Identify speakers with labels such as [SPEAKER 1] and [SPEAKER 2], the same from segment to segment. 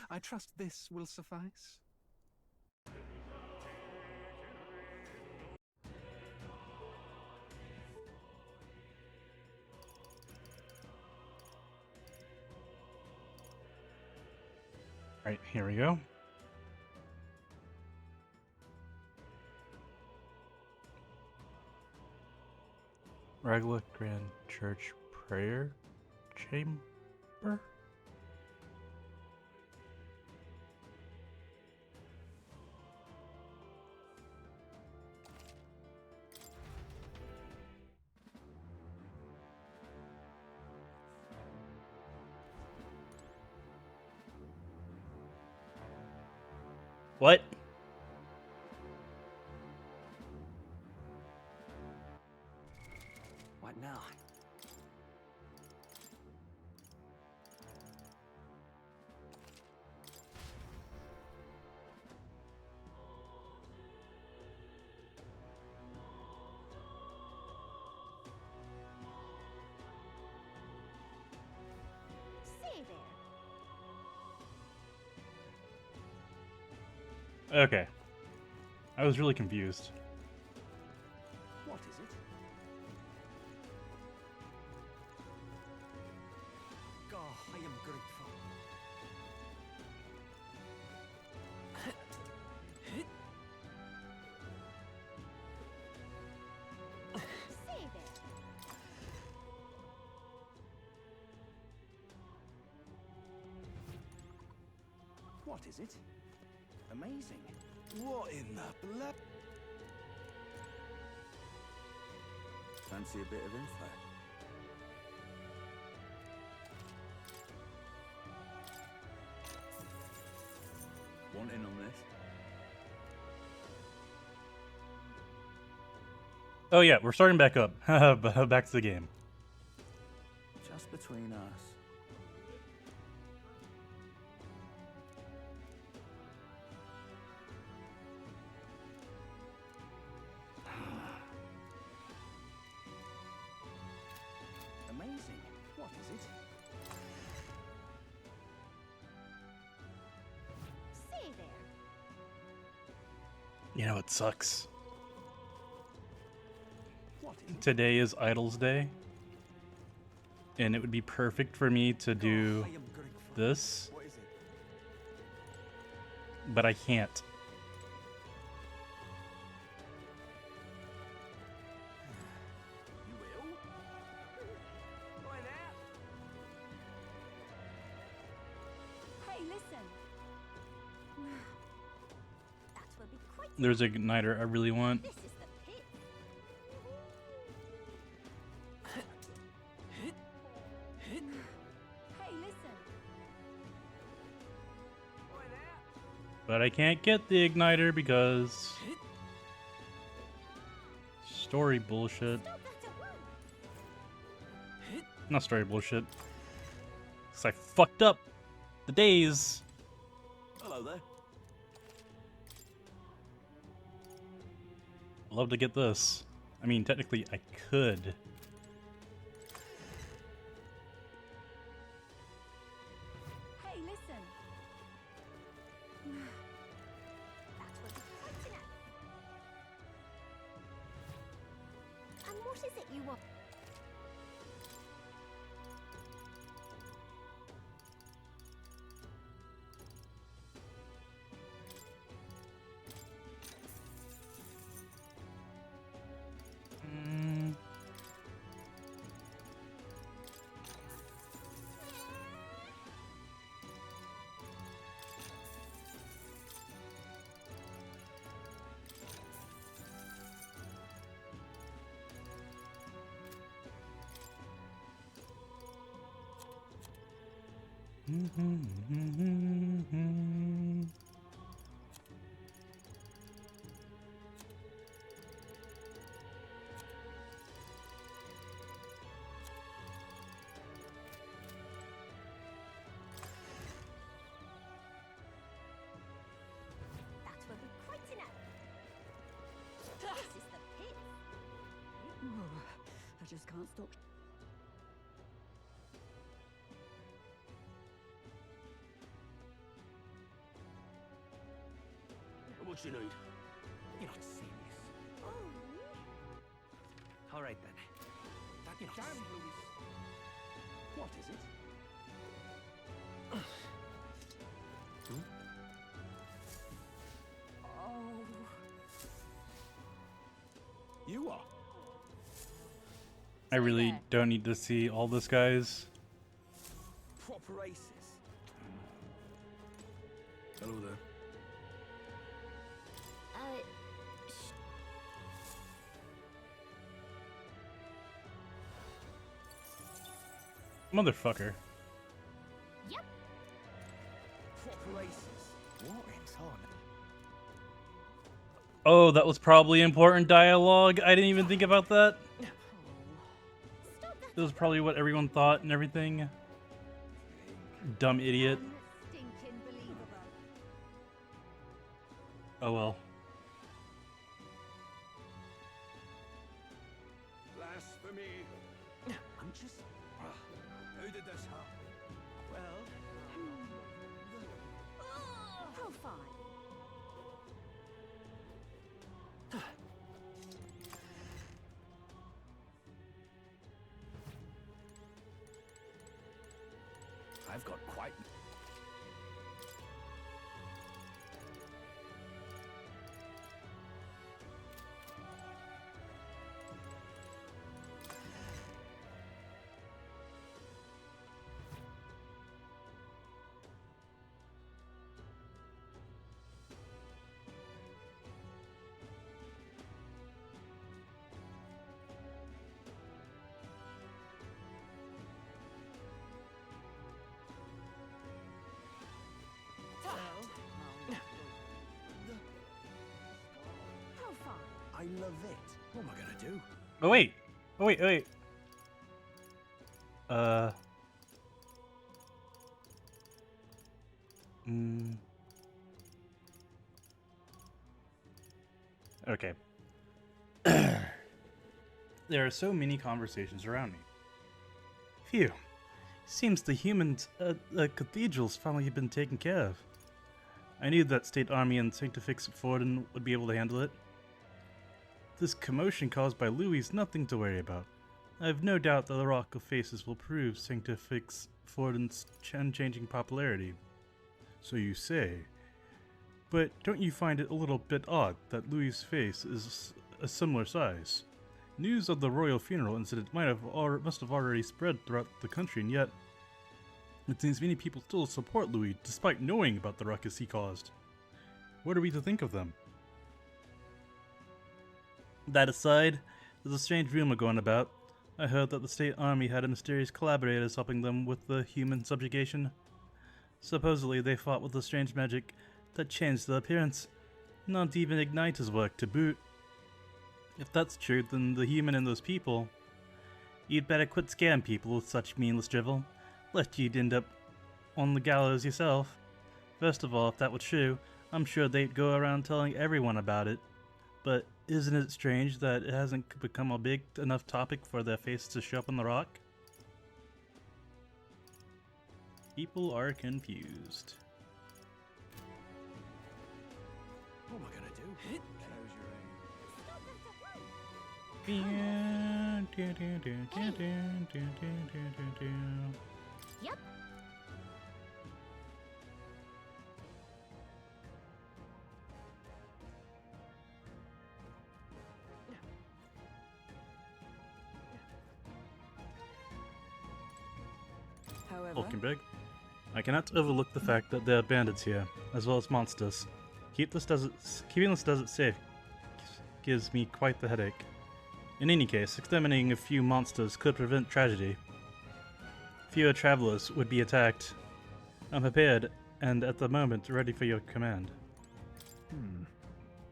[SPEAKER 1] I trust this will suffice.
[SPEAKER 2] Alright, here we go. Regla Grand Church Prayer Chamber? What?
[SPEAKER 3] What now?
[SPEAKER 4] Say there.
[SPEAKER 2] Okay. I was really confused.
[SPEAKER 3] What is it? God, I am grateful.
[SPEAKER 4] Say there.
[SPEAKER 3] What is it? Amazing. What in the blood? Fancy a bit of info? Want in on this?
[SPEAKER 2] Oh yeah, we're starting back up. Back to the game.
[SPEAKER 3] Just between us. Amazing. What is it?
[SPEAKER 4] Say there.
[SPEAKER 2] You know, it sucks.
[SPEAKER 3] What is it?
[SPEAKER 2] Today is Idols Day. And it would be perfect for me to do
[SPEAKER 3] I am grateful.
[SPEAKER 2] this,
[SPEAKER 3] What is it?
[SPEAKER 2] but I can't.
[SPEAKER 3] You will? Why there?
[SPEAKER 4] Hey, listen. That will be quite.
[SPEAKER 2] There's a Igniter I really want.
[SPEAKER 4] This is the pit. Hey, listen.
[SPEAKER 3] Why there?
[SPEAKER 2] But I can't get the Igniter because... story bullshit.
[SPEAKER 4] Stop that at once.
[SPEAKER 2] Not story bullshit. Because I fucked up the days.
[SPEAKER 3] Hello there.
[SPEAKER 2] I'd love to get this. I mean, technically, I could.
[SPEAKER 4] Hey, listen. That will be quite enough. And what is it you want?
[SPEAKER 2] Mm.
[SPEAKER 4] That will be quite enough. This is the pit.
[SPEAKER 5] I just can't stop.
[SPEAKER 3] What you need? You're not serious.
[SPEAKER 4] Oh.
[SPEAKER 3] All right then. You're not serious. What is it?
[SPEAKER 4] Oh.
[SPEAKER 3] You are.
[SPEAKER 2] I really don't need to see all this, guys.
[SPEAKER 3] Proper aces. Hello there.
[SPEAKER 2] Motherfucker.
[SPEAKER 4] Yep.
[SPEAKER 3] Proper aces. What is on?
[SPEAKER 2] Oh, that was probably important dialogue. I didn't even think about that.
[SPEAKER 4] Stop that.
[SPEAKER 2] It was probably what everyone thought and everything. Dumb idiot.
[SPEAKER 4] Stinking believable.
[SPEAKER 2] Oh well.
[SPEAKER 3] Blasphemy. I'm just. Who did this, huh? Well.
[SPEAKER 4] Profile.
[SPEAKER 3] I've got quite.
[SPEAKER 4] Profile.
[SPEAKER 3] I love it. What am I gonna do?
[SPEAKER 2] Oh wait. Oh wait. Oh wait. Okay. There are so many conversations around me. Phew. Seems the humans at the cathedral's finally been taken care of. I knew that State Army and Sanctifix Forden would be able to handle it. This commotion caused by Louis is nothing to worry about. I have no doubt that the Rock of Faces will prove Sanctifix Forden's unchanging popularity. So you say. But don't you find it a little bit odd that Louis' face is a similar size? News of the royal funeral incident must have already spread throughout the country, and yet it seems many people still support Louis despite knowing about the ruckus he caused. What are we to think of them? That aside, there's a strange rumor going about. I heard that the State Army had a mysterious collaborators helping them with the human subjugation. Supposedly they fought with a strange magic that changed their appearance. Not even Igniter's work to boot. If that's true, then the human and those people... You'd better quit scaring people with such meaningless drivel, lest you'd end up on the gallows yourself. First of all, if that were true, I'm sure they'd go around telling everyone about it. But isn't it strange that it hasn't become a big enough topic for their faces to show up on the rock? People are confused.
[SPEAKER 3] What am I gonna do? Close your
[SPEAKER 4] Yep.
[SPEAKER 5] However,
[SPEAKER 2] Hulkenberg, I cannot overlook the fact that there are bandits here, as well as monsters. Keeping this desert safe gives me quite the headache. In any case, exterminating a few monsters could prevent tragedy. Fewer travelers would be attacked. I'm prepared, and at the moment, ready for your command.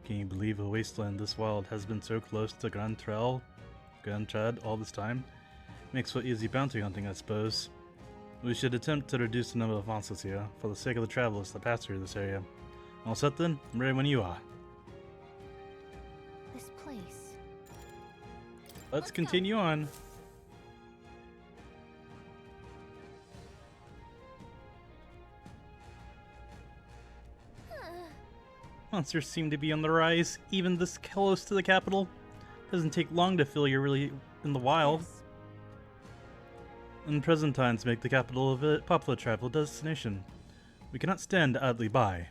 [SPEAKER 2] Can you believe a wasteland this wild has been so close to Gauntlet all this time? Makes for easy bounty hunting, I suppose. We should attempt to reduce the number of monsters here, for the sake of the travelers that pass through this area. All set then? I'm ready when you are.
[SPEAKER 4] This place.
[SPEAKER 2] Let's
[SPEAKER 4] go.
[SPEAKER 2] continue on. Monsters seem to be on the rise, even this close to the capital. Doesn't take long to feel you're really in the wild.
[SPEAKER 4] Yes.
[SPEAKER 2] In present times make the capital a popular travel destination. We cannot stand idly by.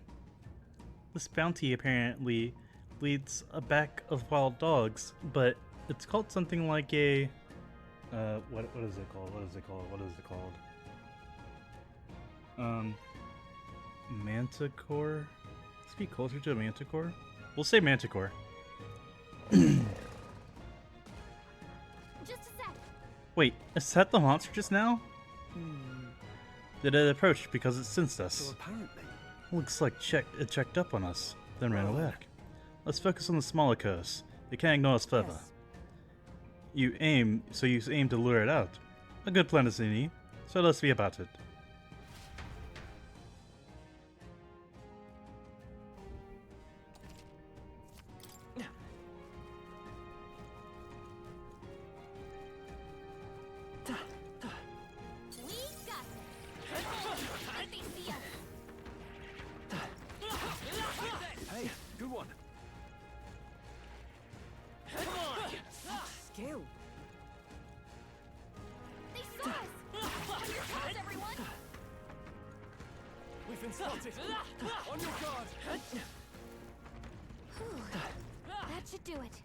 [SPEAKER 2] This bounty apparently leads a pack of wild dogs, but it's called something like a... what is it called? What is it called? What is it called? Manticore? Let's be closer to a manticore. We'll say manticore.
[SPEAKER 4] Just a sec.
[SPEAKER 2] Wait, is that the monster just now? Did it approach because it sensed
[SPEAKER 3] So
[SPEAKER 2] us?
[SPEAKER 3] apparently,
[SPEAKER 2] Looks like it checked up on us, then ran away. Let's focus on the smaller coast. They can't ignore us further.
[SPEAKER 4] Yes.
[SPEAKER 2] You aim to lure it out. A good plan, Asini. So let's be about it.
[SPEAKER 4] We got this. Let me see us.
[SPEAKER 3] hey, good one. Skill.
[SPEAKER 4] They saw us. On your toes, everyone.
[SPEAKER 3] We've been spotted. On your guard.
[SPEAKER 4] Whew. That should do it.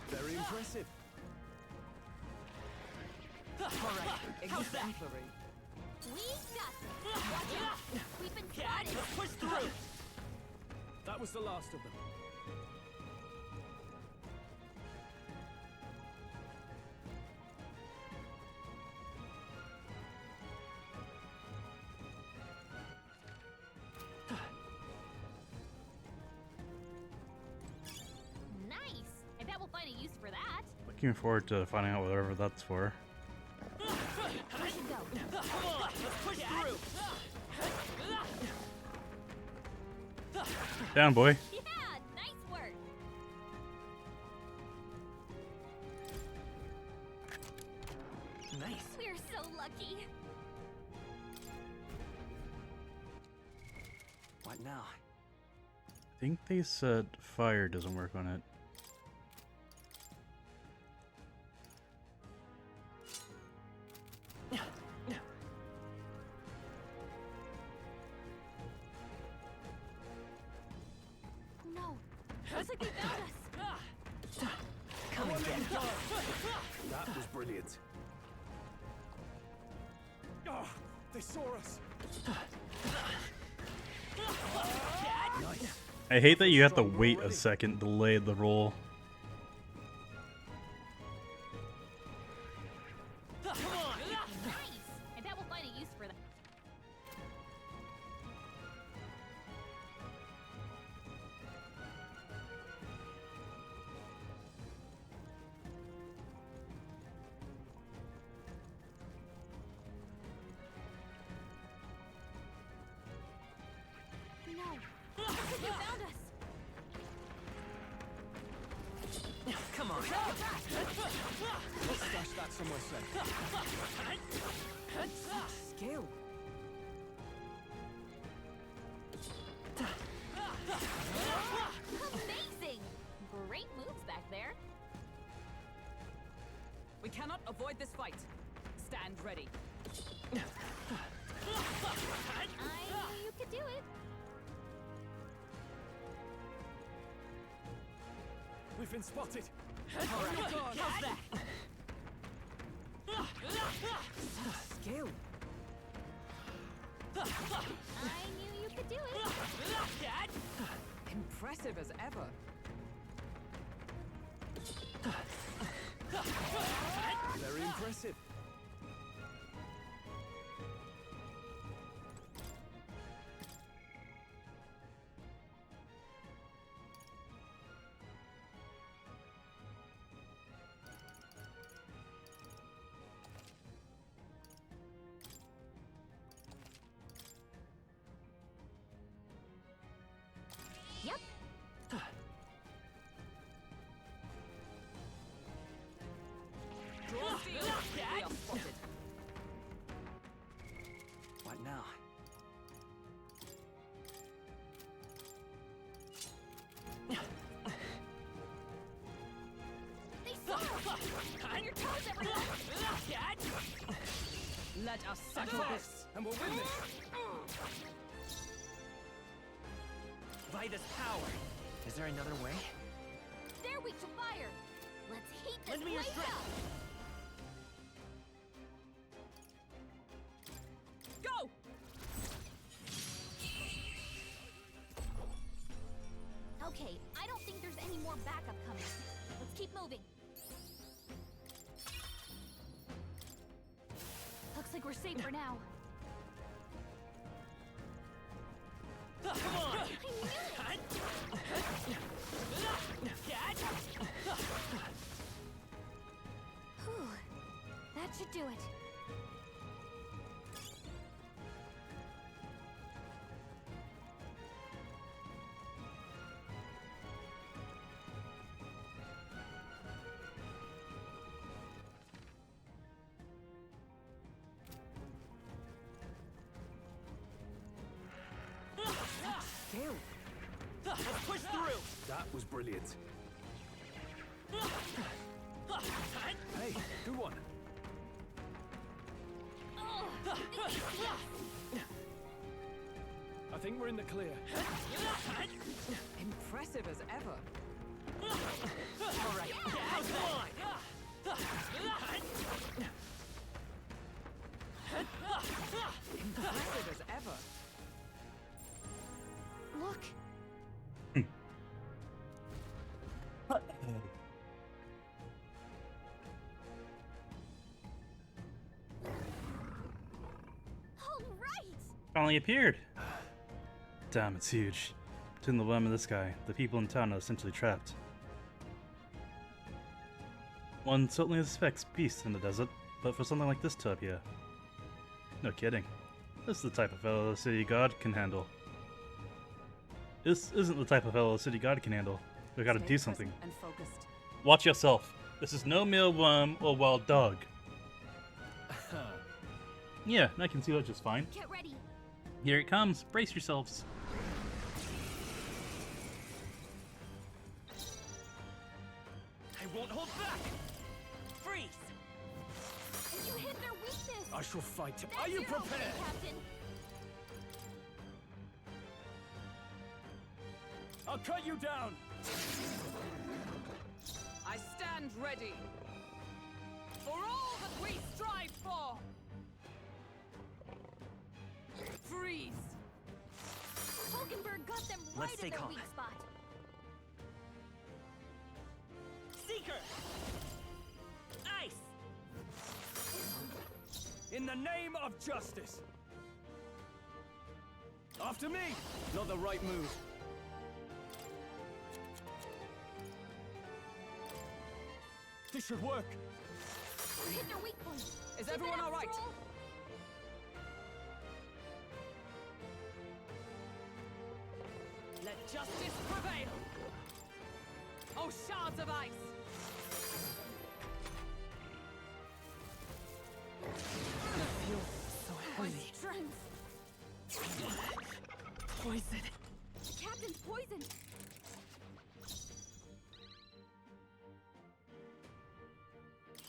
[SPEAKER 3] Very impressive.
[SPEAKER 5] Exemplary.
[SPEAKER 4] We got this. Watch out. We've been spotted.
[SPEAKER 3] Push through. That was the last of them.
[SPEAKER 4] Nice. I bet we'll find a use for that.
[SPEAKER 2] Looking forward to finding out whatever that's for.
[SPEAKER 4] We should go.
[SPEAKER 3] Push through.
[SPEAKER 2] Down, boy.
[SPEAKER 4] Yeah, nice work.
[SPEAKER 3] Nice.
[SPEAKER 4] We're so lucky.
[SPEAKER 3] What now?
[SPEAKER 2] I think they said fire doesn't work on it.
[SPEAKER 4] No. Looks like they found us.
[SPEAKER 5] Come and get it.
[SPEAKER 3] That was brilliant. Oh, they saw us. Nice.
[SPEAKER 2] I hate that you have to wait a second to delay the roll.
[SPEAKER 4] Nice. I bet we'll find a use for that. No. Looks like they found us.
[SPEAKER 5] Come on.
[SPEAKER 3] Let's stash that somewhere safe.
[SPEAKER 5] Skill.
[SPEAKER 4] Amazing. Great moves back there.
[SPEAKER 5] We cannot avoid this fight. Stand ready.
[SPEAKER 4] I knew you could do it.
[SPEAKER 3] We've been spotted.
[SPEAKER 5] All right. How's that? Skill.
[SPEAKER 4] I knew you could do it.
[SPEAKER 5] Impressive as ever.
[SPEAKER 3] Very impressive.
[SPEAKER 4] Yep.
[SPEAKER 5] Draw steel.
[SPEAKER 3] now.
[SPEAKER 4] They saw us! On your toes, everyone!
[SPEAKER 5] Let us settle this.
[SPEAKER 3] And we'll win this. By this power. Is there another way?
[SPEAKER 4] They're weak to fire! Let's heat this
[SPEAKER 3] Lend me your
[SPEAKER 4] place
[SPEAKER 3] strength.
[SPEAKER 4] up!
[SPEAKER 5] Go!
[SPEAKER 4] Okay, I don't think there's any more backup coming. Let's keep moving. Looks like we're safe for now.
[SPEAKER 3] Come on!
[SPEAKER 4] I knew it! Whew. That should do it.
[SPEAKER 3] Damn. Let's push through. That was brilliant. Hey, good one. I think we're in the clear.
[SPEAKER 5] Impressive as ever.
[SPEAKER 3] All right. How's that?
[SPEAKER 5] Impressive as ever.
[SPEAKER 4] Look! All right!
[SPEAKER 2] Finally appeared! Damn, it's huge. Between the worm and this guy, the people in town are essentially trapped. One certainly suspects peace in the desert, but for something like this to appear. No kidding. This is the type of fellow the city guard can handle. This isn't the type of fellow the city guard can handle. We gotta
[SPEAKER 5] Stay
[SPEAKER 2] do something.
[SPEAKER 5] present and focused.
[SPEAKER 2] Watch yourself. This is no mere worm or wild dog. Yeah, I can see that just fine.
[SPEAKER 4] Get ready!
[SPEAKER 2] Here it comes. Brace yourselves.
[SPEAKER 3] I won't hold back. Freeze.
[SPEAKER 4] You hit their weakness!
[SPEAKER 3] I shall fight.
[SPEAKER 4] That's
[SPEAKER 3] Are you
[SPEAKER 4] your opening,
[SPEAKER 3] prepared?
[SPEAKER 4] Captain!
[SPEAKER 3] I'll cut you down.
[SPEAKER 5] I stand ready. For all that we strive for. Freeze.
[SPEAKER 4] Hulkenberg got them right
[SPEAKER 3] Let's
[SPEAKER 4] at
[SPEAKER 3] stay
[SPEAKER 4] their
[SPEAKER 3] calm.
[SPEAKER 4] weak spot.
[SPEAKER 3] Seeker. Ice. In the name of justice. After me. Not the right move. This should work.
[SPEAKER 4] You hit their weak point.
[SPEAKER 5] Is
[SPEAKER 4] Keep
[SPEAKER 5] everyone
[SPEAKER 4] it up,
[SPEAKER 5] all right?
[SPEAKER 4] Stroll.
[SPEAKER 5] Let justice prevail. Oh, shards of ice. I feel so
[SPEAKER 4] My
[SPEAKER 5] heavy.
[SPEAKER 4] strength.
[SPEAKER 5] Poison.
[SPEAKER 4] The captain's poisoned.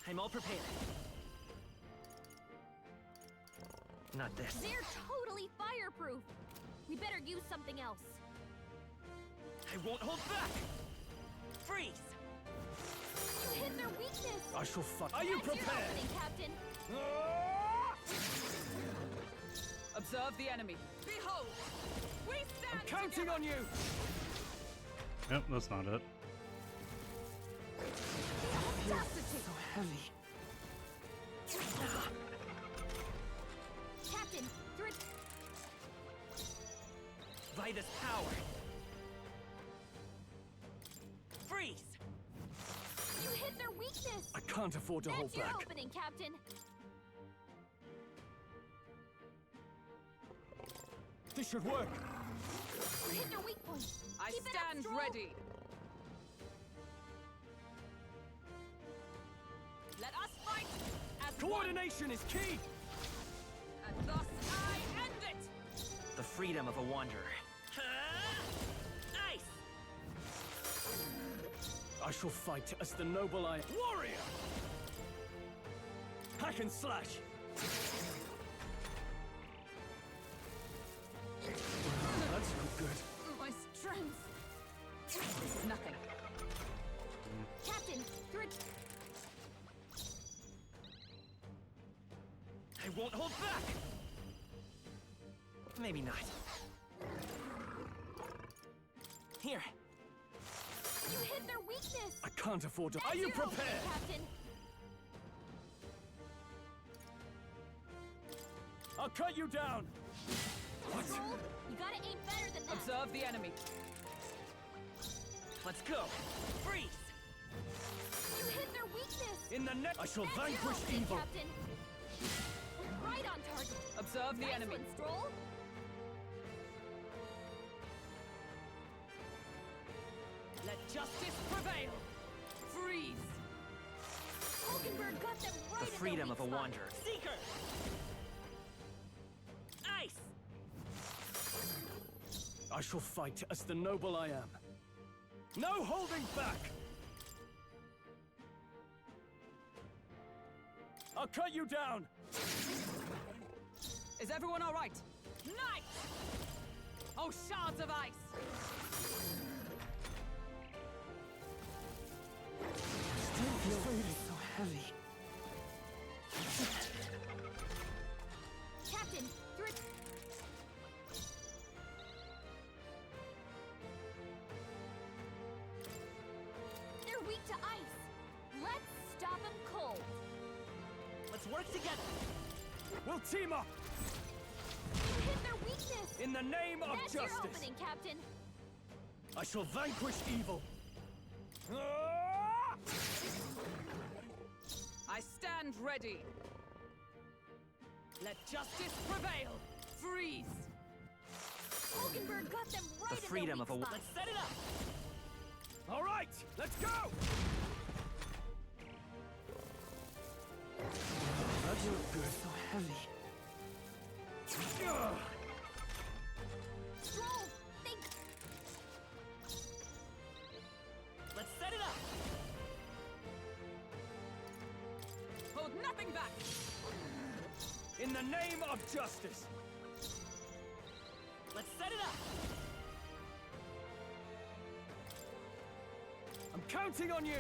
[SPEAKER 3] I'm all prepared. Not this.
[SPEAKER 4] They're totally fireproof. We better use something else.
[SPEAKER 3] I won't hold back. Freeze.
[SPEAKER 4] You hit their weakness.
[SPEAKER 3] I shall fight. Are you
[SPEAKER 4] That's your
[SPEAKER 3] prepared?
[SPEAKER 4] opening, Captain.
[SPEAKER 5] Observe the enemy. Behold, we stand
[SPEAKER 3] I'm counting
[SPEAKER 5] together.
[SPEAKER 3] on you.
[SPEAKER 2] Yep, that's not it.
[SPEAKER 5] Audacity. So heavy.
[SPEAKER 4] Captain, through it.
[SPEAKER 3] By this power. Freeze.
[SPEAKER 4] You hit their weakness.
[SPEAKER 3] I can't afford to hold
[SPEAKER 4] That's your
[SPEAKER 3] back.
[SPEAKER 4] opening, Captain.
[SPEAKER 3] This should work.
[SPEAKER 4] You hit their weak point.
[SPEAKER 5] I
[SPEAKER 4] Keep it up,
[SPEAKER 5] stand
[SPEAKER 4] Stroll.
[SPEAKER 5] ready. Let us fight as one.
[SPEAKER 3] Coordination is key.
[SPEAKER 5] And thus I enter
[SPEAKER 3] freedom of a wanderer.
[SPEAKER 6] Ice!
[SPEAKER 3] I shall fight as the noble I am. Warrior! Hack and slash! That's not good.
[SPEAKER 5] My strength. This is nothing.
[SPEAKER 4] Captain, you're a...
[SPEAKER 3] I won't hold back! Maybe not. Here.
[SPEAKER 4] You hit their weakness!
[SPEAKER 3] I can't afford to.
[SPEAKER 4] That's
[SPEAKER 3] Are you
[SPEAKER 4] your opening,
[SPEAKER 3] prepared?
[SPEAKER 4] Captain?
[SPEAKER 3] I'll cut you down! What?
[SPEAKER 4] Roll, you gotta aim better than that.
[SPEAKER 5] Observe the enemy.
[SPEAKER 3] Let's go!
[SPEAKER 6] Freeze!
[SPEAKER 4] You hit their weakness!
[SPEAKER 3] In the net, I shall
[SPEAKER 4] That's your
[SPEAKER 3] vanquish
[SPEAKER 4] opening,
[SPEAKER 3] evil!
[SPEAKER 4] Captain. Right on target.
[SPEAKER 5] Observe the
[SPEAKER 4] Nice
[SPEAKER 5] enemy.
[SPEAKER 4] one, Stroll.
[SPEAKER 5] Let justice prevail. Freeze.
[SPEAKER 4] Hulkenberg got them right
[SPEAKER 3] The
[SPEAKER 4] in their
[SPEAKER 3] freedom
[SPEAKER 4] weak
[SPEAKER 3] of a
[SPEAKER 4] spot.
[SPEAKER 3] wanderer.
[SPEAKER 6] Seeker! Ice!
[SPEAKER 3] I shall fight as the noble I am. No holding back! I'll cut you down!
[SPEAKER 5] Is everyone all right? Knight! Oh, shards of ice!
[SPEAKER 3] Still feeling so heavy.
[SPEAKER 4] Captain, you're a... They're weak to ice. Let's stop them cold.
[SPEAKER 6] Let's work together!
[SPEAKER 3] We'll team up!
[SPEAKER 4] You hit their weakness.
[SPEAKER 3] In the name of
[SPEAKER 4] That's your
[SPEAKER 3] justice!
[SPEAKER 4] opening, Captain.
[SPEAKER 3] I shall vanquish evil! Ah!
[SPEAKER 5] I stand ready. Let justice prevail. Freeze.
[SPEAKER 4] Hulkenberg got them right
[SPEAKER 3] The freedom
[SPEAKER 4] in
[SPEAKER 3] of
[SPEAKER 4] their
[SPEAKER 3] a
[SPEAKER 4] weak
[SPEAKER 3] wo-
[SPEAKER 4] spot.
[SPEAKER 6] Let's set it up!
[SPEAKER 3] All right, let's go! That's not good. So heavy. Ugh.
[SPEAKER 4] Stroll, think...
[SPEAKER 6] Let's set it up!
[SPEAKER 5] Hold nothing back.
[SPEAKER 3] In the name of justice!
[SPEAKER 6] Let's set it up!
[SPEAKER 3] I'm counting on you!
[SPEAKER 4] You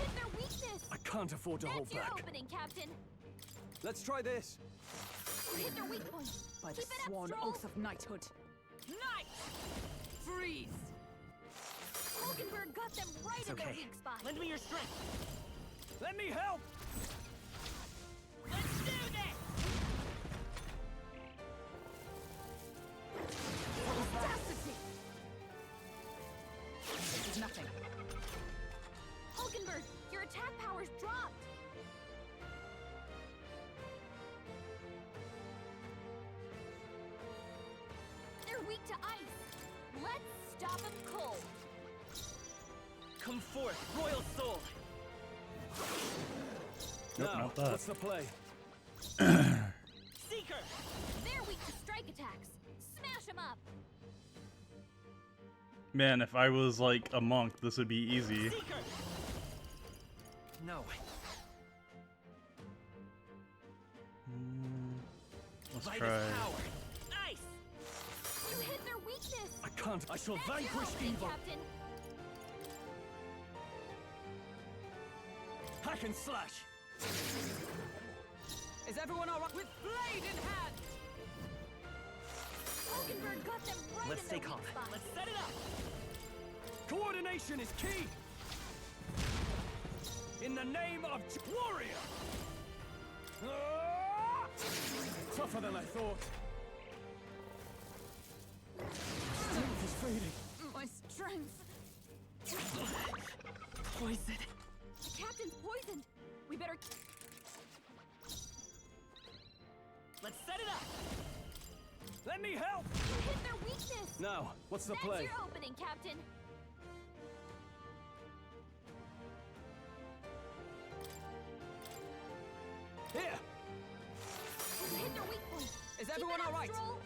[SPEAKER 4] hit their weakness.
[SPEAKER 3] I can't afford to hold
[SPEAKER 4] That's your
[SPEAKER 3] back.
[SPEAKER 4] opening, Captain.
[SPEAKER 3] Let's try this.
[SPEAKER 4] You hit their weak point.
[SPEAKER 5] By the
[SPEAKER 4] Keep it up,
[SPEAKER 5] sworn
[SPEAKER 4] Stroll.
[SPEAKER 5] oath of knighthood. Knight! Freeze.
[SPEAKER 4] Hulkenberg got them right
[SPEAKER 3] It's
[SPEAKER 4] in their
[SPEAKER 3] okay.
[SPEAKER 4] weak spot.
[SPEAKER 6] Lend me your strength!
[SPEAKER 3] Let me help!
[SPEAKER 6] Let's do this!
[SPEAKER 5] Audacity! This is nothing.
[SPEAKER 4] Hulkenberg, your attack power's dropped. They're weak to ice. Let's stop them cold.
[SPEAKER 6] Come forth, royal soul!
[SPEAKER 2] Nope,
[SPEAKER 3] Now,
[SPEAKER 2] not that.
[SPEAKER 3] what's the play?
[SPEAKER 6] Seeker!
[SPEAKER 4] They're weak to strike attacks. Smash them up.
[SPEAKER 2] Man, if I was like a monk, this would be easy.
[SPEAKER 6] Seeker!
[SPEAKER 3] No.
[SPEAKER 2] Let's
[SPEAKER 6] By
[SPEAKER 2] try.
[SPEAKER 6] this power! Ice!
[SPEAKER 4] You hit their weakness.
[SPEAKER 3] I can't. I shall
[SPEAKER 4] That's your
[SPEAKER 3] vanquish
[SPEAKER 4] opening,
[SPEAKER 3] evil.
[SPEAKER 4] Captain.
[SPEAKER 3] Hack and slash.
[SPEAKER 5] Is everyone all right? With blade in hand!
[SPEAKER 4] Hulkenberg got them right
[SPEAKER 3] Let's
[SPEAKER 4] in
[SPEAKER 3] stay
[SPEAKER 4] their
[SPEAKER 3] calm.
[SPEAKER 4] weak spot.
[SPEAKER 6] Let's set it up!
[SPEAKER 3] Coordination is key. In the name of warrior. Ah! Tougher than I thought. Strength is fading.
[SPEAKER 5] My strength.
[SPEAKER 6] Poison!
[SPEAKER 4] The captain's poisoned. We better...
[SPEAKER 6] Let's set it up!
[SPEAKER 3] Let me help.
[SPEAKER 4] You hit their weakness.
[SPEAKER 3] Now, what's the
[SPEAKER 4] That's
[SPEAKER 3] play?
[SPEAKER 4] your opening, Captain.
[SPEAKER 3] Here.
[SPEAKER 4] You hit their weak point.
[SPEAKER 5] Is
[SPEAKER 4] Keep
[SPEAKER 5] everyone
[SPEAKER 4] it up,
[SPEAKER 5] all right?
[SPEAKER 4] Stroll.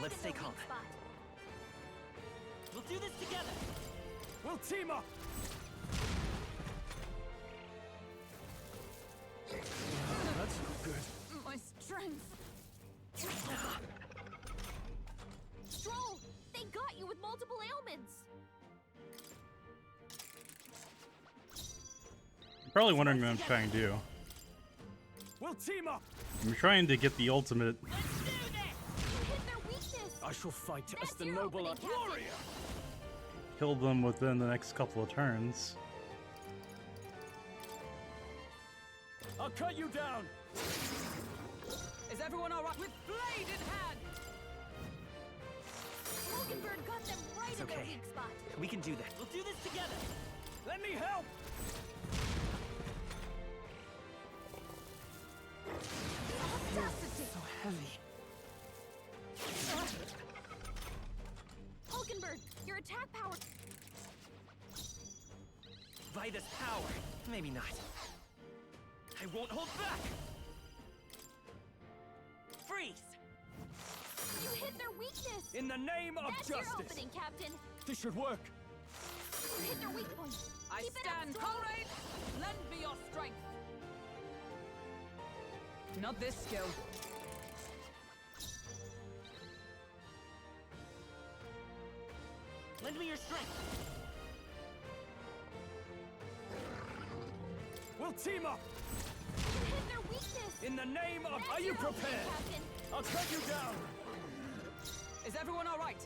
[SPEAKER 6] Let's
[SPEAKER 4] in
[SPEAKER 6] stay
[SPEAKER 4] their
[SPEAKER 6] calm.
[SPEAKER 4] weak spot.
[SPEAKER 6] We'll do this together.
[SPEAKER 3] We'll team up! That's not good.
[SPEAKER 5] My strength.
[SPEAKER 4] Stroll, they got you with multiple ailments.
[SPEAKER 2] You're probably wondering what I'm trying to do.
[SPEAKER 3] We'll team up!
[SPEAKER 2] I'm trying to get the ultimate.
[SPEAKER 6] Let's do this!
[SPEAKER 4] You hit their weakness.
[SPEAKER 3] I shall fight as
[SPEAKER 4] That's
[SPEAKER 3] the
[SPEAKER 4] your
[SPEAKER 3] noble
[SPEAKER 4] opening, Captain.
[SPEAKER 3] warrior!
[SPEAKER 2] Kill them within the next couple of turns.
[SPEAKER 3] I'll cut you down!
[SPEAKER 5] Is everyone all right? With blade in hand.
[SPEAKER 4] Mockingbird got them right
[SPEAKER 6] It's
[SPEAKER 4] in their
[SPEAKER 6] okay.
[SPEAKER 4] weak spot.
[SPEAKER 6] We can do that. We'll do this together.
[SPEAKER 3] Let me help!
[SPEAKER 5] Audacity.
[SPEAKER 6] So heavy.
[SPEAKER 4] Mockingbird, your attack power.
[SPEAKER 6] By this power. Maybe not. I won't hold back. Freeze!
[SPEAKER 4] You hit their weakness.
[SPEAKER 3] In the name of
[SPEAKER 4] That's your
[SPEAKER 3] justice!
[SPEAKER 4] opening, Captain.
[SPEAKER 3] This should work!
[SPEAKER 4] You hit their weak point.
[SPEAKER 5] I
[SPEAKER 4] Keep it up,
[SPEAKER 5] stand,
[SPEAKER 4] Stroll.
[SPEAKER 5] comrade. Lend me your strength. Not this skill.
[SPEAKER 6] Lend me your strength.
[SPEAKER 3] We'll team up!
[SPEAKER 4] You hit their weakness.
[SPEAKER 3] In the name of...
[SPEAKER 4] That's
[SPEAKER 3] Are you
[SPEAKER 4] your opening,
[SPEAKER 3] prepared?
[SPEAKER 4] Captain.
[SPEAKER 3] I'll cut you down!
[SPEAKER 5] Is everyone all right?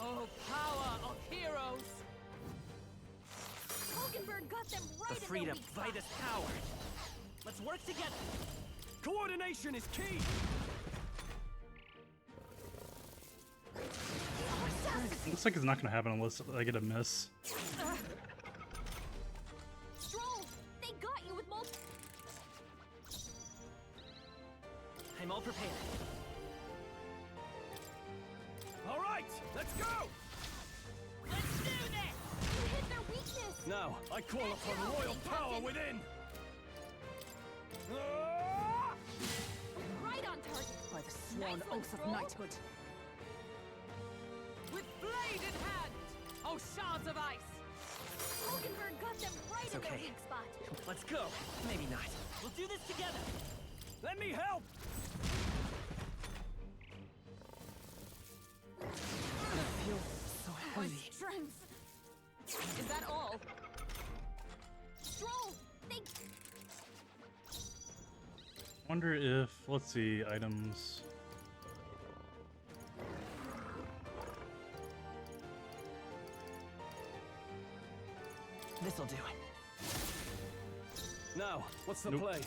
[SPEAKER 5] Oh, power of heroes.
[SPEAKER 4] Mockingbird got them right
[SPEAKER 6] The
[SPEAKER 4] in their
[SPEAKER 6] freedom.
[SPEAKER 4] weak
[SPEAKER 6] By
[SPEAKER 4] spot.
[SPEAKER 6] this power. Let's work together.
[SPEAKER 3] Coordination is key!
[SPEAKER 2] Looks like it's not gonna happen unless I get a miss.
[SPEAKER 4] Stroll, they got you with multiple.
[SPEAKER 6] I'm all prepared.
[SPEAKER 3] All right, let's go!
[SPEAKER 6] Let's do this!
[SPEAKER 4] You hit their weakness.
[SPEAKER 3] Now, I call
[SPEAKER 4] That's your
[SPEAKER 3] upon royal
[SPEAKER 4] opening,
[SPEAKER 3] power
[SPEAKER 4] Captain.
[SPEAKER 3] within! Ah!
[SPEAKER 4] Right on target.
[SPEAKER 5] By the sworn
[SPEAKER 4] Nice one,
[SPEAKER 5] oath of
[SPEAKER 4] Stroll.
[SPEAKER 5] knighthood. With blade in hand. Oh, shards of ice.
[SPEAKER 4] Mockingbird got them right
[SPEAKER 6] It's
[SPEAKER 4] in their
[SPEAKER 6] okay.
[SPEAKER 4] weak spot.
[SPEAKER 6] Let's go. Maybe not. We'll do this together.
[SPEAKER 3] Let me help!
[SPEAKER 6] I feel so
[SPEAKER 5] My
[SPEAKER 6] heavy.
[SPEAKER 5] strength. Is that all?
[SPEAKER 4] Stroll, they.
[SPEAKER 2] Wonder if, let's see, items.
[SPEAKER 6] This'll do it.
[SPEAKER 3] Now, what's the
[SPEAKER 2] Nope.
[SPEAKER 3] play?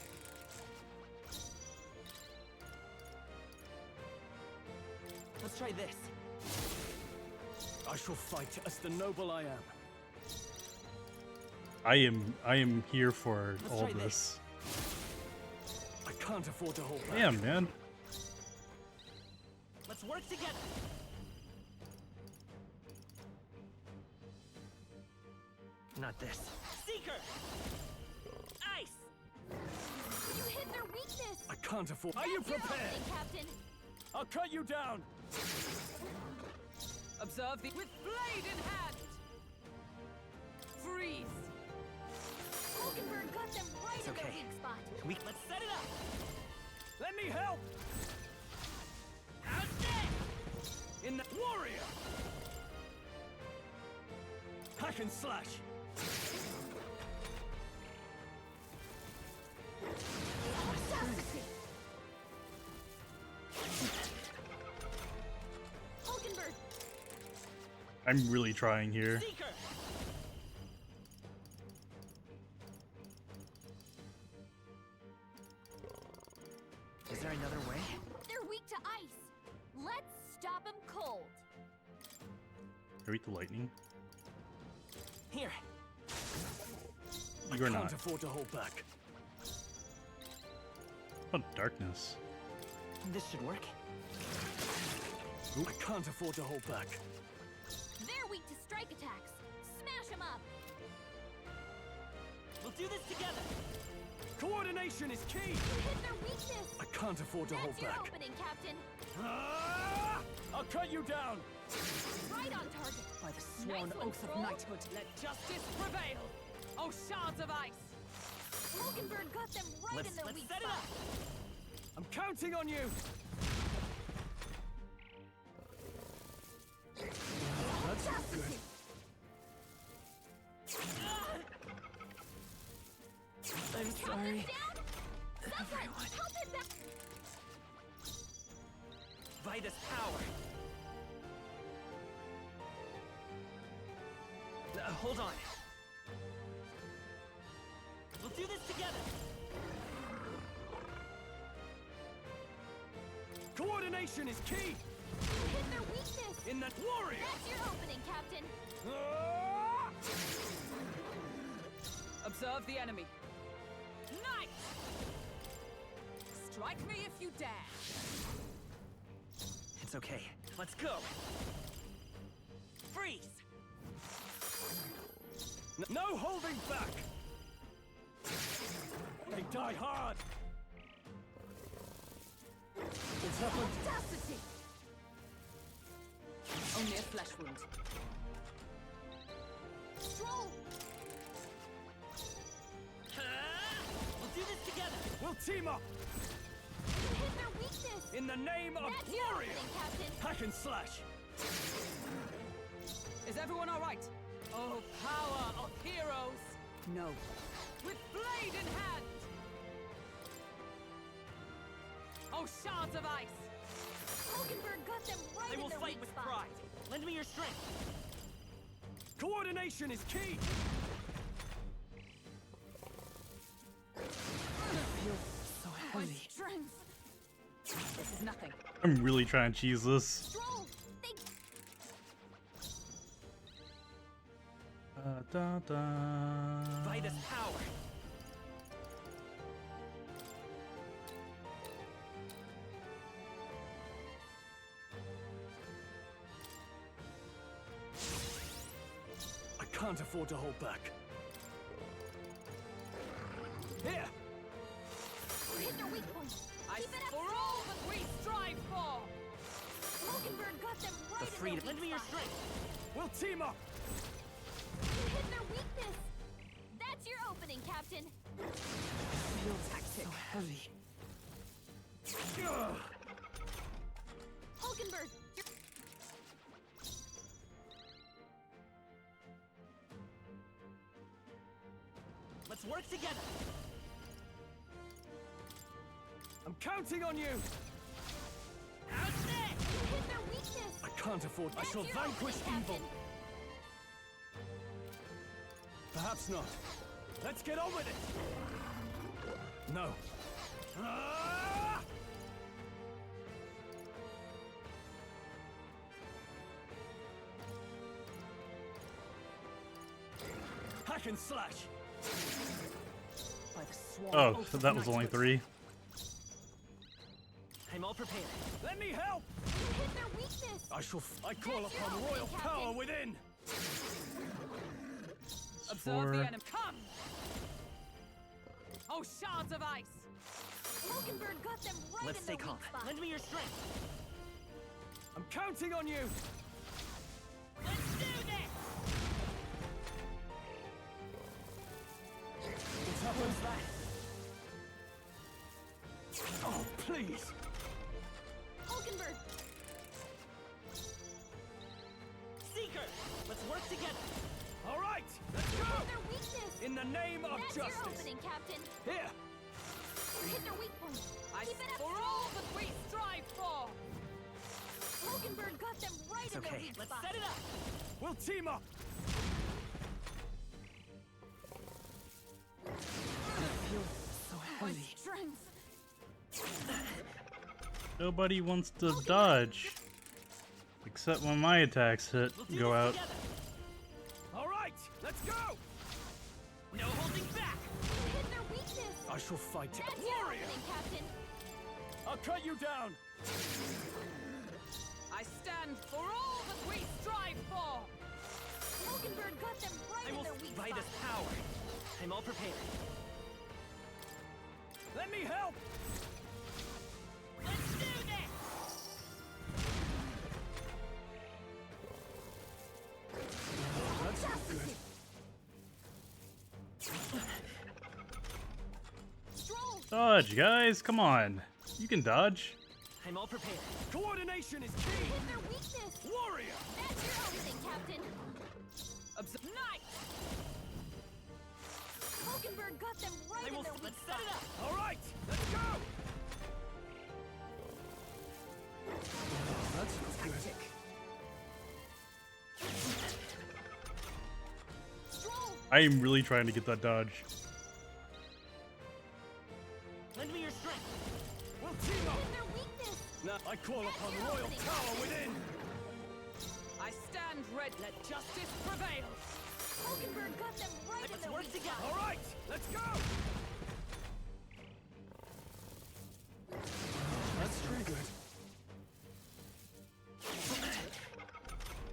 [SPEAKER 6] Let's try this.
[SPEAKER 3] I shall fight as the noble I am.
[SPEAKER 2] I am here for
[SPEAKER 6] Let's
[SPEAKER 2] all
[SPEAKER 6] try
[SPEAKER 2] this.
[SPEAKER 3] I can't afford to hold back.
[SPEAKER 2] Damn, man.
[SPEAKER 6] Let's work together. Not this. Seeker! Ice!
[SPEAKER 4] You hit their weakness.
[SPEAKER 3] I can't afford... Are you
[SPEAKER 4] That's your
[SPEAKER 3] prepared?
[SPEAKER 4] opening, Captain.
[SPEAKER 3] I'll cut you down!
[SPEAKER 5] Observe the with blade in hand. Freeze.
[SPEAKER 4] Mockingbird got them right
[SPEAKER 6] It's
[SPEAKER 4] in their
[SPEAKER 6] okay.
[SPEAKER 4] weak spot.
[SPEAKER 6] Let's set it up!
[SPEAKER 3] Let me help!
[SPEAKER 6] How's this?
[SPEAKER 3] In the... Warrior! Hack and slash!
[SPEAKER 4] Audacity. Mockingbird,
[SPEAKER 2] I'm really trying here.
[SPEAKER 6] Seeker! Is there another way?
[SPEAKER 4] they're weak to ice. Let's stop them cold.
[SPEAKER 2] Read the lightning.
[SPEAKER 6] Here.
[SPEAKER 2] You're
[SPEAKER 3] Can't
[SPEAKER 2] not.
[SPEAKER 3] afford to hold back.
[SPEAKER 2] What darkness.
[SPEAKER 6] This should work.
[SPEAKER 3] I can't afford to hold back.
[SPEAKER 4] They're weak to strike attacks. Smash them up.
[SPEAKER 6] We'll do this together.
[SPEAKER 3] Coordination is key!
[SPEAKER 4] You hit their weakness.
[SPEAKER 3] I can't afford to hold
[SPEAKER 4] That's your
[SPEAKER 3] back.
[SPEAKER 4] opening, Captain.
[SPEAKER 3] I'll cut you down.
[SPEAKER 4] Right on target.
[SPEAKER 5] By the sworn
[SPEAKER 4] Nice one,
[SPEAKER 5] oath of
[SPEAKER 4] Troll.
[SPEAKER 5] knighthood, let justice prevail! Oh, shards of ice!
[SPEAKER 4] Hulkenberg got them right in their
[SPEAKER 6] Let's
[SPEAKER 4] weak
[SPEAKER 6] set it
[SPEAKER 4] spot.
[SPEAKER 6] up.
[SPEAKER 3] I'm counting on you. That's not good.
[SPEAKER 6] I'm
[SPEAKER 4] Count
[SPEAKER 6] sorry.
[SPEAKER 4] this down. Someone, help it back.
[SPEAKER 6] Vitus power. Hold on. We'll do this together.
[SPEAKER 3] Coordination is key.
[SPEAKER 4] Hit their weakness.
[SPEAKER 3] In that warrior.
[SPEAKER 4] That's your opening, Captain.
[SPEAKER 5] Observe the enemy. Knight! Strike me if you dare!
[SPEAKER 6] It's okay. Let's go. Freeze.
[SPEAKER 3] No holding back. They die hard. What's happened?
[SPEAKER 5] Audacity! Only a flesh wound.
[SPEAKER 4] Stroll.
[SPEAKER 6] We'll do this together.
[SPEAKER 3] We'll team up.
[SPEAKER 4] Hit their weakness.
[SPEAKER 3] In the name of
[SPEAKER 4] That's your
[SPEAKER 3] warrior.
[SPEAKER 4] opening, Captain.
[SPEAKER 3] Hack and slash.
[SPEAKER 5] Is everyone alright? Oh, power of heroes! No. With blade in hand! Oh, shards of ice!
[SPEAKER 4] Hulkenberg got them right
[SPEAKER 6] I
[SPEAKER 4] in
[SPEAKER 6] will
[SPEAKER 4] their
[SPEAKER 6] fight
[SPEAKER 4] weak
[SPEAKER 6] with
[SPEAKER 4] spot.
[SPEAKER 6] pride. Lend me your strength.
[SPEAKER 3] Coordination is key.
[SPEAKER 6] So
[SPEAKER 5] My strength! This is nothing.
[SPEAKER 2] I'm really trying to cheese this.
[SPEAKER 4] Stroll. They
[SPEAKER 2] Da, da.
[SPEAKER 6] Vitus power.
[SPEAKER 3] I can't afford to hold back. Here.
[SPEAKER 4] hit their weak point.
[SPEAKER 5] I
[SPEAKER 4] Keep it up,
[SPEAKER 5] for all that we strive for!
[SPEAKER 4] Hulkenberg got them right
[SPEAKER 6] The
[SPEAKER 4] in their
[SPEAKER 6] freedom.
[SPEAKER 4] weak
[SPEAKER 6] Lend me your
[SPEAKER 4] spot.
[SPEAKER 6] strength.
[SPEAKER 3] We'll team up.
[SPEAKER 4] Hit their weakness. That's your opening, Captain.
[SPEAKER 5] Real tactic.
[SPEAKER 6] Heavy.
[SPEAKER 3] Ugh.
[SPEAKER 4] Hulkenberg,
[SPEAKER 6] Let's work together.
[SPEAKER 3] I'm counting on you.
[SPEAKER 6] How's that?
[SPEAKER 4] hit their weakness.
[SPEAKER 3] I can't afford. I
[SPEAKER 4] That's
[SPEAKER 3] shall
[SPEAKER 4] your
[SPEAKER 3] vanquish
[SPEAKER 4] opening,
[SPEAKER 3] evil.
[SPEAKER 4] Captain.
[SPEAKER 3] Perhaps not. Let's get on with it. No. Ah! Hack and slash.
[SPEAKER 5] By the sworn
[SPEAKER 2] Oh,
[SPEAKER 5] oath
[SPEAKER 2] so
[SPEAKER 5] of
[SPEAKER 2] that was only
[SPEAKER 5] knighthood.
[SPEAKER 2] 3.
[SPEAKER 6] I'm all prepared.
[SPEAKER 3] Let me help.
[SPEAKER 4] Hit their weakness.
[SPEAKER 3] I shall. I call
[SPEAKER 4] That's your
[SPEAKER 3] upon
[SPEAKER 4] opening,
[SPEAKER 3] royal
[SPEAKER 4] Captain.
[SPEAKER 3] power within.
[SPEAKER 5] Observe
[SPEAKER 2] 4.
[SPEAKER 5] the enemy. Come! Oh, shards of ice!
[SPEAKER 4] Hulkenberg got them right
[SPEAKER 6] Let's
[SPEAKER 4] in
[SPEAKER 6] stay
[SPEAKER 4] their
[SPEAKER 6] calm.
[SPEAKER 4] weak spot.
[SPEAKER 6] Lend me your strength.
[SPEAKER 3] I'm counting on you.
[SPEAKER 6] Let's do this.
[SPEAKER 3] What's happened? Oh, please.
[SPEAKER 4] Hulkenberg,
[SPEAKER 6] Seeker. Let's work together.
[SPEAKER 3] All right, let's go.
[SPEAKER 4] hit their weakness.
[SPEAKER 3] In the name of
[SPEAKER 4] That's your
[SPEAKER 3] justice.
[SPEAKER 4] opening, Captain.
[SPEAKER 3] Here.
[SPEAKER 4] Hit their weak point.
[SPEAKER 5] I
[SPEAKER 4] Keep it up,
[SPEAKER 5] for all that we strive for!
[SPEAKER 4] Hulkenberg got them right
[SPEAKER 6] It's
[SPEAKER 4] in their
[SPEAKER 6] okay.
[SPEAKER 4] weak
[SPEAKER 6] Let's
[SPEAKER 4] spot.
[SPEAKER 6] set it up.
[SPEAKER 3] We'll team up.
[SPEAKER 6] So
[SPEAKER 5] My strength!
[SPEAKER 2] Nobody wants to dodge. Except when my attacks hit,
[SPEAKER 6] We'll do
[SPEAKER 2] go
[SPEAKER 6] this
[SPEAKER 2] out.
[SPEAKER 6] together.
[SPEAKER 3] All right, let's go.
[SPEAKER 6] No holding back.
[SPEAKER 4] Hit their weakness.
[SPEAKER 3] I shall fight.
[SPEAKER 4] That's your
[SPEAKER 3] Warrior.
[SPEAKER 4] opening, Captain.
[SPEAKER 3] I'll cut you down.
[SPEAKER 5] I stand for all that we strive for!
[SPEAKER 4] Hulkenberg got them right
[SPEAKER 6] I
[SPEAKER 4] in
[SPEAKER 6] will
[SPEAKER 4] their weak
[SPEAKER 6] fight
[SPEAKER 4] spot.
[SPEAKER 6] this power. I'm all prepared.
[SPEAKER 3] Let me help.
[SPEAKER 6] Let's do this.
[SPEAKER 2] Dodge, guys, come on. You can dodge.
[SPEAKER 6] I'm all prepared.
[SPEAKER 3] Coordination is key.
[SPEAKER 4] Hit their weakness.
[SPEAKER 3] Warrior.
[SPEAKER 4] That's your opening, Captain.
[SPEAKER 5] Nice!
[SPEAKER 4] Hulkenberg got them right in their weak
[SPEAKER 6] Let's set
[SPEAKER 4] spot.
[SPEAKER 6] it up.
[SPEAKER 3] All right, let's go. That's not good.
[SPEAKER 4] Stroll.
[SPEAKER 2] I am really trying to get that dodge.
[SPEAKER 6] Lend me your strength.
[SPEAKER 3] We'll team up.
[SPEAKER 4] Hit their weakness.
[SPEAKER 3] Now I call upon royal power within.
[SPEAKER 5] I stand ready. Let justice prevail.
[SPEAKER 4] Hulkenberg got them right in
[SPEAKER 6] Let's
[SPEAKER 4] their
[SPEAKER 6] work
[SPEAKER 4] weak
[SPEAKER 6] together.
[SPEAKER 3] All right, let's go. That's pretty good.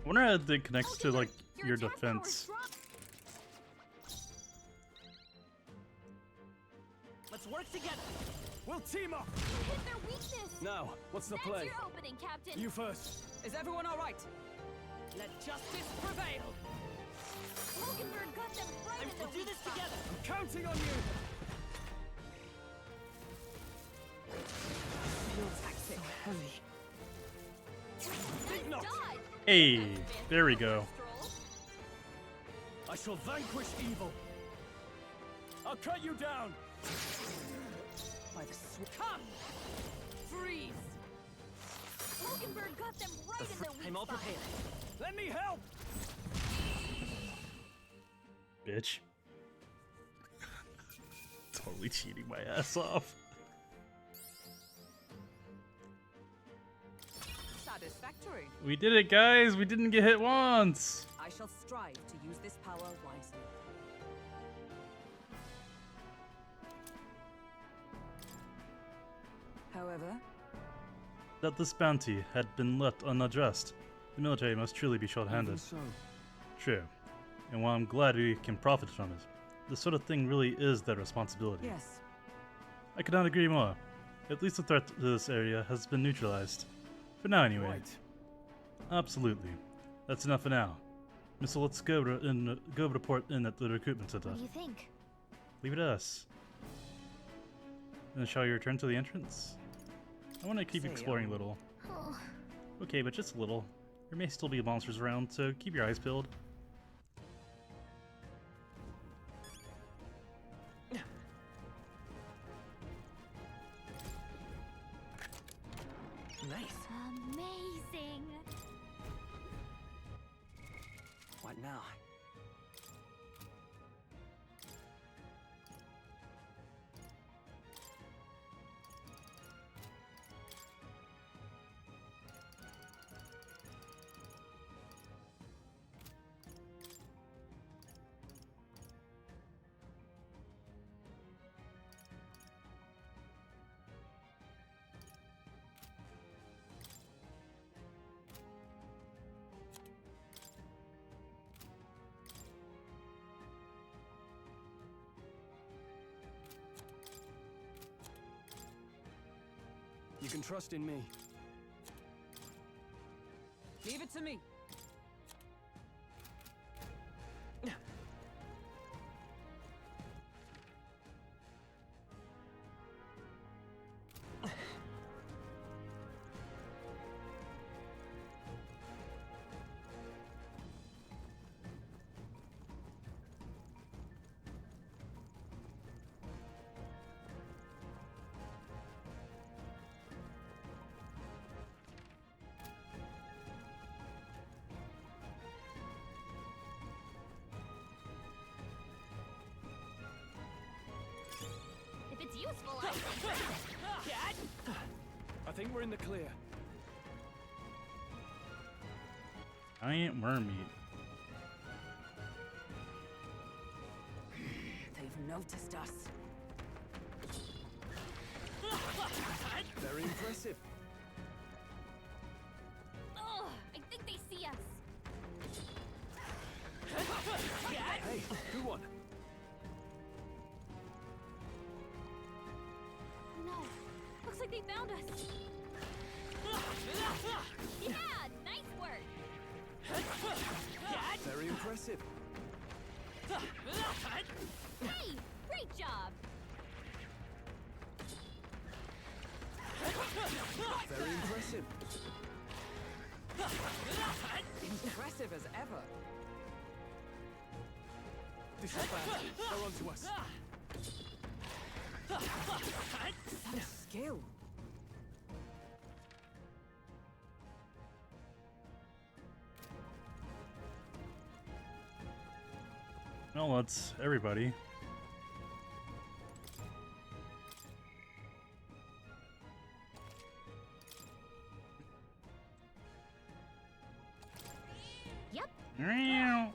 [SPEAKER 2] I wonder how it connects to like your defense.
[SPEAKER 6] Let's work together.
[SPEAKER 3] We'll team up.
[SPEAKER 4] Hit their weakness.
[SPEAKER 3] Now, what's the
[SPEAKER 4] That's
[SPEAKER 3] play?
[SPEAKER 4] your opening, Captain.
[SPEAKER 3] You first.
[SPEAKER 5] Is everyone all right? Let justice prevail.
[SPEAKER 4] Hulkenberg got them right in their
[SPEAKER 6] We'll do
[SPEAKER 4] weak
[SPEAKER 6] this
[SPEAKER 4] spot.
[SPEAKER 6] together.
[SPEAKER 3] I'm counting on you.
[SPEAKER 5] Tactic. Heavy.
[SPEAKER 3] Big knock.
[SPEAKER 4] Dodge.
[SPEAKER 2] Hey, there we go.
[SPEAKER 4] Stroll.
[SPEAKER 3] I shall vanquish evil. I'll cut you down.
[SPEAKER 5] By the come! Freeze!
[SPEAKER 4] Hulkenberg got them right in their weak
[SPEAKER 6] I'm all
[SPEAKER 4] spot.
[SPEAKER 6] prepared.
[SPEAKER 3] Let me help.
[SPEAKER 2] Bitch. Totally cheating my ass off.
[SPEAKER 5] Satisfactory.
[SPEAKER 2] We did it, guys. We didn't get hit once.
[SPEAKER 5] I shall strive to use this power wisely. However,
[SPEAKER 2] That this bounty had been left unaddressed, the military must truly be short-handed.
[SPEAKER 3] So,
[SPEAKER 2] True. And while I'm glad we can profit from it, this sort of thing really is their responsibility.
[SPEAKER 5] yes,
[SPEAKER 2] I could not agree more. At least the threat to this area has been neutralized. For now, anyway.
[SPEAKER 3] right.
[SPEAKER 2] Absolutely. That's enough for now. Missile, let's go report in at the recruitment center.
[SPEAKER 4] What do you think?
[SPEAKER 2] Leave it to us. And shall we return to the entrance? I want to keep exploring a little.
[SPEAKER 4] Oh,
[SPEAKER 2] Okay, but just a little. There may still be monsters around, so keep your eyes peeled.
[SPEAKER 6] Nice.
[SPEAKER 4] amazing.
[SPEAKER 6] What now?
[SPEAKER 3] You can trust in me.
[SPEAKER 5] leave it to me.
[SPEAKER 4] If it's useful, I
[SPEAKER 3] I think we're in the clear.
[SPEAKER 2] Giant worm meat.
[SPEAKER 5] They've noticed us.
[SPEAKER 3] Very impressive.
[SPEAKER 4] Ugh, I think they see us.
[SPEAKER 3] Hey, good one.
[SPEAKER 4] No, looks like they found us. Yeah, nice work.
[SPEAKER 3] Very impressive.
[SPEAKER 4] Hey, great job.
[SPEAKER 3] Very impressive.
[SPEAKER 5] Impressive as ever.
[SPEAKER 3] This is bad. They're onto us.
[SPEAKER 5] Some skill.
[SPEAKER 2] Well, that's everybody.
[SPEAKER 4] Yep.
[SPEAKER 2] Meow.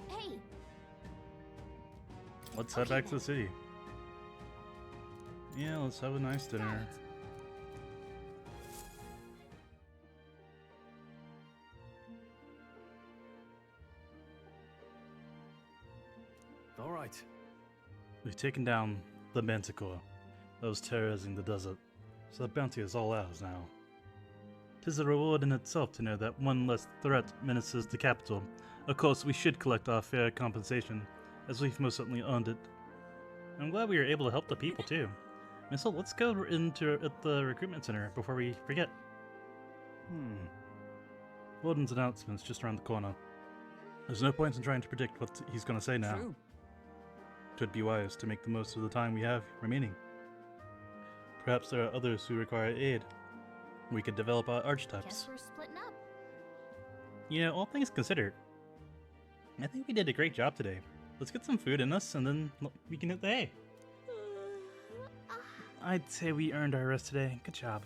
[SPEAKER 4] Hey,
[SPEAKER 2] Let's head
[SPEAKER 4] Okay,
[SPEAKER 2] back to the city. Yeah, let's have a nice
[SPEAKER 4] got
[SPEAKER 2] dinner.
[SPEAKER 4] it.
[SPEAKER 3] All right.
[SPEAKER 2] We've taken down the Manticore that was terrorizing the desert, so the bounty is all ours now. 'Tis a reward in itself to know that one less threat menaces the capital. Of course, we should collect our fair compensation, as we've most certainly earned it. I'm glad we were able to help the people too. Missile, let's go into at the recruitment center before we forget. Warden's announcement's just around the corner. There's no point in trying to predict what he's going to say now.
[SPEAKER 5] True.
[SPEAKER 2] It would be wise to make the most of the time we have remaining. Perhaps there are others who require aid. We could develop our
[SPEAKER 4] Guess
[SPEAKER 2] archetypes.
[SPEAKER 4] we're splitting up.
[SPEAKER 2] You know, all things considered, I think we did a great job today. Let's get some food in us and then we can hit the hay. I'd say we earned our rest today. Good job.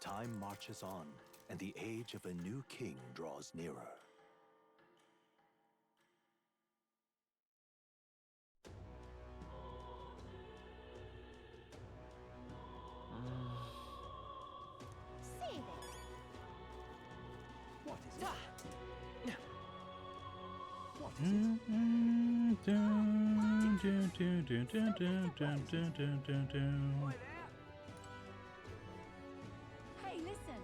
[SPEAKER 3] Time marches on, and the age of a new king draws nearer.
[SPEAKER 4] Save it.
[SPEAKER 3] What is it? What is
[SPEAKER 2] Mm,
[SPEAKER 3] it?
[SPEAKER 2] mm, dun, dun, dun, dun, dun, dun, dun, dun, dun, dun, dun.
[SPEAKER 4] Hey, listen.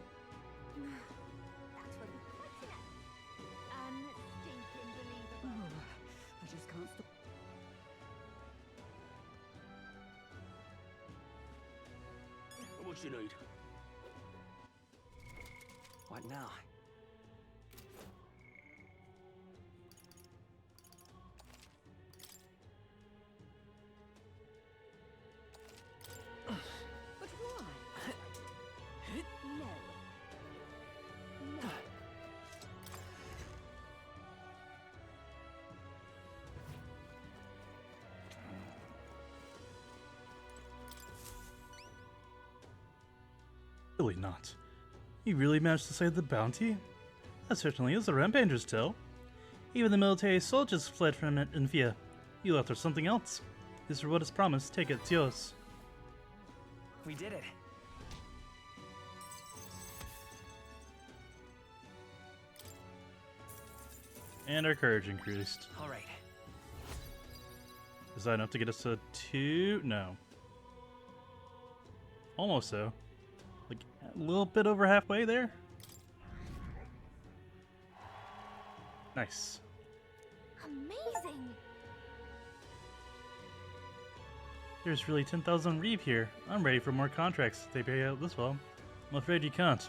[SPEAKER 4] That would be quite enough. Unstinking believable.
[SPEAKER 5] I just can't stop.
[SPEAKER 6] What you need? What now?
[SPEAKER 5] But why?
[SPEAKER 4] No. No.
[SPEAKER 2] Really not. You really managed to save the bounty? That certainly is a rampager's tale. Even the military soldiers fled from it in fear. You left her something else. This reward is promised. Take it. It's yours.
[SPEAKER 6] We did it.
[SPEAKER 2] And our courage increased.
[SPEAKER 6] All right.
[SPEAKER 2] Is that enough to get us to 2? No. Almost so. Like a little bit over halfway there. Nice.
[SPEAKER 4] Amazing.
[SPEAKER 2] There's really 10,000 reeve here. I'm ready for more contracts if they pay out this well. I'm afraid you can't.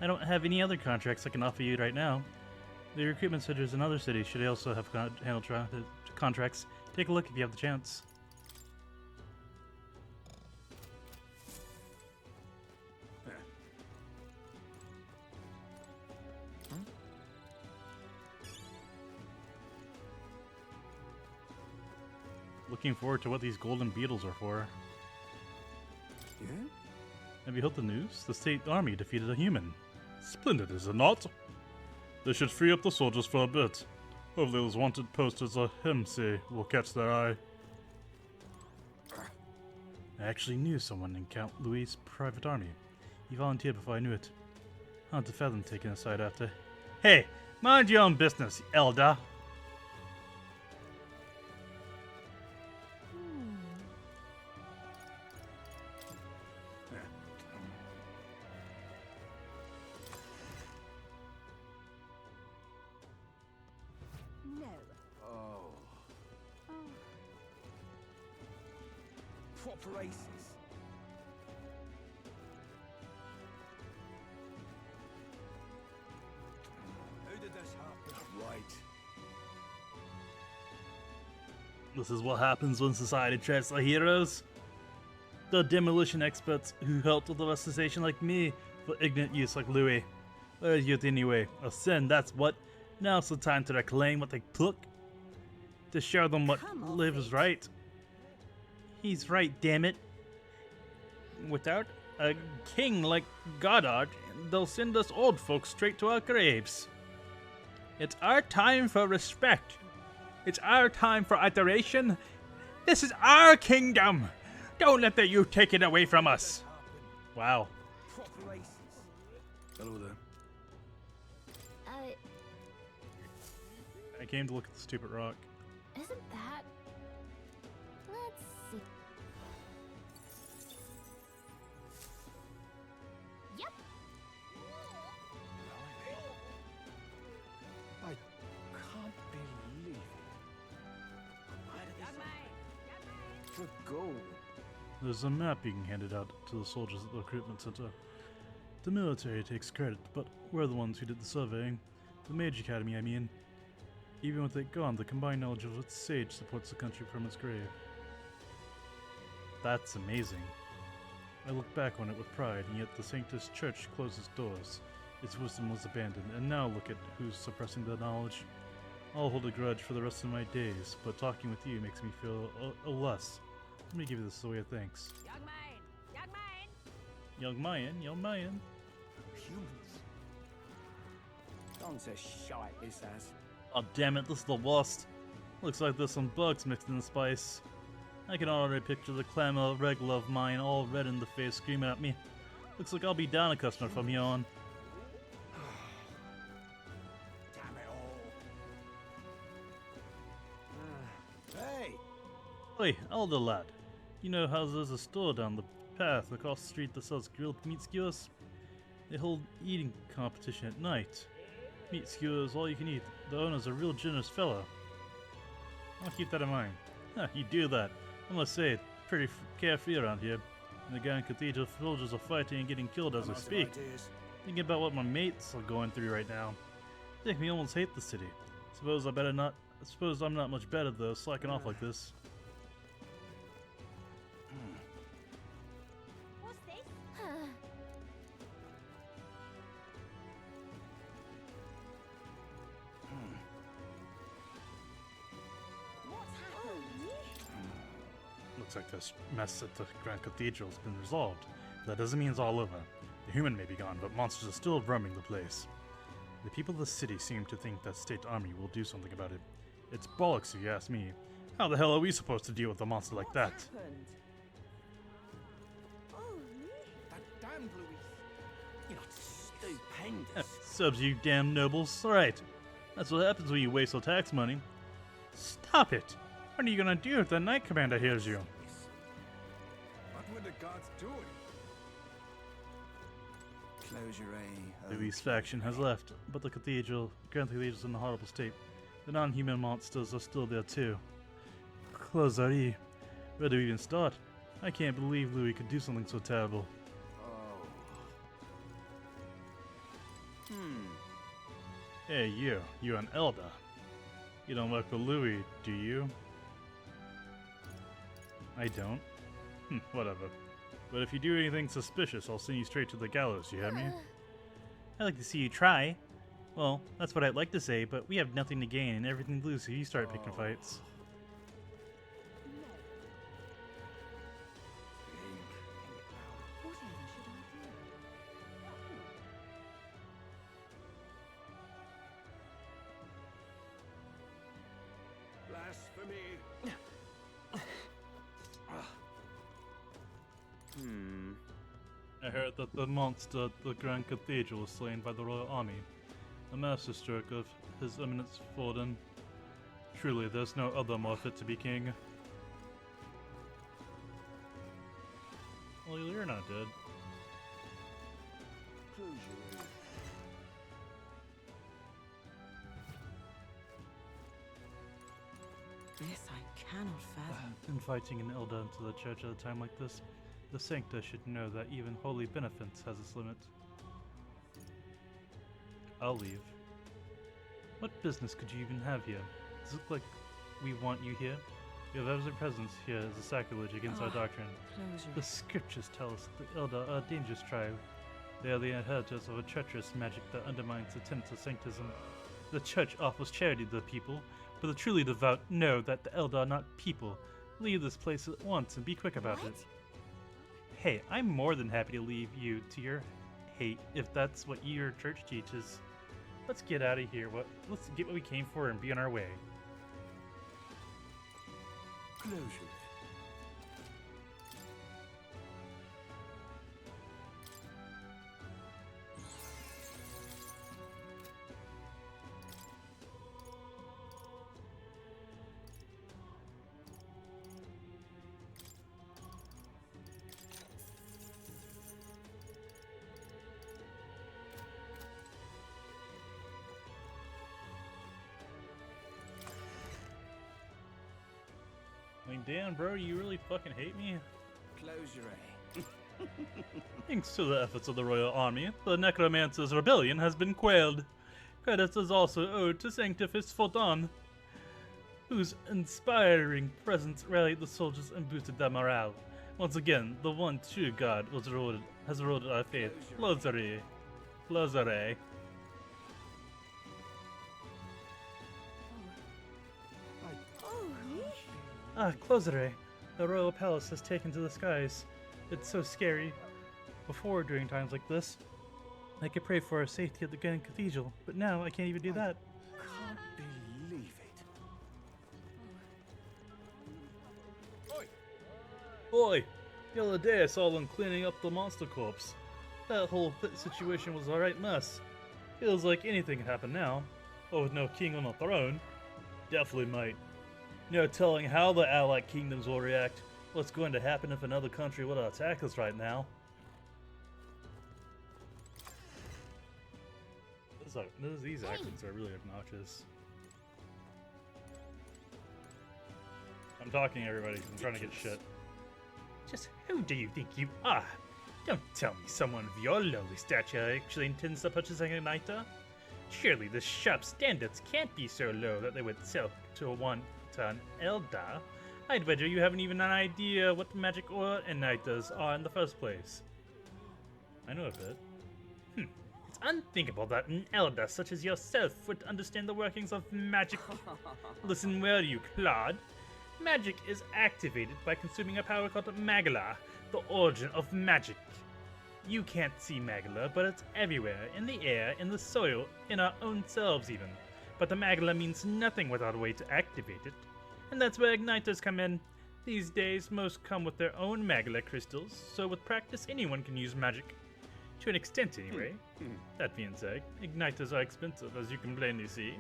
[SPEAKER 2] I don't have any other contracts I can offer you right now. The recruitment centers in other cities should also have handled contracts. Take a look if you have the chance. Looking forward to what these golden beetles are for.
[SPEAKER 3] Yeah?
[SPEAKER 2] Have you heard the news? The state army defeated a human. Splendid, is it not? They should free up the soldiers for a bit. Hopefully those wanted posters of him say will catch their eye. I actually knew someone in Count Louis' private army. He volunteered before I knew it. Hard to fathom taking a side after Hey, mind your own business, Elder.
[SPEAKER 4] No.
[SPEAKER 3] Oh. What races? Who did this happen? Right.
[SPEAKER 2] This is what happens when society treats the heroes. The demolition experts who helped with the restoration like me for ignorant use like Louis. Where is youth anyway? A sin, that's what. Now's the time to reclaim what they took. To show them what lives right. He's right, damn it. Without a king like Goddard, they'll send us old folks straight to our graves. It's our time for respect. It's our time for adoration. This is our kingdom. Don't let the youth take it away from us. Wow.
[SPEAKER 3] What races? Hello there.
[SPEAKER 2] I came to look at the stupid rock.
[SPEAKER 4] Isn't that? Let's see. Yep.
[SPEAKER 3] I can't believe it. The gold.
[SPEAKER 2] There's a map being handed out to the soldiers at the recruitment center. The military takes credit, but we're the ones who did the surveying. The Mage Academy, I mean. Even with it gone, the combined knowledge of its sage supports the country from its grave. That's amazing. I look back on it with pride, and yet the Sanctus Church closed its doors. Its wisdom was abandoned, and now look at who's suppressing the knowledge. I'll hold a grudge for the rest of my days, but talking with you makes me feel a less. Let me give you this as a way of thanks.
[SPEAKER 5] Young man! Young man!
[SPEAKER 2] Young Mayan, young Mayan.
[SPEAKER 3] Humans. Gone to shite, this has.
[SPEAKER 2] Oh damn it, this is the worst. Looks like there's some bugs mixed in the spice. I can already picture the clamor regular of mine all red in the face screaming at me. Looks like I'll be down a customer from here on.
[SPEAKER 3] Damn it all. Hey!
[SPEAKER 2] Oi, elder lad. You know how there's a store down the path across the street that sells grilled meat skewers? They hold eating competition at night. Meat skewers all you can eat. The owner's a real generous fella. I'll keep that in mind. Huh, you do that. I must say, it's pretty carefree around here. And the Grand Cathedral soldiers are fighting and getting killed as we speak. Thinking about what my mates are going through right now. They make me almost hate the city. Suppose I'm not much better though, slacking off like this.
[SPEAKER 4] What's this? What's happened?
[SPEAKER 2] Looks like this mess at the Grand Cathedral has been resolved. That doesn't mean it's all over. The human may be gone, but monsters are still roaming the place. The people of the city seem to think that state army will do something about it. It's bollocks if you ask me. How the hell are we supposed to deal with a monster like that?
[SPEAKER 5] Happened.
[SPEAKER 3] That damn Louis. You're not stupendous.
[SPEAKER 2] Subs, you damn nobles. Alright. That's what happens when you waste all tax money. Stop it! What are you gonna do if the Knight Commander hears you?
[SPEAKER 3] What were the gods doing? Close your eye.
[SPEAKER 2] Louis' faction has left, but the Grand Cathedral's in a horrible state. The non-human monsters are still there too. Closari. Where do we even start? I can't believe Louis could do something so terrible.
[SPEAKER 3] Oh.
[SPEAKER 2] Hey you're an elder. You don't work for Louis, do you? I don't. Whatever. But if you do anything suspicious, I'll send you straight to the gallows, you hear me? I'd like to see you try. Well, that's what I'd like to say, but we have nothing to gain and everything to lose if you start picking fights.
[SPEAKER 5] Whatever should I do?
[SPEAKER 3] Blasphemy.
[SPEAKER 2] I heard that the monster at the Grand Cathedral was slain by the Royal Army. A masterstroke of His Eminence Folden. Truly, there's no other more fit to be king. Well, you're not dead.
[SPEAKER 3] Close your ears.
[SPEAKER 5] This I cannot fathom.
[SPEAKER 2] Inviting an elder into the church at a time like this, the sancta should know that even holy beneficence has its limit. I'll leave. What business could you even have here? Does it look like we want you here? Your very presence here is a sacrilege against our doctrine.
[SPEAKER 5] Closure.
[SPEAKER 2] The scriptures tell us that the Elder are a dangerous tribe. They are the inheritors of a treacherous magic that undermines the tenets of sanctism. The church offers charity to the people, but the truly devout know that the Elder are not people. Leave this place at once and be quick about it. Hey, I'm more than happy to leave you to your hate if that's what your church teaches. Let's get out of here. Let's get what we came for and be on our way.
[SPEAKER 3] Close your ears.
[SPEAKER 2] I mean, damn, bro, you really fucking hate me?
[SPEAKER 3] Close your ears.
[SPEAKER 2] Thanks to the efforts of the Royal Army, the Necromancer's rebellion has been quelled. Credit is also owed to Sanctifus Photon, whose inspiring presence rallied the soldiers and boosted their morale. Once again, the one true God has eroded our faith. Closere. Closere. Ah, Closere. The royal palace has taken to the skies. It's so scary. Before, during times like this, I could pray for our safety at the Grand Cathedral, but now I can't even do that.
[SPEAKER 3] Can't believe it.
[SPEAKER 2] Boy, the other day I saw them cleaning up the monster corpse. That whole situation was a right mess. Feels like anything can happen now. But with no king on the throne, definitely might. No telling how the allied kingdoms will react. What's going to happen if another country would attack us right now? These accents are really obnoxious. I'm talking to everybody because I'm trying to get shit. Just who do you think you are? Don't tell me someone of your lowly stature actually intends to purchase an igniter. Surely the shop standards can't be so low that they would sell to an elder. I'd wager you haven't even an idea what magic or igniters are in the first place. I know a bit. It's unthinkable that an elder such as yourself would understand the workings of magic. Listen well, you clod. Magic is activated by consuming a power called Magala, the origin of magic. You can't see Magala, but it's everywhere, in the air, in the soil, in our own selves even. But the Magala means nothing without a way to activate it. And that's where igniters come in. These days, most come with their own Magala crystals, so with practice anyone can use magic. To an extent, anyway. That being said, igniters are expensive, as you can plainly see.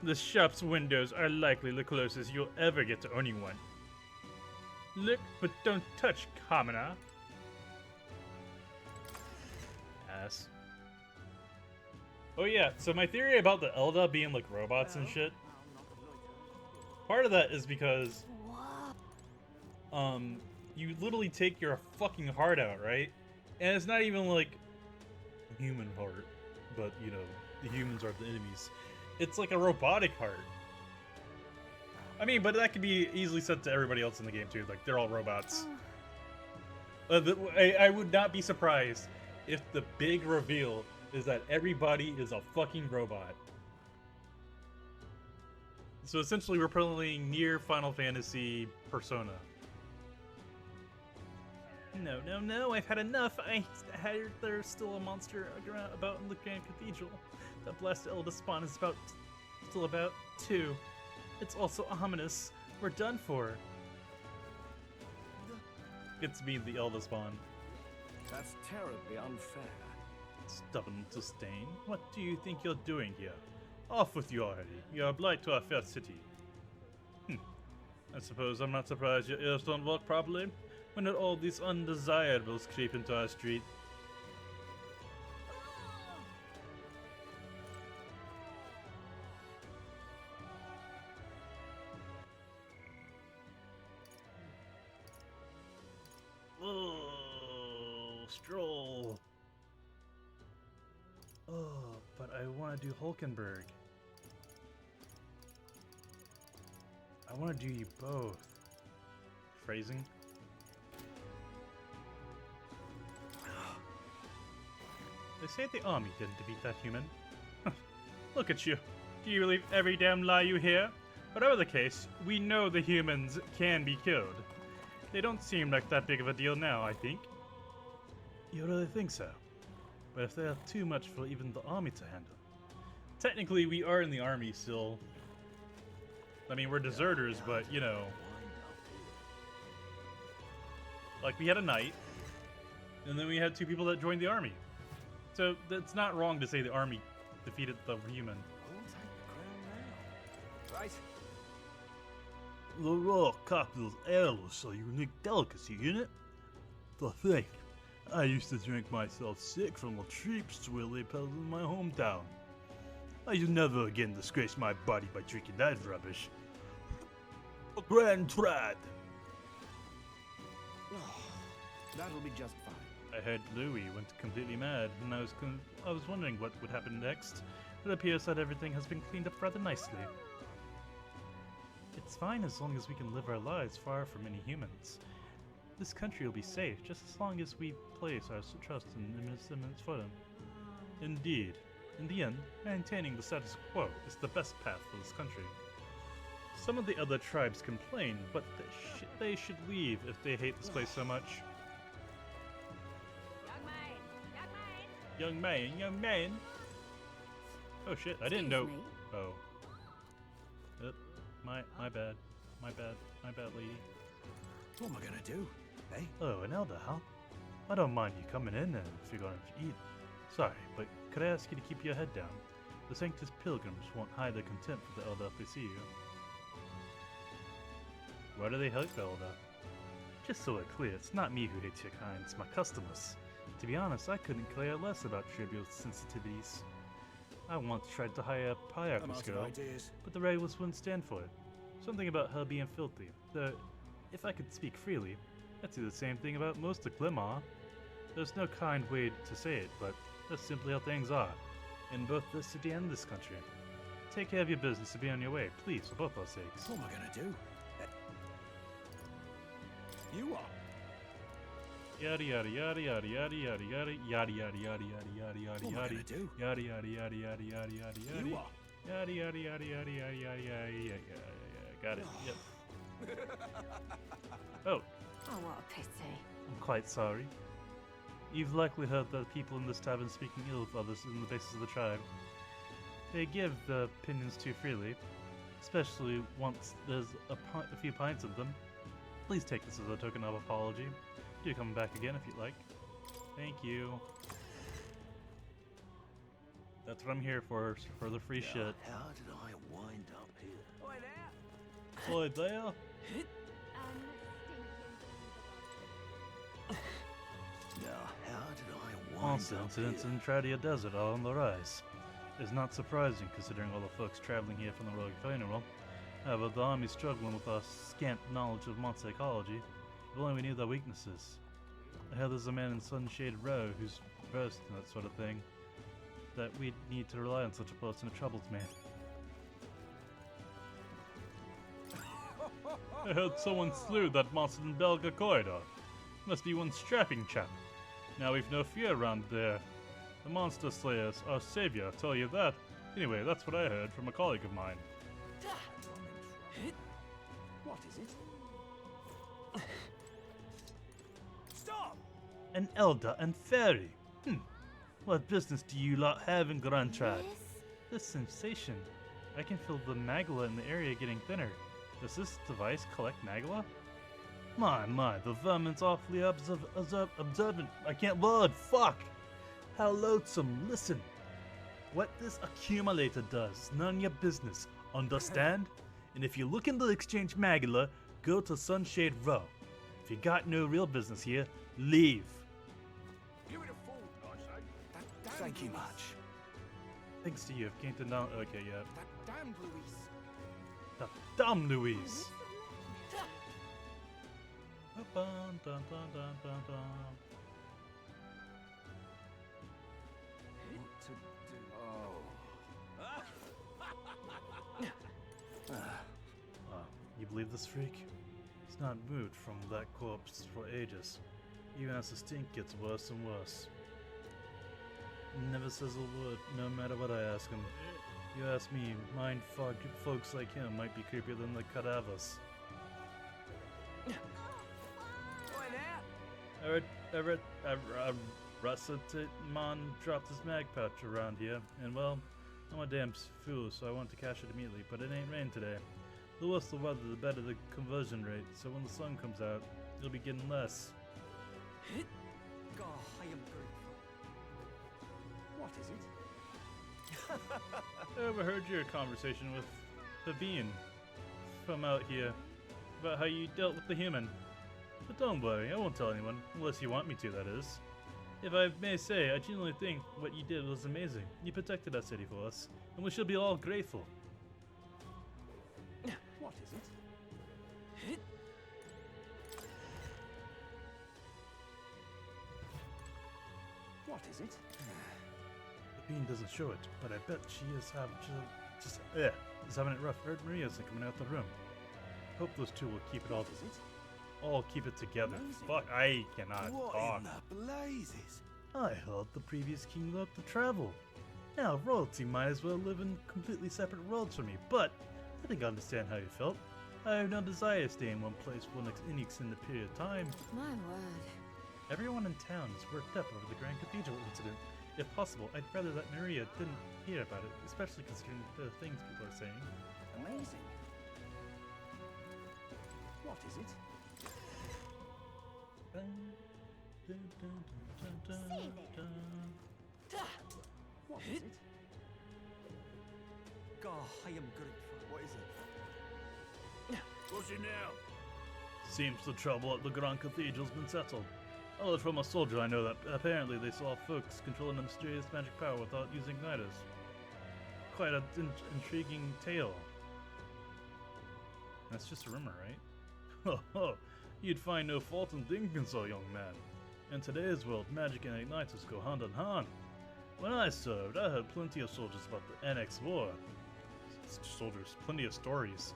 [SPEAKER 2] The shop's windows are likely the closest you'll ever get to owning one. Look, but don't touch, commoner. Ass. Oh yeah, so my theory about the Elda being like robots and shit. Part of that is because, you literally take your fucking heart out, right? And it's not even like a human heart, but you know, the humans are the enemies. It's like a robotic heart. I mean, but that could be easily said to everybody else in the game too. Like, they're all robots. I would not be surprised if the big reveal is that everybody is a fucking robot. So essentially, we're playing near Final Fantasy Persona. No, I've had enough. I heard there's still a monster about in the Grand Cathedral. That blasted Elder Spawn is still about too. It's also ominous. We're done for. It's me, the Elder Spawn.
[SPEAKER 3] That's terribly unfair.
[SPEAKER 2] Stubborn little stain. What do you think you're doing here? Off with you already. You're a blight to our fair city. I suppose I'm not surprised your ears don't work properly when all these undesirables creep into our street. Oh, stroll. Oh, but I want to do Hulkenberg. I want to do you both. Phrasing. They say the army didn't defeat that human. Look at you. Do you believe every damn lie you hear? Whatever the case, we know the humans can be killed. They don't seem like that big of a deal now, I think. You really think so? But if they are too much for even the army to handle. Technically, we are in the army still. I mean, we're deserters, but, you know. Like, we had a knight, and then we had 2 people that joined the army. So, it's not wrong to say the army defeated the human.
[SPEAKER 3] I'll take the crown now. Right.
[SPEAKER 7] The royal capital's heirlooms are a unique delicacy, innit? To think, I used to drink myself sick from the cheap swill they peddled in my hometown. I should never again disgrace my body by drinking that rubbish. A grand trad!
[SPEAKER 3] That'll be just fine.
[SPEAKER 2] I heard Louis went completely mad, and I was wondering what would happen next. It appears that everything has been cleaned up rather nicely. It's fine as long as we can live our lives far from any humans. This country will be safe just as long as we place our trust in immense footing. Indeed. In the end, maintaining the status quo is the best path for this country. Some of the other tribes complain, but they should leave if they hate this place so much.
[SPEAKER 5] Young man!
[SPEAKER 2] Young man! Oh shit, I didn't know. Oh. My bad. My bad, lady.
[SPEAKER 3] What am I gonna do? Eh?
[SPEAKER 7] Oh, an elder, huh? I don't mind you coming in and if you're going to eat. Sorry, but could I ask you to keep your head down? The Sanctus pilgrims won't hide their contempt for the elder if they see you.
[SPEAKER 2] Why do they hate the elder?
[SPEAKER 7] Just so we're clear, it's not me who hates your kind, it's my customers. To be honest, I couldn't care less about trivial sensitivities. I once tried to hire a Pyarchus girl, but the Ravens wouldn't stand for it. Something about her being filthy, though if I could speak freely, I'd say the same thing about most of Glimar. There's no kind way to say it, but that's simply how things are, in both this city and this country. Take care of your business and be on your way, please, for both our sakes.
[SPEAKER 3] What am I gonna do? You are.
[SPEAKER 2] Yada yada yada yada yada yada yada yada yada yada yada yada
[SPEAKER 3] What am I
[SPEAKER 2] yada
[SPEAKER 3] gonna do?
[SPEAKER 2] yada yada yada yada yada yada yada
[SPEAKER 3] You are.
[SPEAKER 2] yada yada yada yada yada yada yada yada. Got it. Yep. Oh,
[SPEAKER 4] Oh, what a pity.
[SPEAKER 7] I'm quite sorry.
[SPEAKER 2] you've likely heard that people in this tavern speaking ill of others in the basis of the tribe. They give their opinions too freely, especially once there's a few pints of them. Please take this as a token of apology. Do come back again if you'd like. Thank you. That's what I'm here for the free shit.
[SPEAKER 3] How did I wind up here?
[SPEAKER 5] Oi there!
[SPEAKER 2] Boy, there.
[SPEAKER 3] Now, how did I wind
[SPEAKER 7] Monster
[SPEAKER 3] up
[SPEAKER 7] incidents
[SPEAKER 3] here?
[SPEAKER 7] in Tradia Desert are on the rise. It's not surprising considering all the folks traveling here from the royal funeral. However, the army's struggling with our scant knowledge of monster ecology. If only we knew their weaknesses. I hear there's a man in Sunshade Row who's versed in that sort of thing. That we'd need to rely on such a person if troubles me. I heard someone slew that monster in Belga corridor. Must be one strapping chap. Now we've no fear around there. The monster slayers, our savior, I'll tell you that. Anyway, that's what I heard from a colleague of mine.
[SPEAKER 3] What is it? Stop!
[SPEAKER 7] An elder and fairy. What business do you lot have in Grand Trad? This sensation. I can feel the magla in the area getting thinner. Does this device collect magla? My, the vermin's awfully observant. I can't word, fuck! How loathsome. Listen. What this accumulator does is none of your business. Understand? And if you look in the exchange magula, go to Sunshade Row. If you got no real business here, leave.
[SPEAKER 3] Give it a fool, I say. Thank you much.
[SPEAKER 7] Thanks to you, I've gained a okay, yeah.
[SPEAKER 3] That damned Louise.
[SPEAKER 7] The dumb Louise. Dun, dun, dun, dun, dun, dun.
[SPEAKER 3] What to do? Oh.
[SPEAKER 7] Oh, you believe this freak? He's not moved from that corpse for ages, even as the stink gets worse and worse. Never says a word, no matter what I ask him. You ask me, mind folks like him might be creepier than the cadavers. I read Russatit-man dropped his mag pouch around here, and well, I'm a damn fool, so I want to cash it immediately, but it ain't rain today. The worse the weather, the better the conversion rate, so when the sun comes out, it'll be getting less.
[SPEAKER 6] God, I am grateful.
[SPEAKER 3] What is it?
[SPEAKER 7] I overheard your conversation with Fabine from out here about how you dealt with the human. But don't worry, I won't tell anyone, unless you want me to, that is. If I may say, I genuinely think what you did was amazing. You protected our city for us, and we should be all grateful.
[SPEAKER 3] What is it? What is it?
[SPEAKER 7] The bean doesn't show it, but I bet she is having it rough. Heard Maria isn't coming out the room. Hope those two will keep it all.
[SPEAKER 3] What is it?
[SPEAKER 7] All keep it together.
[SPEAKER 3] Amazing.
[SPEAKER 7] Fuck, I cannot
[SPEAKER 3] What
[SPEAKER 7] talk.
[SPEAKER 3] in the blazes?
[SPEAKER 7] I heard the previous king loved to travel. Now, royalty might as well live in completely separate worlds from me, but I think I understand how you felt. I have no desire to stay in one place for any extended period of time.
[SPEAKER 5] My word.
[SPEAKER 7] Everyone in town is worked up over the Grand Cathedral incident. If possible, I'd rather that Maria didn't hear about it, especially considering the things people are saying.
[SPEAKER 3] Amazing. What is it? What is it?
[SPEAKER 6] God, I am grateful.
[SPEAKER 3] What is it? What's it now?
[SPEAKER 7] Seems the trouble at the Grand Cathedral's been settled. I heard from a soldier I know that apparently they saw folks controlling a mysterious magic power without using igniters. Quite an intriguing tale. That's just a rumor, right? Ho, you'd find no fault in thinking so, young man. In today's world, magic and igniters go hand in hand. When I served, I heard plenty of soldiers about the Annex War. Soldiers, plenty of stories.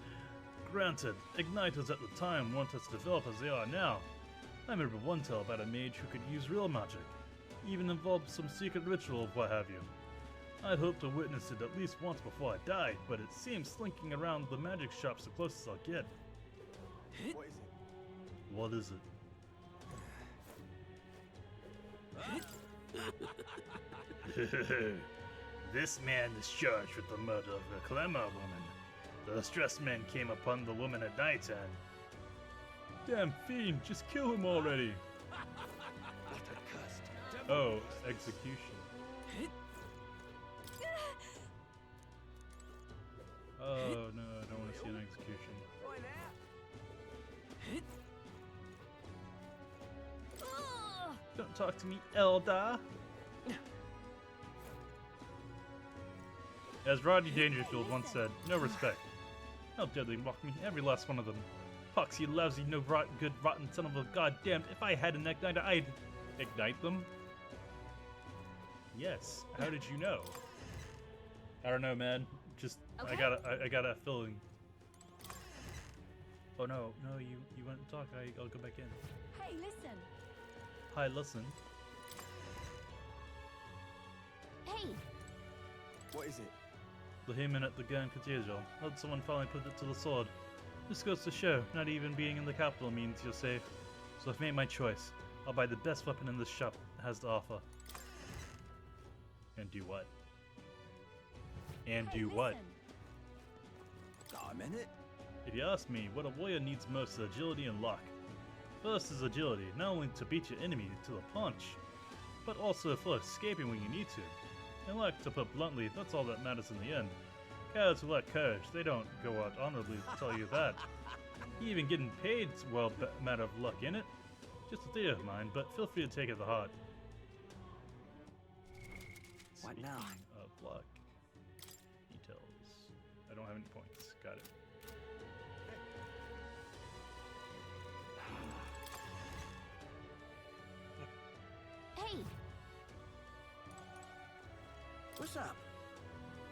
[SPEAKER 7] Granted, igniters at the time weren't as developed as they are now. I remember one tale about a mage who could use real magic, even involved some secret ritual of what have you. I'd hoped to witness it at least once before I died, but it seems slinking around the magic shop's the closest I'll get.
[SPEAKER 3] What is it?
[SPEAKER 7] What is it? This man is charged with the murder of a Clemmer woman. The stressed man came upon the woman at night and... Damn fiend, just kill him already!
[SPEAKER 3] What a cursed...
[SPEAKER 7] Oh, execution. Oh no, I don't want to see an execution. Don't talk to me, Eldar! As Rodney Dangerfield once said, no respect. How dare they mock me, every last one of them. Pox, you lousy, no good, rotten son of a goddamn... If I had an igniter, I'd... Ignite them? Yes. How did you know? I don't know, man. Just...
[SPEAKER 4] Okay.
[SPEAKER 7] I got a feeling. Oh no, you went and talk. I'll go back in.
[SPEAKER 4] Hey, listen.
[SPEAKER 7] Hi, listen.
[SPEAKER 4] Hey,
[SPEAKER 3] What is it?
[SPEAKER 7] The human at the Grand Cathedral. How'd someone finally put it to the sword? This goes to show, not even being in the capital means you're safe. So I've made my choice. I'll buy the best weapon in this shop has to offer. And do what? And
[SPEAKER 4] hey,
[SPEAKER 7] do what?
[SPEAKER 4] listen.
[SPEAKER 3] Oh, a minute.
[SPEAKER 7] If you ask me, what a warrior needs most is agility and luck. First is agility, not only to beat your enemy to the punch, but also full of escaping when you need to. And like, to put bluntly, that's all that matters in the end. Cowards who lack courage, they don't go out honorably to tell you that. Even getting paid's well a matter of luck, innit? Just a theory of mine, but feel free to take it to heart.
[SPEAKER 6] What now?
[SPEAKER 7] Speaking of luck. Details. I don't have any points. Got it.
[SPEAKER 4] Hey,
[SPEAKER 6] What's up?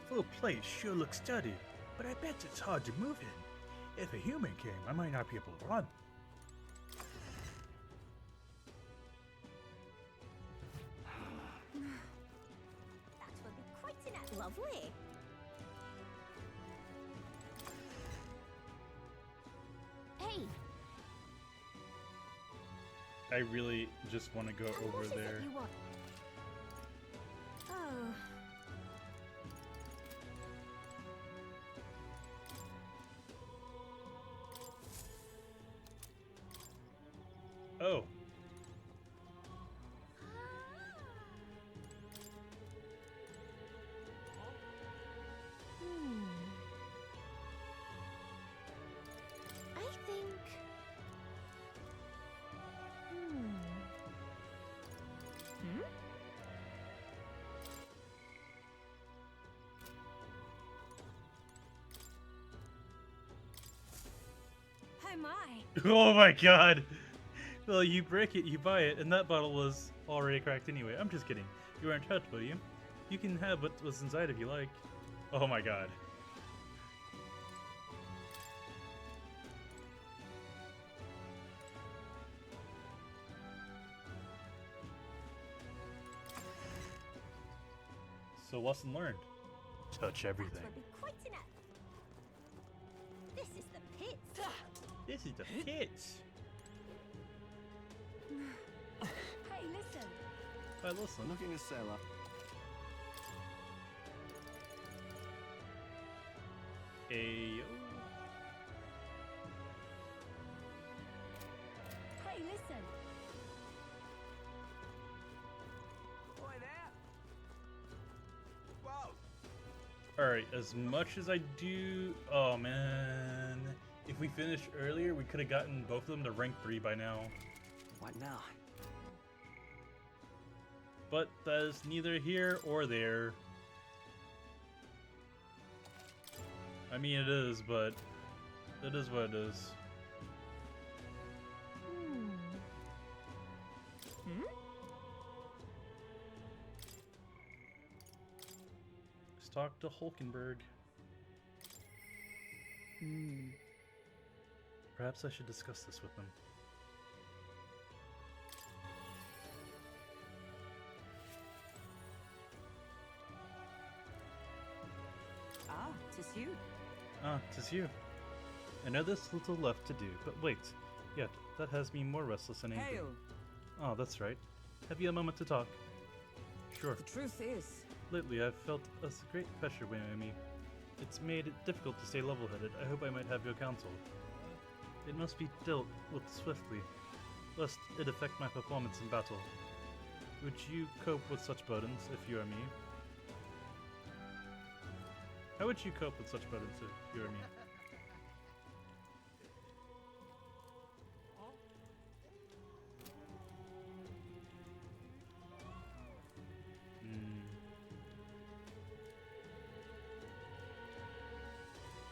[SPEAKER 2] Full plate sure looks sturdy, but I bet it's hard to move in. If a human came, I might not be able to run.
[SPEAKER 4] that will be quite lovely. Hey,
[SPEAKER 2] I really just want to go
[SPEAKER 4] what
[SPEAKER 2] over
[SPEAKER 4] is it
[SPEAKER 2] there.
[SPEAKER 4] you want? Oh.
[SPEAKER 2] Oh,
[SPEAKER 4] Hmm. I think. Hmm? Oh my.
[SPEAKER 2] oh my god! Well, you break it, you buy it, and that bottle was already cracked anyway. I'm just kidding. You aren't hurt, will you? You can have what was inside if you like. Oh my god. So lesson learned. Touch everything.
[SPEAKER 4] That will be quite enough. This is the pit.
[SPEAKER 2] This is the pitch.
[SPEAKER 4] Hey, listen.
[SPEAKER 2] I listen.
[SPEAKER 3] Looking to sell up.
[SPEAKER 2] Ayo.
[SPEAKER 4] Hey, listen.
[SPEAKER 3] Boy there. Whoa.
[SPEAKER 2] Alright, as much as I do... Oh man. If we finished earlier, we could have gotten both of them to rank 3 by now.
[SPEAKER 6] What now?
[SPEAKER 2] But that is neither here or there. I mean, it is, but it is what it is. Let's talk to Hulkenberg. Perhaps I should discuss this with them.
[SPEAKER 5] Ah, 'tis you.
[SPEAKER 2] Ah, 'tis you. I know there's little left to do, but wait. Yet, that has me more restless than anything.
[SPEAKER 5] Hail.
[SPEAKER 2] Oh, that's right. Have you a moment to talk? Sure.
[SPEAKER 5] The truth is,
[SPEAKER 2] Lately, I've felt a great pressure weighing on me. It's made it difficult to stay level-headed. I hope I might have your counsel. It must be dealt with swiftly, lest it affect my performance in battle. Would you cope with such burdens if you are me? How would you cope with such burdens if you are me?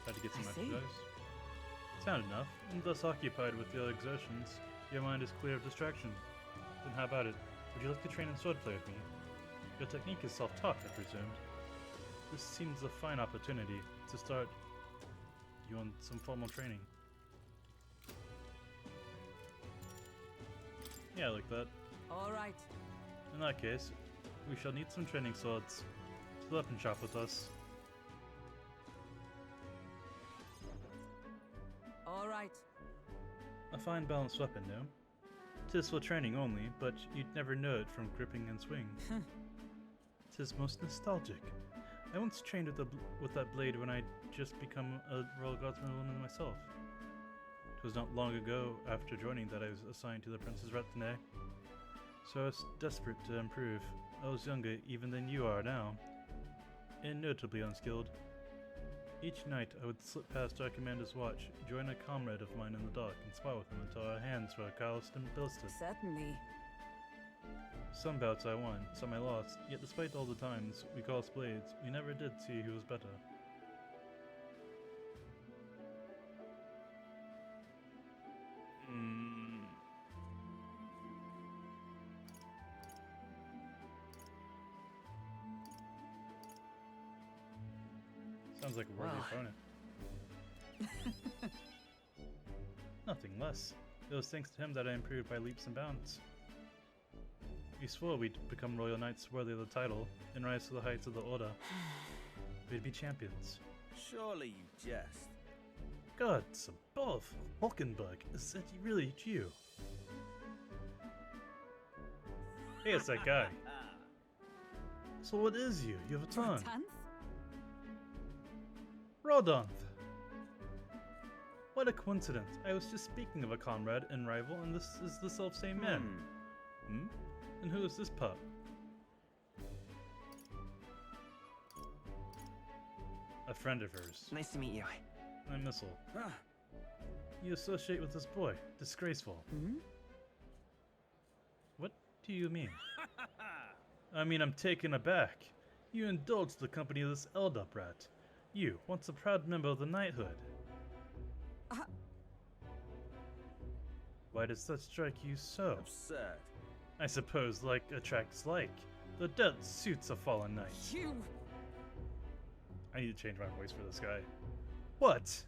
[SPEAKER 2] Had to get some
[SPEAKER 5] I see.
[SPEAKER 2] exercise. Sound enough. And thus occupied with the other exertions, your mind is clear of distraction. Then how about it? Would you like to train in swordplay with me? Your technique is self-taught, I presumed. This seems a fine opportunity to start you on some formal training. Yeah, I like that.
[SPEAKER 5] all right.
[SPEAKER 2] In that case, we shall need some training swords. To the weapon shop with us.
[SPEAKER 5] All right.
[SPEAKER 2] A fine balanced weapon, no? 'Tis for training only, but you'd never know it from gripping and swing. 'Tis most nostalgic. I once trained with that blade when I'd just become a Royal Guardsman woman myself. It was not long ago after joining that I was assigned to the Prince's Retinue.
[SPEAKER 7] So I was desperate to improve. I was younger even than you are now, and notably unskilled. Each night I would slip past our commander's watch, join a comrade of mine in the dark, and spar with him until our hands were calloused and blistered.
[SPEAKER 5] Certainly.
[SPEAKER 7] Some bouts I won, some I lost, yet despite all the times we crossed blades, we never did see who was better. Sounds like a worthy opponent. Nothing less. It was thanks to him that I improved by leaps and bounds. We swore we'd become royal knights worthy of the title and rise to the heights of the order. We'd be champions.
[SPEAKER 3] Surely you jest.
[SPEAKER 7] Gods above, Hulkenberg, is that really you? Hey, it's that guy. So what is you? You have a tongue.
[SPEAKER 5] Tanth?
[SPEAKER 7] Rodonth! What a coincidence. I was just speaking of a comrade and rival, and this is the self-same man. Hmm? And who is this pup? A friend of hers.
[SPEAKER 6] Nice to meet you.
[SPEAKER 7] I'm Missile.
[SPEAKER 3] Ah,
[SPEAKER 7] You associate with this boy. Disgraceful.
[SPEAKER 5] Hmm?
[SPEAKER 7] What do you mean? I mean, I'm taken aback. You indulged the company of this Elder brat. You, once a proud member of the knighthood. Why does that strike you so?
[SPEAKER 3] absurd.
[SPEAKER 7] I suppose like attracts like. The dead suits a fallen knight.
[SPEAKER 5] You!
[SPEAKER 7] I need to change my voice for this guy. What?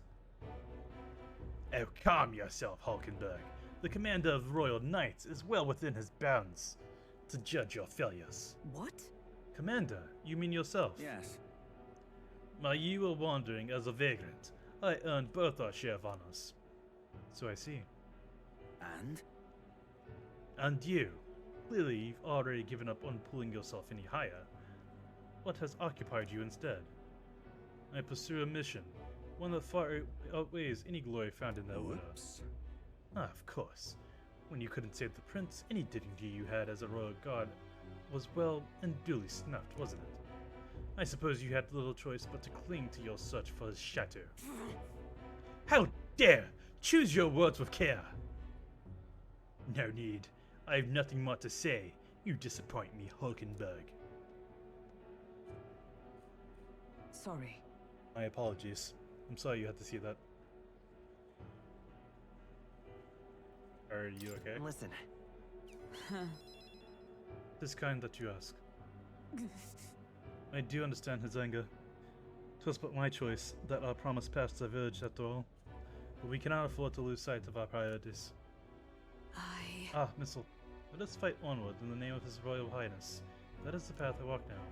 [SPEAKER 7] Oh, calm yourself, Hulkenberg. The commander of the Royal Knights is well within his bounds to judge your failures.
[SPEAKER 5] What?
[SPEAKER 7] Commander, you mean yourself?
[SPEAKER 3] Yes.
[SPEAKER 7] While you were wandering as a vagrant, I earned both our share of honors. So I see.
[SPEAKER 3] And?
[SPEAKER 7] And you. Clearly you've already given up on pulling yourself any higher. What has occupied you instead? I pursue a mission, one that far outweighs any glory found in that order.
[SPEAKER 3] Whoops.
[SPEAKER 7] Ah, of course. When you couldn't save the prince, any dignity you had as a royal guard was well and duly snuffed, wasn't it? I suppose you had little choice but to cling to your search for his shadow. How dare! Choose your words with care! No need. I have nothing more to say. You disappoint me, Hulkenberg.
[SPEAKER 5] Sorry.
[SPEAKER 7] My apologies. I'm sorry you had to see that. Are you okay?
[SPEAKER 6] Listen,
[SPEAKER 7] Tis kind that you ask. I do understand his anger. 'Twas but my choice that our promised paths diverged after all. But we cannot afford to lose sight of our priorities. Ah, Missile. Let us fight onward in the name of His Royal Highness. That is the path I walk now.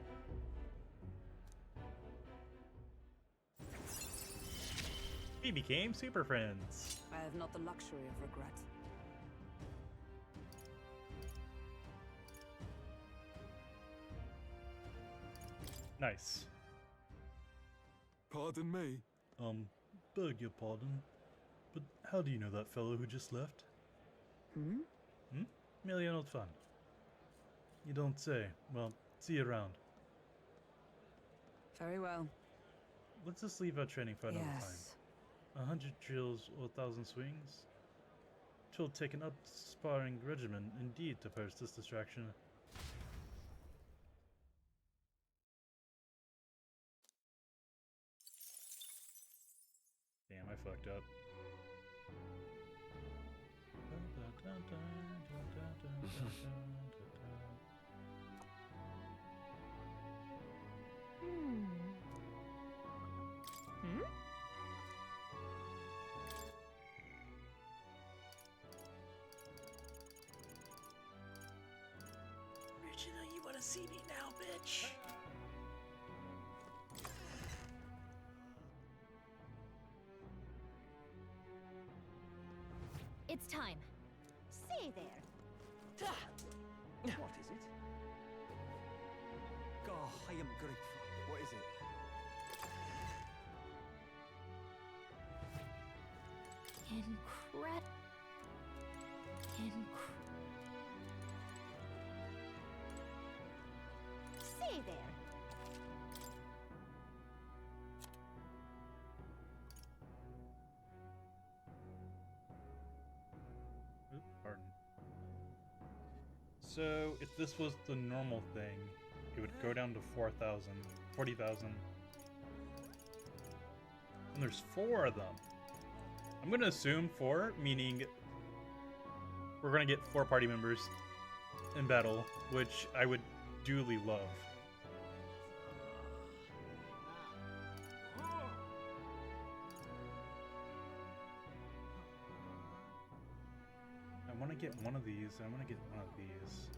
[SPEAKER 7] We became super friends.
[SPEAKER 5] I have not the luxury of regret.
[SPEAKER 7] Nice.
[SPEAKER 1] Pardon me.
[SPEAKER 7] Beg your pardon. But how do you know that fellow who just left?
[SPEAKER 5] Hmm?
[SPEAKER 7] Merely an old fun. You don't say. Well, see you around.
[SPEAKER 5] Very well.
[SPEAKER 7] Let's just leave our training for another
[SPEAKER 5] Yes.
[SPEAKER 7] time. 100 drills or 1,000 swings? 'Twill take an up-sparring regimen indeed to purge this distraction. Damn, I fucked up.
[SPEAKER 6] Regina, you wanna see me now, bitch?
[SPEAKER 4] It's time. Say there.
[SPEAKER 3] What is it?
[SPEAKER 6] Oh, I am grateful.
[SPEAKER 3] What is it?
[SPEAKER 2] So if this was the normal thing, it would go down to 4,000, 40,000. And there's 4 of them. I'm gonna assume 4, meaning we're gonna get 4 party members in battle, which I would duly love. I want to get one of these. I want to get one of these.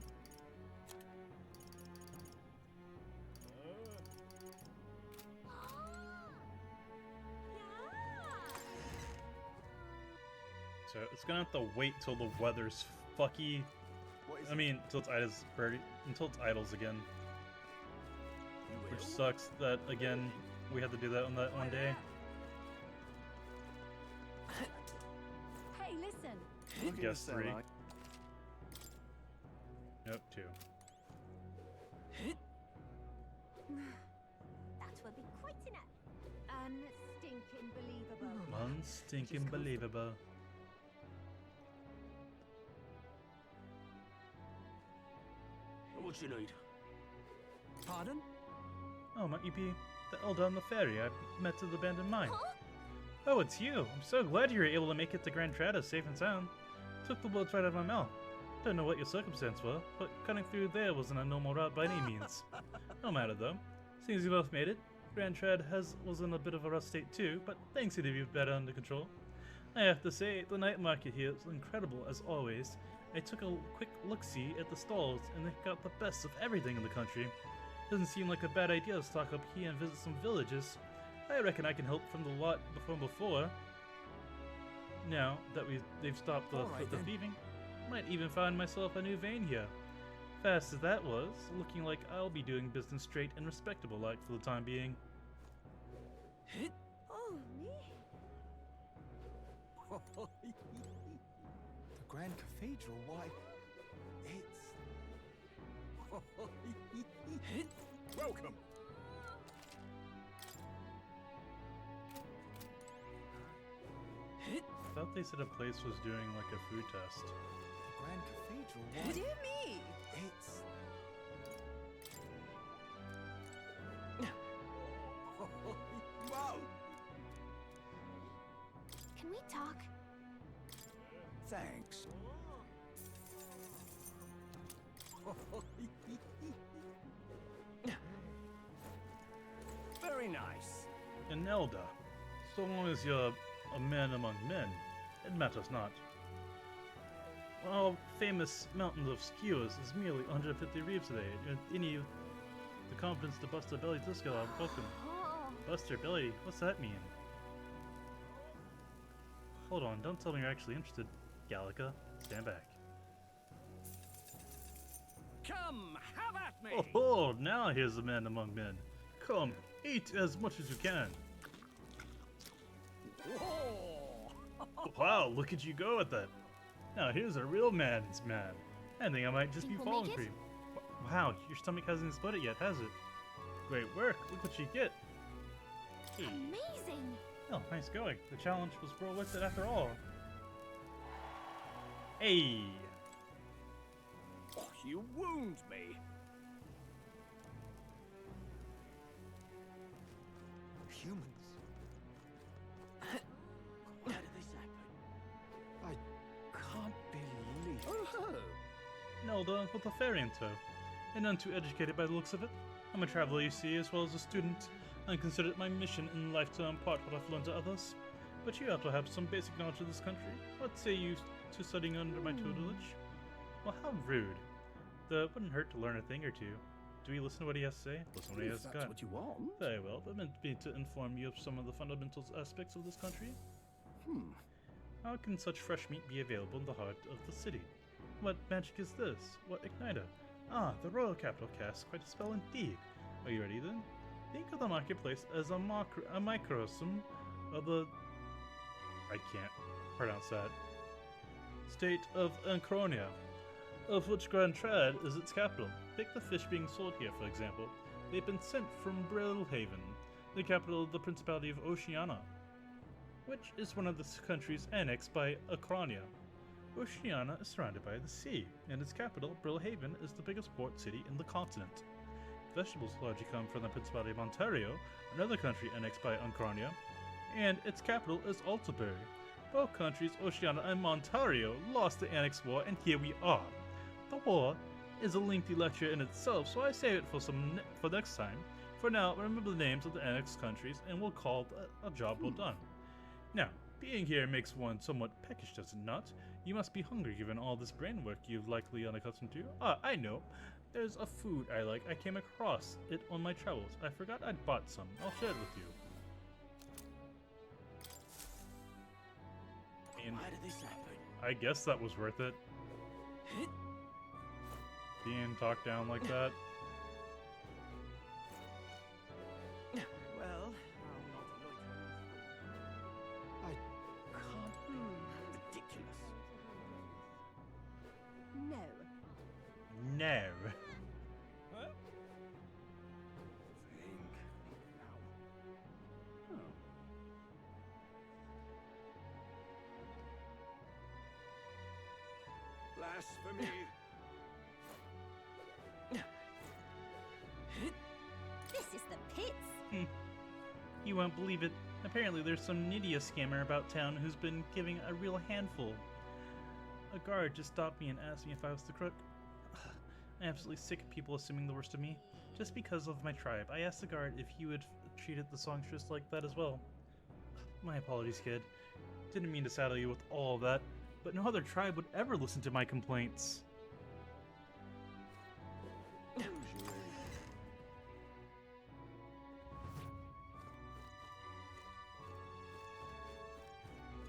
[SPEAKER 2] So it's gonna have to wait till the weather's fucky. I mean, until it's idles again. Which sucks that again we had to do that on that one day.
[SPEAKER 4] Hey, listen.
[SPEAKER 2] Guess 3. Nope, 2.
[SPEAKER 4] That will be quite enough. Unstinking believable.
[SPEAKER 2] Unstinking believable.
[SPEAKER 3] What you need? Pardon?
[SPEAKER 2] Oh, might you be the elder on the ferry I met at the abandoned mine?
[SPEAKER 4] Huh?
[SPEAKER 2] Oh, it's you! I'm so glad you were able to make it to Grand Trada safe and sound. Took the words right out of my mouth. Don't know what your circumstance were, but cutting through there wasn't a normal route by any means. No matter though. Seems you both made it. Grand Trad was in a bit of a rough state too, but things seem to be better under control. I have to say, the night market here is incredible as always. I took a quick look-see at the stalls, and they've got the best of everything in the country. Doesn't seem like a bad idea to stock up here and visit some villages. I reckon I can help from the lot from before. Now that they've stopped the thieving, might even find myself a new vein here. Fast as that was, looking like I'll be doing business straight and respectable like for the time being.
[SPEAKER 4] Oh, me?
[SPEAKER 3] The Grand Cathedral, why, it's... Welcome!
[SPEAKER 2] I thought they said a place was doing like a food test.
[SPEAKER 3] The Grand Cathedral, why,
[SPEAKER 5] Dear me!
[SPEAKER 3] it's... Whoa!
[SPEAKER 4] Can we talk?
[SPEAKER 3] Thanks. Very nice.
[SPEAKER 2] An elder. So long as you're a man among men, it matters not. Our famous mountain of skewers is merely 150 reeves today, and any of the confidence to bust their belly disco are welcome.
[SPEAKER 4] Oh,
[SPEAKER 2] Bust your belly? What's that mean? Hold on, don't tell me you're actually interested. Gallica, stand back.
[SPEAKER 3] Come, have at me!
[SPEAKER 2] Oh, now here's a man among men. Come, eat as much as you can.
[SPEAKER 3] Whoa.
[SPEAKER 2] Wow, look at you go with that. Now here's a real man's man. I think I might just be
[SPEAKER 4] Think we'll
[SPEAKER 2] falling
[SPEAKER 4] make
[SPEAKER 2] for
[SPEAKER 4] it?
[SPEAKER 2] you. Wow, your stomach hasn't exploded yet, has it? Great work, look what you get. Hey.
[SPEAKER 4] amazing!
[SPEAKER 2] Oh, nice going. The challenge was well worth it after all. Hey!
[SPEAKER 3] Oh, you wound me. Humans. How did this happen? I can't believe it. Oh.
[SPEAKER 2] Nelda with a fairy in tow. And none too educated by the looks of it. I'm a traveler, you see, as well as a student. I consider it my mission in life to impart what I've learned to others. But you have to have some basic knowledge of this country. What say you to studying under my tutelage? Well, how rude. Though it wouldn't hurt to learn a thing or two. Do we listen to what he has to say? Listen to what he has
[SPEAKER 3] If
[SPEAKER 2] got.
[SPEAKER 3] that's what you want.
[SPEAKER 2] Very well, that meant me to inform you of some of the fundamental aspects of this country. How can such fresh meat be available in the heart of the city? What magic is this? What igniter? Ah, the royal capital casts quite a spell indeed. Are you ready then? Think of the marketplace as a microcosm of the... I can't pronounce that. State of Anchronia, of which Grand Trad is its capital. Take the fish being sold here, for example. They've been sent from Brillhaven, the capital of the Principality of Oceania, which is one of the countries annexed by Acronia.
[SPEAKER 7] Oceania is surrounded by the sea, and its capital, Brillhaven, is the biggest port city in the continent. Vegetables largely come from the Principality of Ontario, another country annexed by Uncronia, and its capital is Altabury. Both countries, Oceania and Ontario, lost the Annex War, and here we are. The war is a lengthy lecture in itself, so I save it for next time. For now, remember the names of the annexed countries, and we'll call a job well done. Now, being here makes one somewhat peckish, does it not? You must be hungry given all this brain work you've likely unaccustomed to. Ah, I know. There's a food I like. I came across it on my travels. I forgot I'd bought some. I'll share it with you. And
[SPEAKER 3] Why did this happen?
[SPEAKER 7] I guess that was worth it. Being talked down like that.
[SPEAKER 3] Well, I'll not loiter. I can't be ridiculous.
[SPEAKER 4] No.
[SPEAKER 7] No.
[SPEAKER 3] Think now. Oh. Blasphemy!
[SPEAKER 4] This is the pits.
[SPEAKER 7] You won't believe it. Apparently there's some Nydia scammer about town who's been giving a real handful. A guard just stopped me and asked me if I was the crook. I'm absolutely sick of people assuming the worst of me. Just because of my tribe, I asked the guard if he would treated the songstress like that as well. My apologies, kid. Didn't mean to saddle you with all of that, but no other tribe would ever listen to my complaints.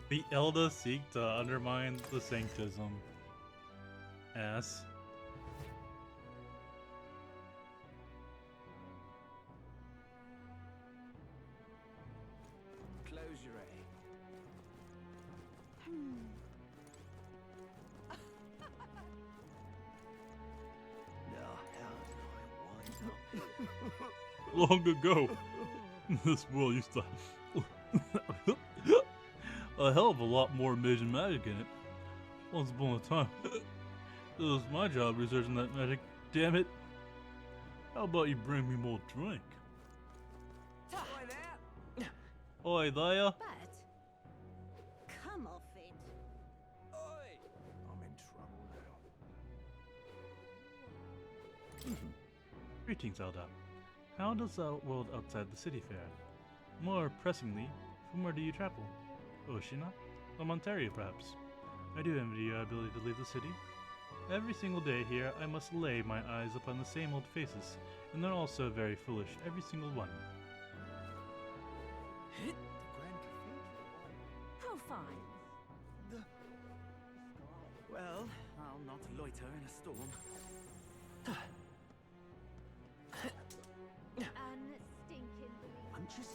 [SPEAKER 7] The Elda seek to undermine the sanctism. Ass.
[SPEAKER 3] Close your eye. Now, how do I wind up?
[SPEAKER 7] Long ago, this world used to a hell of a lot more amazing magic in it. Once upon a time, it was my job researching that magic. Damn it! How about you bring me more drink? Oi there!
[SPEAKER 4] But come off it.
[SPEAKER 3] I'm in trouble now.
[SPEAKER 7] Greetings, Elda. How does the world outside the city fare? More pressingly, from where do you travel? Oceania? Or Ontario, perhaps? I do envy your ability to leave the city. Every single day here, I must lay my eyes upon the same old faces, and they're all so very foolish, every single one.
[SPEAKER 3] The Grand Cathedral.
[SPEAKER 4] How fine.
[SPEAKER 3] Well, I'll not loiter in a storm.
[SPEAKER 4] Unstinking.
[SPEAKER 3] I'm just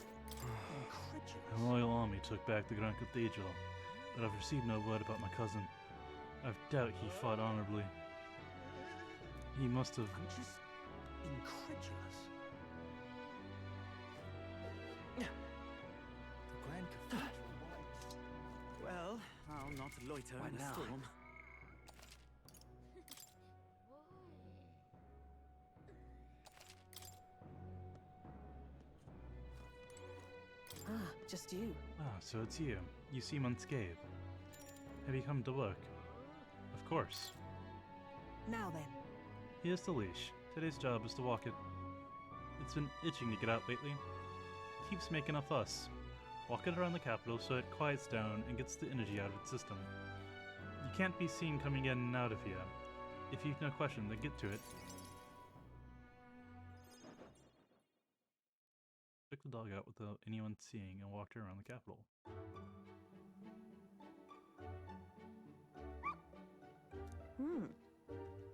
[SPEAKER 3] incredulous.
[SPEAKER 7] The Royal Army took back the Grand Cathedral, but I've received no word about my cousin. I doubt he fought honorably. He must have...
[SPEAKER 3] I'm just incredulous. The Grand Cathedral. Well, I'll not loiter in a storm.
[SPEAKER 5] Ah, just you.
[SPEAKER 7] Ah, so it's you. You seem unscathed. Have you come to work? Of course.
[SPEAKER 5] Now then.
[SPEAKER 7] Here's the leash. Today's job is to walk it. It's been itching to get out lately. Keeps making a fuss. Walk it around the capital so it quiets down and gets the energy out of its system. You can't be seen coming in and out of here. If you've no question, then get to it. Took the dog out without anyone seeing and walked her around the capital.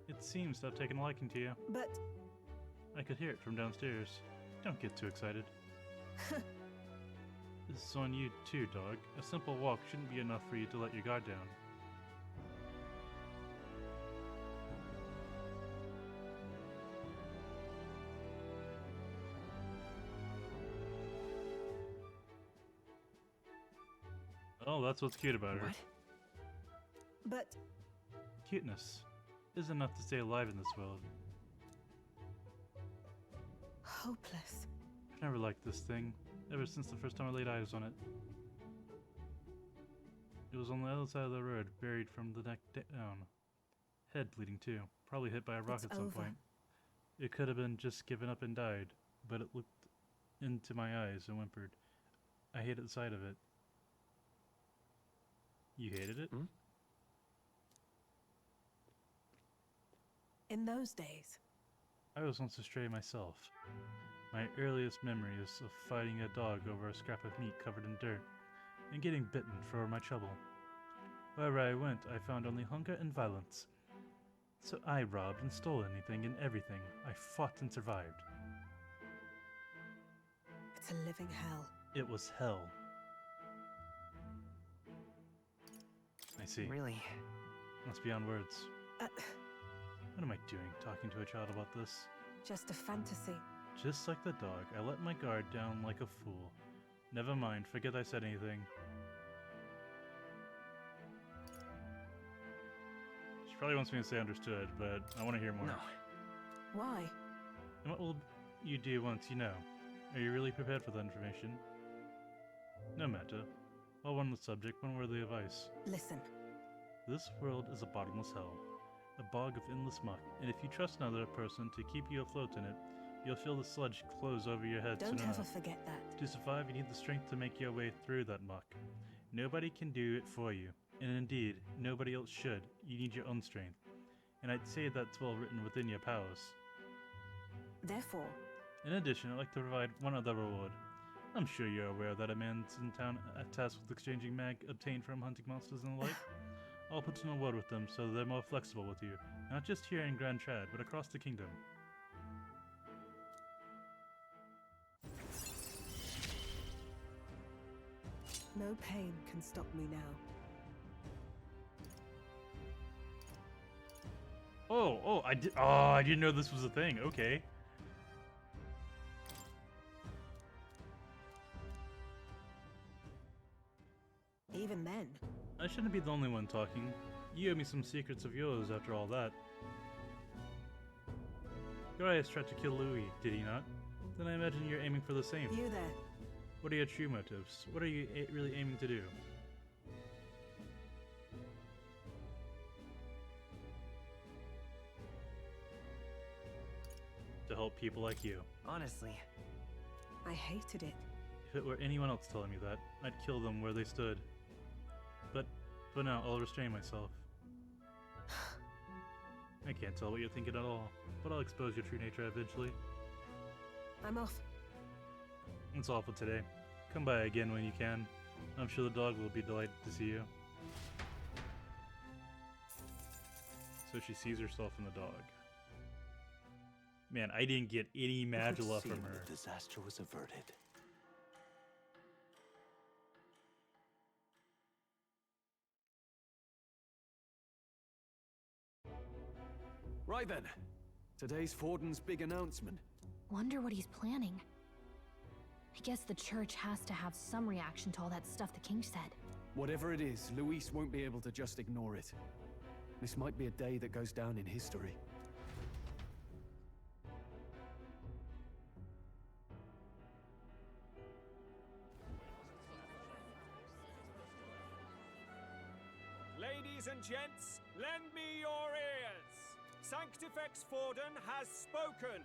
[SPEAKER 7] It seems to have taken a liking to you.
[SPEAKER 5] But
[SPEAKER 7] I could hear it from downstairs. Don't get too excited. This is on you too, dog. A simple walk shouldn't be enough for you to let your guard down. Oh, that's what's cute about her.
[SPEAKER 3] What?
[SPEAKER 5] But
[SPEAKER 7] Cuteness is enough to stay alive in this world.
[SPEAKER 5] hopeless.
[SPEAKER 7] I've never liked this thing, ever since the first time I laid eyes on it. It was on the other side of the road, buried from the neck down. Head bleeding too, probably hit by a rock
[SPEAKER 5] It's
[SPEAKER 7] at some
[SPEAKER 5] over.
[SPEAKER 7] point. It could have been just given up and died, but it looked into my eyes and whimpered. I hated the sight of it. You hated it?
[SPEAKER 5] In those days,
[SPEAKER 7] I was once a stray myself. My earliest memory is of fighting a dog over a scrap of meat covered in dirt, and getting bitten for my trouble. Wherever I went, I found only hunger and violence. So I robbed and stole anything and everything. I fought and survived.
[SPEAKER 5] it's a living hell.
[SPEAKER 7] It was hell. I see.
[SPEAKER 6] Really?
[SPEAKER 7] That's beyond words.
[SPEAKER 5] Uh,
[SPEAKER 7] What am I doing, talking to a child about this?
[SPEAKER 5] just a fantasy.
[SPEAKER 7] Just like the dog, I let my guard down like a fool. Never mind, forget I said anything. She probably wants me to say understood, but I want to hear more.
[SPEAKER 6] No.
[SPEAKER 5] Why?
[SPEAKER 7] And what will you do once you know? Are you really prepared for that information? No matter. While we're on the subject, one word of advice.
[SPEAKER 5] Listen,
[SPEAKER 7] This world is a bottomless hell, a bog of endless muck, and if you trust another person to keep you afloat in it, you'll feel the sludge close over your head
[SPEAKER 5] don't
[SPEAKER 7] soon
[SPEAKER 5] ever
[SPEAKER 7] enough.
[SPEAKER 5] forget that.
[SPEAKER 7] To survive, you need the strength to make your way through that muck. Nobody can do it for you, and indeed, nobody else should. You need your own strength, and I'd say that's well written within your powers.
[SPEAKER 5] Therefore,
[SPEAKER 7] In addition, I'd like to provide one other reward. I'm sure you're aware that a man's in town tasked with exchanging mag obtained from hunting monsters and the like. I'll put in a word with them so they're more flexible with you, not just here in Grand Trad, but across the kingdom.
[SPEAKER 5] no pain can stop me now.
[SPEAKER 7] I didn't know this was a thing. Okay.
[SPEAKER 5] Even then,
[SPEAKER 7] I shouldn't be the only one talking. You owe me some secrets of yours after all that. Gaius tried to kill Louis, did he not? Then I imagine you're aiming for the same.
[SPEAKER 5] you there.
[SPEAKER 7] What are your true motives? What are you really aiming to do? To help people like you.
[SPEAKER 6] Honestly,
[SPEAKER 5] I hated it.
[SPEAKER 7] If it were anyone else telling me that, I'd kill them where they stood. But for now, I'll restrain myself. I can't tell what you're thinking at all, but I'll expose your true nature eventually.
[SPEAKER 5] I'm off.
[SPEAKER 7] That's all for today. Come by again when you can. I'm sure the dog will be delighted to see you. So she sees herself in the dog. Man, I didn't get any
[SPEAKER 3] It would
[SPEAKER 7] Magilla
[SPEAKER 3] seem
[SPEAKER 7] from her.
[SPEAKER 3] the disaster was averted. Right then. Today's Forden's big announcement.
[SPEAKER 8] Wonder what he's planning. I guess the church has to have some reaction to all that stuff the king said.
[SPEAKER 3] Whatever it is, Luis won't be able to just ignore it. This might be a day that goes down in history.
[SPEAKER 9] Ladies and gents, lend me your ears. Sanctifex Forden has spoken.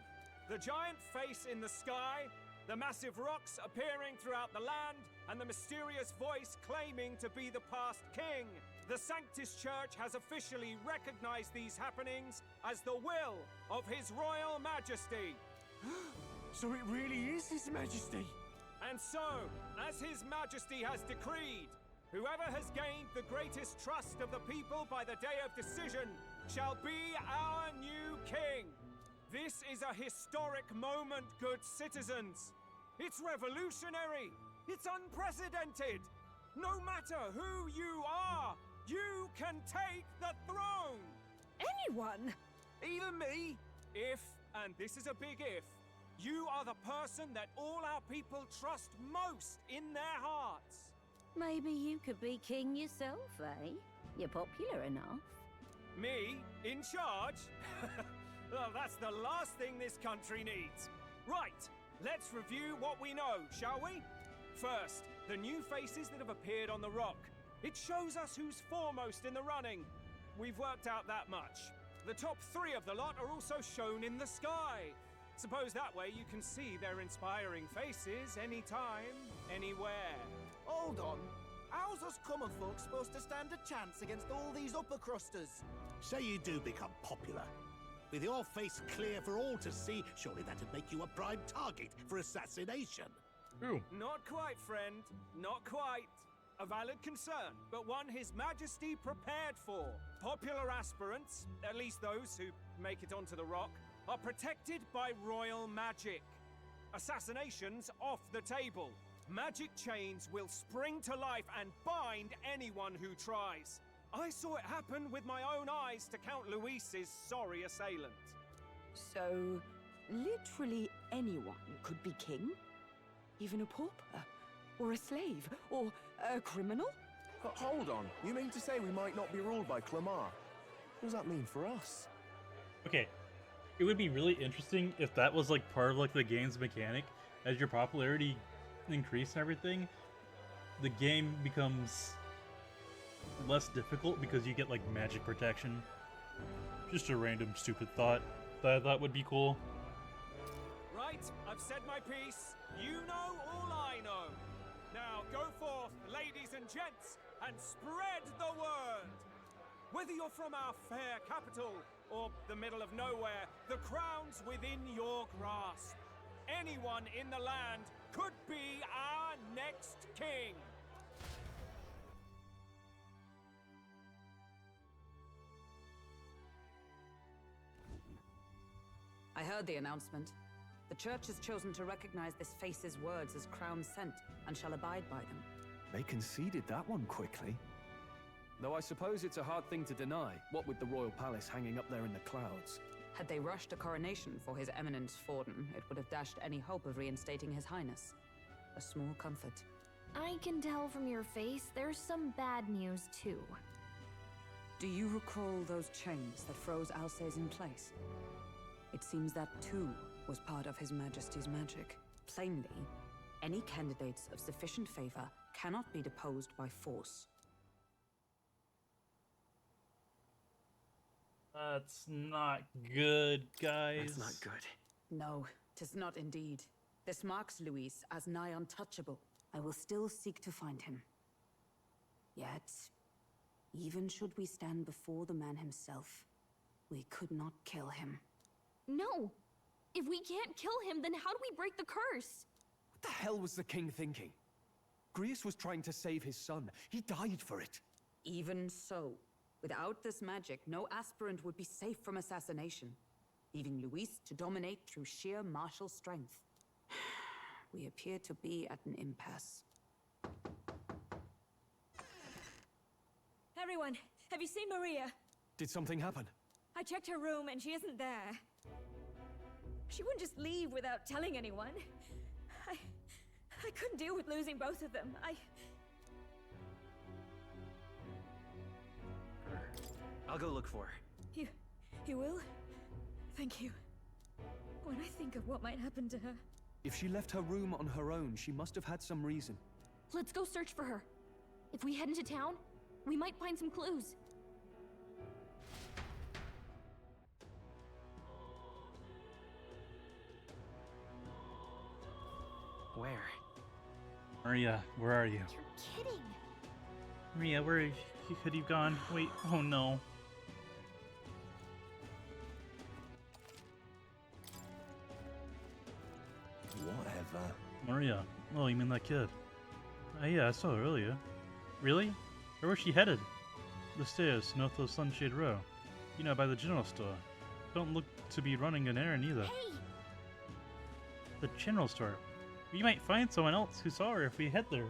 [SPEAKER 9] The giant face in the sky, the massive rocks appearing throughout the land, and the mysterious voice claiming to be the past king. The Sanctus Church has officially recognized these happenings as the will of His Royal Majesty.
[SPEAKER 3] So it really is His Majesty!
[SPEAKER 9] And so, as His Majesty has decreed, whoever has gained the greatest trust of the people by the day of decision shall be our new king. This is a historic moment, good citizens. It's revolutionary. It's unprecedented. No matter who you are, you can take the throne.
[SPEAKER 5] Anyone?
[SPEAKER 3] Even me?
[SPEAKER 9] If, and this is a big if, you are the person that all our people trust most in their hearts.
[SPEAKER 4] Maybe you could be king yourself, eh? You're popular enough.
[SPEAKER 9] Me? In charge? Well, that's the last thing this country needs. Right, let's review what we know, shall we? First, the new faces that have appeared on the rock. It shows us who's foremost in the running. We've worked out that much. The top 3 of the lot are also shown in the sky. Suppose that way you can see their inspiring faces anytime, anywhere.
[SPEAKER 3] Hold on. How's us common folk supposed to stand a chance against all these upper crusters?
[SPEAKER 10] Say you do become popular. With your face clear for all to see, surely that'd make you a prime target for assassination.
[SPEAKER 2] True.
[SPEAKER 9] Not quite, friend. Not quite. A valid concern, but one His Majesty prepared for. Popular aspirants, at least those who make it onto the rock, are protected by royal magic. Assassinations off the table. Magic chains will spring to life and bind anyone who tries. I saw it happen with my own eyes to Count Luis's sorry assailant.
[SPEAKER 5] So, literally anyone could be king? Even a pauper? Or a slave? Or a criminal?
[SPEAKER 3] Hold on. You mean to say we might not be ruled by Clamar? What does that mean for us?
[SPEAKER 2] Okay, it would be really interesting if that was like part of like the game's mechanic. As your popularity increase and everything, the game becomes less difficult because you get like magic protection. Just a random stupid thought that I thought would be cool.
[SPEAKER 9] Right, I've said my piece. You know all I know. Now go forth, ladies and gents, and spread the word. Whether you're from our fair capital or the middle of nowhere, the crown's within your grasp. Anyone in the land could be our next king.
[SPEAKER 5] I heard the announcement. The church has chosen to recognize this face's words as crown sent and shall abide by them.
[SPEAKER 11] They conceded that one quickly. Though I suppose it's a hard thing to deny, what with the royal palace hanging up there in the clouds.
[SPEAKER 5] Had they rushed a coronation for His Eminence Forden, it would have dashed any hope of reinstating His Highness. A small comfort.
[SPEAKER 8] I can tell from your face there's some bad news too.
[SPEAKER 5] Do you recall those chains that froze Alsace in place? It seems that too was part of His Majesty's magic. Plainly, any candidates of sufficient favor cannot be deposed by force.
[SPEAKER 2] That's not good, guys.
[SPEAKER 11] That's not good.
[SPEAKER 5] No, 'tis not indeed. This marks Luis as nigh untouchable. I will still seek to find him. Yet, even should we stand before the man himself, we could not kill him.
[SPEAKER 8] No! If we can't kill him, then how do we break the curse?
[SPEAKER 11] What the hell was the king thinking? Grius was trying to save his son. He died for it.
[SPEAKER 5] Even so, without this magic, no aspirant would be safe from assassination, leaving Luis to dominate through sheer martial strength. We appear to be at an impasse.
[SPEAKER 12] Everyone, have you seen Maria?
[SPEAKER 11] Did something happen?
[SPEAKER 12] I checked her room and she isn't there. She wouldn't just leave without telling anyone. I couldn't deal with losing both of them.
[SPEAKER 6] I'll go look for her.
[SPEAKER 12] You will? Thank you. When I think of what might happen to her...
[SPEAKER 11] If she left her room on her own, she must have had some reason.
[SPEAKER 8] Let's go search for her. If we head into town, we might find some clues.
[SPEAKER 6] Where?
[SPEAKER 2] Maria, where are you?
[SPEAKER 8] You're kidding.
[SPEAKER 2] Maria, where could you gone? Wait, oh no.
[SPEAKER 3] Whatever.
[SPEAKER 2] Maria. Oh, you mean that kid? Yeah, I saw her earlier. Really? Where was she headed? The stairs, north of Sunshade Row. You know, by the general store. Don't look to be running an errand either.
[SPEAKER 8] Hey!
[SPEAKER 2] The general store. We might find someone else who saw her if we head there.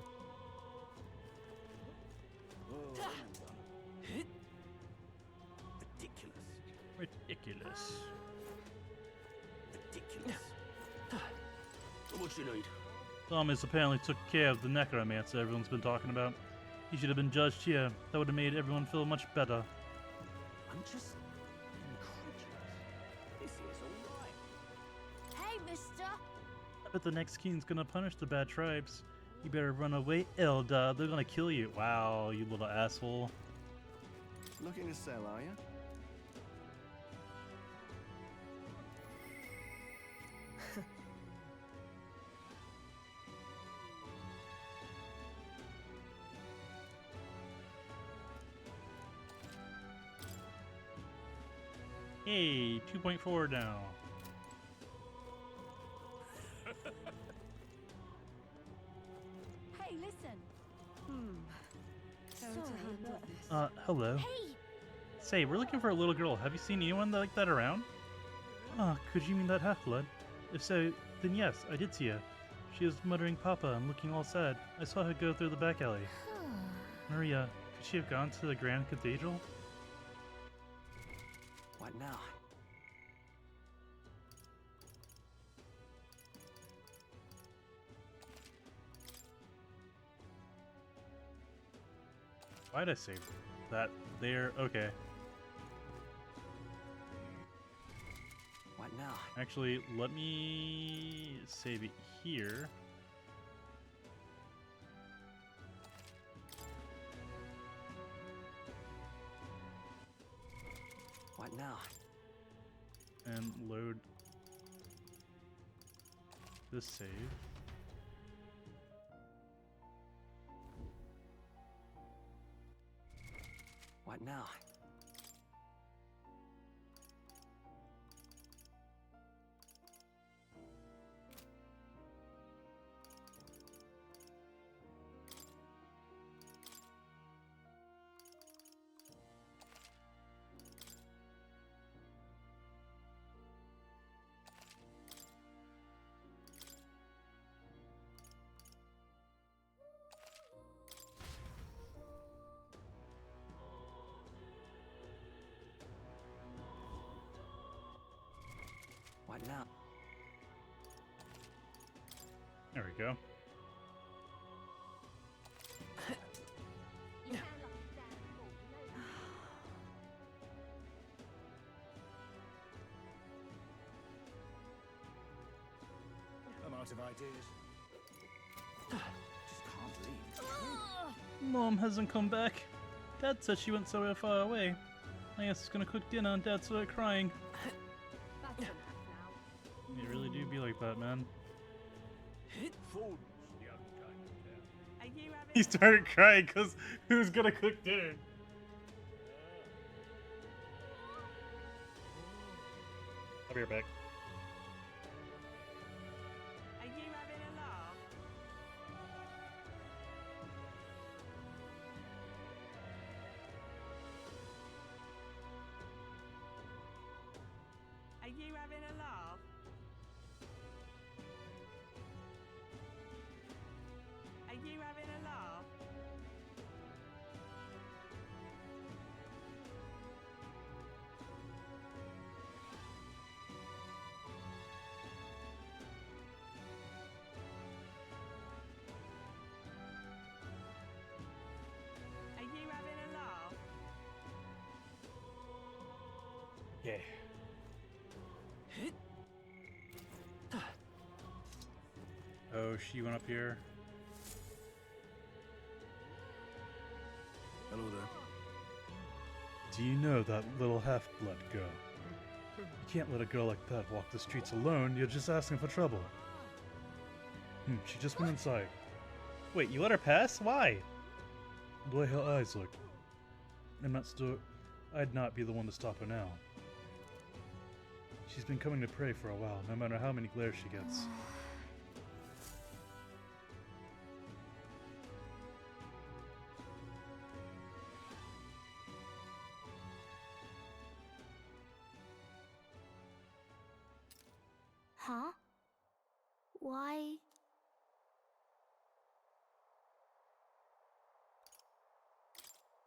[SPEAKER 2] Ridiculous.
[SPEAKER 10] What you need?
[SPEAKER 2] Thomas apparently took care of the necromancer everyone's been talking about.
[SPEAKER 7] You should have been judged here. That would have made everyone feel much better.
[SPEAKER 3] I'm just incredulous. This is all right.
[SPEAKER 4] Hey, mister!
[SPEAKER 7] I bet the next king's gonna punish the bad tribes. You better run away, Elda. They're gonna kill you. Wow, you little asshole.
[SPEAKER 3] Looking to sell, are you?
[SPEAKER 7] Hey, 2.4 now.
[SPEAKER 4] Hey, listen!
[SPEAKER 5] How to
[SPEAKER 4] Sorry,
[SPEAKER 5] handle
[SPEAKER 4] but...
[SPEAKER 5] this?
[SPEAKER 7] Hello.
[SPEAKER 4] Hey!
[SPEAKER 7] Say, we're looking for a little girl. Have you seen anyone like that around? Ah, could you mean that half-blood? If so, then yes, I did see her. She was muttering Papa and looking all sad. I saw her go through the back alley. Maria, could she have gone to the Grand Cathedral?
[SPEAKER 3] What now?
[SPEAKER 7] Why'd I save that there? Okay.
[SPEAKER 3] What now?
[SPEAKER 7] Actually, let me save it here.
[SPEAKER 3] What now?
[SPEAKER 7] And load this save.
[SPEAKER 3] What now? What now?
[SPEAKER 7] There we go.
[SPEAKER 4] You sound like a damn fool, you know that?
[SPEAKER 3] I'm out of ideas. Just can't believe.
[SPEAKER 7] Mom hasn't come back. Dad said she went so far away. I guess it's gonna cook dinner and Dad started crying.
[SPEAKER 4] That's enough now.
[SPEAKER 7] You really do be like that, man.
[SPEAKER 9] Are you having
[SPEAKER 7] He started crying because who's gonna cook dinner? I'll be right back.
[SPEAKER 9] Are you having a laugh? Are you having a laugh? Are you having a laugh? Are you having a laugh?
[SPEAKER 7] Yeah. Oh, she went up here.
[SPEAKER 3] Hello there.
[SPEAKER 2] Do you know that little half-blood girl? You can't let a girl like that walk the streets alone. You're just asking for trouble. She just went inside.
[SPEAKER 7] Wait, you let her pass? Why?
[SPEAKER 2] The way her eyes look. I'd not be the one to stop her now. She's been coming to pray for a while, no matter how many glares she gets.
[SPEAKER 4] Huh? Why?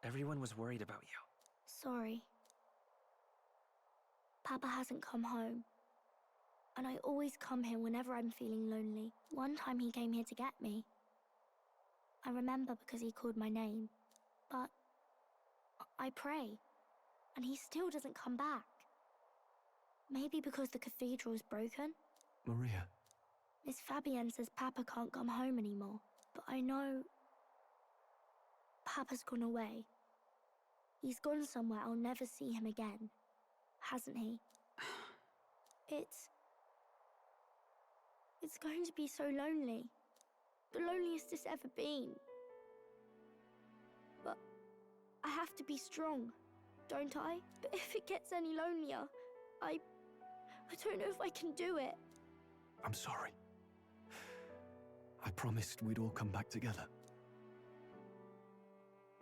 [SPEAKER 6] Everyone was worried about you.
[SPEAKER 4] Sorry. Papa hasn't come home. And I always come here whenever I'm feeling lonely. One time he came here to get me.
[SPEAKER 13] I remember because he called my name. But I pray, and he still doesn't come back. Maybe because the cathedral's broken?
[SPEAKER 11] Maria.
[SPEAKER 13] Miss Fabienne says Papa can't come home anymore, but I know Papa's gone away. He's gone somewhere I'll never see him again, hasn't he? It's going to be so lonely. The loneliest it's ever been. But I have to be strong, don't I? But if it gets any lonelier, I don't know if I can do it.
[SPEAKER 11] I'm sorry. I promised we'd all come back together.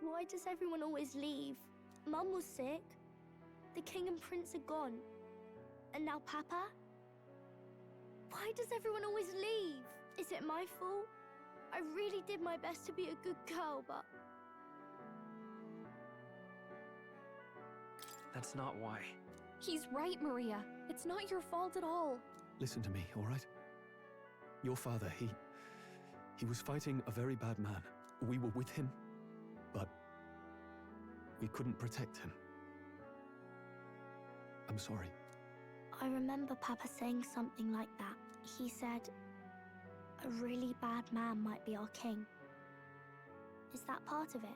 [SPEAKER 13] Why does everyone always leave? Mum was sick. The king and prince are gone. And now Papa? Why does everyone always leave? Is it my fault? I really did my best to be a good girl, but...
[SPEAKER 6] That's not why.
[SPEAKER 8] He's right, Maria. It's not your fault at all.
[SPEAKER 11] Listen to me, all right? Your father, he was fighting a very bad man. We were with him, but we couldn't protect him. I'm sorry.
[SPEAKER 13] I remember Papa saying something like that. He said, a really bad man might be our king. Is that part of it?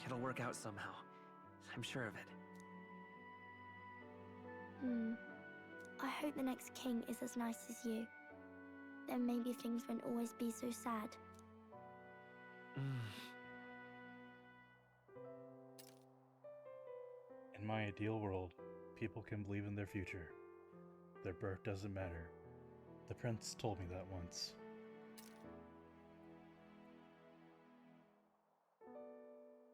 [SPEAKER 6] It'll work out somehow. I'm sure of it.
[SPEAKER 13] I hope the next king is as nice as you. Then maybe things won't always be so sad.
[SPEAKER 2] In my ideal world, people can believe in their future. Their birth doesn't matter. The prince told me that once.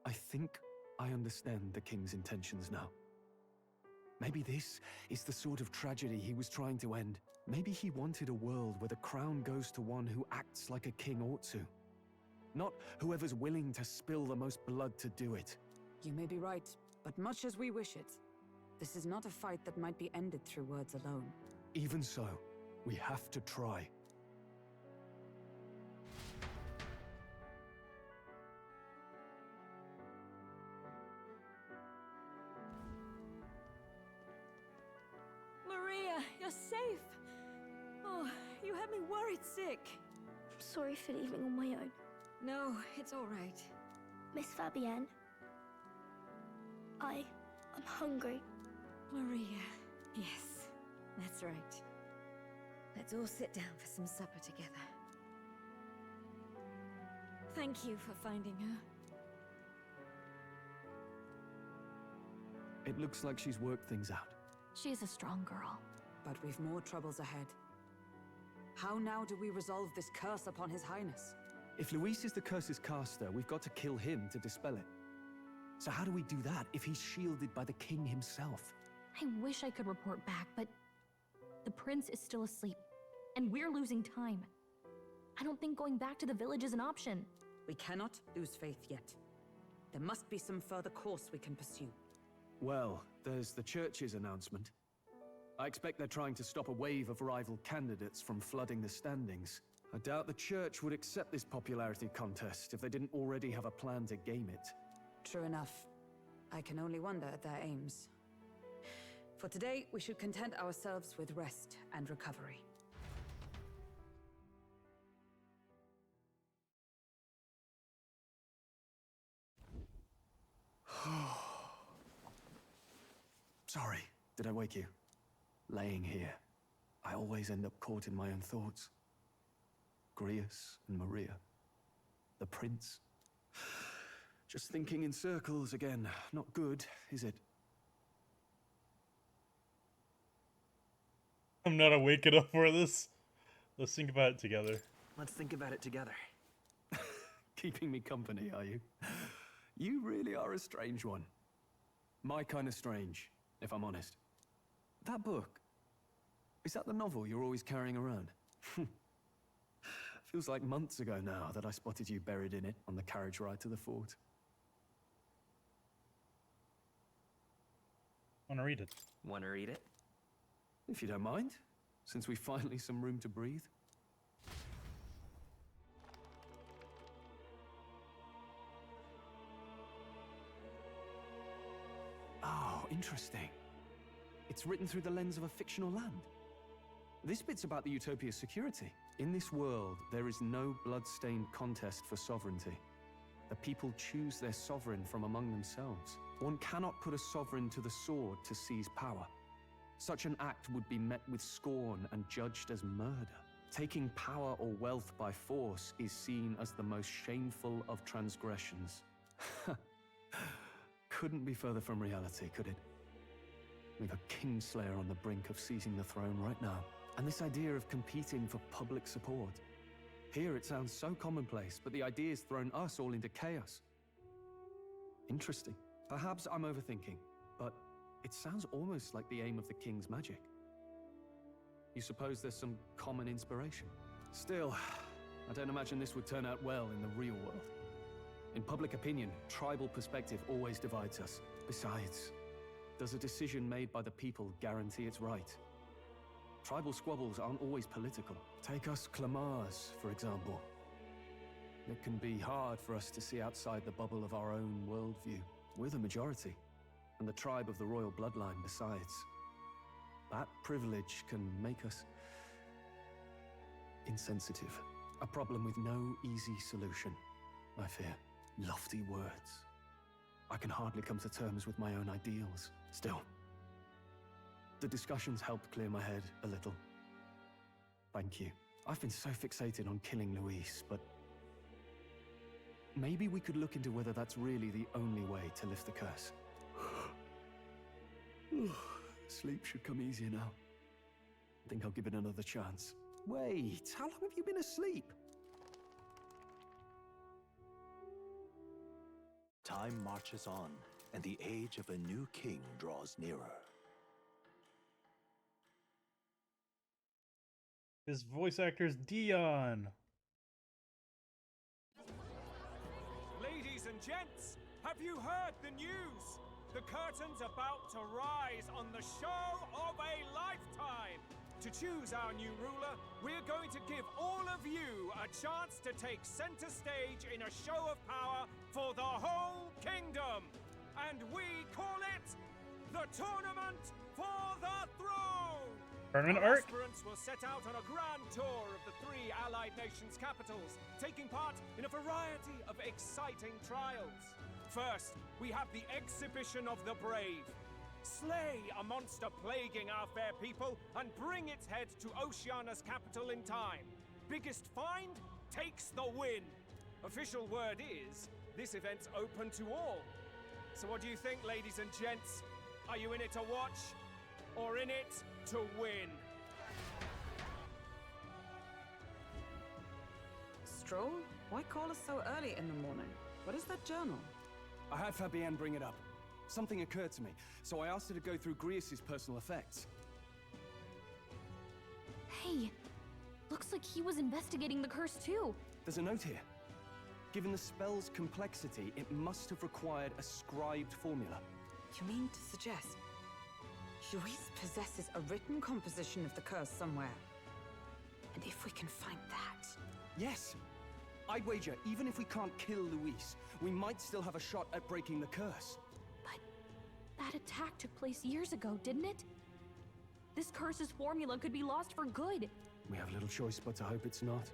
[SPEAKER 11] I think I understand the king's intentions now. Maybe this is the sort of tragedy he was trying to end. Maybe he wanted a world where the crown goes to one who acts like a king ought to. Not whoever's willing to spill the most blood to do it.
[SPEAKER 5] You may be right, but much as we wish it, this is not a fight that might be ended through words alone.
[SPEAKER 11] Even so, we have to try.
[SPEAKER 12] Maria, you're safe. Oh, you had me worried sick.
[SPEAKER 13] I'm sorry for leaving on my own.
[SPEAKER 12] No, it's all right.
[SPEAKER 13] Miss Fabienne, I'm hungry.
[SPEAKER 12] Maria, yes, that's right. Let's all sit down for some supper together. Thank you for finding her.
[SPEAKER 11] It looks like she's worked things out.
[SPEAKER 8] She's a strong girl.
[SPEAKER 5] But we've more troubles ahead. How now do we resolve this curse upon His Highness?
[SPEAKER 11] If Luis is the curse's caster, we've got to kill him to dispel it. So how do we do that if he's shielded by the king himself?
[SPEAKER 8] I wish I could report back, but the prince is still asleep, and we're losing time. I don't think going back to the village is an option.
[SPEAKER 5] We cannot lose faith yet. There must be some further course we can pursue.
[SPEAKER 11] Well, there's the church's announcement. I expect they're trying to stop a wave of rival candidates from flooding the standings. I doubt the church would accept this popularity contest if they didn't already have a plan to game it.
[SPEAKER 5] True enough. I can only wonder at their aims. For today, we should content ourselves with rest and recovery.
[SPEAKER 11] Sorry, did I wake you? Laying here, I always end up caught in my own thoughts. Grius and Maria. The prince. Just thinking in circles again. Not good, is it?
[SPEAKER 2] I'm not awake enough for this. Let's think about it together.
[SPEAKER 6] Let's think about it together.
[SPEAKER 11] Keeping me company, are you? You really are a strange one. My kind of strange, if I'm honest. That book, is that the novel you're always carrying around? Feels like months ago now that I spotted you buried in it on the carriage ride to the fort.
[SPEAKER 2] Wanna read it?
[SPEAKER 6] Wanna read it?
[SPEAKER 11] If you don't mind, since we finally some room to breathe. Interesting. It's written through the lens of a fictional land. This bit's about the Utopia's security. In this world, there is no blood-stained contest for sovereignty. The people choose their sovereign from among themselves. One cannot put a sovereign to the sword to seize power. Such an act would be met with scorn and judged as murder. Taking power or wealth by force is seen as the most shameful of transgressions. Couldn't be further from reality, could it? We've a Kingslayer on the brink of seizing the throne right now. And this idea of competing for public support. Here it sounds so commonplace, but the idea's thrown us all into chaos. Interesting. Perhaps I'm overthinking, but it sounds almost like the aim of the king's magic. You suppose there's some common inspiration? Still, I don't imagine this would turn out well in the real world. In public opinion, tribal perspective always divides us. Besides, does a decision made by the people guarantee it's right? Tribal squabbles aren't always political. Take us Clamars, for example. It can be hard for us to see outside the bubble of our own worldview. We're the majority, and the tribe of the royal bloodline besides. That privilege can make us insensitive. A problem with no easy solution, I fear. Lofty words. I can hardly come to terms with my own ideals. Still, the discussions helped clear my head a little. Thank you. I've been so fixated on killing Luis, but maybe we could look into whether that's really the only way to lift the curse. Sleep should come easier now. I think I'll give it another chance. Wait, how long have you been asleep?
[SPEAKER 10] Time marches on, and the age of a new king draws nearer.
[SPEAKER 2] His voice actor's Dion.
[SPEAKER 9] Ladies and gents, have you heard the news? The curtain's about to rise on the show of a lifetime. To choose our new ruler, we're going to give all of you a chance to take center stage in a show of power for the whole kingdom. And we call it the Tournament for the Throne.
[SPEAKER 2] Tournament
[SPEAKER 9] Our
[SPEAKER 2] arc?
[SPEAKER 9] aspirants will set out on a grand tour of the 3 allied nations' capitals, taking part in a variety of exciting trials. First, we have the Exhibition of the Brave. Slay a monster plaguing our fair people and bring its head to Oceania's capital in time. Biggest find takes the win. Official word is, this event's open to all. So what do you think, ladies and gents? Are you in it to watch, or in it to win?
[SPEAKER 5] Stroll? Why call us so early in the morning? What is that journal?
[SPEAKER 11] I had Fabienne bring it up. Something occurred to me, so I asked her to go through Grius' personal effects.
[SPEAKER 8] Hey, looks like he was investigating the curse too.
[SPEAKER 11] There's a note here. Given the spell's complexity, it must have required a scribed formula.
[SPEAKER 5] You mean to suggest Luis possesses a written composition of the curse somewhere? And if we can find that...
[SPEAKER 11] Yes! I'd wager, even if we can't kill Luis, we might still have a shot at breaking the curse.
[SPEAKER 8] But that attack took place years ago, didn't it? This curse's formula could be lost for good.
[SPEAKER 11] We have little choice but to hope it's not.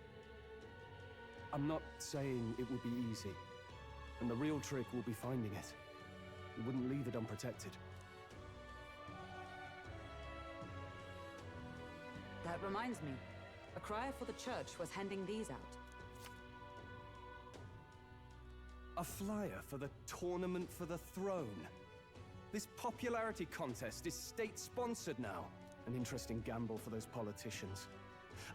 [SPEAKER 11] I'm not saying it would be easy. And the real trick will be finding it. We wouldn't leave it unprotected.
[SPEAKER 5] That reminds me. A crier for the church was handing these out.
[SPEAKER 11] A flyer for the Tournament for the Throne. This popularity contest is state-sponsored now. An interesting gamble for those politicians.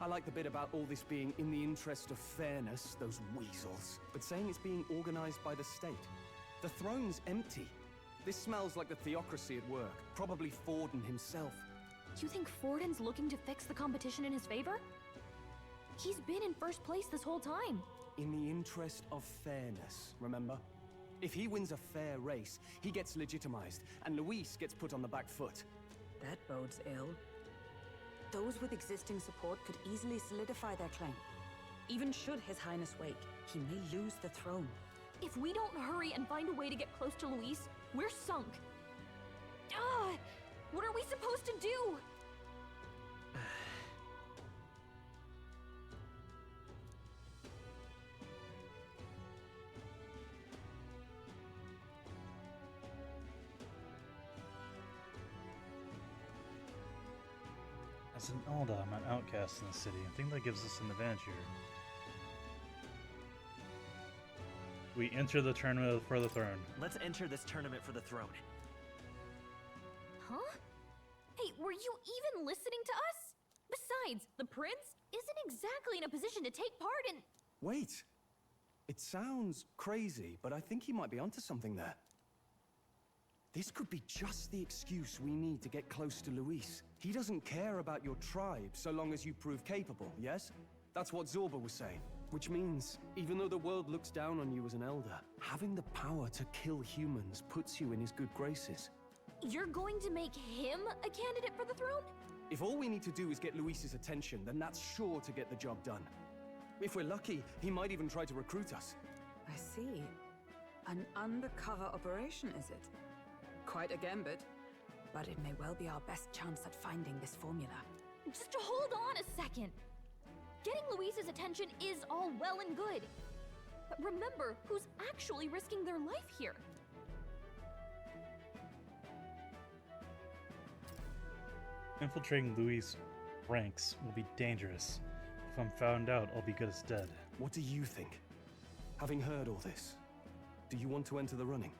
[SPEAKER 11] I like the bit about all this being in the interest of fairness, those weasels. But saying it's being organized by the state. The throne's empty. This smells like the theocracy at work. Probably Forden himself.
[SPEAKER 8] You think Forden's looking to fix the competition in his favor? He's been in first place this whole time.
[SPEAKER 11] In the interest of fairness, remember? If he wins a fair race, he gets legitimized, and Luis gets put on the back foot.
[SPEAKER 5] That bodes ill. Those with existing support could easily solidify their claim. Even should His Highness wake, he may lose the throne.
[SPEAKER 8] If we don't hurry and find a way to get close to Luis, we're sunk. What are we supposed to do?
[SPEAKER 7] As an Eldar, I'm an outcast in the city. I think that gives us an advantage here. We enter the tournament for the throne.
[SPEAKER 6] Let's enter this tournament for the throne.
[SPEAKER 8] Huh? Hey, were you even listening to us? Besides, the prince isn't exactly in a position to take part in...
[SPEAKER 11] Wait. It sounds crazy, but I think he might be onto something there. This could be just the excuse we need to get close to Luis. He doesn't care about your tribe so long as you prove capable, yes? That's what Zorba was saying. Which means, even though the world looks down on you as an elder, having the power to kill humans puts you in his good graces.
[SPEAKER 8] You're going to make him a candidate for the throne?
[SPEAKER 11] If all we need to do is get Luis's attention, then that's sure to get the job done. If we're lucky, he might even try to recruit us.
[SPEAKER 5] I see. An undercover operation, is it? Quite a gambit. But it may well be our best chance at finding this formula.
[SPEAKER 8] Just hold on a second. Getting Luis's attention is all well and good. But remember who's actually risking their life here.
[SPEAKER 7] Infiltrating Louis' ranks will be dangerous. If I'm found out, I'll be good as dead.
[SPEAKER 11] What do you think? Having heard all this, do you want to enter the running?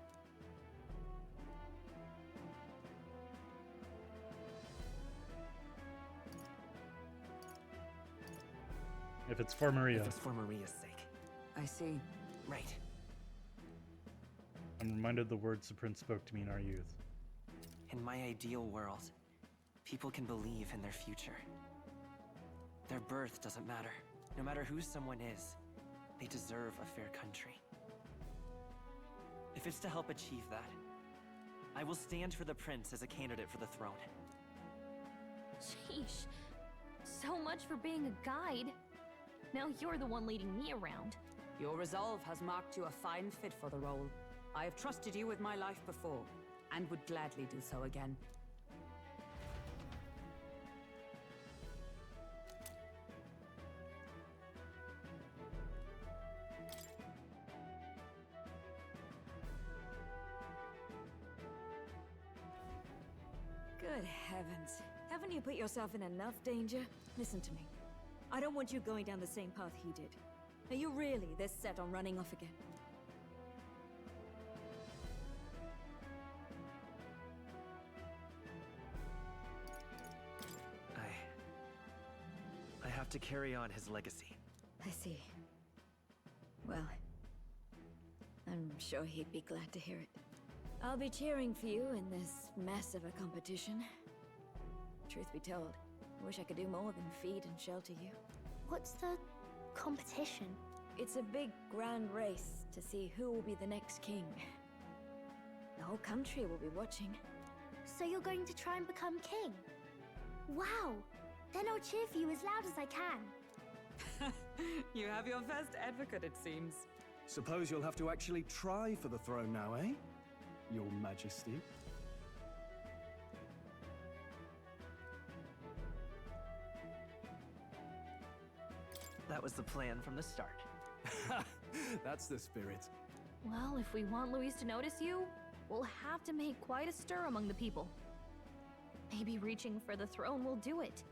[SPEAKER 7] If it's for Maria.
[SPEAKER 6] If it's for Maria's sake.
[SPEAKER 5] I see.
[SPEAKER 6] Right.
[SPEAKER 7] I'm reminded of the words the prince spoke to me in our youth.
[SPEAKER 6] In my ideal world, people can believe in their future. Their birth doesn't matter. No matter who someone is, they deserve a fair country. If it's to help achieve that, I will stand for the prince as a candidate for the throne.
[SPEAKER 8] Sheesh. So much for being a guide. Now you're the one leading me around.
[SPEAKER 5] Your resolve has marked you a fine fit for the role. I have trusted you with my life before, and would gladly do so again.
[SPEAKER 12] Good heavens. Haven't you put yourself in enough danger? Listen to me. I don't want you going down the same path he did. Are you really this set on running off again?
[SPEAKER 6] I have to carry on his legacy.
[SPEAKER 12] I see. Well, I'm sure he'd be glad to hear it. I'll be cheering for you in this mess of a competition. Truth be told, I wish I could do more than feed and shelter you.
[SPEAKER 13] What's the competition?
[SPEAKER 12] It's a big, grand race to see who will be the next king. The whole country will be watching.
[SPEAKER 13] So you're going to try and become king? Wow! Then I'll cheer for you as loud as I can.
[SPEAKER 5] You have your first advocate, it seems.
[SPEAKER 11] Suppose you'll have to actually try for the throne now, eh? Your Majesty.
[SPEAKER 6] That was the plan from the start.
[SPEAKER 11] That's the spirit.
[SPEAKER 8] Well, if we want Luis to notice you, we'll have to make quite a stir among the people. Maybe reaching for the throne will do it.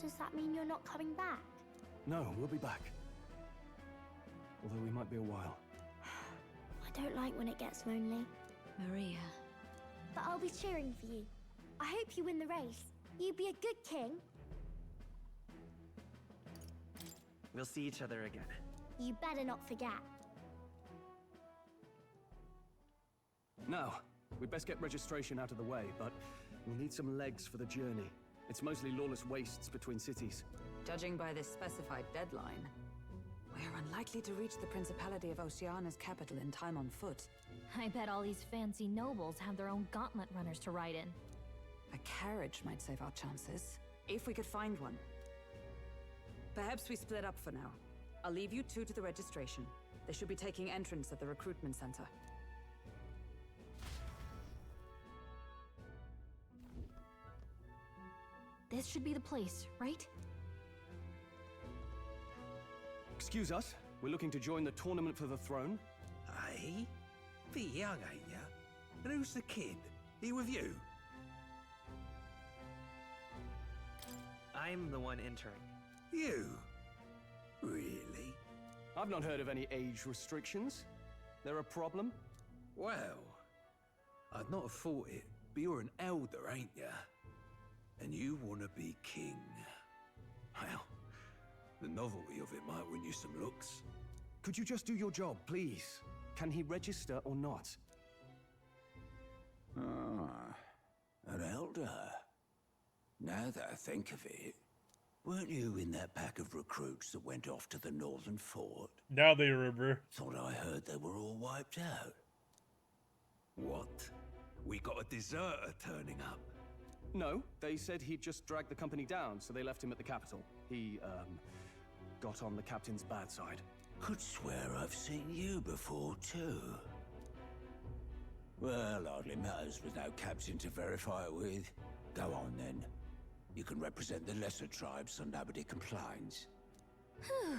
[SPEAKER 13] Does that mean you're not coming back?
[SPEAKER 11] No, we'll be back. Although we might be a while.
[SPEAKER 13] I don't like when it gets lonely.
[SPEAKER 12] Maria.
[SPEAKER 13] But I'll be cheering for you. I hope you win the race. You be a good king.
[SPEAKER 6] We'll see each other again.
[SPEAKER 13] You better not forget.
[SPEAKER 11] Now, we'd best get registration out of the way, but we'll need some legs for the journey. It's mostly lawless wastes between cities.
[SPEAKER 5] Judging by this specified deadline, we're unlikely to reach the Principality of Oceana's capital in time on foot.
[SPEAKER 8] I bet all these fancy nobles have their own gauntlet runners to ride in.
[SPEAKER 5] A carriage might save our chances, if we could find one. Perhaps we split up for now. I'll leave you two to the registration. They should be taking entrance at the recruitment center.
[SPEAKER 8] This should be the place, right?
[SPEAKER 11] Excuse us, we're looking to join the tournament for the throne.
[SPEAKER 3] Hey? Bit young, ain't ya? And who's the kid? He with you?
[SPEAKER 6] I'm the one entering.
[SPEAKER 3] You? Really?
[SPEAKER 11] I've not heard of any age restrictions. There a problem?
[SPEAKER 3] Well, I'd not have thought it, but you're an elder, ain't ya? And you want to be king. Well, the novelty of it might win you some looks.
[SPEAKER 11] Could you just do your job, please? Can he register or not?
[SPEAKER 3] Ah, an elder. Now that I think of it, weren't you in that pack of recruits that went off to the northern fort?
[SPEAKER 2] Now they remember.
[SPEAKER 3] Thought I heard they were all wiped out. What? We got a deserter turning up?
[SPEAKER 11] No, they said he'd just dragged the company down, so they left him at the capital. He, got on the captain's bad side.
[SPEAKER 3] Could swear I've seen you before, too. Well, hardly matters with no captain to verify it with. Go on, then. You can represent the lesser tribes so nobody complains.
[SPEAKER 8] Whew.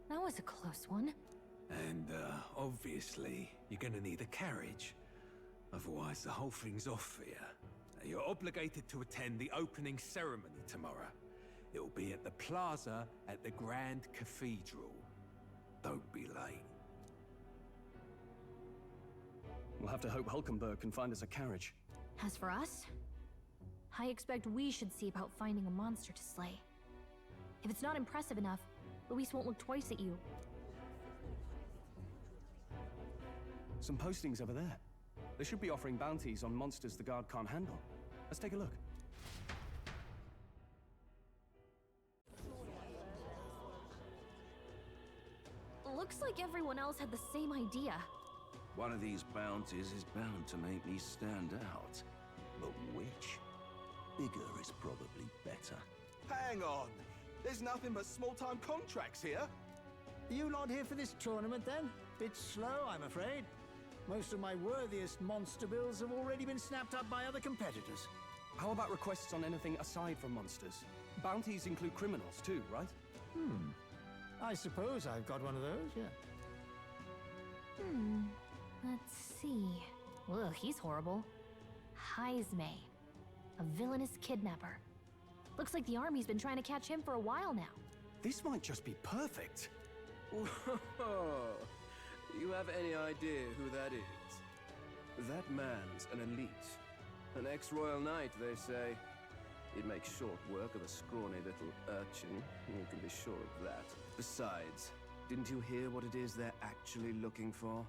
[SPEAKER 8] That was a close one.
[SPEAKER 3] And, obviously, you're gonna need a carriage. Otherwise, the whole thing's off for you. You're obligated to attend the opening ceremony tomorrow. It'll be at the plaza at the Grand Cathedral. Don't be late.
[SPEAKER 11] We'll have to hope Hulkenberg can find us a carriage.
[SPEAKER 8] As for us, I expect we should see about finding a monster to slay. If it's not impressive enough, Luis won't look twice at you.
[SPEAKER 11] Some postings over there. They should be offering bounties on monsters the guard can't handle. Let's take a look.
[SPEAKER 8] Looks like everyone else had the same idea.
[SPEAKER 14] One of these bounties is bound to make me stand out. But which? Bigger is probably better.
[SPEAKER 15] Hang on! There's nothing but small-time contracts here!
[SPEAKER 16] Are you lot here for this tournament, then? Bit slow, I'm afraid. Most of my worthiest monster bills have already been snapped up by other competitors.
[SPEAKER 11] How about requests on anything aside from monsters? Bounties include criminals too, right?
[SPEAKER 16] I suppose I've got one of those, yeah.
[SPEAKER 8] Let's see. Ugh, he's horrible. Heisme, a villainous kidnapper. Looks like the army's been trying to catch him for a while now.
[SPEAKER 11] This might just be perfect.
[SPEAKER 17] Whoa. You have any idea who that is? That man's an elite. An ex-royal knight, they say. He'd make short work of a scrawny little urchin. You can be sure of that. Besides, didn't you hear what it is they're actually looking for?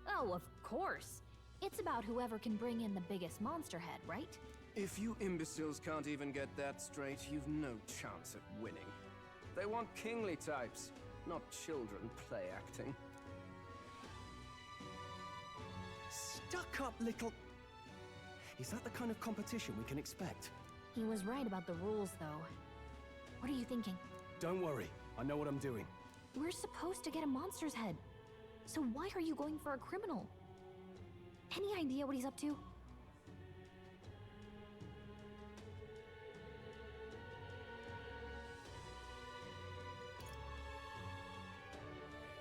[SPEAKER 8] Oh, of course. It's about whoever can bring in the biggest monster head, right?
[SPEAKER 17] If you imbeciles can't even get that straight, you've no chance at winning. They want kingly types, not children play acting.
[SPEAKER 11] Stuck-up little... Is that the kind of competition we can expect?
[SPEAKER 8] He was right about the rules, though. What are you thinking?
[SPEAKER 11] Don't worry, I know what I'm doing.
[SPEAKER 8] We're supposed to get a monster's head. So why are you going for a criminal? Any idea what he's up to?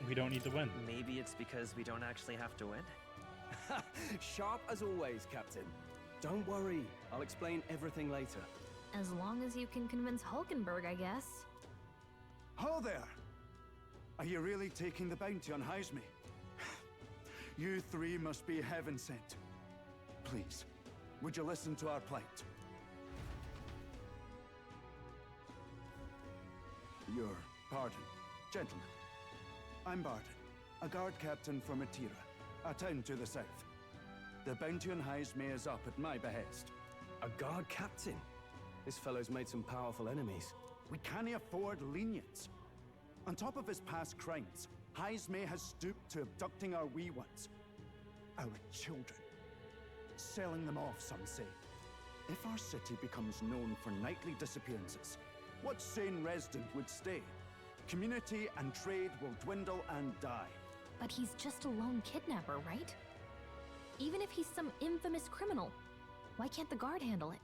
[SPEAKER 2] We don't need to win.
[SPEAKER 6] Maybe it's because we don't actually have to win?
[SPEAKER 11] Sharp as always, Captain. Don't worry, I'll explain everything later.
[SPEAKER 8] As long as you can convince Hulkenberg, I guess.
[SPEAKER 18] Ho there! Are you really taking the bounty on Heisme? You three must be heaven sent. Please, would you listen to our plight? Your pardon, gentlemen. I'm Barton, a guard captain from Atira, a town to the south. The bounty on Heisme is up at my behest.
[SPEAKER 11] A guard captain? This fellow's made some powerful enemies.
[SPEAKER 18] We can't afford lenience. On top of his past crimes, Heisme has stooped to abducting our wee ones. Our children. Selling them off, some say. If our city becomes known for nightly disappearances, what sane resident would stay? Community and trade will dwindle and die.
[SPEAKER 8] But he's just a lone kidnapper, right? Even if he's some infamous criminal, why can't the guard handle it?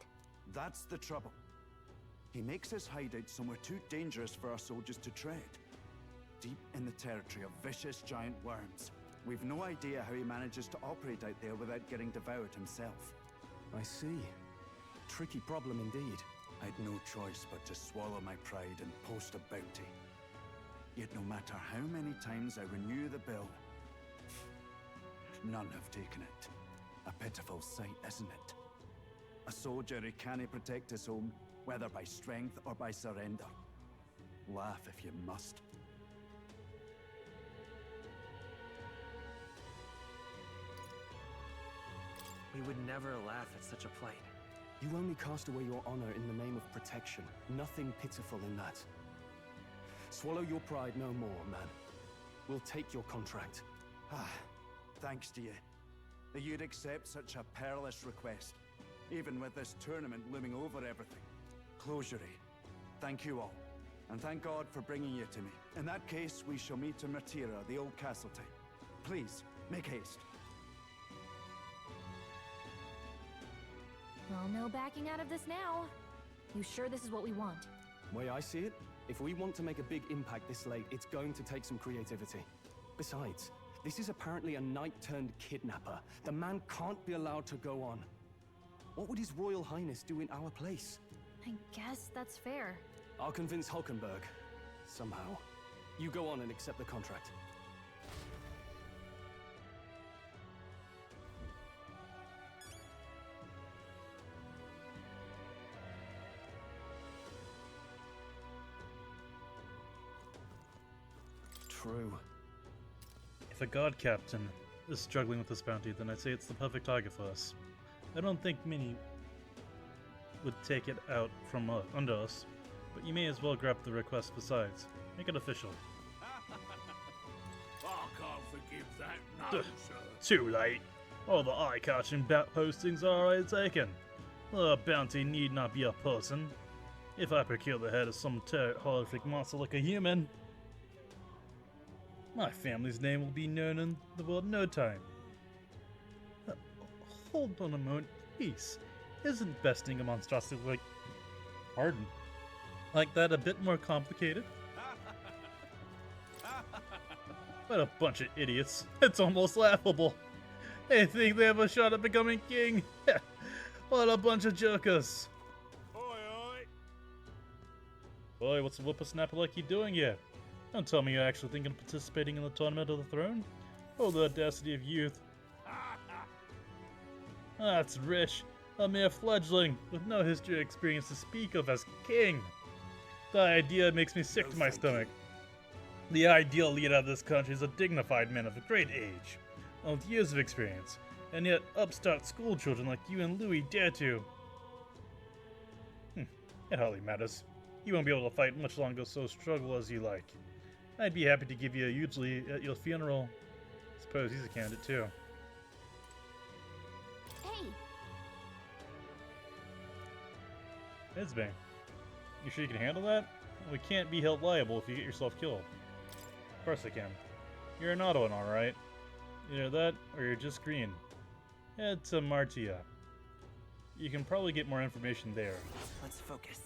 [SPEAKER 18] That's the trouble. He makes his hideout somewhere too dangerous for our soldiers to tread. Deep in the territory of vicious giant worms. We've no idea how he manages to operate out there without getting devoured himself.
[SPEAKER 11] I see. Tricky problem indeed.
[SPEAKER 18] I'd no choice but to swallow my pride and post a bounty. Yet no matter how many times I renew the bill, none have taken it. A pitiful sight, isn't it? A soldier who can't protect his home, whether by strength or by surrender. Laugh if you must.
[SPEAKER 6] We would never laugh at such a plight.
[SPEAKER 11] You only cast away your honor in the name of protection. Nothing pitiful in that. Swallow your pride no more, man. We'll take your contract.
[SPEAKER 18] Thanks to you. That you'd accept such a perilous request, even with this tournament looming over everything. Closure, thank you all, and thank God for bringing you to me. In that case, we shall meet in Martira, the old castle type. Please, make haste.
[SPEAKER 8] Well, no backing out of this now. You sure this is what we want?
[SPEAKER 11] Way I see it, if we want to make a big impact this late, it's going to take some creativity. Besides, this is apparently a knight-turned-kidnapper. The man can't be allowed to go on. What would His Royal Highness do in our place?
[SPEAKER 8] I guess that's fair.
[SPEAKER 11] I'll convince Hulkenberg. Somehow. You go on and accept the contract. True.
[SPEAKER 2] If a god captain is struggling with this bounty, then I'd say it's the perfect target for us. I don't think many would take it out from under us, but you may as well grab the request besides. Make it official.
[SPEAKER 10] I can't forgive that, no, sir.
[SPEAKER 2] Too late. All the eye-catching postings are already taken. The bounty need not be a person. If I procure the head of some horrific monster like a human, my family's name will be known in the world in no time. Hold on a moment, please. Isn't besting a monstrosity like that a bit more complicated? What a bunch of idiots. It's almost laughable. They think they have a shot at becoming king. What a bunch of jokers. Boy, what's a whippersnapper like you doing here? Don't tell me you're actually thinking of participating in the Tournament of the Throne? Oh, the audacity of youth. That's rich. A mere fledgling, with no history or experience to speak of as king. The idea makes me sick to my stomach. The ideal leader of this country is a dignified man of a great age, with years of experience, and yet upstart schoolchildren like you and Louis dare to. It hardly matters. You won't be able to fight much longer, so struggle as you like. I'd be happy to give you a eulogy at your funeral. Suppose he's a candidate too.
[SPEAKER 8] Hey!
[SPEAKER 2] Isbane, you sure you can handle that? We can't be held liable if you get yourself killed. Of course I can. You're an Ottoan, alright. Either that, or you're just green. Head to Martia. You can probably get more information there.
[SPEAKER 6] Let's focus.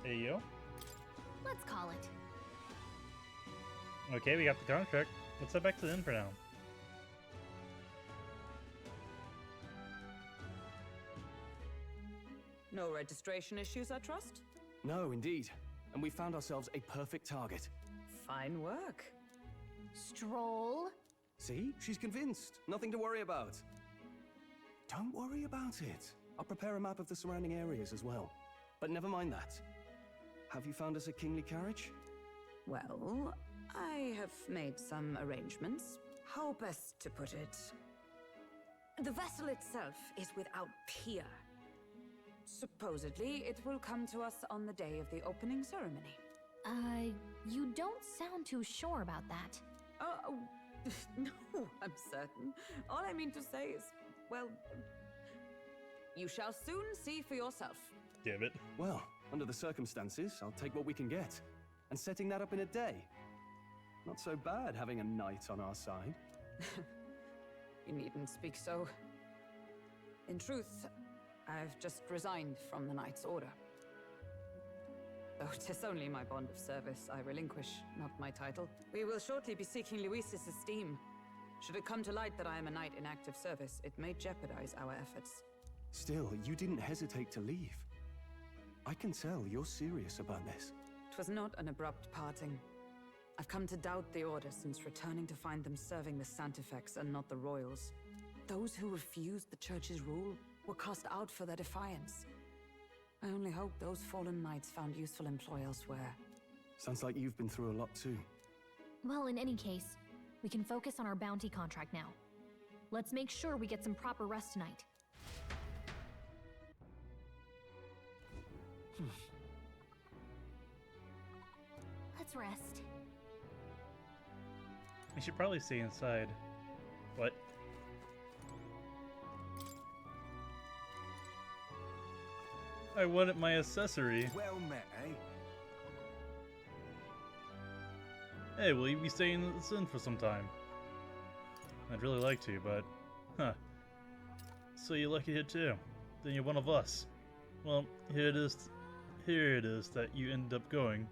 [SPEAKER 2] Hey, yo.
[SPEAKER 8] Let's call it.
[SPEAKER 2] Okay, we got the contract. Let's head back to the inn for now.
[SPEAKER 5] No registration issues, I trust?
[SPEAKER 11] No, indeed. And we found ourselves a perfect target.
[SPEAKER 5] Fine work.
[SPEAKER 8] Stroll.
[SPEAKER 11] See? She's convinced. Nothing to worry about. Don't worry about it. I'll prepare a map of the surrounding areas as well. But never mind that. Have you found us a kingly carriage?
[SPEAKER 5] Well, I have made some arrangements. How best to put it? The vessel itself is without peer. Supposedly, it will come to us on the day of the opening ceremony.
[SPEAKER 8] You don't sound too sure about that.
[SPEAKER 5] Oh, no, I'm certain. All I mean to say is, well, you shall soon see for yourself.
[SPEAKER 2] Damn it.
[SPEAKER 11] Well, under the circumstances, I'll take what we can get. And setting that up in a day. Not so bad having a knight on our side.
[SPEAKER 5] You needn't speak so. In truth, I've just resigned from the Knight's Order. Though 'tis only my bond of service I relinquish, not my title. We will shortly be seeking Luis's esteem. Should it come to light that I am a knight in active service, it may jeopardize our efforts.
[SPEAKER 11] Still, you didn't hesitate to leave. I can tell you're serious about this.
[SPEAKER 5] It was not an abrupt parting. I've come to doubt the Order since returning to find them serving the Santifex and not the Royals. Those who refused the Church's rule were cast out for their defiance. I only hope those fallen knights found useful employ elsewhere.
[SPEAKER 11] Sounds like you've been through a lot too.
[SPEAKER 8] Well, in any case, we can focus on our bounty contract now. Let's make sure we get some proper rest tonight. Let's rest.
[SPEAKER 2] We should probably stay inside. What? I wanted my accessory.
[SPEAKER 15] Well met, eh?
[SPEAKER 2] Hey, will you be staying in this inn for some time? I'd really like to, but... Huh. So you're lucky here too. Then you're one of us. Well, here it is that you end up going.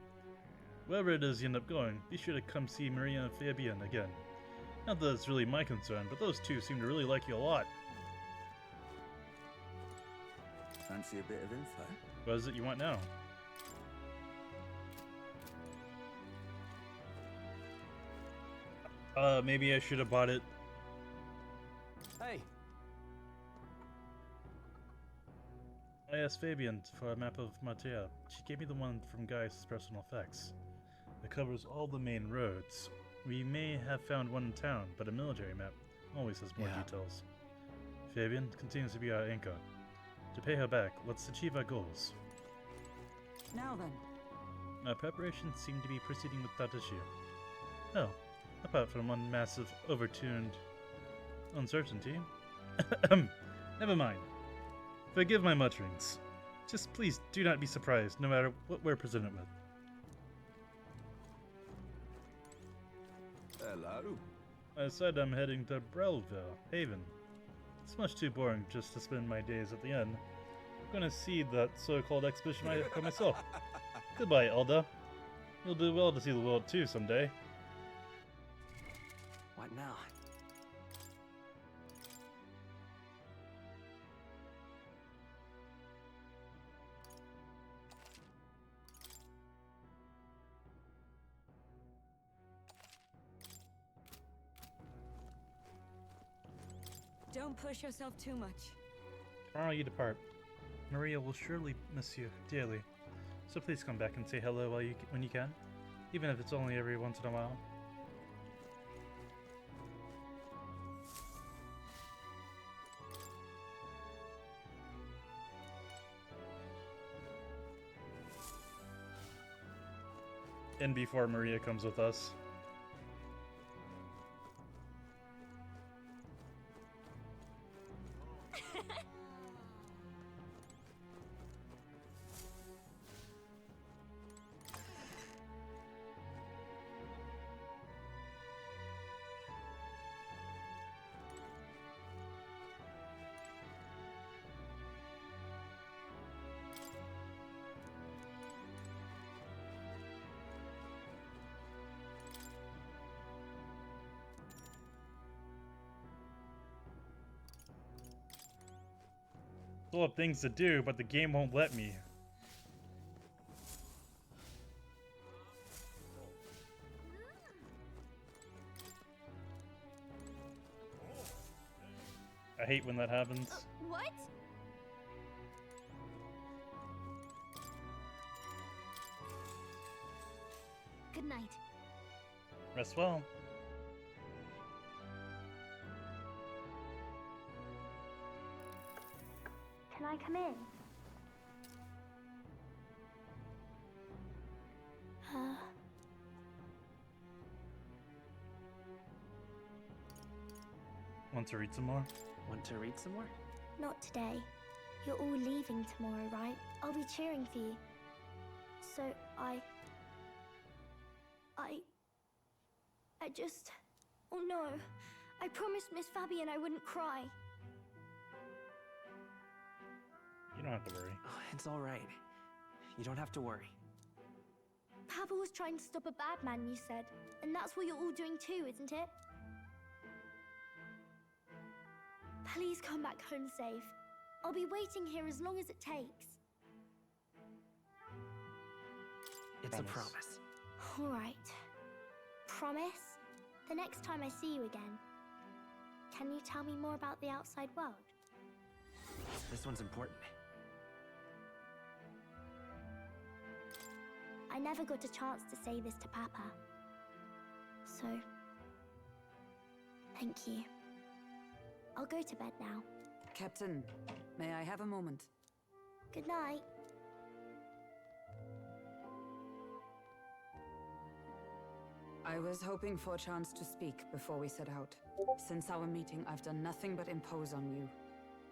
[SPEAKER 2] Wherever it is you end up going, be sure to come see Maria and Fabian again. Not that it's really my concern, but those two seem to really like you a lot.
[SPEAKER 14] Fancy a bit of info?
[SPEAKER 2] What is it you want now? Maybe I should have bought it.
[SPEAKER 11] Hey!
[SPEAKER 2] I asked Fabian for a map of Matea. She gave me the one from Gaius' personal effects. It covers all the main roads. We may have found one in town, but a military map always has more details. Fabian continues to be our anchor. To pay her back, let's achieve our goals.
[SPEAKER 5] Now then.
[SPEAKER 2] Our preparations seem to be proceeding without issue. Oh, apart from one massive, overtuned uncertainty. Never mind. Forgive my mutterings. Just please do not be surprised, no matter what we're presented with.
[SPEAKER 14] Hello.
[SPEAKER 2] I said I'm heading to Brelville, Haven. It's much too boring just to spend my days at the inn. I'm gonna see that so-called expedition for myself. Goodbye, Elda. You'll do well to see the world too someday.
[SPEAKER 6] What now?
[SPEAKER 12] Don't push yourself too much.
[SPEAKER 2] Tomorrow you depart. Maria will surely miss you dearly, so please come back and say hello when you can, even if it's only every once in a while. And before Maria comes with us. Still have things to do, but the game won't let me. I hate when that happens.
[SPEAKER 13] What? Good night.
[SPEAKER 2] Rest well.
[SPEAKER 13] Can I come in?
[SPEAKER 2] Want to read some more?
[SPEAKER 6] Want to read some more?
[SPEAKER 13] Not today. You're all leaving tomorrow, right? I'll be cheering for you. So I just... Oh no. I promised Miss Fabian I wouldn't cry.
[SPEAKER 2] You don't have to worry.
[SPEAKER 6] Oh, it's all right. You don't have to worry.
[SPEAKER 13] Papa was trying to stop a bad man, you said. And that's what you're all doing too, isn't it? Please come back home safe. I'll be waiting here as long as it takes.
[SPEAKER 6] It's a promise.
[SPEAKER 13] All right. Promise? The next time I see you again, can you tell me more about the outside world?
[SPEAKER 6] This one's important.
[SPEAKER 13] I never got a chance to say this to Papa. So, thank you. I'll go to bed now.
[SPEAKER 5] Captain, may I have a moment?
[SPEAKER 13] Good night.
[SPEAKER 5] I was hoping for a chance to speak before we set out. Since our meeting, I've done nothing but impose on you.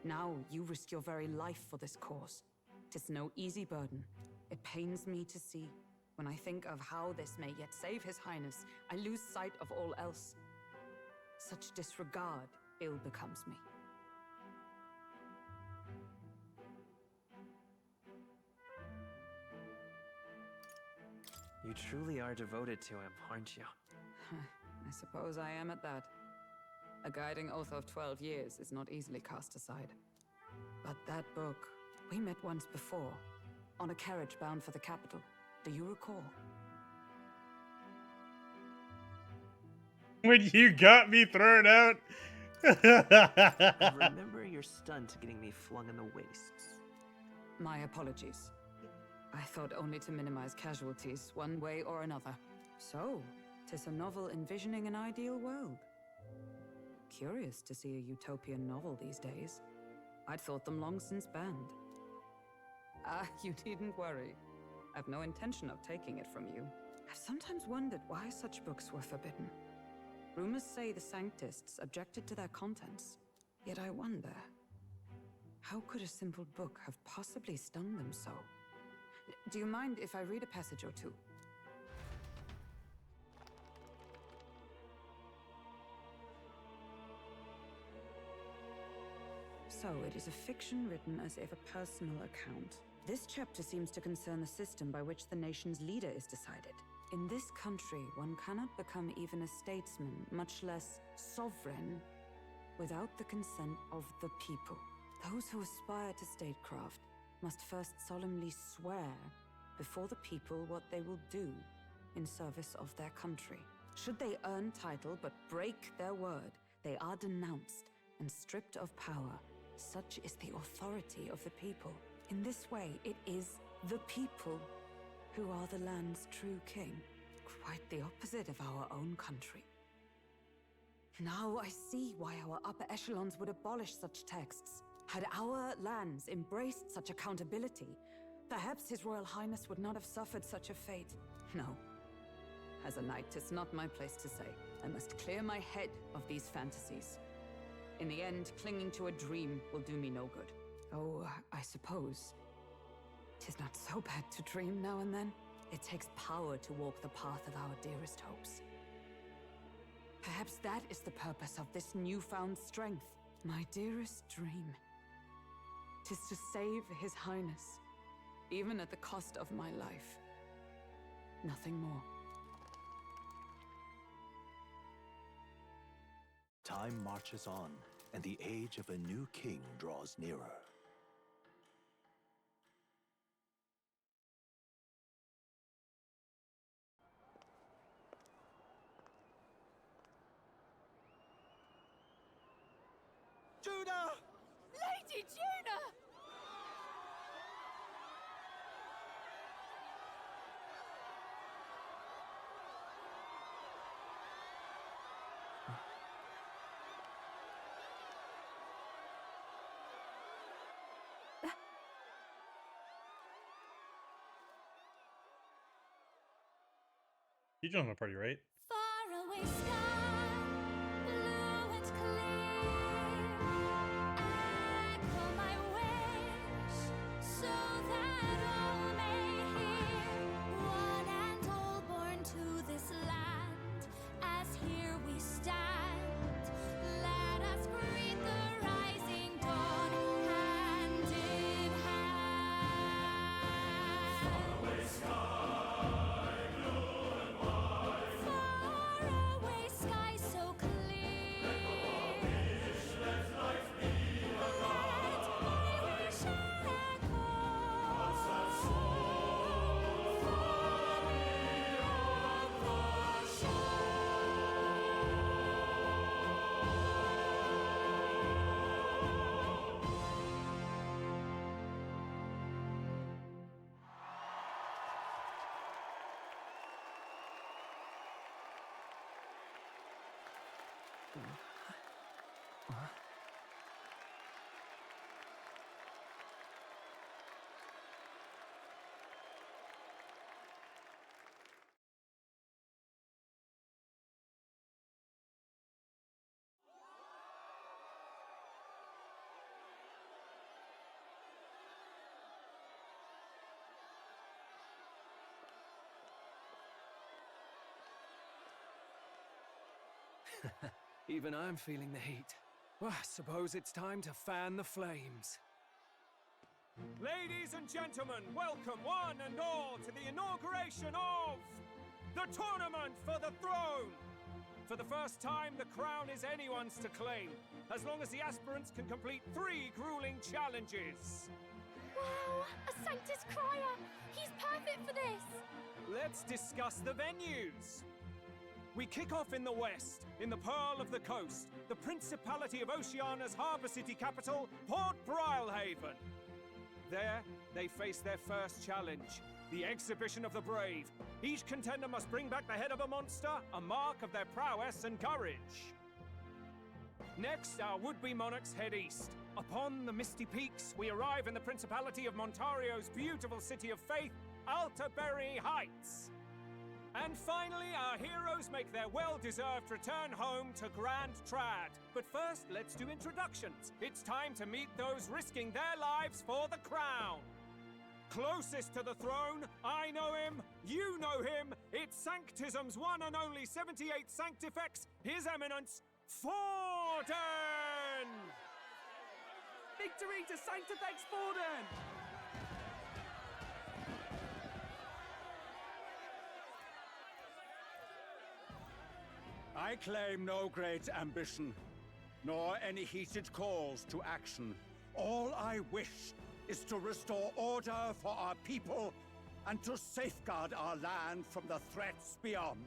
[SPEAKER 5] Now, you risk your very life for this cause. 'Tis no easy burden. It pains me to see. When I think of how this may yet save His Highness, I lose sight of all else. Such disregard ill becomes me.
[SPEAKER 6] You truly are devoted to him, aren't you?
[SPEAKER 5] I suppose I am at that. A guiding oath of 12 years is not easily cast aside. But that book, we met once before, on a carriage bound for the capital. Do you recall?
[SPEAKER 2] When you got me thrown out.
[SPEAKER 6] I remember your stunt getting me flung in the wastes.
[SPEAKER 5] My apologies. I thought only to minimize casualties, one way or another. So, 'tis a novel envisioning an ideal world. Curious to see a utopian novel these days. I'd thought them long since banned. You needn't worry. I've no intention of taking it from you. I've sometimes wondered why such books were forbidden. Rumors say the Sanctists objected to their contents. Yet I wonder, how could a simple book have possibly stung them so? Do you mind if I read a passage or two? So, it is a fiction written as if a personal account. This chapter seems to concern the system by which the nation's leader is decided. In this country, one cannot become even a statesman, much less sovereign, without the consent of the people. Those who aspire to statecraft must first solemnly swear before the people what they will do in service of their country. Should they earn title but break their word, they are denounced and stripped of power. Such is the authority of the people. In this way, it is the people who are the land's true king. Quite the opposite of our own country. Now I see why our upper echelons would abolish such texts. Had our lands embraced such accountability, perhaps His Royal Highness would not have suffered such a fate. No. As a knight, 'tis not my place to say. I must clear my head of these fantasies. In the end, clinging to a dream will do me no good. Oh, I suppose 'tis not so bad to dream now and then. It takes power to walk the path of our dearest hopes. Perhaps that is the purpose of this newfound strength. My dearest dream. 'Tis to save His Highness, even at the cost of my life. Nothing more.
[SPEAKER 10] Time marches on, and the age of a new king draws nearer.
[SPEAKER 15] Judah!
[SPEAKER 12] Lady Judah!
[SPEAKER 2] You joined my party, right?
[SPEAKER 13] Faraway sky, blue and clear. Echo my wish, so that all may hear. One and all born to this land, as here we stand,
[SPEAKER 9] Even I'm feeling the heat. Well, I suppose it's time to fan the flames. Ladies and gentlemen, welcome one and all to the inauguration of the Tournament for the Throne! For the first time, the crown is anyone's to claim, as long as the aspirants can complete 3 grueling challenges.
[SPEAKER 13] Wow, a Sanctus Crier! He's perfect for this!
[SPEAKER 9] Let's discuss the venues. We kick off in the west, in the Pearl of the Coast, the Principality of Oceania's harbour city capital, Port Brilehaven. There, they face their first challenge, the Exhibition of the Brave. Each contender must bring back the head of a monster, a mark of their prowess and courage. Next, our would-be monarchs head east. Upon the misty peaks, we arrive in the Principality of Montario's beautiful city of faith, Altaberry Heights. And finally, our heroes make their well-deserved return home to Grand Trad. But first, let's do introductions. It's time to meet those risking their lives for the crown. Closest to the throne, I know him, you know him. It's Sanctism's one and only 78th Sanctifex, His Eminence, Forden!
[SPEAKER 17] Victory to Sanctifex Forden!
[SPEAKER 19] I claim no great ambition, nor any heated calls to action. All I wish is to restore order for our people and to safeguard our land from the threats beyond.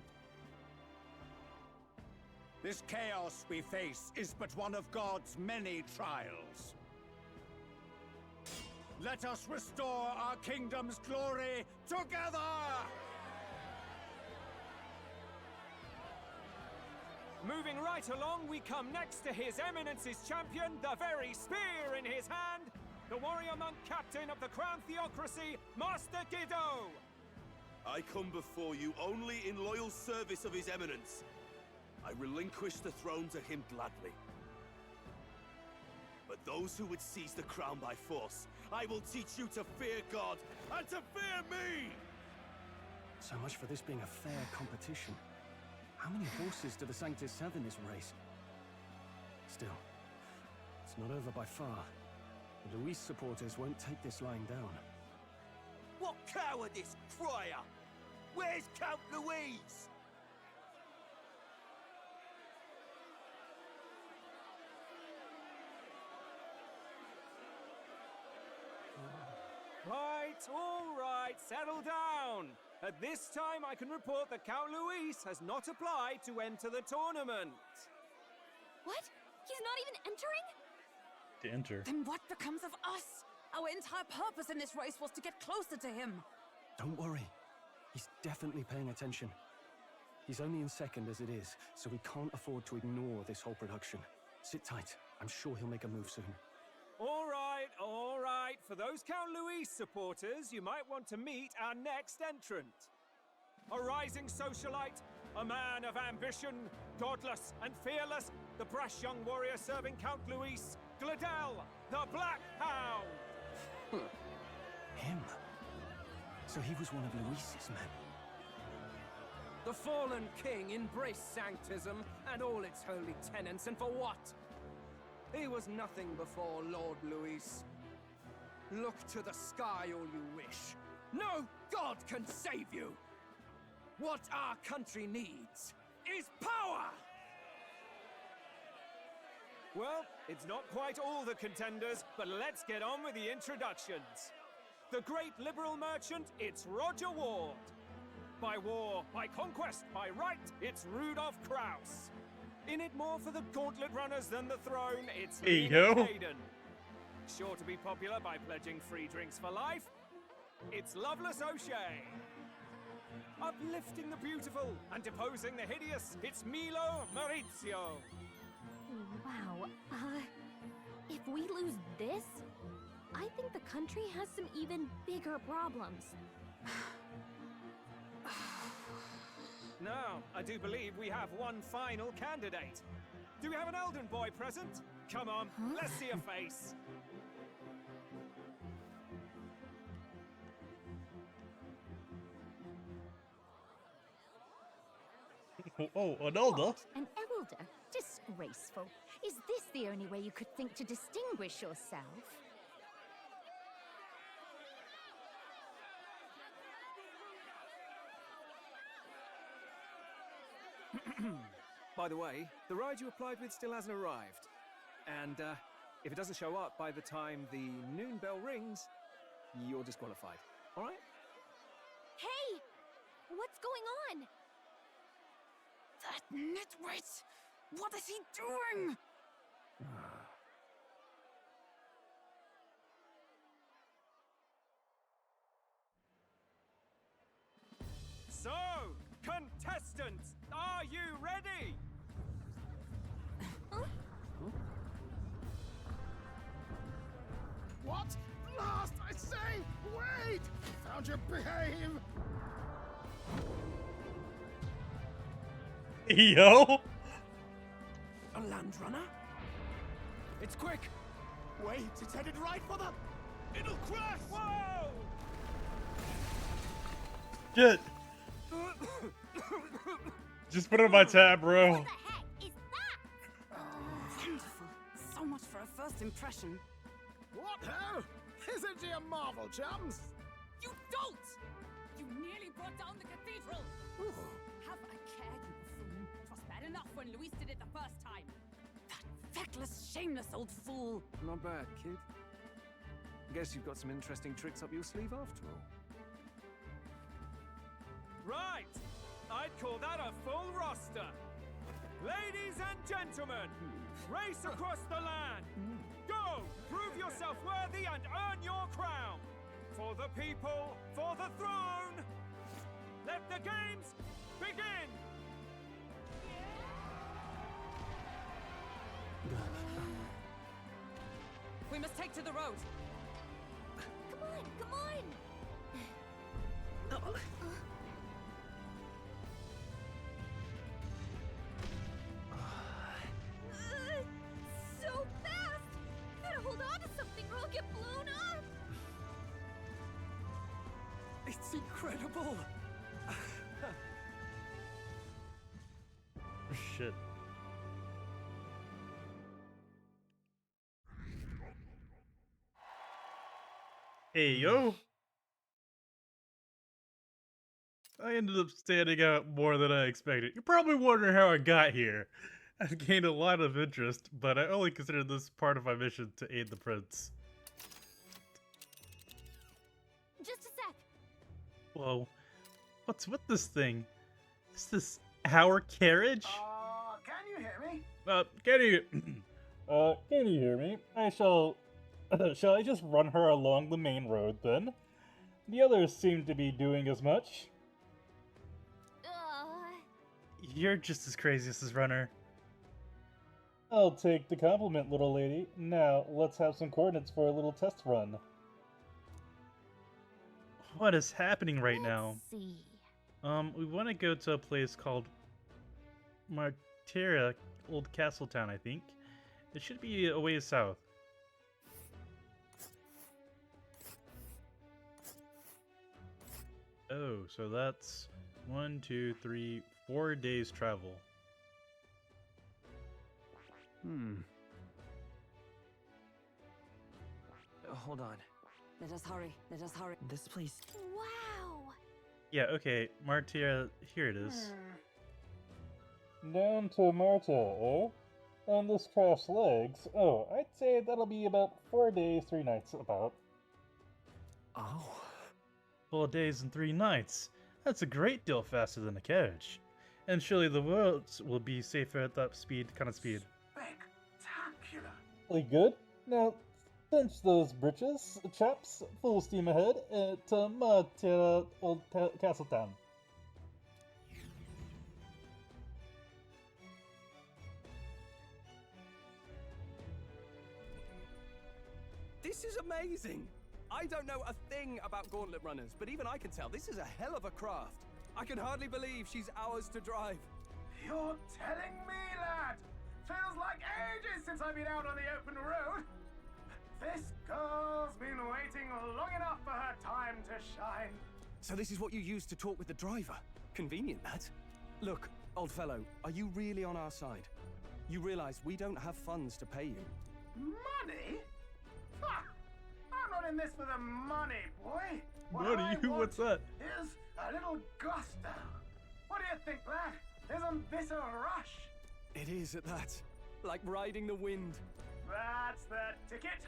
[SPEAKER 19] This chaos we face is but one of God's many trials. Let us restore our kingdom's glory together!
[SPEAKER 9] Moving right along, we come next to His Eminence's champion, the very spear in his hand, the warrior monk captain of the Crown Theocracy, Master Giddo!
[SPEAKER 20] I come before you only in loyal service of His Eminence. I relinquish the throne to him gladly. But those who would seize the crown by force, I will teach you to fear God and to fear me!
[SPEAKER 11] So much for this being a fair competition. How many horses do the Sanctus have in this race? Still, it's not over by far. The Luis supporters won't take this lying down.
[SPEAKER 20] What cowardice, Crier! Where's Count Louise?
[SPEAKER 9] All right, settle down. At this time, I can report that Count Luis has not applied to enter the tournament.
[SPEAKER 5] What? He's not even entering?
[SPEAKER 2] To enter.
[SPEAKER 5] Then what becomes of us? Our entire purpose in this race was to get closer to him.
[SPEAKER 11] Don't worry. He's definitely paying attention. He's only in second as it is, so we can't afford to ignore this whole production. Sit tight. I'm sure he'll make a move soon.
[SPEAKER 9] All right. For those Count Luis supporters, you might want to meet our next entrant. A rising socialite, a man of ambition, godless and fearless, the brash young warrior serving Count Luis, Gladel, the Black Hound!
[SPEAKER 11] Him? So he was one of Luis's men?
[SPEAKER 17] The fallen king embraced Sanctism and all its holy tenets, and for what? He was nothing before Lord Luis. Look to the sky all you wish. No god can save you! What our country needs is power!
[SPEAKER 9] Well, it's not quite all the contenders, but let's get on with the introductions. The great liberal merchant, it's Roger Ward. By war, by conquest, by right, it's Rudolph Kraus. In it more for the gauntlet runners than the throne, it's Hayden. Sure to be popular by pledging free drinks for life, it's Loveless O'Shea. Uplifting the beautiful and deposing the hideous, it's Milo Maurizio.
[SPEAKER 8] Wow, think the country has some even bigger problems.
[SPEAKER 9] Now, I do believe we have one final candidate. Do we have an Elden boy present? Come on, let's see a face.
[SPEAKER 2] Oh, an elder?
[SPEAKER 21] An elder? Disgraceful. Is this the only way you could think to distinguish yourself?
[SPEAKER 9] By the way, the ride you applied with still hasn't arrived. And if it doesn't show up by the time the noon bell rings, you're disqualified. All right?
[SPEAKER 8] Hey! What's going on?
[SPEAKER 5] That nitwit! What is he doing?
[SPEAKER 9] So, contestants, are you ready?
[SPEAKER 10] What? Last, I say! Wait! Found your behave!
[SPEAKER 2] Yo!
[SPEAKER 10] A land runner?
[SPEAKER 9] It's quick!
[SPEAKER 10] Wait, it's headed right for the... It'll crash!
[SPEAKER 9] Whoa!
[SPEAKER 2] Shit! Just put it on my tab, bro.
[SPEAKER 8] What the heck is that?
[SPEAKER 5] Wonderful. So much for a first impression.
[SPEAKER 10] What ho? Isn't she a marvel, chums?
[SPEAKER 5] You don't! You nearly brought down the cathedral! Have a care, you buffoon. 'Twas bad enough when Luis did it the first time. That feckless, shameless old fool.
[SPEAKER 9] Not bad, kid. Guess you've got some interesting tricks up your sleeve after all. Right! I'd call that a full roster. Ladies and gentlemen, race across the land. Go! Prove yourself worthy and earn your crown. For the people, for the throne. Let the games begin!
[SPEAKER 5] We must take to the road.
[SPEAKER 8] Come on, come on! So fast! Gotta hold on to something or I'll get blown up!
[SPEAKER 9] It's incredible!
[SPEAKER 2] Shit. Hey, yo! I ended up standing out more than I expected. You're probably wondering how I got here. I've gained a lot of interest, but I only consider this part of my mission to aid the prince.
[SPEAKER 8] Just a sec.
[SPEAKER 2] Whoa. What's with this thing? Is this our carriage?
[SPEAKER 16] Can you hear me?
[SPEAKER 2] Can you hear me? I shall... shall I just run her along the main road, then? The others seem to be doing as much. You're just as crazy as this runner. I'll take the compliment, little lady. Now, let's have some coordinates for a little test run. What is happening right now?
[SPEAKER 8] Let's see.
[SPEAKER 2] We want to go to a place called Martira, Old Castle Town, I think. It should be a ways south. Oh, so that's 1, 2, 3, 4 days travel.
[SPEAKER 6] Hold on.
[SPEAKER 5] Let us hurry. Let us hurry.
[SPEAKER 6] This place.
[SPEAKER 8] Wow!
[SPEAKER 2] Yeah, okay, Martira, here it is. Down to Marta, eh? On this craft's legs. Oh, I'd say that'll be about 4 days, 3 nights about.
[SPEAKER 6] Oh.
[SPEAKER 2] 4 days and 3 nights. That's a great deal faster than a carriage. And surely the roads will be safer at that kind of speed.
[SPEAKER 10] Spectacular!
[SPEAKER 2] Really good. Now, cinch those britches, chaps. Full steam ahead to Martira, Old Castle Town.
[SPEAKER 3] This is amazing!
[SPEAKER 17] I don't know a thing about gauntlet runners, but even I can tell this is a hell of a craft. I can hardly believe she's ours to drive.
[SPEAKER 1] You're telling me, lad? Feels like ages since I've been out on the open road. This girl's been waiting long enough for her time to shine.
[SPEAKER 17] So this is what you use to talk with the driver? Convenient, that. Look, old fellow, are you really on our side? You realize we don't have funds to pay you.
[SPEAKER 1] Money? Ha! I'm not in this for the money, boy.
[SPEAKER 2] Money? What's that?
[SPEAKER 1] Is a little gusto. What do you think, lad? Isn't this a rush?
[SPEAKER 17] It is at that. Like riding the wind.
[SPEAKER 1] That's the ticket.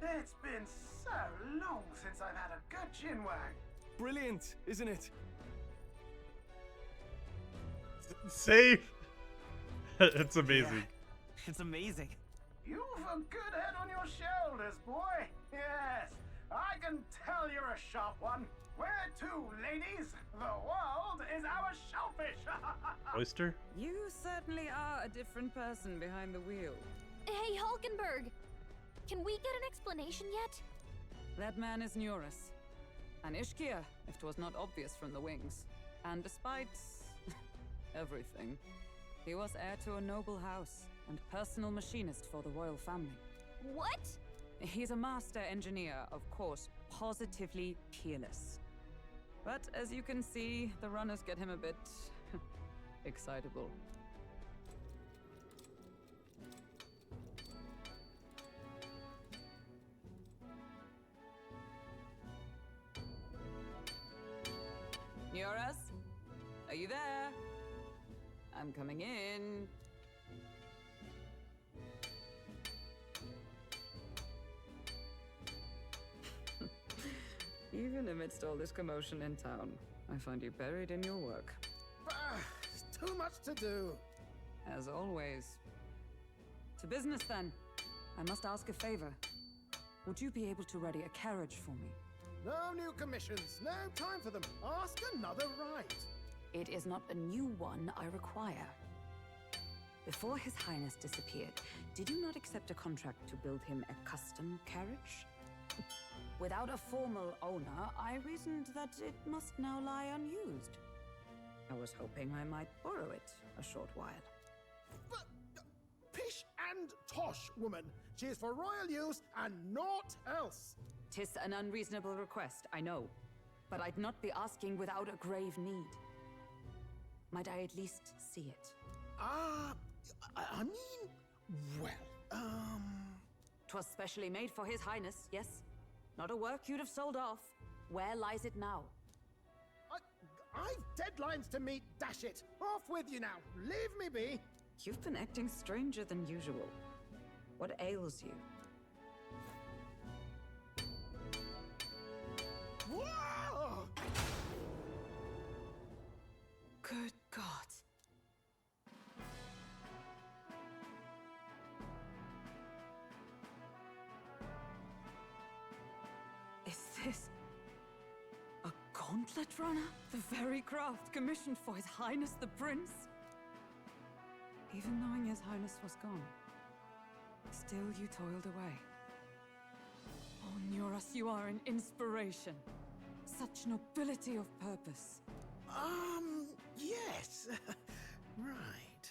[SPEAKER 1] It's been so long since I've had a good chinwag.
[SPEAKER 17] Brilliant, isn't it?
[SPEAKER 2] Safe. It's amazing.
[SPEAKER 6] Yeah, it's amazing.
[SPEAKER 1] You've a good head on your shoulders, boy. Yes, I can tell you're a sharp one. Where to, ladies? The world is our shellfish.
[SPEAKER 2] Oyster?
[SPEAKER 5] You certainly are a different person behind the wheel.
[SPEAKER 8] Hey, Hulkenberg! Can we get an explanation yet?
[SPEAKER 5] That man is Neurus. An Ishkia, if 'twas not obvious from the wings. And despite everything, he was heir to a noble house and personal machinist for the royal family.
[SPEAKER 8] What?
[SPEAKER 5] He's a master engineer, of course, positively peerless. But as you can see, the runners get him a bit excitable. Neurus? Are you there? I'm coming in. Even amidst all this commotion in town, I find you buried in your work.
[SPEAKER 16] It's too much to do.
[SPEAKER 5] As always. To business then. I must ask a favor. Would you be able to ready a carriage for me?
[SPEAKER 16] No new commissions, no time for them. Ask another right.
[SPEAKER 5] It is not a new one I require. Before His Highness disappeared, did you not accept a contract to build him a custom carriage? Without a formal owner, I reasoned that it must now lie unused. I was hoping I might borrow it a short while.
[SPEAKER 16] Pish and tosh, woman. She is for royal use and naught else.
[SPEAKER 5] 'Tis an unreasonable request, I know. But I'd not be asking without a grave need. Might I at least see it?
[SPEAKER 16] I mean, well,
[SPEAKER 5] 'Twas specially made for His Highness, yes? Not a work you'd have sold off. Where lies it now?
[SPEAKER 16] I've deadlines to meet, dash it. Off with you now. Leave me be.
[SPEAKER 5] You've been acting stranger than usual. What ails you?
[SPEAKER 16] Whoa!
[SPEAKER 5] Good God. Is this a gauntlet runner? The very craft commissioned for His Highness the Prince? Even knowing His Highness was gone, still you toiled away. Oh, Neurus, you are an inspiration. Such nobility of purpose.
[SPEAKER 16] Yes. Right.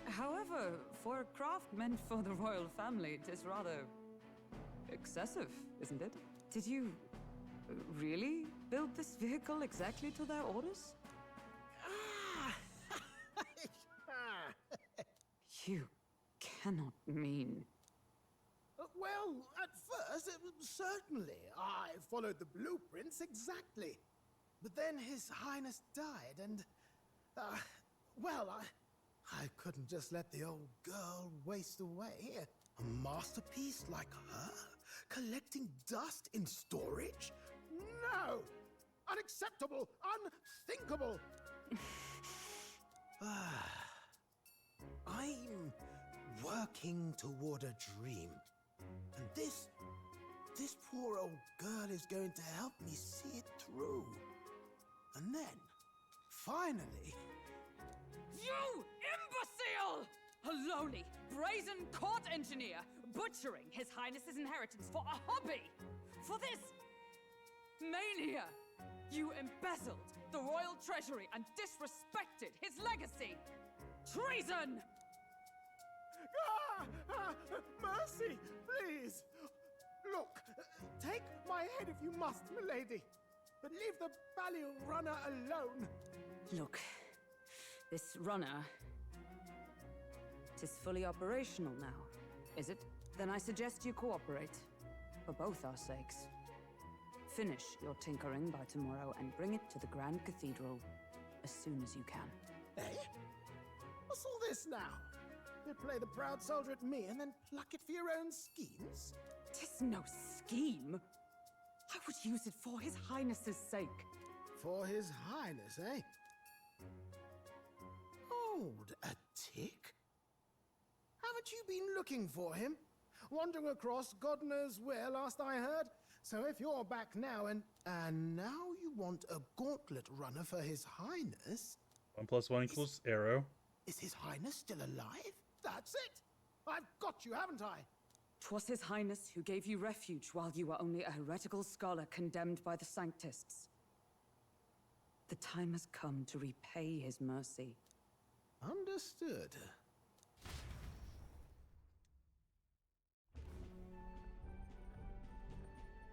[SPEAKER 5] However, for a craft meant for the royal family, it is rather excessive, isn't it? Did you really build this vehicle exactly to their orders? You cannot mean...
[SPEAKER 16] Well, at first, certainly. I followed the blueprints exactly. But then His Highness died, and... well, I couldn't just let the old girl waste away. A masterpiece like her? Collecting dust in storage? No! Unacceptable! Unthinkable! I'm working toward a dream. And this poor old girl is going to help me see it through. And then, finally...
[SPEAKER 5] You imbecile! A lowly, brazen court engineer butchering His Highness's inheritance for a hobby! For this mania! You embezzled the royal treasury and disrespected his legacy! Treason!
[SPEAKER 16] Mercy, please! Look, take my head if you must, milady, but leave the Balliol runner alone.
[SPEAKER 5] Look, this runner... 'tis fully operational now, is it? Then I suggest you cooperate, for both our sakes. Finish your tinkering by tomorrow and bring it to the Grand Cathedral as soon as you can.
[SPEAKER 16] Eh? What's all this now? You play the proud soldier at me and then pluck it for your own schemes?
[SPEAKER 5] 'Tis no scheme. I would use it for His Highness's sake.
[SPEAKER 16] For His Highness, eh? Hold a tick. Haven't you been looking for him? Wandering across God knows where last I heard? So if you're back now and now you want a gauntlet runner for His Highness...
[SPEAKER 2] 1 + 1 = arrow.
[SPEAKER 16] Is His Highness still alive? That's it! I've got you, haven't I?
[SPEAKER 5] 'Twas His Highness who gave you refuge while you were only a heretical scholar condemned by the Sanctists. The time has come to repay His mercy.
[SPEAKER 16] Understood.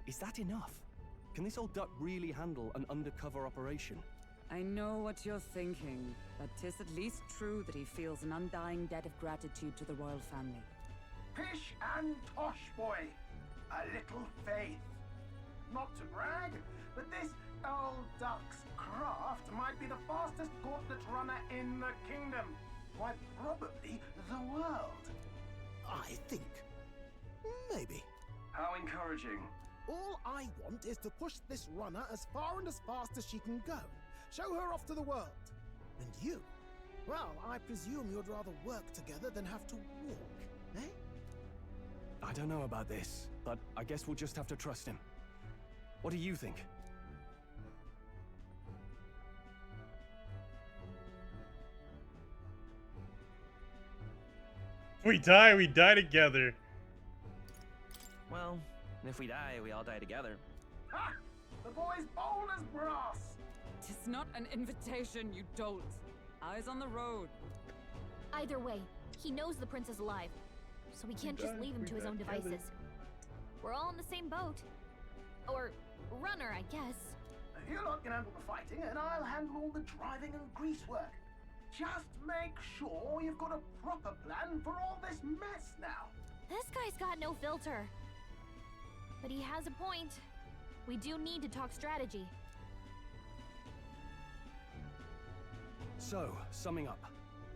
[SPEAKER 11] Is that enough? Can this old duck really handle an undercover operation?
[SPEAKER 5] I know what you're thinking, but 'tis at least true that he feels an undying debt of gratitude to the royal family.
[SPEAKER 1] Pish and tosh, boy. A little faith. Not to brag, but this old duck's craft might be the fastest gauntlet runner in the kingdom. Quite probably the world.
[SPEAKER 16] I think. Maybe.
[SPEAKER 20] How encouraging.
[SPEAKER 16] All I want is to push this runner as far and as fast as she can go. Show her off to the world. And you? Well, I presume you'd rather work together than have to walk, eh?
[SPEAKER 11] I don't know about this, but I guess we'll just have to trust him. What do you think?
[SPEAKER 2] We die together.
[SPEAKER 6] Well, if we die, we all die together.
[SPEAKER 1] Ha! The boy's bold as brass.
[SPEAKER 5] 'Tis not an invitation, you dolt. Eyes on the road.
[SPEAKER 8] Either way, he knows the prince is alive, so we can't just leave him to his own devices. We're all in the same boat. Or runner, I guess.
[SPEAKER 1] You lot can handle the fighting, and I'll handle all the driving and grease work. Just make sure you've got a proper plan for all this mess now.
[SPEAKER 8] This guy's got no filter. But he has a point. We do need to talk strategy.
[SPEAKER 11] So, summing up.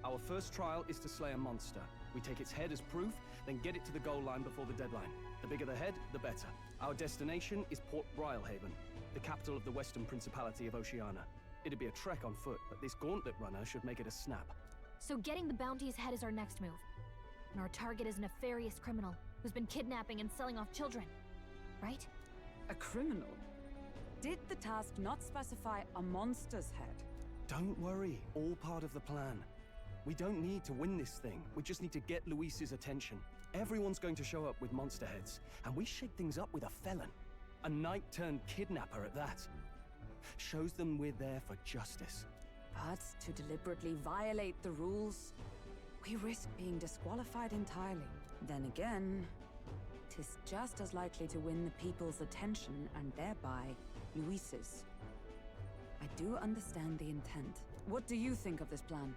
[SPEAKER 11] Our first trial is to slay a monster. We take its head as proof, then get it to the goal line before the deadline. The bigger the head, the better. Our destination is Port Brylehaven, the capital of the Western Principality of Oceania. It'd be a trek on foot, but this gauntlet runner should make it a snap.
[SPEAKER 8] So getting the bounty's head is our next move. And our target is a nefarious criminal who's been kidnapping and selling off children. Right?
[SPEAKER 5] A criminal? Did the task not specify a monster's head?
[SPEAKER 11] Don't worry, all part of the plan. We don't need to win this thing. We just need to get Luis's attention. Everyone's going to show up with monster heads, and we shake things up with a felon. A knight-turned-kidnapper at that. Shows them we're there for justice.
[SPEAKER 5] But to deliberately violate the rules, we risk being disqualified entirely. Then again, 'tis just as likely to win the people's attention and thereby Luis's. I do understand the intent. What do you think of this plan?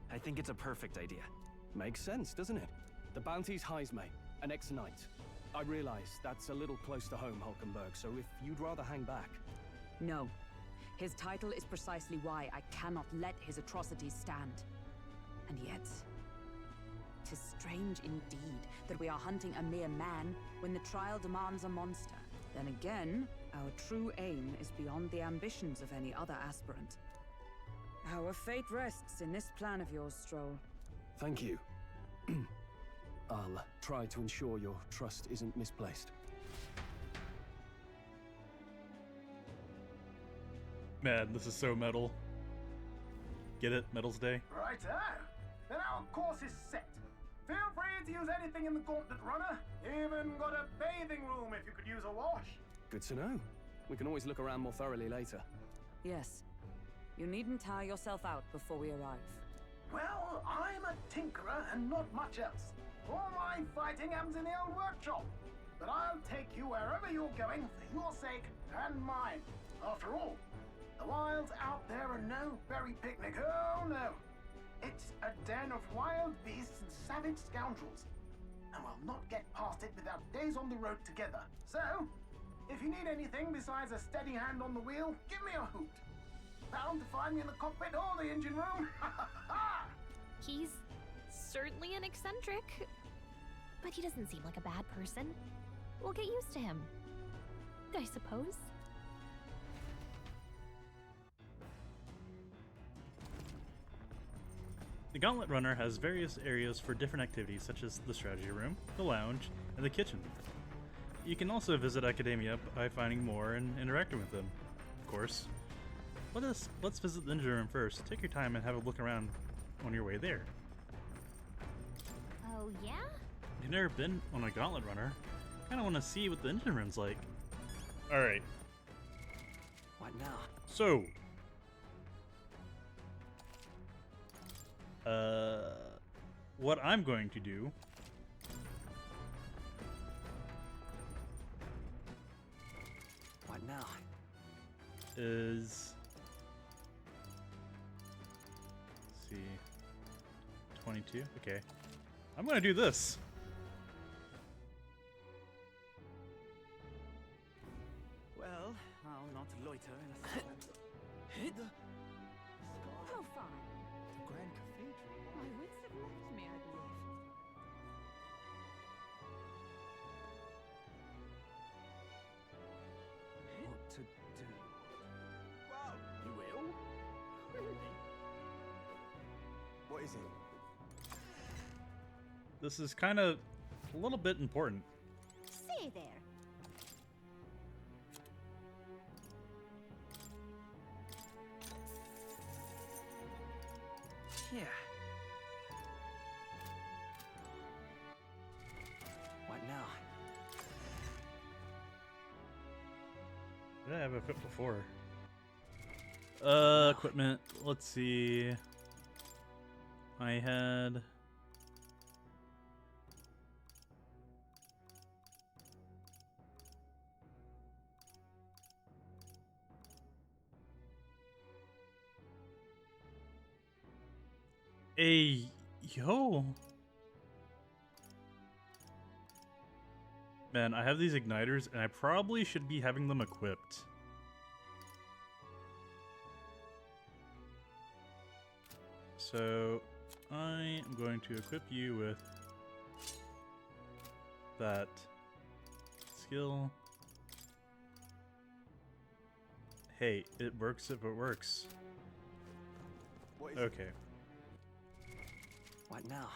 [SPEAKER 6] I think it's a perfect idea.
[SPEAKER 11] Makes sense, doesn't it? The bounty's Heismay, an ex-knight. I realize that's a little close to home, Hulkenberg, so if you'd rather hang back...
[SPEAKER 5] No. His title is precisely why I cannot let his atrocities stand. And yet, 'tis strange indeed that we are hunting a mere man when the trial demands a monster. Then again, our true aim is beyond the ambitions of any other aspirant. Our fate rests in this plan of yours, Stroll.
[SPEAKER 11] Thank you. I'll try to ensure your trust isn't misplaced.
[SPEAKER 2] Man, this is so metal. Get it? Metal's Day?
[SPEAKER 1] Righto. Then our course is set. Feel free to use anything in the Gauntlet runner. Even got a bathing room if you could use a wash.
[SPEAKER 11] Good to know. We can always look around more thoroughly later.
[SPEAKER 5] Yes. You needn't tire yourself out before we arrive.
[SPEAKER 1] Well, I'm a tinkerer and not much else. All my fighting happens in the old workshop. But I'll take you wherever you're going for your sake and mine. After all, the wilds out there are no berry picnic. Oh no. It's a den of wild beasts and savage scoundrels. And we'll not get past it without days on the road together. So, if you need anything besides a steady hand on the wheel, give me a hoot. Bound to find me in the cockpit or the engine room.
[SPEAKER 8] He's certainly an eccentric, but he doesn't seem like a bad person. We'll get used to him, I suppose.
[SPEAKER 2] The Gauntlet Runner has various areas for different activities such as the strategy room, the lounge, and the kitchen. You can also visit Academia by finding more and interacting with them, of course. Let's visit the engine room first. Take your time and have a look around on your way there.
[SPEAKER 8] Oh, yeah?
[SPEAKER 2] If you've never been on a Gauntlet Runner, kinda wanna see what the engine room's like. Alright.
[SPEAKER 6] What now?
[SPEAKER 2] So, what I'm going to do
[SPEAKER 6] What now?
[SPEAKER 2] is, let's see, 22, okay. I'm gonna do this.
[SPEAKER 6] Well, I'll not loiter in a storm.
[SPEAKER 21] Profile.
[SPEAKER 16] The Grand Cathedral.
[SPEAKER 21] My wits have left me, I believe.
[SPEAKER 11] What to do?
[SPEAKER 15] Well,
[SPEAKER 16] You will?
[SPEAKER 15] what is it?
[SPEAKER 2] This is kind of a little bit important.
[SPEAKER 21] Say there.
[SPEAKER 6] Yeah. What now?
[SPEAKER 2] Did I have equipped before? Equipment. Let's see. I had. Yo. Man, I have these igniters and I probably should be having them equipped. So, I am going to equip you with that skill. Hey, it works if it works.
[SPEAKER 15] What is
[SPEAKER 2] Okay.
[SPEAKER 6] What now?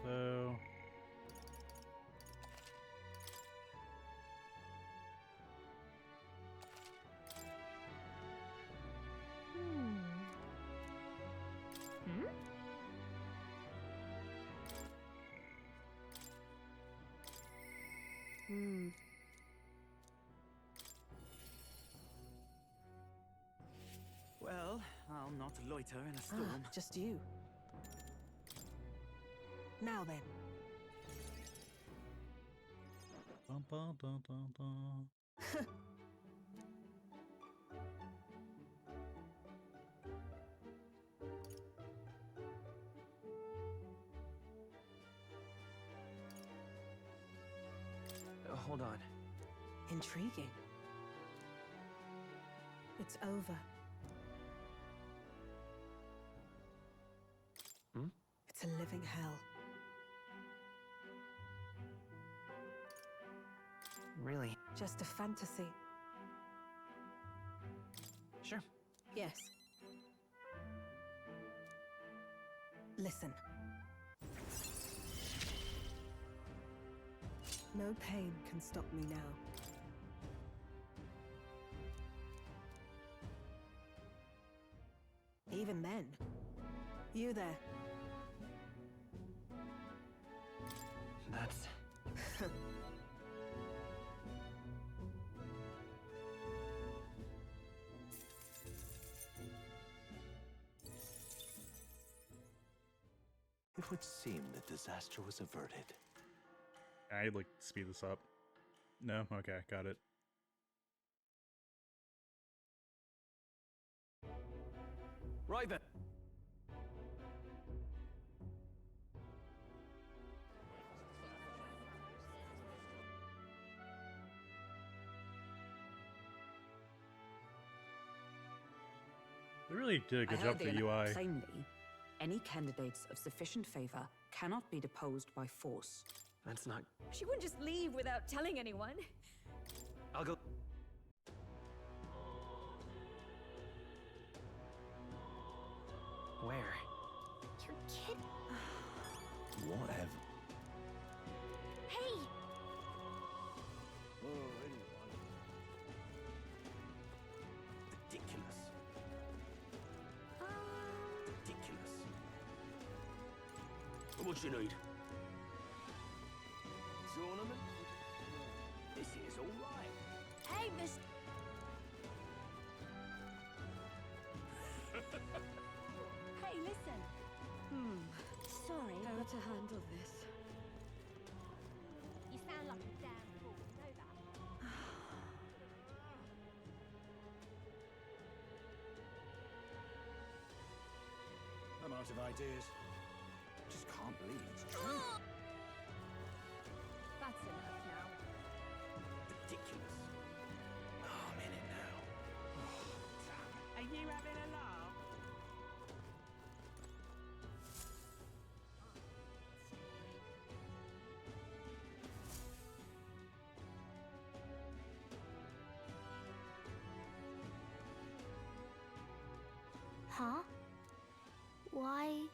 [SPEAKER 2] So
[SPEAKER 6] Well, I'll not loiter in a storm.
[SPEAKER 4] Just you. Now then.
[SPEAKER 2] Dun, dun, dun, dun, dun.
[SPEAKER 6] Hold on.
[SPEAKER 4] Intriguing. It's over.
[SPEAKER 6] Hmm?
[SPEAKER 4] It's a living hell.
[SPEAKER 6] Really?
[SPEAKER 4] Just a fantasy.
[SPEAKER 6] Sure.
[SPEAKER 4] Yes. Listen. No pain can stop me now. Even then. You there.
[SPEAKER 6] That's...
[SPEAKER 10] It would seem the disaster was averted.
[SPEAKER 2] I'd like to speed this up. No? Okay, got it.
[SPEAKER 11] Right then.
[SPEAKER 2] They really did a good
[SPEAKER 5] I
[SPEAKER 2] job
[SPEAKER 5] heard
[SPEAKER 2] for
[SPEAKER 5] the
[SPEAKER 2] the UI.
[SPEAKER 5] plainly, any candidates of sufficient favor cannot be deposed by force.
[SPEAKER 6] That's not...
[SPEAKER 12] She wouldn't just leave without telling anyone.
[SPEAKER 6] I'll go... Where?
[SPEAKER 13] You're kidding.
[SPEAKER 10] Whatever.
[SPEAKER 13] Hey!
[SPEAKER 10] Ridiculous. Ridiculous.
[SPEAKER 20] What you need?
[SPEAKER 10] Tournament? This is all right.
[SPEAKER 13] Hey, Miss...
[SPEAKER 12] Hey, listen. Sorry. How to handle this?
[SPEAKER 13] You sound like a damn fool. You know that?
[SPEAKER 18] I'm out of ideas. Just can't believe it's true.
[SPEAKER 12] That's enough now.
[SPEAKER 10] Ridiculous. Oh, I'm in it now.
[SPEAKER 9] Are you having a laugh?
[SPEAKER 13] Huh? Why?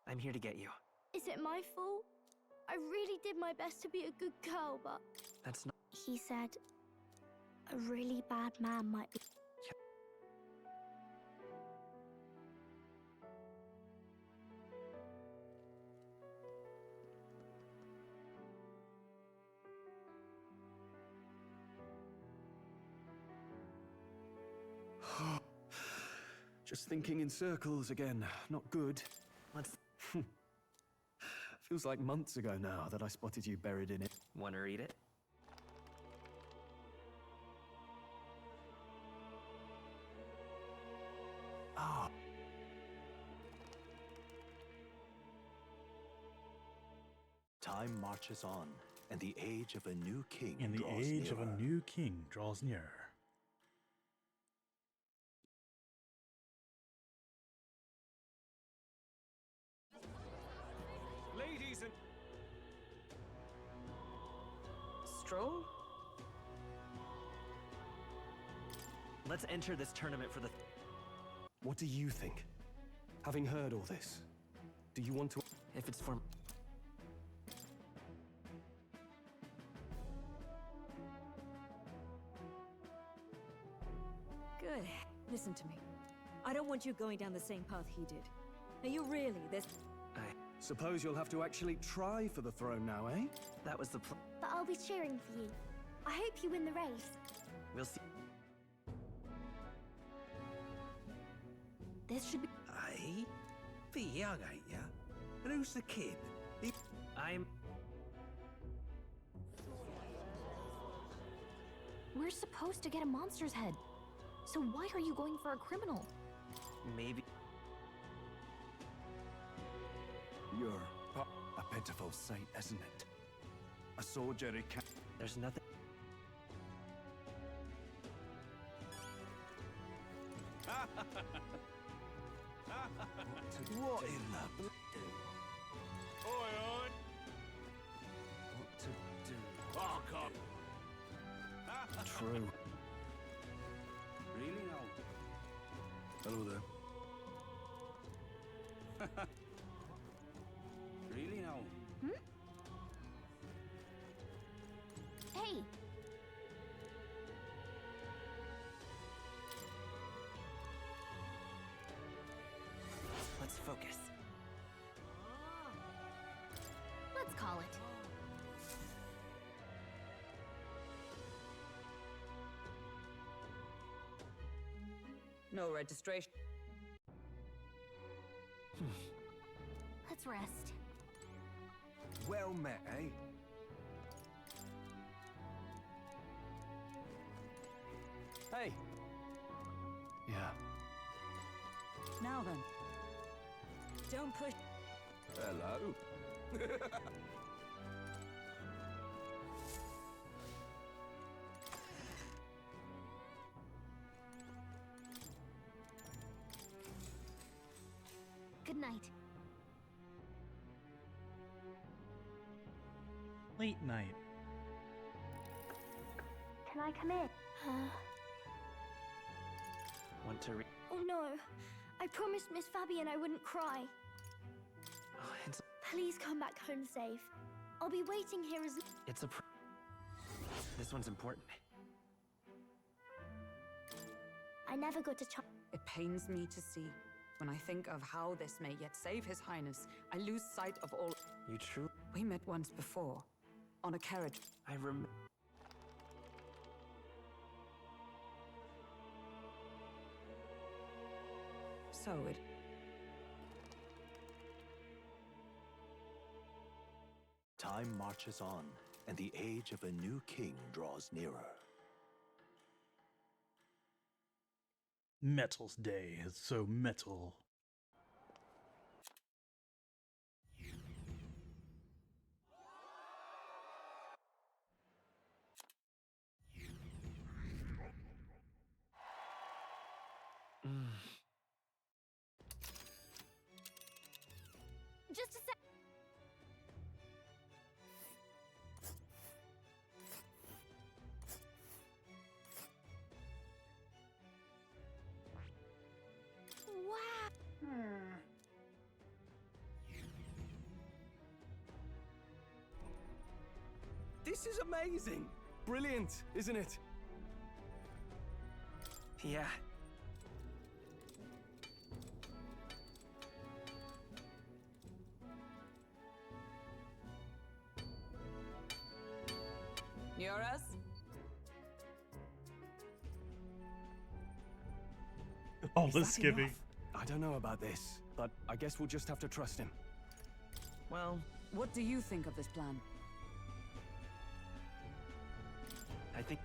[SPEAKER 6] I'm here to get you.
[SPEAKER 13] Is it my fault? I really did my best to be a good girl, but
[SPEAKER 6] That's not...
[SPEAKER 13] he said a really bad man might be.
[SPEAKER 11] Just thinking in circles again. Not good.
[SPEAKER 6] Let's...
[SPEAKER 11] Feels like months ago now that I spotted you buried in it.
[SPEAKER 6] Want to read it?
[SPEAKER 10] Ah. Time marches on, and the age of a new king
[SPEAKER 2] And the
[SPEAKER 10] draws
[SPEAKER 2] age of
[SPEAKER 10] nearer.
[SPEAKER 2] a new king draws near.
[SPEAKER 9] Ladies and...
[SPEAKER 6] Stroll? Let's enter this tournament for the...
[SPEAKER 11] What do you think? Having heard all this, do you want to...
[SPEAKER 6] If it's for...
[SPEAKER 12] Good. Listen to me. I don't want you going down the same path he did. Are you really this?
[SPEAKER 11] Suppose you'll have to actually try for the throne now, eh?
[SPEAKER 6] That was the plan.
[SPEAKER 13] But I'll be cheering for you. I hope you win the race.
[SPEAKER 6] We'll see.
[SPEAKER 13] This should be.
[SPEAKER 3] Aye? Be young, ain't ya? And who's the kid?
[SPEAKER 6] I'm...
[SPEAKER 8] We're supposed to get a monster's head. So why are you going for a criminal?
[SPEAKER 6] Maybe...
[SPEAKER 18] You're a pitiful sight, isn't it? A soldier who can't...
[SPEAKER 6] There's nothing...
[SPEAKER 10] What in the...
[SPEAKER 9] Oi, oi!
[SPEAKER 10] What to do?
[SPEAKER 9] Bark up!
[SPEAKER 11] True.
[SPEAKER 14] Really now?
[SPEAKER 11] Hello there.
[SPEAKER 14] Really now?
[SPEAKER 13] Hey!
[SPEAKER 5] No registration.
[SPEAKER 8] Let's rest.
[SPEAKER 17] Well met, eh?
[SPEAKER 11] Hey! Yeah.
[SPEAKER 5] Now then.
[SPEAKER 12] Don't push.
[SPEAKER 17] Hello.
[SPEAKER 8] Good night.
[SPEAKER 2] Late night.
[SPEAKER 13] Can I come in?
[SPEAKER 6] Want to
[SPEAKER 13] Oh no. I promised Miss Fabian I wouldn't cry.
[SPEAKER 6] it's
[SPEAKER 13] Please come back home safe. I'll be waiting here as...
[SPEAKER 6] it's a this one's important.
[SPEAKER 13] I never got to try...
[SPEAKER 5] It pains me to see. When I think of how this may yet save His Highness, I lose sight of all...
[SPEAKER 6] You true?
[SPEAKER 5] We met once before. On a carriage.
[SPEAKER 6] I remember.
[SPEAKER 5] So it...
[SPEAKER 10] Time marches on, and the age of a new king draws nearer.
[SPEAKER 2] Metal's day is so metal.
[SPEAKER 8] Just a sec.
[SPEAKER 13] Wow.
[SPEAKER 11] This is amazing! Brilliant, isn't it?
[SPEAKER 6] Yeah.
[SPEAKER 5] You're us?
[SPEAKER 2] All
[SPEAKER 11] Is
[SPEAKER 2] this
[SPEAKER 11] that
[SPEAKER 2] skipping.
[SPEAKER 11] enough? I don't know about this, but I guess we'll just have to trust him.
[SPEAKER 5] Well, what do you think of this plan?
[SPEAKER 6] I think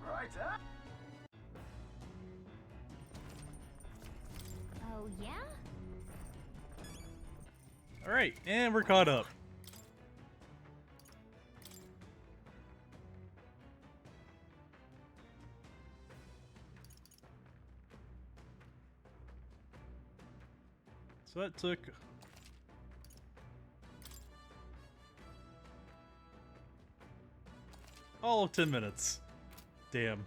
[SPEAKER 1] Right, huh?
[SPEAKER 8] Oh, yeah?
[SPEAKER 2] Alright, and we're caught up. So that took all of 10 minutes. Damn.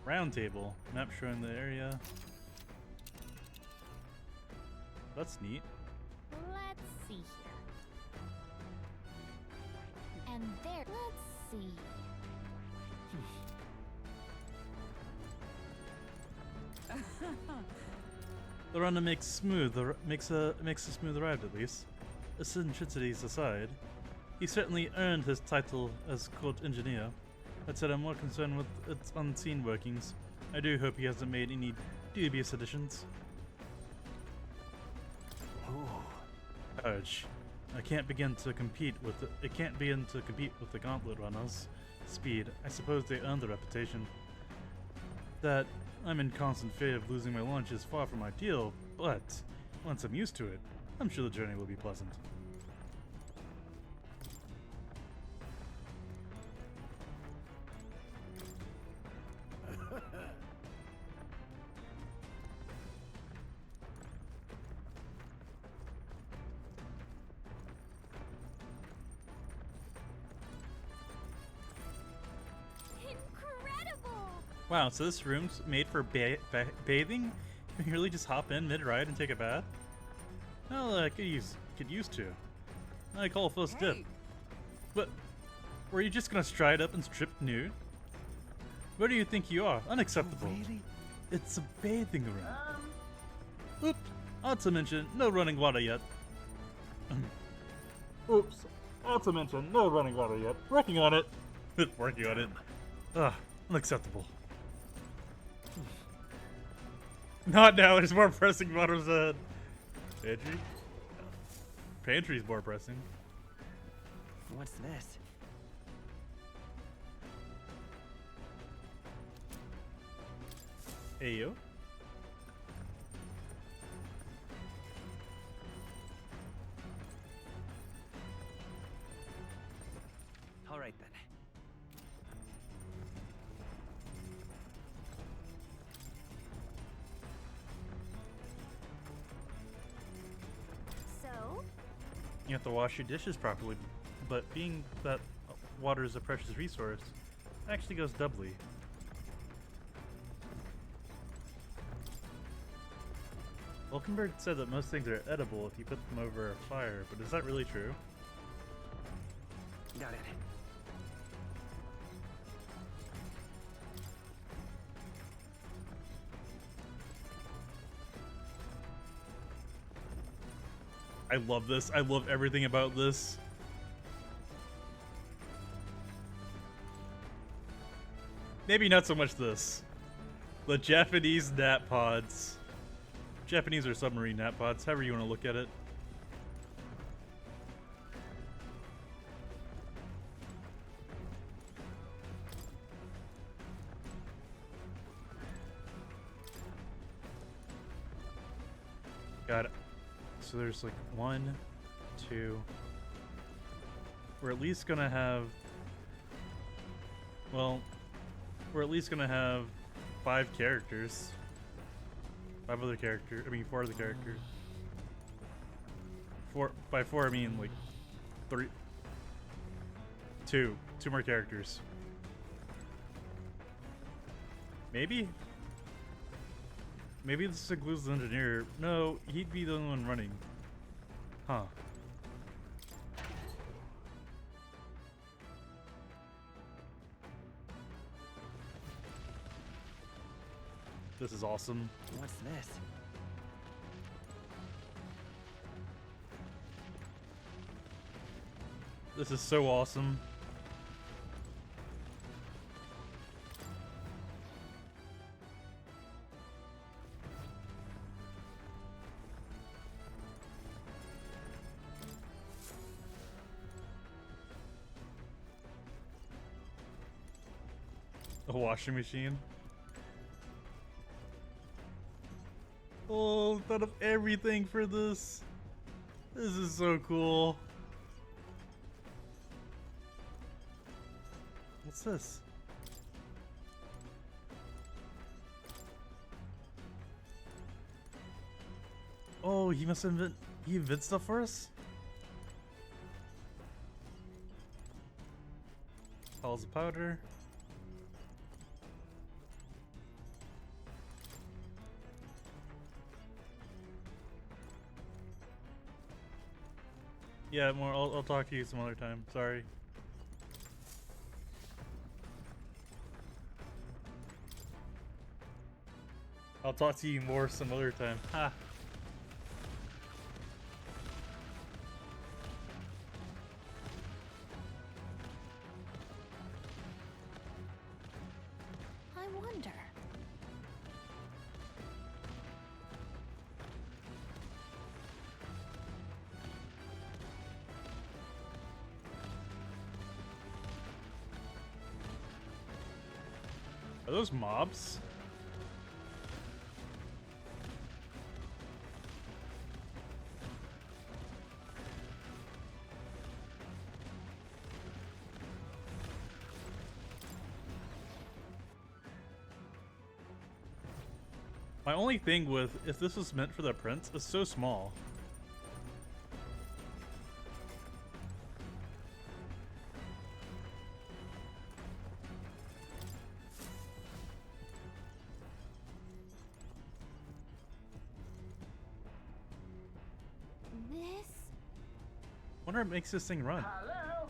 [SPEAKER 2] Round table. Map showing the area. That's neat.
[SPEAKER 8] Let's see here. And there. Let's see.
[SPEAKER 2] The run makes makes a smooth ride at least. Eccentricities aside, he certainly earned his title as court engineer. That said, I'm more concerned with its unseen workings. I do hope he hasn't made any dubious additions. Ouch. I can't begin to compete with the Gauntlet runners. Speed. I suppose they earned the reputation. That I'm in constant fear of losing my launch is far from ideal, but once I'm used to it, I'm sure the journey will be pleasant.
[SPEAKER 13] Incredible!
[SPEAKER 2] Wow, so this room's made for bathing? Can you really just hop in mid-ride and take a bath? Well, I could use to. I call first dip. But were you just gonna stride up and strip nude? Where do you think you are? Unacceptable.
[SPEAKER 11] Really?
[SPEAKER 2] It's a bathing room. Oops. Not to mention, no running water yet. Oops. Not to mention, no running water yet. Working on it. Working on it. Ugh, unacceptable. Not now, there's more pressing matters ahead. Pantry? Pantry's more pressing.
[SPEAKER 6] What's this?
[SPEAKER 2] Hey, yo.
[SPEAKER 6] All right then.
[SPEAKER 13] So?
[SPEAKER 2] You have to wash your dishes properly, but being that water is a precious resource, it actually goes doubly. Wolkenberg said that most things are edible if you put them over a fire, but is that really true?
[SPEAKER 6] Got it.
[SPEAKER 2] I love this. I love everything about this. Maybe not so much this. The Japanese nap pods. Japanese or submarine nap pods, however you want to look at it. Got it. So there's like 1, 2. We're at least gonna have. Well, we're at least gonna have 5 characters. 5 other characters. I mean, 4 other characters. 4 by 4 I mean like 3. 2 more characters. Maybe. Maybe this includes the engineer. No, he'd be the only one running. Huh. This is awesome.
[SPEAKER 6] What's this?
[SPEAKER 2] This is so awesome. A washing machine. Oh, thought of everything for this. This is so cool. What's this? Oh, he must invent. He invents stuff for us? Piles of powder. Yeah, more. I'll talk to you some other time. Sorry. I'll talk to you more some other time. Ha.
[SPEAKER 8] I wonder.
[SPEAKER 2] Are those mobs? My only thing with if this was meant for the prince is so small. Wonder what makes this thing run.
[SPEAKER 1] Hello?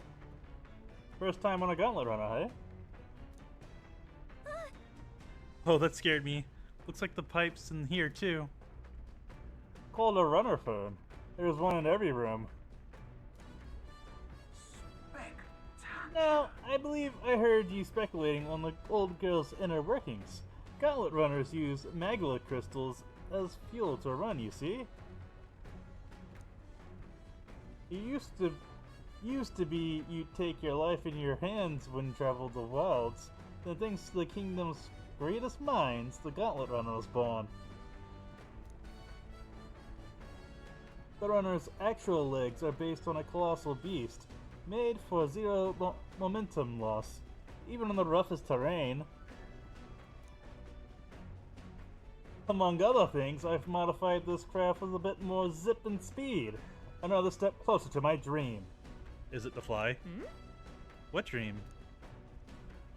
[SPEAKER 2] First time on a Gauntlet runner, hey? Oh, that scared me. Looks like the pipe's in here too. Called a runner phone. There's one in every room. Now, I believe I heard you speculating on the old girl's inner workings. Gauntlet runners use magma crystals as fuel to run, you see? It used to be you'd take your life in your hands when you traveled the wilds. Then thanks to the kingdom's greatest minds, the Gauntlet Runner was born. The runner's actual legs are based on a colossal beast, made for zero momentum loss, even on the roughest terrain. Among other things, I've modified this craft with a bit more zip and speed, another step closer to my dream. Is it to fly? What dream?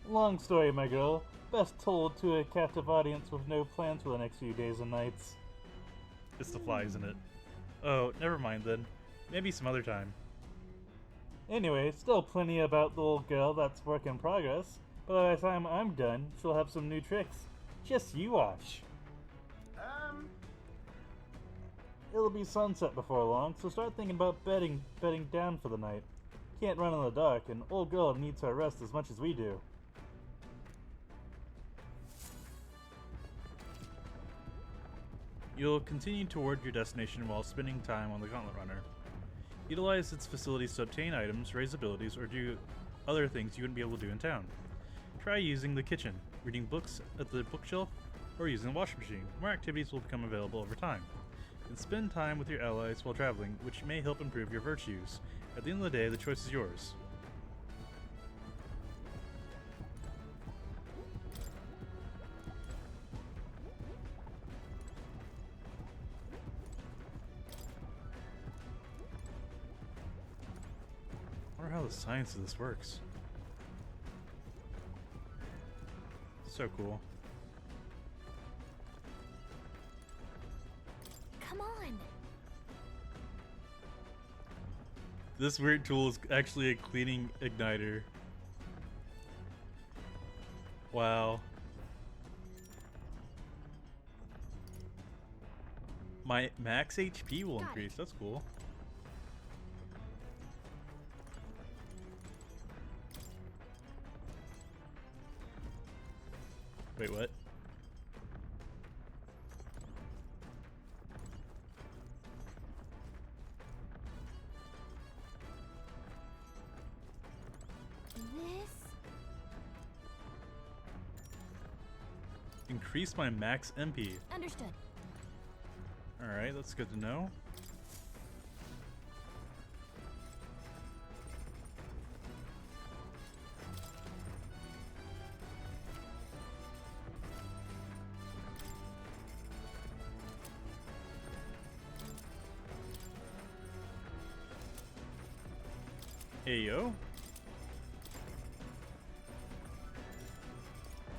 [SPEAKER 2] Long story, my girl. Best told to a captive audience with no plans for the next few days and nights. It's to fly, isn't it? Oh, never mind then. Maybe some other time. Anyway, still plenty about the old girl that's work in progress, but by the time I'm done, she'll have some new tricks. Just you watch. It'll be sunset before long, so start thinking about bedding down for the night. Can't run in the dark, and old girl needs her rest as much as we do. You'll continue toward your destination while spending time on the Gauntlet Runner. Utilize its facilities to obtain items, raise abilities, or do other things you wouldn't be able to do in town. Try using the kitchen, reading books at the bookshelf, or using the washing machine. More activities will become available over time. And spend time with your allies while traveling, which may help improve your virtues. At the end of the day, the choice is yours. I wonder how the science of this works. So cool.
[SPEAKER 8] Come on.
[SPEAKER 2] This weird tool is actually a cleaning igniter. Wow. My max HP will increase. That's cool. Wait, what? Increase my max MP.
[SPEAKER 8] Understood.
[SPEAKER 2] Alright, that's good to know. Hey yo.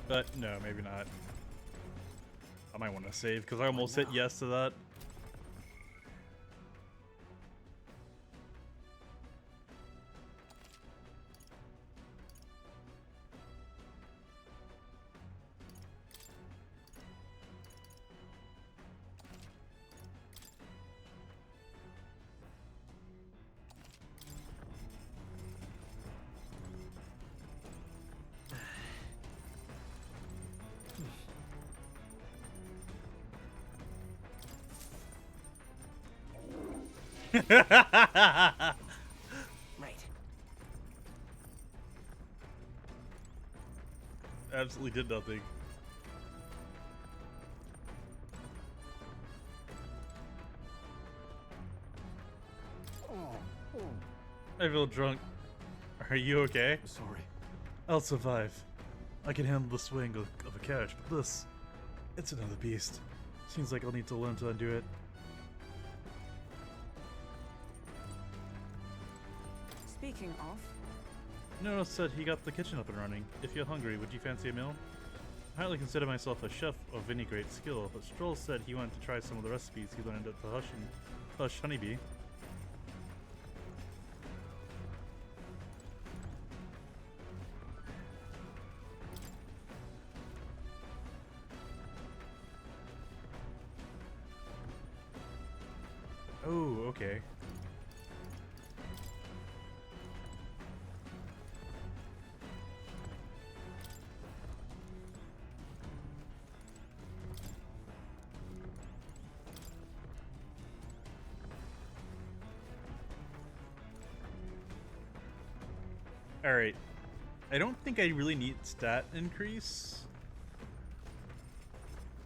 [SPEAKER 2] But no, maybe not. I might want to save because I almost hit yes to that.
[SPEAKER 6] Right.
[SPEAKER 2] Absolutely did nothing. I feel drunk. Are you okay?
[SPEAKER 11] Sorry.
[SPEAKER 2] I'll survive. I can handle the swing of a carriage, but this, it's another beast. Seems like I'll need to learn to undo it.
[SPEAKER 5] Speaking of...
[SPEAKER 2] Noah said he got the kitchen up and running. If you're hungry, would you fancy a meal? I hardly consider myself a chef of any great skill, but Stroll said he wanted to try some of the recipes he learned at the Hush Honeybee. Oh, okay. Alright. I don't think I really need stat increase.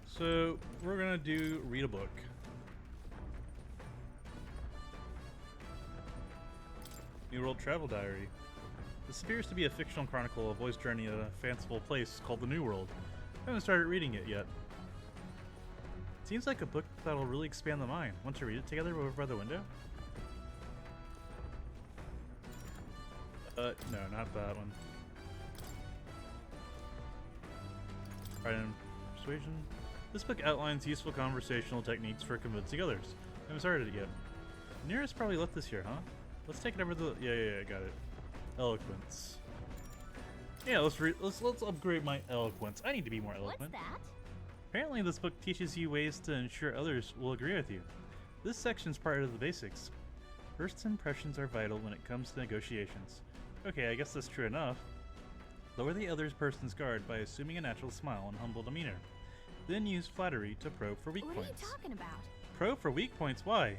[SPEAKER 2] So, we're gonna do read a book. New World Travel Diary. This appears to be a fictional chronicle of a boy's journey at a fanciful place called the New World. I haven't started reading it yet. Seems like a book that'll really expand the mind. Want to read it together over by the window? No, not that one. Pride and Persuasion. This book outlines useful conversational techniques for convincing others. I haven't started it yet. Nearest probably left this year, huh? Let's take it over the. Yeah, got it. Eloquence. Yeah, let's upgrade my eloquence. I need to be more eloquent.
[SPEAKER 8] What's that?
[SPEAKER 2] Apparently, this book teaches you ways to ensure others will agree with you. This section's part of the basics. First impressions are vital when it comes to negotiations. Okay, I guess that's true enough. Lower the other person's guard by assuming a natural smile and humble demeanor. Then use flattery to probe for weak points.
[SPEAKER 8] What are you talking about?
[SPEAKER 2] Probe for weak points? Why?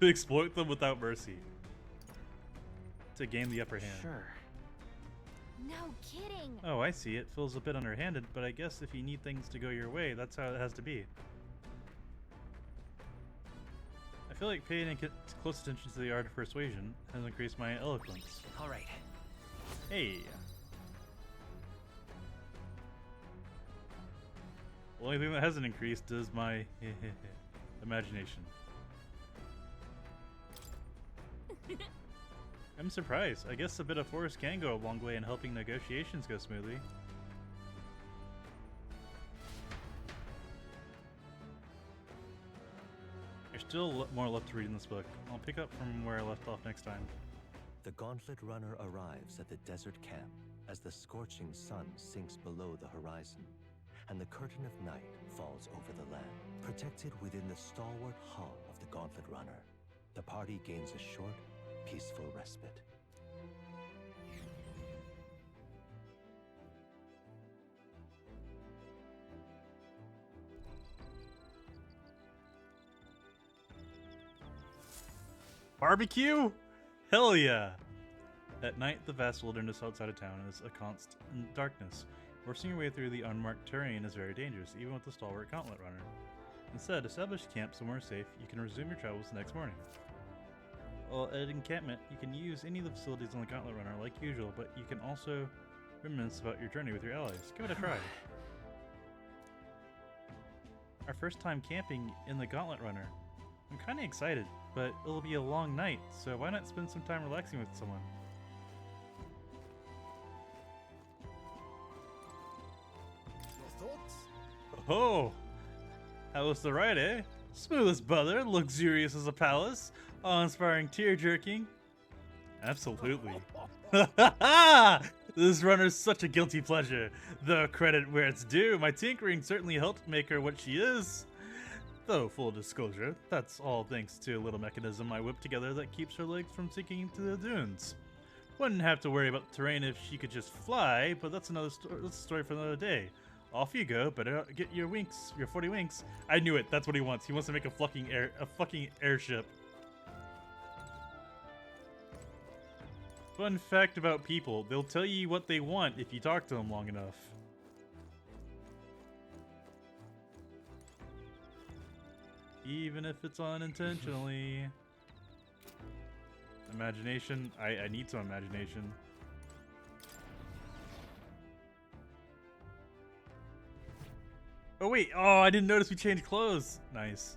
[SPEAKER 2] To exploit them without mercy. To gain the upper hand.
[SPEAKER 6] Sure.
[SPEAKER 8] No kidding.
[SPEAKER 2] Oh, I see. It feels a bit underhanded, but I guess if you need things to go your way, that's how it has to be. I feel like paying close attention to the art of persuasion has increased my eloquence.
[SPEAKER 6] All right.
[SPEAKER 2] Hey. The only thing that hasn't increased is my imagination. I'm surprised. I guess a bit of force can go a long way in helping negotiations go smoothly. There's still more left to read in this book. I'll pick up from where I left off next time.
[SPEAKER 7] The Gauntlet Runner arrives at the desert camp as the scorching sun sinks below the horizon, and the curtain of night falls over the land. Protected within the stalwart hull of the Gauntlet Runner, the party gains a short, peaceful respite.
[SPEAKER 2] Barbecue? Hell yeah! At night, the vast wilderness outside of town is a constant darkness. Forcing your way through the unmarked terrain is very dangerous, even with the stalwart Gauntlet Runner. Instead, establish camp somewhere safe. You can resume your travels the next morning. While at encampment, you can use any of the facilities on the Gauntlet Runner like usual, but you can also reminisce about your journey with your allies. Give it a try. Our first time camping in the Gauntlet Runner. I'm kinda excited, but it'll be a long night, so why not spend some time relaxing with someone?
[SPEAKER 16] Your thoughts?
[SPEAKER 2] Oh! How was the ride, eh? Smooth as butter, luxurious as a palace, awe-inspiring tear-jerking. Absolutely. This runner's such a guilty pleasure. Though credit where it's due, my tinkering certainly helped make her what she is. Though, full disclosure, that's all thanks to a little mechanism I whipped together that keeps her legs from sinking into the dunes. Wouldn't have to worry about terrain if she could just fly, but that's another story for another day. Off you go, better get your winks, your 40 winks. I knew it, that's what he wants. He wants to make a fucking airship. Fun fact about people, they'll tell you what they want if you talk to them long enough. Even if it's unintentionally. Imagination, I need some imagination. Oh wait, oh, I didn't notice we changed clothes. Nice.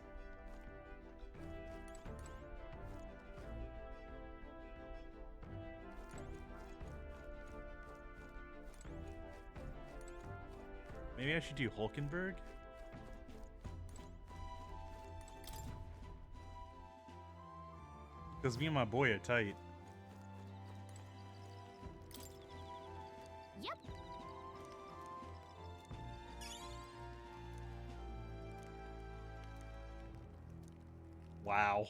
[SPEAKER 2] Maybe I should do Hulkenberg? Because me and my boy are tight.
[SPEAKER 8] Yep.
[SPEAKER 2] Wow.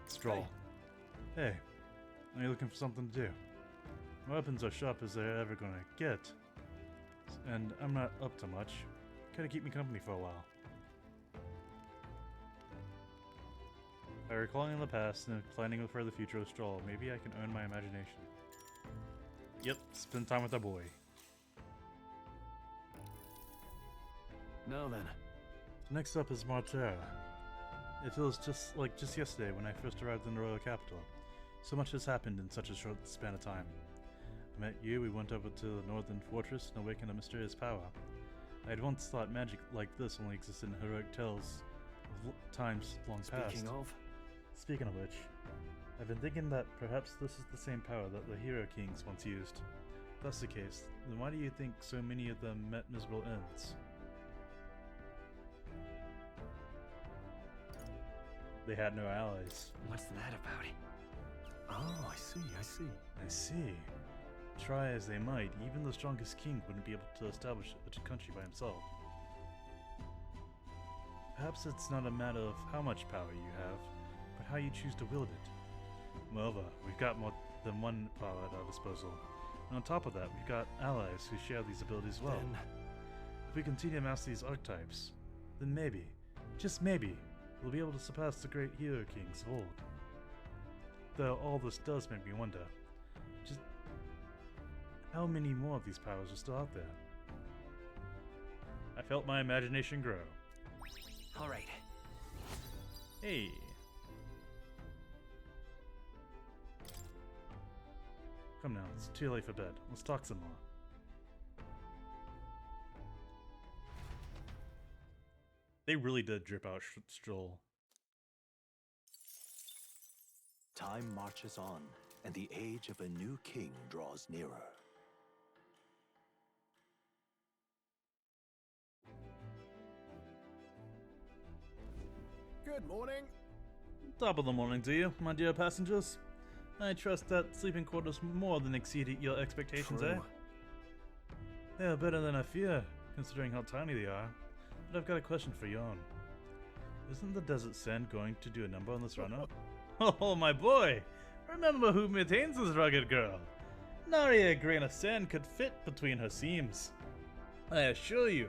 [SPEAKER 2] Stroll. Hey, are you looking for something to do? My weapons are sharp as they're ever gonna get. and I'm not up to much. Gotta keep me company for a while. By recalling in the past and planning for the future with Stroll, maybe I can own my imagination. Yep, spend time with our boy.
[SPEAKER 11] Now then.
[SPEAKER 2] Next up is Marterra. It feels just like yesterday when I first arrived in the royal capital. So much has happened in such a short span of time. I met you, we went over to the northern fortress and awakened a mysterious power. I had once thought magic like this only existed in heroic tales of times long past. Speaking of which, I've been thinking that perhaps this is the same power that the Hero Kings once used. If that's the case, then why do you think so many of them met miserable ends? They had no allies.
[SPEAKER 6] What's that about?
[SPEAKER 11] Oh, I see.
[SPEAKER 2] Try as they might, even the strongest king wouldn't be able to establish a country by himself. Perhaps it's not a matter of how much power you have, but how you choose to wield it. Moreover, we've got more than one power at our disposal. And on top of that, we've got allies who share these abilities as well. If we continue to master these archetypes, then maybe, just maybe, we'll be able to surpass the great Hero Kings of old. Though all this does make me wonder, just how many more of these powers are still out there? I felt my imagination grow.
[SPEAKER 6] Alright.
[SPEAKER 2] Hey. Come now, it's too late for bed. Let's talk some more. They really did drip out Stroll.
[SPEAKER 7] Time marches on, and the age of a new king draws nearer.
[SPEAKER 16] Good morning.
[SPEAKER 2] Top of the morning to you, my dear passengers. I trust that sleeping quarters more than exceeded your expectations,
[SPEAKER 11] True.
[SPEAKER 2] eh? They're better than I fear, considering how tiny they are. But I've got a question for you on. Isn't the desert sand going to do a number on this runner? Oh, my boy! Remember who maintains this rugged girl. Nary a grain of sand could fit between her seams. I assure you,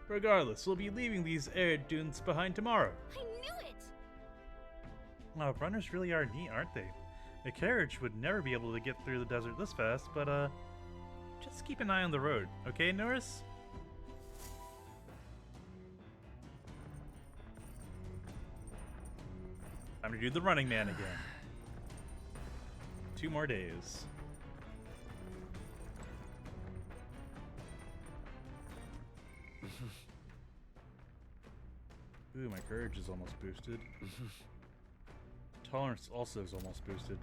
[SPEAKER 2] regardless, we'll be leaving these arid dunes behind tomorrow.
[SPEAKER 13] I knew it!
[SPEAKER 2] Wow, runners really are neat, aren't they? A carriage would never be able to get through the desert this fast, but just keep an eye on the road, okay, Norris? Time to do the Running Man again. 2 more days. Ooh, my courage is almost boosted. Tolerance also is almost boosted.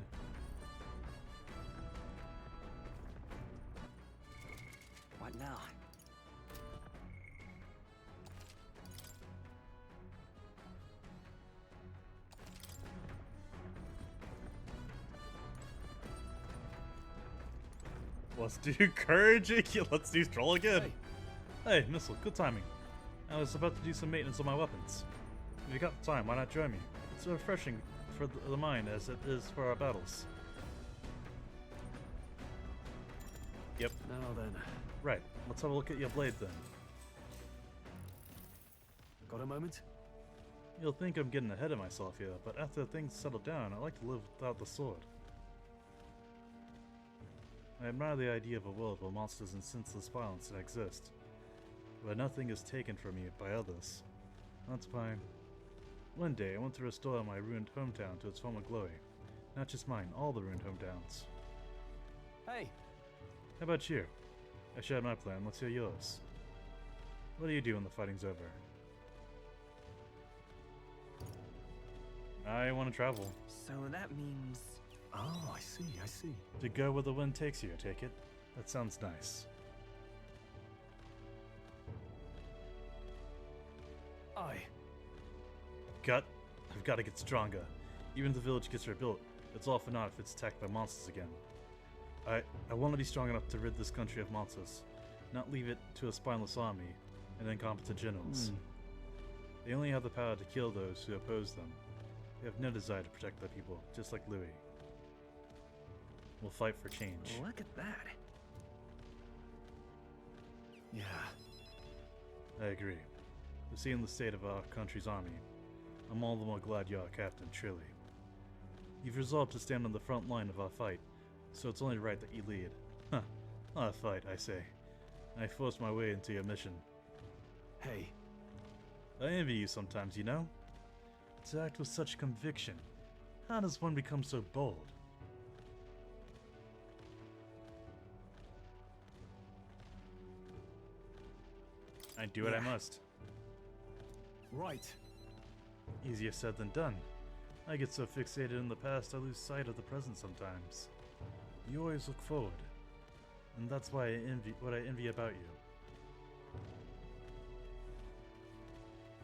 [SPEAKER 6] What now?
[SPEAKER 2] Let's do courage. Let's do Stroll again. Hey, Missile, good timing. I was about to do some maintenance on my weapons. If you got the time, why not join me? It's refreshing for the mind as it is for our battles. Yep.
[SPEAKER 11] Now then.
[SPEAKER 2] Right. Let's have a look at your blade then.
[SPEAKER 11] Got a moment?
[SPEAKER 2] You'll think I'm getting ahead of myself here, but after things settle down, I like to live without the sword. I admire the idea of a world where monsters and senseless violence can exist, where nothing is taken from you by others. That's fine. One day, I want to restore my ruined hometown to its former glory. Not just mine, all the ruined hometowns.
[SPEAKER 6] Hey!
[SPEAKER 2] How about you? I shared my plan, let's hear yours. What do you do when the fighting's over? I want to travel.
[SPEAKER 6] So that means...
[SPEAKER 11] Oh, I see.
[SPEAKER 2] To go where the wind takes you, I take it? That sounds nice. I've got to get stronger. Even if the village gets rebuilt, it's all for naught if it's attacked by monsters again. I want to be strong enough to rid this country of monsters, not leave it to a spineless army and incompetent generals. They only have the power to kill those who oppose them. They have no desire to protect their people, just like Louis. We'll fight for change.
[SPEAKER 6] Look at that.
[SPEAKER 11] Yeah.
[SPEAKER 2] I agree. Seeing the state of our country's army, I'm all the more glad you're our captain, truly. You've resolved to stand on the front line of our fight, so it's only right that you lead. Huh. Our fight, I say. I forced my way into your mission.
[SPEAKER 11] Hey.
[SPEAKER 2] I envy you sometimes, you know? To act with such conviction. How does one become so bold? I do what I must.
[SPEAKER 11] Right.
[SPEAKER 2] Easier said than done. I get so fixated in the past I lose sight of the present sometimes. You always look forward. And that's why I envy about you.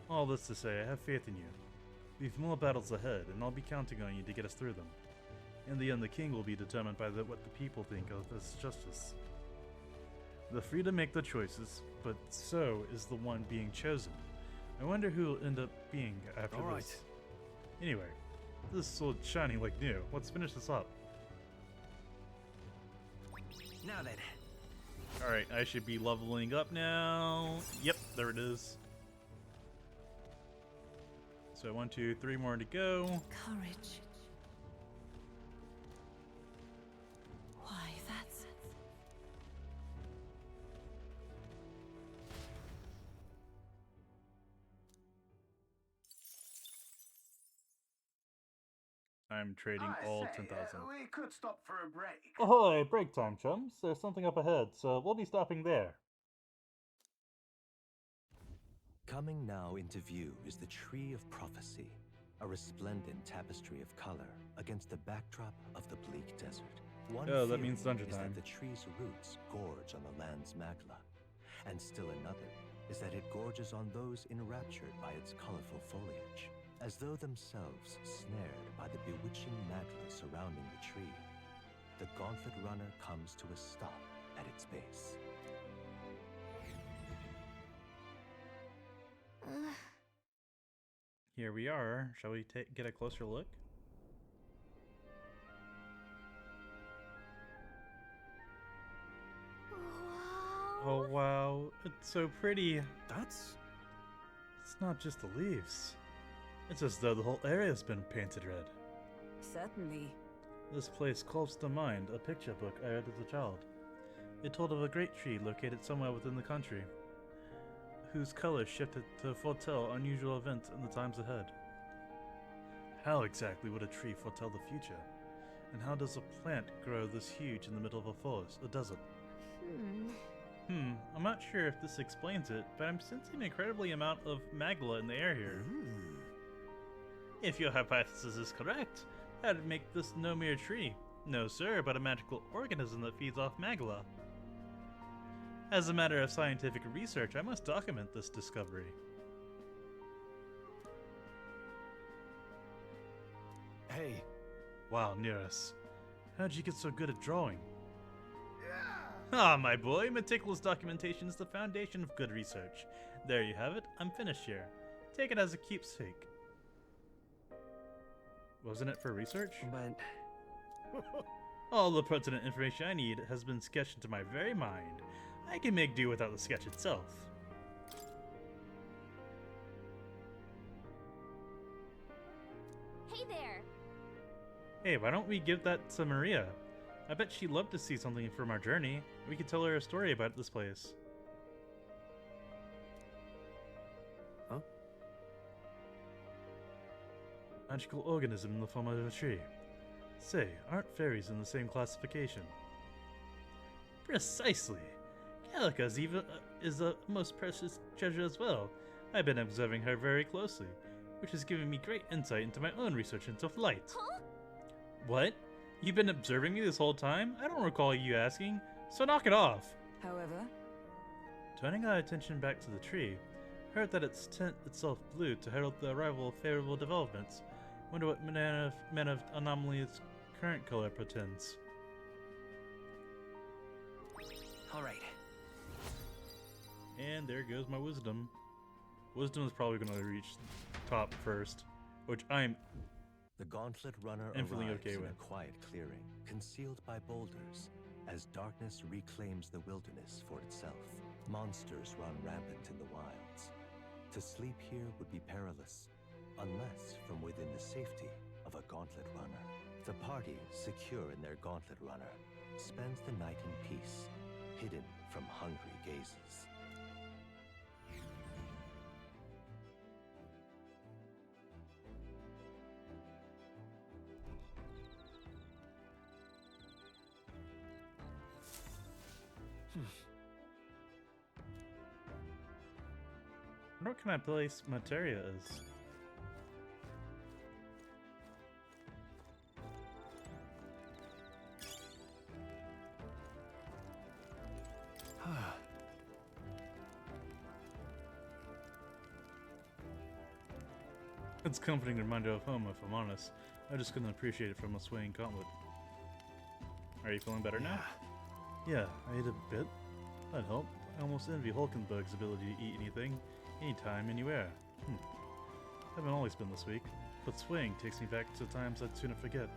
[SPEAKER 2] All this to say, I have faith in you. We've more battles ahead, and I'll be counting on you to get us through them. In the end, the king will be determined by what the people think of as justice. They're free to make their choices, but so is the one being chosen. I wonder who will end up being after this. Anyway, this sword's shining like new. Let's finish this up.
[SPEAKER 6] Now then.
[SPEAKER 2] Alright, I should be leveling up now. Yep, there it is. So 1, 2, 3 more to go.
[SPEAKER 4] Courage. Why, that's...
[SPEAKER 2] I'm trading
[SPEAKER 1] I
[SPEAKER 2] all
[SPEAKER 1] say,
[SPEAKER 2] 10,000.
[SPEAKER 1] we could stop for a break.
[SPEAKER 2] Ahoy, break time, chums. There's something up ahead, so we'll be stopping there.
[SPEAKER 7] Coming now into view is the Tree of Prophecy, a resplendent tapestry of color against the backdrop of the bleak desert. One
[SPEAKER 2] that
[SPEAKER 7] theory
[SPEAKER 2] means dungeon
[SPEAKER 7] is
[SPEAKER 2] time.
[SPEAKER 7] that the tree's roots gorge on the land's magla, and still another is that it gorges on those enraptured by its colorful foliage, as though themselves snared by the bewitching magla surrounding the tree. The Gauntlet Runner comes to a stop at its base.
[SPEAKER 2] Here we are. Shall we get a closer look? Oh wow, it's so pretty. It's not just the leaves. It's as though the whole area has been painted red.
[SPEAKER 5] Certainly.
[SPEAKER 2] This place calls to mind a picture book I read as a child. It told of a great tree located somewhere within the country, whose colors shifted to foretell unusual events in the times ahead. How exactly would a tree foretell the future? And how does a plant grow this huge in the middle of a forest, a desert? I'm not sure if this explains it, but I'm sensing an incredibly amount of magla in the air here. If your hypothesis is correct, that would make this no mere tree. No sir, but a magical organism that feeds off magla. As a matter of scientific research, I must document this discovery.
[SPEAKER 11] Hey.
[SPEAKER 2] Wow, Nearus. How'd you get so good at drawing? Ah, my boy, meticulous documentation is the foundation of good research. There you have it, I'm finished here. Take it as a keepsake. Wasn't it for research?
[SPEAKER 6] But...
[SPEAKER 2] All the pertinent information I need has been sketched into my very mind. I can make do without the sketch itself.
[SPEAKER 8] Hey there!
[SPEAKER 2] Hey, why don't we give that to Maria? I bet she'd love to see something from our journey. We could tell her a story about this place.
[SPEAKER 11] Huh?
[SPEAKER 2] Magical organism in the form of a tree. Say, aren't fairies in the same classification? Precisely. Calica's even is a most precious treasure as well. I've been observing her very closely, which has given me great insight into my own research into flight.
[SPEAKER 8] Huh?
[SPEAKER 2] What? You've been observing me this whole time? I don't recall you asking, so knock it off.
[SPEAKER 5] However,
[SPEAKER 2] turning our attention back to the tree, heard that its tint itself blew to herald the arrival of favorable developments. Wonder what manner of anomaly its current color portends.
[SPEAKER 6] Alright.
[SPEAKER 2] And there goes my wisdom. Wisdom is probably going to reach top first, which I'm
[SPEAKER 7] The Gauntlet Runner
[SPEAKER 2] infinitely
[SPEAKER 7] arrives
[SPEAKER 2] okay
[SPEAKER 7] in
[SPEAKER 2] with.
[SPEAKER 7] a quiet clearing, concealed by boulders, as darkness reclaims the wilderness for itself. Monsters run rampant in the wilds. To sleep here would be perilous, unless from within the safety of a Gauntlet runner. The party, secure in their Gauntlet runner, spends the night in peace, hidden from hungry gazes.
[SPEAKER 2] What kind of place Materia is? It's a comforting reminder of home, if I'm honest. I just couldn't appreciate it from a swaying gauntlet. Are you feeling better now? Yeah, I ate a bit. That helped. I almost envy Hulkenberg's ability to eat anything, anytime, anywhere. Haven't always been this weak, but swaying takes me back to times I'd sooner forget.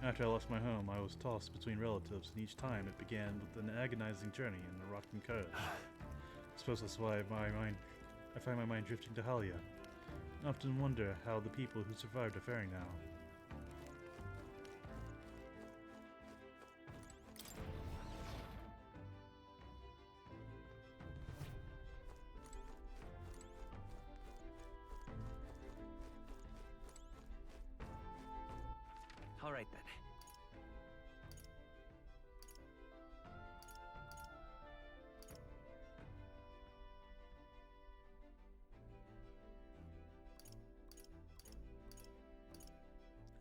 [SPEAKER 2] After I left my home, I was tossed between relatives, and each time it began with an agonizing journey and a rotten courage. I suppose that's why I find my mind drifting to Halia. I often wonder how the people who survived are faring now.
[SPEAKER 6] All right then.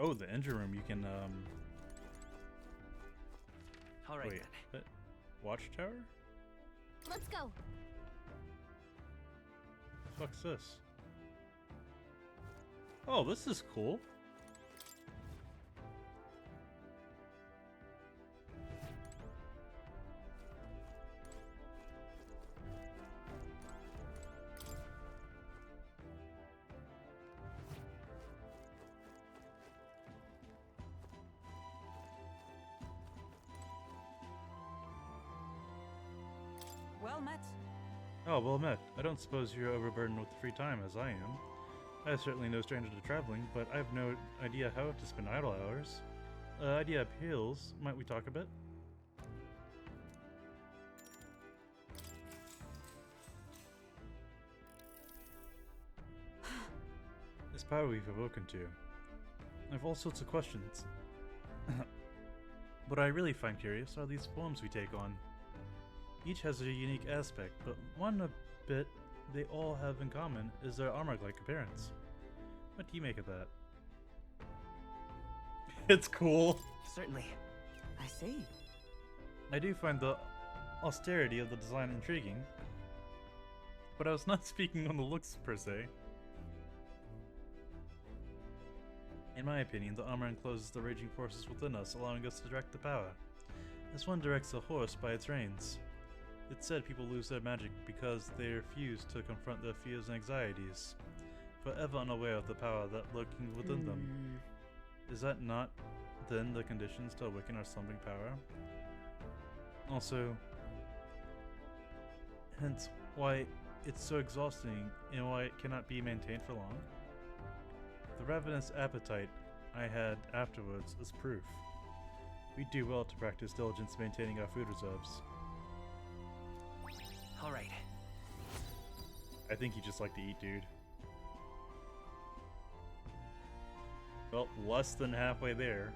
[SPEAKER 2] Oh, the engine room, you can,
[SPEAKER 6] All right
[SPEAKER 2] wait,
[SPEAKER 6] then.
[SPEAKER 2] Watchtower?
[SPEAKER 8] Let's go.
[SPEAKER 2] Fuck's this? Oh, this is cool.
[SPEAKER 5] Well met.
[SPEAKER 2] Oh, well met. I don't suppose you're overburdened with free time as I am. I'm certainly no stranger to traveling, but I have no idea how to spend idle hours. Idea appeals. Might we talk a bit? This power we've awoken to. I have all sorts of questions. What I really find curious are these forms we take on. Each has a unique aspect, but one bit they all have in common is their armor-like appearance. What do you make of that? It's cool.
[SPEAKER 6] Certainly. I see.
[SPEAKER 2] I do find the austerity of the design intriguing, but I was not speaking on the looks per se. In my opinion, the armor encloses the raging forces within us, allowing us to direct the power, as one directs a horse by its reins. It's said people lose their magic because they refuse to confront their fears and anxieties, forever unaware of the power that lurking within them. Is that not, then, the conditions to awaken our slumbering power? Also, hence why it's so exhausting and why it cannot be maintained for long? The ravenous appetite I had afterwards is proof. We do well to practice diligence maintaining our food reserves.
[SPEAKER 6] All right.
[SPEAKER 2] I think you just like to eat, dude. Well, less than halfway there.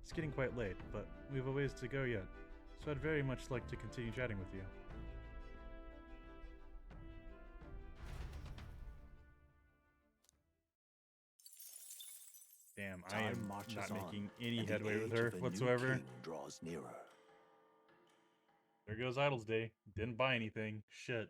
[SPEAKER 2] It's getting quite late, but we have a ways to go yet, so I'd very much like to continue chatting with you. Damn, I am not making any headway with her whatsoever.
[SPEAKER 10] Draws nearer.
[SPEAKER 2] There goes Idle's Day. Didn't buy anything. Shit.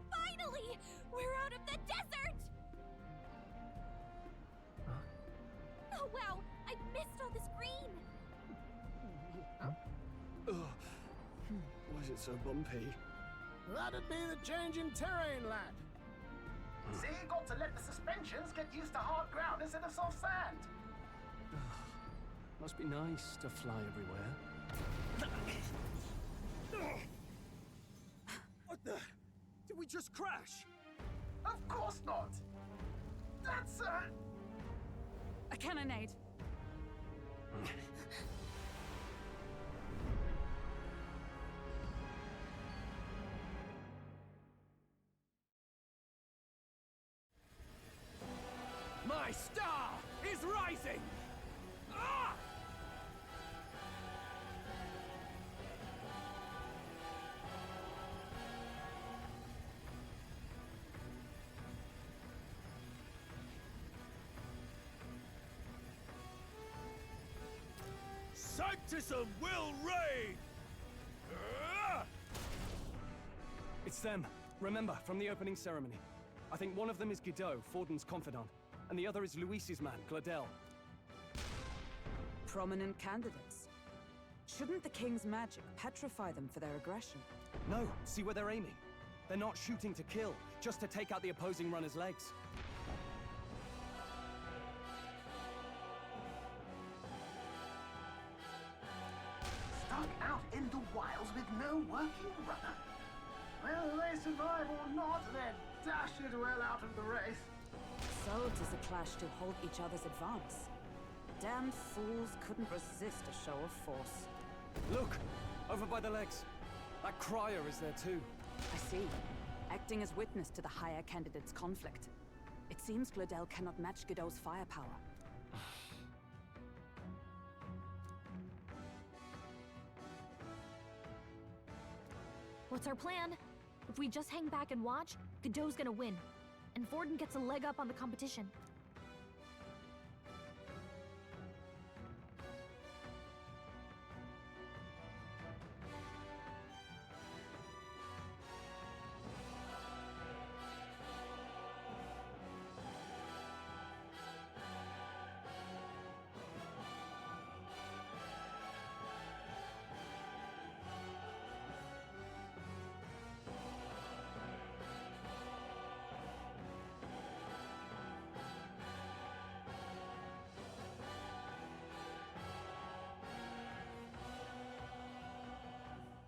[SPEAKER 21] Finally! We're out of the desert! Oh wow! I missed all this green!
[SPEAKER 11] Was it so bumpy?
[SPEAKER 16] That'd be the change in terrain, lad.
[SPEAKER 1] See, got to let the suspensions get used to hard ground instead of soft sand.
[SPEAKER 11] Must be nice to fly everywhere.
[SPEAKER 15] What the? Did we just crash?
[SPEAKER 1] Of course not. That's
[SPEAKER 5] a cannonade.
[SPEAKER 9] My star is rising! Ah!
[SPEAKER 15] Sanctism will reign!
[SPEAKER 11] It's them. Remember, from the opening ceremony. I think one of them is Guido, Forden's confidant, and the other is Luis's man, Gladel.
[SPEAKER 5] Prominent candidates. Shouldn't the king's magic petrify them for their aggression?
[SPEAKER 11] No, see where they're aiming. They're not shooting to kill, just to take out the opposing runner's legs.
[SPEAKER 1] stuck out in the wilds with no working runner. Whether they survive or not, they're dashed well out of the race.
[SPEAKER 5] So 'tis a clash to hold each other's advance. Damned fools couldn't resist a show of force.
[SPEAKER 11] Look! Over by the legs. That crier is there too.
[SPEAKER 5] I see. Acting as witness to the higher candidate's conflict. It seems Gladel cannot match Guido's firepower.
[SPEAKER 8] What's our plan? If we just hang back and watch, Godot's gonna win. And Forden gets a leg up on the competition.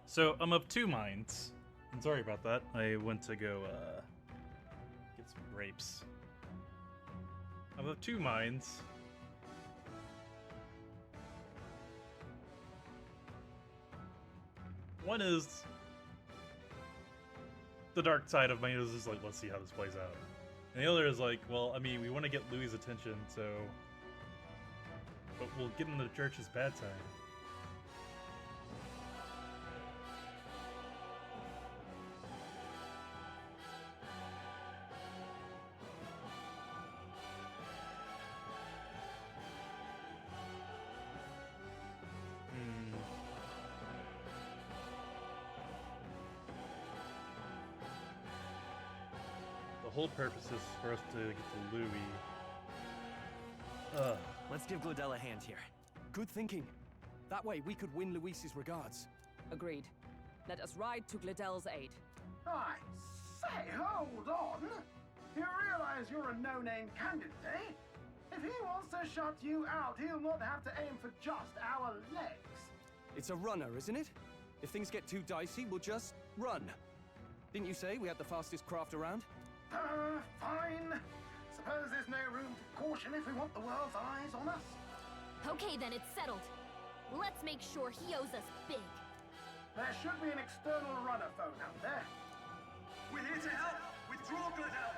[SPEAKER 2] So I'm of two minds. I'm sorry about that. I went to go get some grapes. I'm of two minds. One is the dark side of my nose is like, let's see how this plays out. And the other is like, well, I mean, we want to get Louis' attention, so but we'll get him to church's bad side. The whole purpose is for us to get to Louis.
[SPEAKER 6] Let's give Gladel a hand here.
[SPEAKER 11] Good thinking. That way we could win Luis's regards.
[SPEAKER 5] Agreed. Let us ride to Gladel's aid.
[SPEAKER 1] I say, hold on! You realize you're a no-name candidate, eh? If he wants to shut you out, he'll not have to aim for just our legs.
[SPEAKER 11] It's a runner, isn't it? If things get too dicey, we'll just run. Didn't you say we had the fastest craft around?
[SPEAKER 1] Fine. Suppose there's no room for caution if we want the world's eyes on us.
[SPEAKER 8] Okay then, it's settled. Let's make sure he owes us big.
[SPEAKER 1] There should be an external runner phone out there.
[SPEAKER 19] We're here to help! Withdraw, Gladel!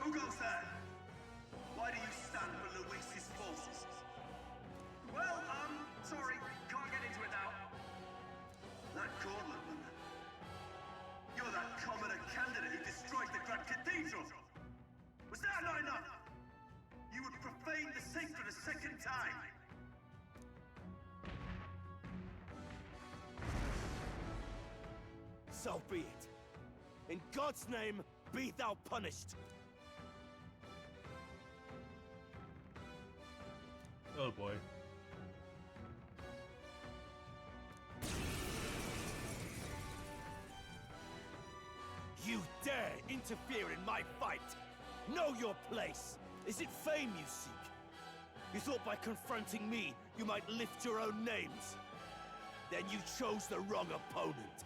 [SPEAKER 19] Who goes there? Why do you stand for Luis's forces? Well, sorry, can't get into it now. That Gauntlet one. You're that commoner candidate who destroyed the Grand Cathedral! Was that not enough? You would profane the sacred a second time!
[SPEAKER 10] So be it. In God's name, be thou punished!
[SPEAKER 2] Oh boy.
[SPEAKER 10] You dare
[SPEAKER 20] interfere in my fight! Know your place! Is it fame you seek? You thought by confronting me, you might lift your own names? Then you chose the wrong opponent.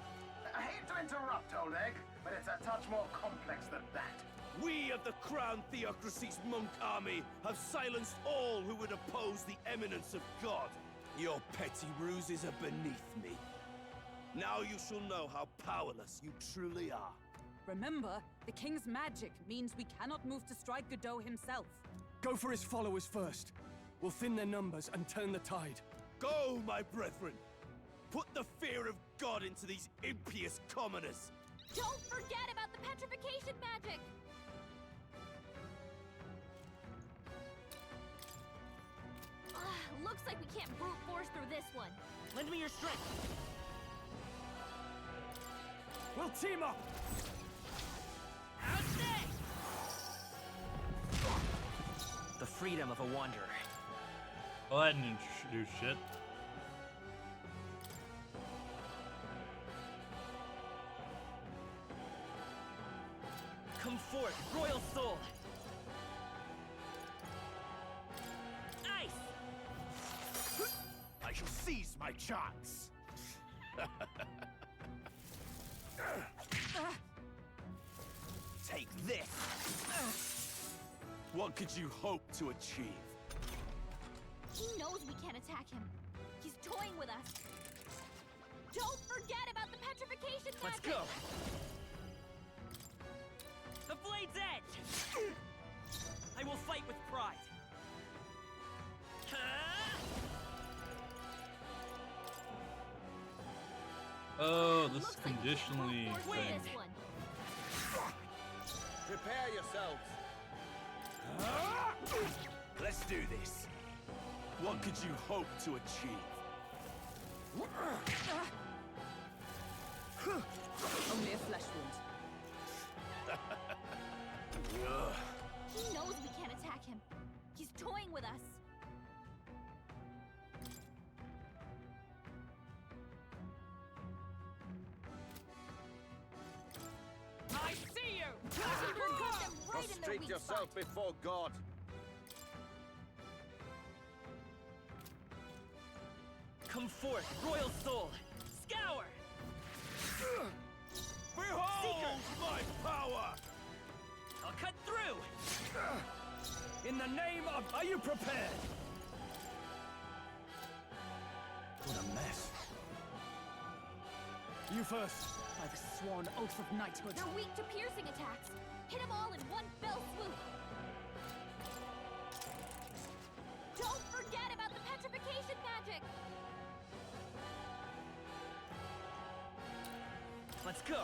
[SPEAKER 1] I hate to interrupt, Oleg, but it's a touch more complex than that.
[SPEAKER 20] We of the Crown Theocracy's monk army have silenced all who would oppose the eminence of God. Your petty ruses are beneath me. Now you shall know how powerless you truly are.
[SPEAKER 5] Remember, the king's magic means we cannot move to strike Godot himself.
[SPEAKER 11] Go for his followers first. We'll thin their numbers and turn the tide.
[SPEAKER 20] Go, my brethren! Put the fear of God into these impious commoners!
[SPEAKER 8] Don't forget about the petrification magic! Looks like we can't brute force through this one.
[SPEAKER 6] Lend me your strength.
[SPEAKER 11] We'll team up!
[SPEAKER 6] The freedom of a wanderer.
[SPEAKER 2] Well, I didn't do shit.
[SPEAKER 6] Come forth, royal soul. Ice.
[SPEAKER 20] I shall seize my chance. Take this. What could you hope to achieve?
[SPEAKER 8] He knows we can't attack him. He's toying with us. Don't forget about the petrification magic!
[SPEAKER 6] Let's go! The blade's edge! I will fight with pride.
[SPEAKER 2] Oh, this is conditionally thing.
[SPEAKER 20] Prepare yourselves. Let's do this. What could you hope to achieve?
[SPEAKER 5] Only a flesh wound.
[SPEAKER 8] He knows we can't attack him. He's toying with us.
[SPEAKER 9] I see you!
[SPEAKER 20] Prostrate yourself before God.
[SPEAKER 6] Come forth, royal soul. Scour!
[SPEAKER 20] Behold
[SPEAKER 6] Seeker!
[SPEAKER 20] my power!
[SPEAKER 6] I'll cut through!
[SPEAKER 11] In the name of... Are you prepared? What a mess. You first.
[SPEAKER 5] By the sworn oath of knighthood.
[SPEAKER 8] They're weak to piercing attacks. Hit them all in one fell swoop. Don't forget about the petrification magic!
[SPEAKER 6] Let's go!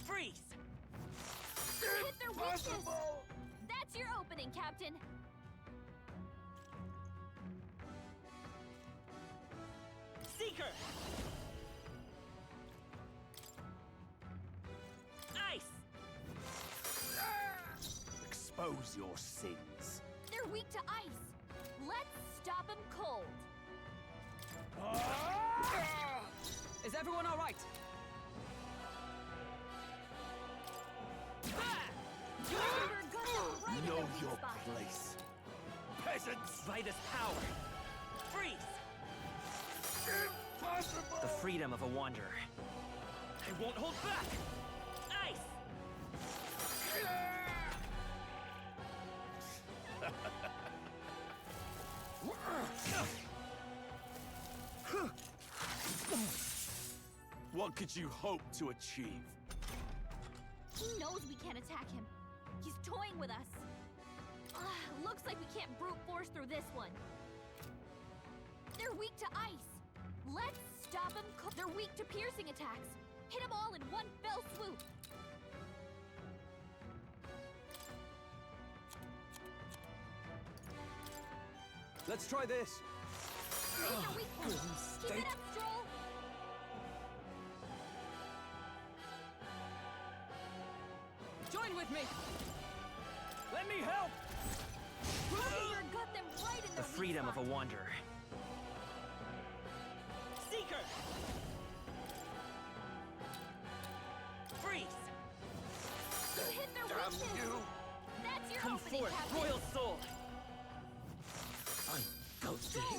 [SPEAKER 6] Freeze!
[SPEAKER 8] Hit their weakness! That's your opening, Captain!
[SPEAKER 6] Seeker! Ice!
[SPEAKER 20] Expose your sins.
[SPEAKER 8] They're weak to ice. Let's stop them cold.
[SPEAKER 5] Is everyone all right?
[SPEAKER 8] Right
[SPEAKER 20] know
[SPEAKER 8] in the
[SPEAKER 20] your
[SPEAKER 8] weak spot.
[SPEAKER 20] place. Peasants!
[SPEAKER 6] By this power! Freeze!
[SPEAKER 20] Impossible!
[SPEAKER 6] The freedom of a wanderer. I won't hold back! Ice!
[SPEAKER 20] What could you hope to achieve?
[SPEAKER 8] He knows we can't attack him. He's toying with us. Looks like we can't brute force through this one. They're weak to ice. Let's stop them. They're weak to piercing attacks. Hit them all in one fell swoop.
[SPEAKER 11] Let's try this.
[SPEAKER 8] These are weak points. Keep it up, Stroll.
[SPEAKER 5] Join with me!
[SPEAKER 11] Let me help!
[SPEAKER 8] Warrior got them right in
[SPEAKER 6] The
[SPEAKER 8] their
[SPEAKER 6] freedom
[SPEAKER 8] weak
[SPEAKER 6] of a
[SPEAKER 8] spot.
[SPEAKER 6] wanderer. Seeker! Freeze!
[SPEAKER 8] if they're
[SPEAKER 17] Damn
[SPEAKER 8] witches?
[SPEAKER 17] you!
[SPEAKER 8] That's your
[SPEAKER 17] Come
[SPEAKER 8] opening,
[SPEAKER 17] forth,
[SPEAKER 8] Captain.
[SPEAKER 17] royal sword!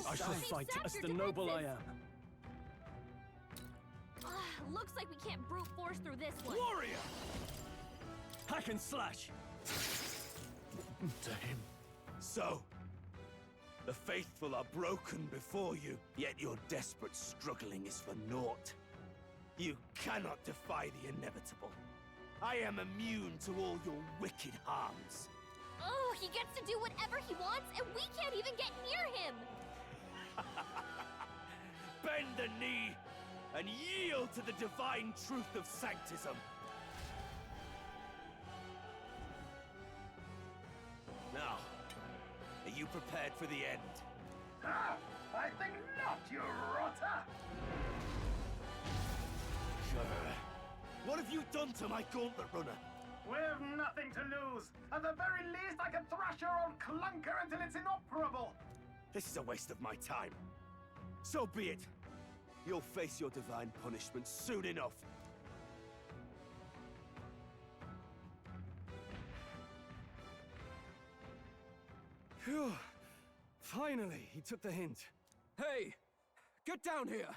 [SPEAKER 11] I shall fight as the noble I am.
[SPEAKER 8] Looks like we can't brute force through this one.
[SPEAKER 17] Warrior! Hack and slash!
[SPEAKER 20] To him. So, the faithful are broken before you, yet your desperate struggling is for naught. You cannot defy the inevitable. I am immune to all your wicked harms.
[SPEAKER 8] Oh, he gets to do whatever he wants, and we can't even get near him!
[SPEAKER 20] Bend the knee and yield to the divine truth of sanctism. Now, are you prepared for the end?
[SPEAKER 1] I think not, you rotter!
[SPEAKER 20] What have you done to my Gauntlet runner?
[SPEAKER 1] We've nothing to lose. At the very least, I can thrash your old clunker until it's inoperable.
[SPEAKER 20] This is a waste of my time. So be it. You'll face your divine punishment soon enough.
[SPEAKER 11] Phew. Finally, he took the hint.
[SPEAKER 17] Hey! Get down here!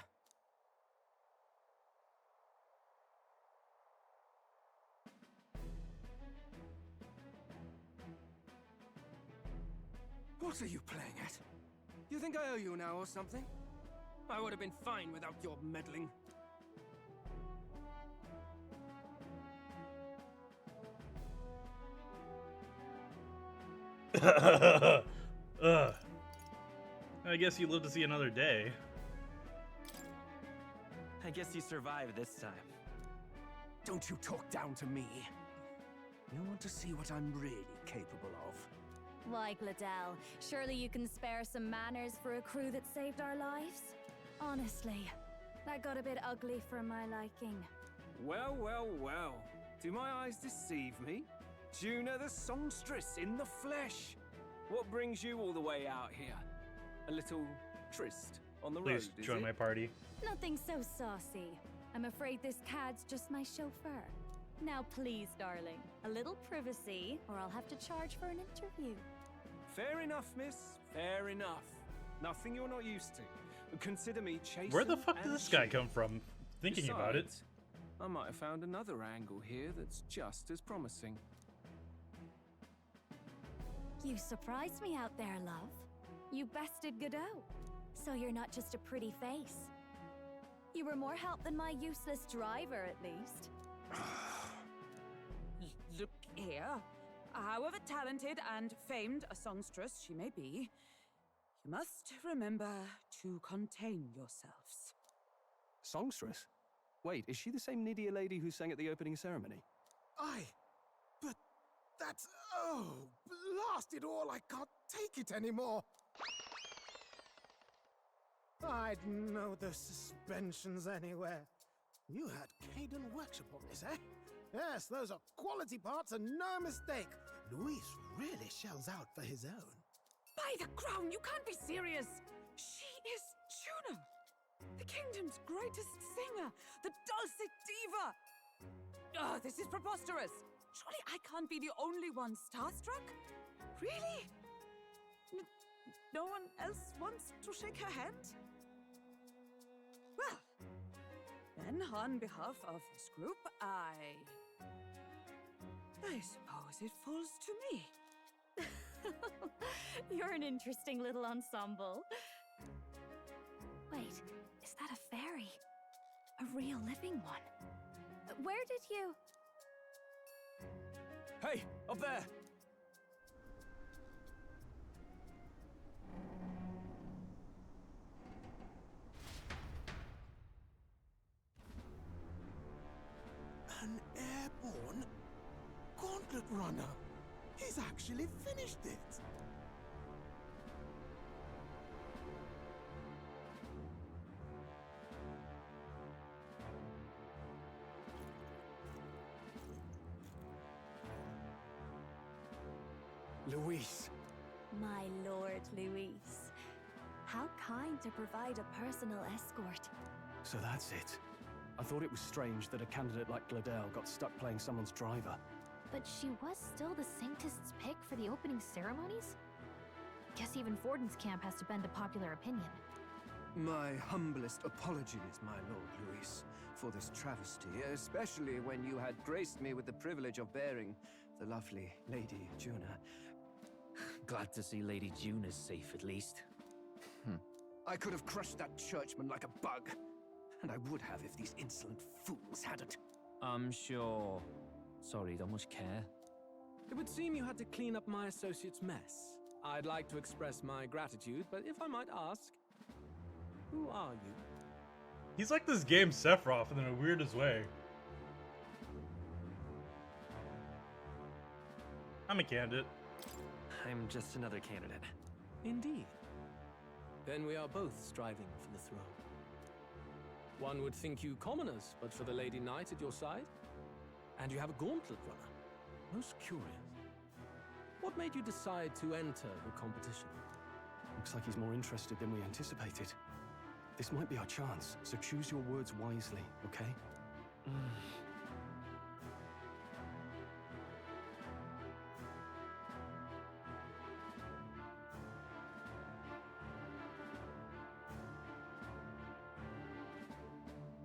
[SPEAKER 17] What are you playing at? You think I owe you now or something? I would have been fine without your meddling.
[SPEAKER 2] I guess you live to see another day.
[SPEAKER 6] I guess you survived this time.
[SPEAKER 17] Don't you talk down to me. You want to see what I'm really capable of?
[SPEAKER 21] Why, Gladell, surely you can spare some manners for a crew that saved our lives? Honestly, that got a bit ugly for my liking.
[SPEAKER 9] Well, well, well. Do my eyes deceive me? Juna the songstress in the flesh. What brings you all the way out here? A little tryst on the road,
[SPEAKER 2] Please
[SPEAKER 9] is
[SPEAKER 2] join
[SPEAKER 9] it?
[SPEAKER 2] my party.
[SPEAKER 21] Nothing so saucy. I'm afraid this cad's just my chauffeur. Now please, darling, a little privacy, or I'll have to charge for an interview.
[SPEAKER 9] Fair enough, miss. Fair enough. Nothing you're not used to. Consider me chastened.
[SPEAKER 2] Where the fuck did
[SPEAKER 9] and
[SPEAKER 2] this guy
[SPEAKER 9] chic.
[SPEAKER 2] come from? Thinking about it.
[SPEAKER 9] Besides, I might have found another angle here that's just as promising.
[SPEAKER 21] You surprised me out there, love. You bested Godot. So you're not just a pretty face. You were more help than my useless driver, at least.
[SPEAKER 5] Look here. However talented and famed a songstress she may be, you must remember to contain yourselves.
[SPEAKER 11] Songstress? Wait, is she the same Nidia lady who sang at the opening ceremony?
[SPEAKER 16] But that's... Oh, blast it all, I can't take it anymore. I'd know those suspensions anywhere. You had Caden workshop on this, eh? Yes, those are quality parts and no mistake. Luis really shells out for his own.
[SPEAKER 5] By the crown, you can't be serious! She is Juna, the kingdom's greatest singer, the dulcet diva! Oh, this is preposterous! Surely I can't be the only one starstruck? Really? No one else wants to shake her hand? Well, then on behalf of this group, I suppose it falls to me.
[SPEAKER 21] You're an interesting little ensemble. Wait, is that a fairy? A real living one? Where did you...
[SPEAKER 17] Hey, up there!
[SPEAKER 16] An airborne Gauntlet runner. He's actually finished it.
[SPEAKER 11] Luis.
[SPEAKER 21] My lord, Luis. How kind to provide a personal escort.
[SPEAKER 11] So that's it. I thought it was strange that a candidate like Gladell got stuck playing someone's driver.
[SPEAKER 8] But she was still the Sanctist's pick for the opening ceremonies? Guess even Forden's camp has to bend to popular opinion.
[SPEAKER 17] My humblest apologies, my Lord Luis, for this travesty, especially when you had graced me with the privilege of bearing the lovely Lady Juna.
[SPEAKER 3] Glad to see Lady June is safe, at least.
[SPEAKER 17] I could have crushed that churchman like a bug. And I would have if these insolent fools hadn't.
[SPEAKER 3] I'm sure. Sorry, don't much care.
[SPEAKER 22] It would seem you had to clean up my associate's mess. I'd like to express my gratitude, but if I might ask, who are you?
[SPEAKER 2] He's like this game's Sephiroth in the weirdest way. I'm a candidate.
[SPEAKER 6] I'm just another candidate.
[SPEAKER 22] Indeed. Then we are both striving for the throne. One would think you commoners, but for the Lady Knight at your side. And you have a Gauntlet runner. Most curious. What made you decide to enter the competition?
[SPEAKER 11] Looks like he's more interested than we anticipated. This might be our chance, so choose your words wisely, okay?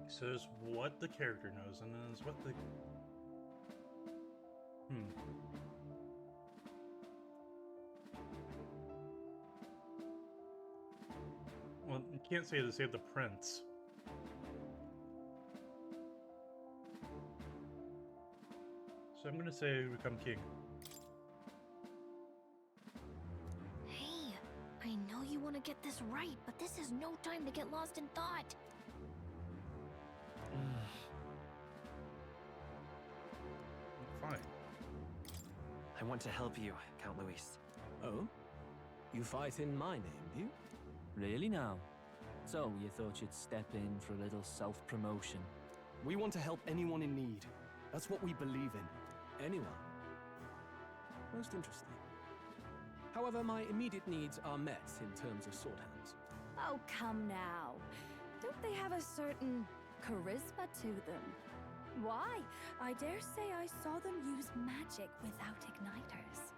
[SPEAKER 2] So there's what the character knows, and then there's what the... Well, you can't say to save the prince. So I'm gonna say become king.
[SPEAKER 8] Hey, I know you want to get this right, but this is no time to get lost in thought.
[SPEAKER 2] Fine.
[SPEAKER 6] I want to help you, Count Luis.
[SPEAKER 22] Oh? You fight in my name, do you?
[SPEAKER 3] Really now? So, you thought you'd step in for a little self-promotion?
[SPEAKER 11] We want to help anyone in need. That's what we believe in.
[SPEAKER 22] Anyone? Most interesting. However, my immediate needs are met in terms of sword hands.
[SPEAKER 21] Oh, come now. Don't they have a certain charisma to them? Why? I dare say I saw them use magic without igniters.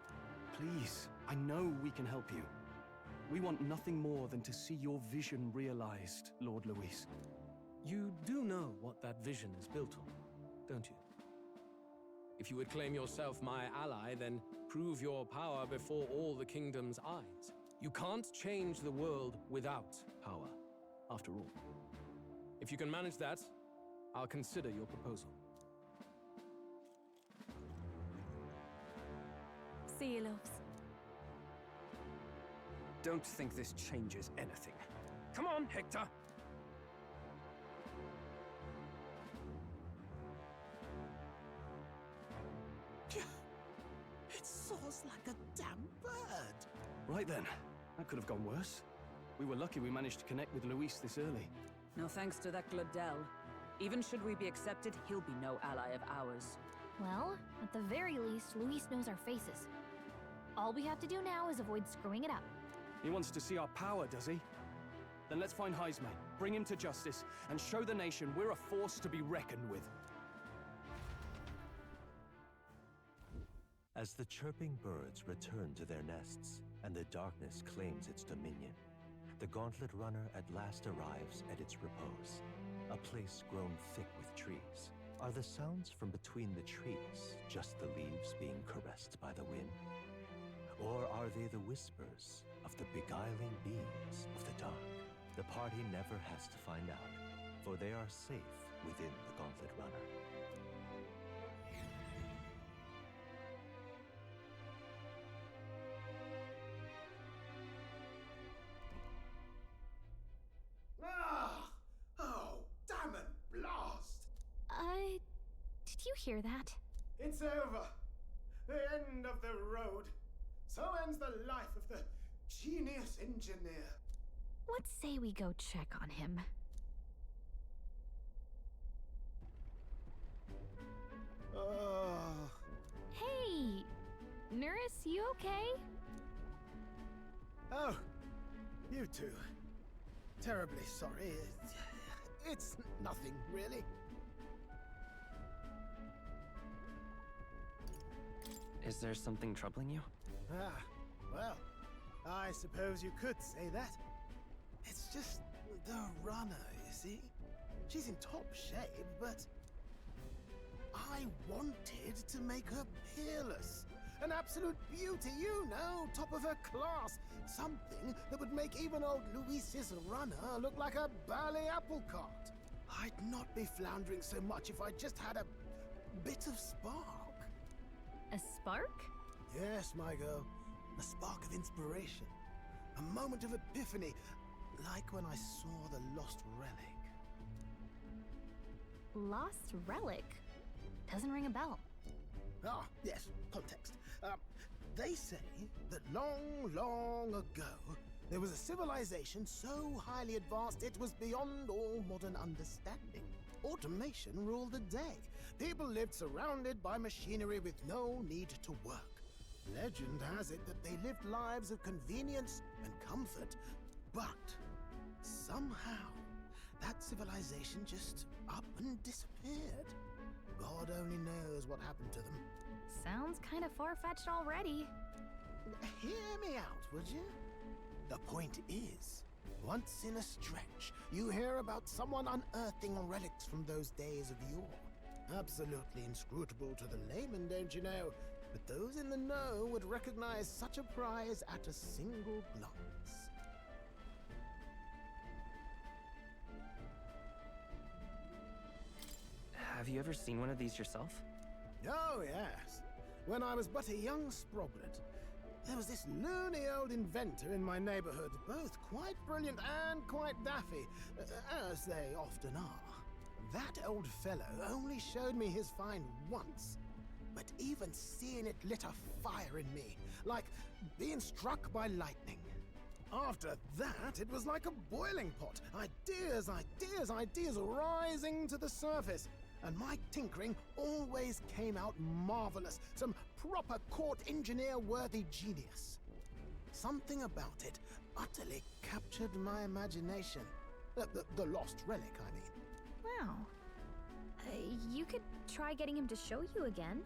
[SPEAKER 11] Please, I know we can help you. We want nothing more than to see your vision realized, Lord Luis.
[SPEAKER 22] You do know what that vision is built on, don't you? If you would claim yourself my ally, then prove your power before all the kingdom's eyes. You can't change the world without power, after all. If you can manage that, I'll consider your proposal.
[SPEAKER 21] See you, loves.
[SPEAKER 17] Don't think this changes anything. Come on, Hector!
[SPEAKER 10] It soars like a damn bird.
[SPEAKER 11] Right then, that could have gone worse. We were lucky we managed to connect with Luis this early.
[SPEAKER 5] No thanks to that Gladel. Even should we be accepted, he'll be no ally of ours.
[SPEAKER 8] Well, at the very least, Luis knows our faces. All we have to do now is avoid screwing it up.
[SPEAKER 11] He wants to see our power, does he? Then let's find Heisme, bring him to justice, and show the nation we're a force to be reckoned with.
[SPEAKER 7] As the chirping birds return to their nests and the darkness claims its dominion, the Gauntlet Runner at last arrives at its repose, a place grown thick with trees. Are the sounds from between the trees just the leaves being caressed by the wind? Or are they the whispers of the beguiling beings of the dark? The party never has to find out, for they are safe within the Gauntlet Runner.
[SPEAKER 16] Oh, damn it, blast!
[SPEAKER 8] Did you hear that?
[SPEAKER 16] It's over. The end of the road. So ends the life of the genius engineer.
[SPEAKER 8] Let's say we go check on him. Hey! Nurse, you okay?
[SPEAKER 16] Oh, you two. Terribly sorry. It's nothing, really.
[SPEAKER 6] Is there something troubling you?
[SPEAKER 16] Ah, well, I suppose you could say that. It's just the runner, you see? She's in top shape, but I wanted to make her peerless. An absolute beauty, you know, top of her class. Something that would make even old Luis's runner look like a bally apple cart. I'd not be floundering so much if I just had a bit of spark.
[SPEAKER 21] A spark?
[SPEAKER 16] Yes, my girl. A spark of inspiration. A moment of epiphany, like when I saw the lost relic.
[SPEAKER 21] Lost relic? Doesn't ring a bell.
[SPEAKER 16] Ah, yes, context. They say that long, long ago, there was a civilization so highly advanced it was beyond all modern understanding. Automation ruled the day. People lived surrounded by machinery with no need to work. Legend has it that they lived lives of convenience and comfort, but somehow that civilization just up and disappeared. God only knows what happened to them.
[SPEAKER 21] Sounds kind of far-fetched already.
[SPEAKER 16] Hear me out, would you? The point is, once in a stretch, you hear about someone unearthing relics from those days of yore. Absolutely inscrutable to the layman, don't you know? But those in the know would recognize such a prize at a single glance.
[SPEAKER 6] Have you ever seen one of these yourself?
[SPEAKER 16] Oh, yes. When I was but a young sproglet, there was this loony old inventor in my neighborhood, both quite brilliant and quite daffy, as they often are. That old fellow only showed me his find once, but even seeing it lit a fire in me, like being struck by lightning. After that, it was like a boiling pot. Ideas, ideas, ideas rising to the surface. And my tinkering always came out marvelous. Some proper court engineer-worthy genius. Something about it utterly captured my imagination. The lost relic, I mean.
[SPEAKER 21] Wow. You could try getting him to show you again.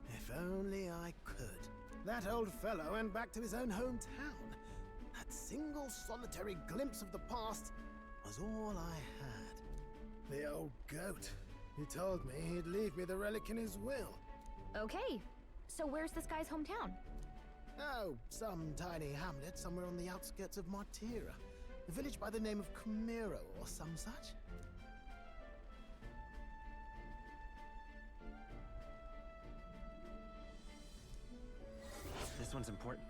[SPEAKER 16] If only I could. That old fellow went back to his own hometown. That single solitary glimpse of the past was all I had. The old goat. He told me he'd leave me the relic in his will.
[SPEAKER 21] Okay, so where's this guy's hometown?
[SPEAKER 16] Oh, some tiny hamlet somewhere on the outskirts of Martira. A village by the name of Camiro or some such.
[SPEAKER 6] This one's important.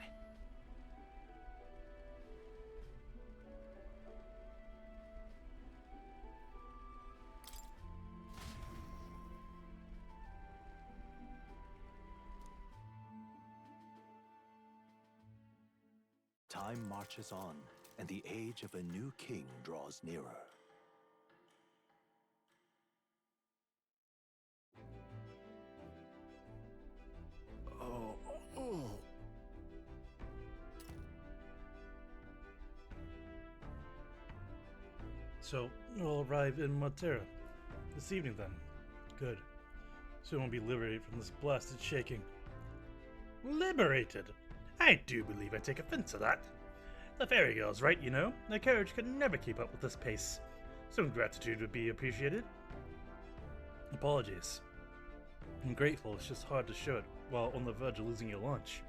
[SPEAKER 7] Time marches on, and the age of a new king draws nearer.
[SPEAKER 2] So, we'll arrive in Matera this evening then. Good. Soon we'll be liberated from this blasted shaking. Liberated? I do believe I take offense to that. The fairy girl's right, you know. The carriage could never keep up with this pace. Some gratitude would be appreciated. Apologies. I'm grateful, it's just hard to show it while on the verge of losing your lunch.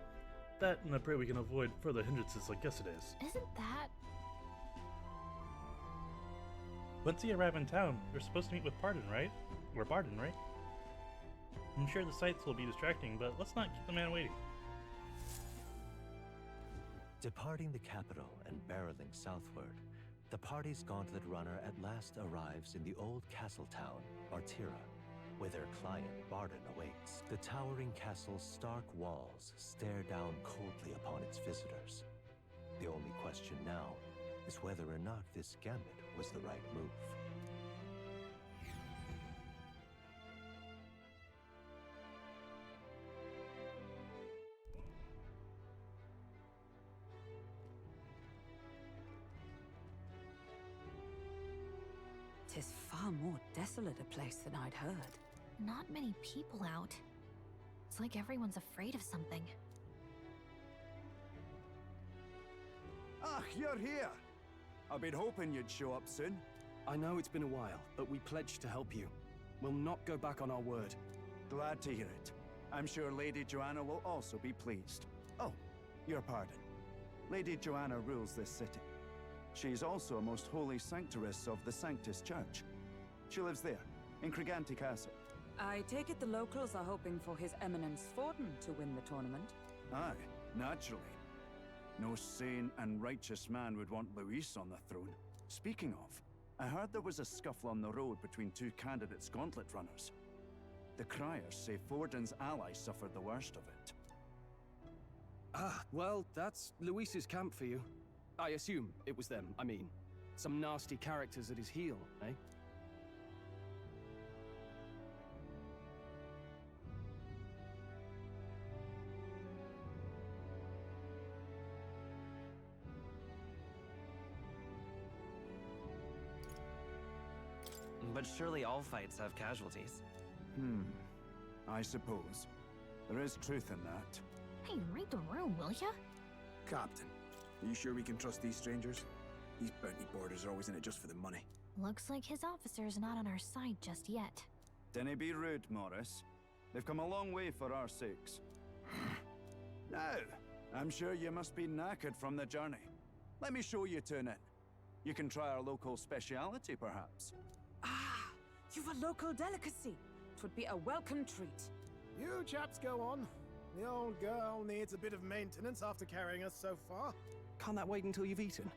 [SPEAKER 2] That, and I pray we can avoid further hindrances like yesterday's.
[SPEAKER 21] Isn't that...
[SPEAKER 2] Once you arrive in town, you're supposed to meet with Pardon, right? Or Barden, right? I'm sure the sights will be distracting, but let's not keep the man waiting.
[SPEAKER 7] Departing the capital and barreling southward, the party's Gauntlet runner at last arrives in the old castle town, Martira, where their client, Barden, awaits. The towering castle's stark walls stare down coldly upon its visitors. The only question now is whether or not this gambit was the right move.
[SPEAKER 5] Tis far more desolate a place than I'd heard.
[SPEAKER 21] Not many people out.
[SPEAKER 8] It's like everyone's afraid of something.
[SPEAKER 14] Ah, you're here! I've been hoping you'd show up soon.
[SPEAKER 11] I know it's been a while, but we pledged to help you. We'll not go back on our word.
[SPEAKER 14] Glad to hear it. I'm sure Lady Joanna will also be pleased. Oh, your pardon. Lady Joanna rules this city. She's also a most holy sanctoress of the Sanctus Church. She lives there, in Criganti Castle.
[SPEAKER 5] I take it the locals are hoping for His Eminence Forden to win the tournament?
[SPEAKER 14] Aye, naturally. No sane and righteous man would want Luis on the throne. Speaking of, I heard there was a scuffle on the road between two candidates Gauntlet runners. The criers say Forden's allies suffered the worst of it.
[SPEAKER 11] Ah, well, that's Luis's camp for you. I assume it was them, I mean. Some nasty characters at his heel, eh?
[SPEAKER 6] But surely all fights have casualties.
[SPEAKER 14] I suppose. There is truth in that.
[SPEAKER 8] Hey, read the room, will ya?
[SPEAKER 15] Captain, are you sure we can trust these strangers? These bounty boarders are always in it just for the money.
[SPEAKER 8] Looks like his officer's not on our side just yet.
[SPEAKER 14] Dinna be rude, Morris. They've come a long way for our sakes. Now, I'm sure you must be knackered from the journey. Let me show you to an inn. You can try our local speciality, perhaps.
[SPEAKER 5] Ah, you've a local delicacy. 'Twould be a welcome treat.
[SPEAKER 16] You chaps go on. The old girl needs a bit of maintenance after carrying us so far.
[SPEAKER 11] Can't that wait until you've eaten?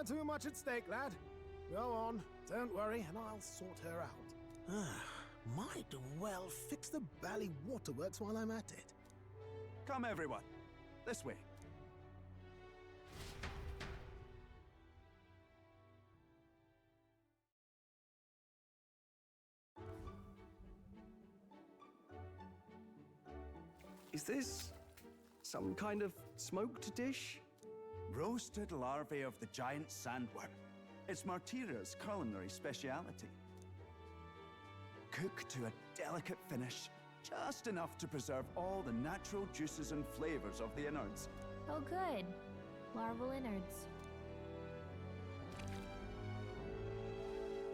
[SPEAKER 16] Too much at stake, lad. Go on, don't worry, and I'll sort her out. Might well fix the Bally waterworks while I'm at it.
[SPEAKER 14] Come, everyone. This way.
[SPEAKER 11] Is this some kind of smoked dish?
[SPEAKER 14] Roasted larvae of the giant sandworm. It's Martira's culinary speciality. Cooked to a delicate finish, just enough to preserve all the natural juices and flavors of the innards.
[SPEAKER 8] Oh good. Larval innards.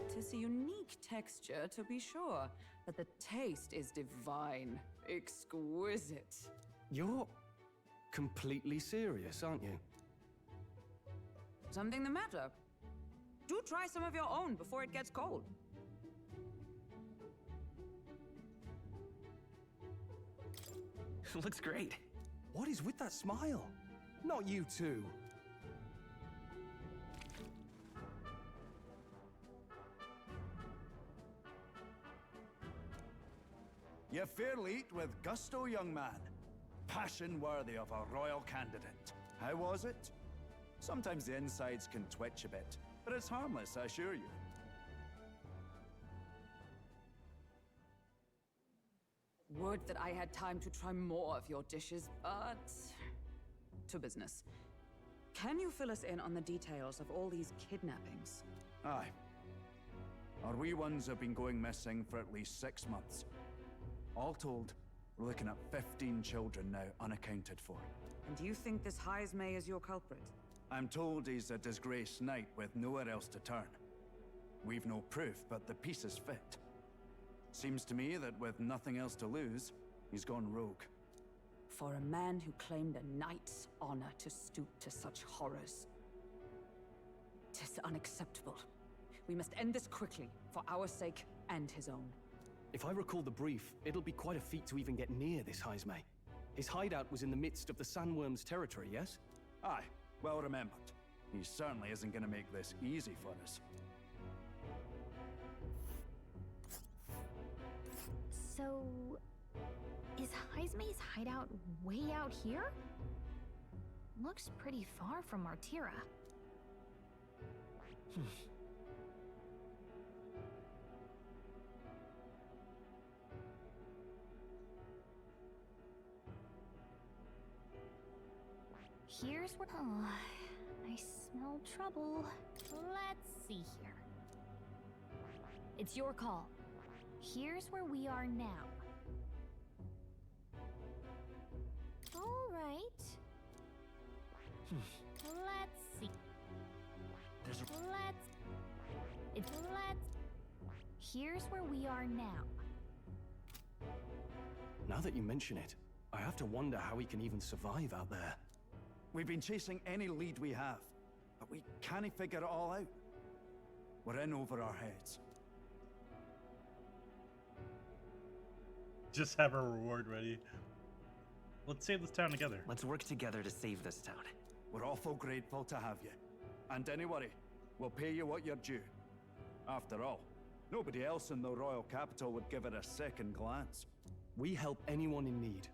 [SPEAKER 5] 'Tis a unique texture, to be sure, but the taste is divine. Exquisite.
[SPEAKER 11] You're completely serious, aren't you?
[SPEAKER 5] Something the matter? Do try some of your own before it gets cold.
[SPEAKER 6] Looks great.
[SPEAKER 11] What is with that smile? Not you too.
[SPEAKER 14] You fairly eat with gusto, young man. Passion worthy of a royal candidate. How was it? Sometimes the insides can twitch a bit, but it's harmless, I assure you.
[SPEAKER 5] Would that I had time to try more of your dishes, but... to business. Can you fill us in on the details of all these kidnappings?
[SPEAKER 14] Aye. Our wee ones have been going missing for at least 6 months. All told, we're looking at 15 children now unaccounted for.
[SPEAKER 5] And do you think this Heismay is your culprit?
[SPEAKER 14] I'm told he's a disgraced knight with nowhere else to turn. We've no proof, but the pieces fit. Seems to me that with nothing else to lose, he's gone rogue.
[SPEAKER 5] For a man who claimed a knight's honor to stoop to such horrors. 'Tis unacceptable. We must end this quickly, for our sake and his own.
[SPEAKER 11] If I recall the brief, it'll be quite a feat to even get near this Heismay. His hideout was in the midst of the sandworm's territory, yes?
[SPEAKER 14] Aye, well remembered. He certainly isn't going to make this easy for us.
[SPEAKER 8] So... is Heismay's hideout way out here? Looks pretty far from Martira. Here's where... oh, I smell trouble. Let's see here. It's your call. Here's where we are now. Let's see.
[SPEAKER 6] There's a...
[SPEAKER 8] Here's where we are now.
[SPEAKER 11] Now that you mention it, I have to wonder how we can even survive out there.
[SPEAKER 14] We've been chasing any lead we have, but we can't figure it all out. We're in over our heads.
[SPEAKER 2] Just have a reward ready. Let's save this town together.
[SPEAKER 6] Let's work together to save this town.
[SPEAKER 14] We're awful grateful to have you. And don't worry, we'll pay you what you're due. After all, nobody else in the royal capital would give it a second glance.
[SPEAKER 11] We help anyone in need.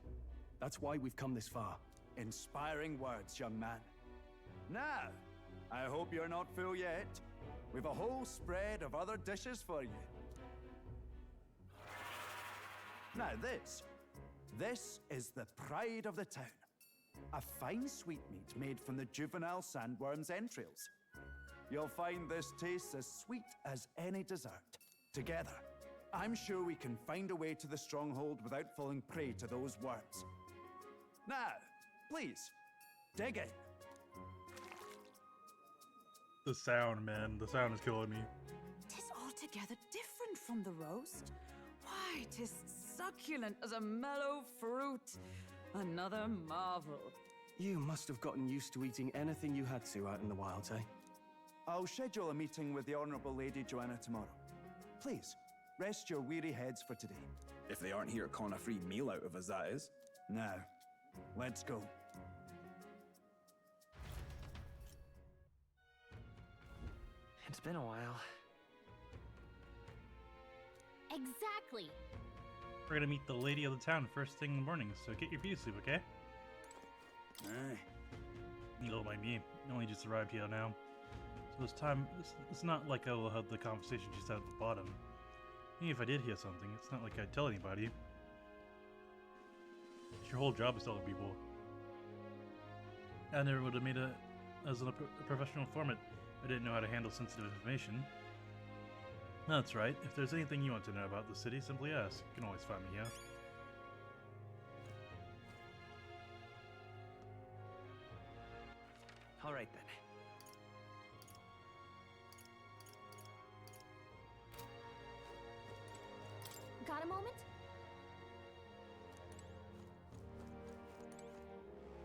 [SPEAKER 11] That's why we've come this far.
[SPEAKER 14] Inspiring words, young man. Now, I hope you're not full yet. We've a whole spread of other dishes for you. Now this is the pride of the town. A fine sweetmeat made from the juvenile sandworm's entrails. You'll find this tastes as sweet as any dessert. Together, I'm sure we can find a way to the stronghold without falling prey to those worms. Now, please, dig in.
[SPEAKER 2] The sound, man. The sound is killing me.
[SPEAKER 5] Tis altogether different from the roast. Why, tis succulent as a mellow fruit. Another marvel.
[SPEAKER 11] You must have gotten used to eating anything you had to out in the wilds, eh?
[SPEAKER 14] I'll schedule a meeting with the Honourable Lady Joanna tomorrow. Please, rest your weary heads for today.
[SPEAKER 15] If they aren't here calling a free meal out of us, that is.
[SPEAKER 14] Now, let's go.
[SPEAKER 6] It's been a while.
[SPEAKER 8] Exactly.
[SPEAKER 2] We're gonna meet the lady of the town first thing in the morning, so get your beauty sleep, okay?
[SPEAKER 14] Aye.
[SPEAKER 2] You don't mind me. I only just arrived here now. So this time, it's not like I will have the conversation just out at the bottom. Even if I did hear something, it's not like I'd tell anybody. It's your whole job is telling people. I never would have made it as a professional informant if I didn't know how to handle sensitive information. That's right. If there's anything you want to know about the city, simply ask. You can always find me here.
[SPEAKER 6] All right then.
[SPEAKER 8] Got a moment?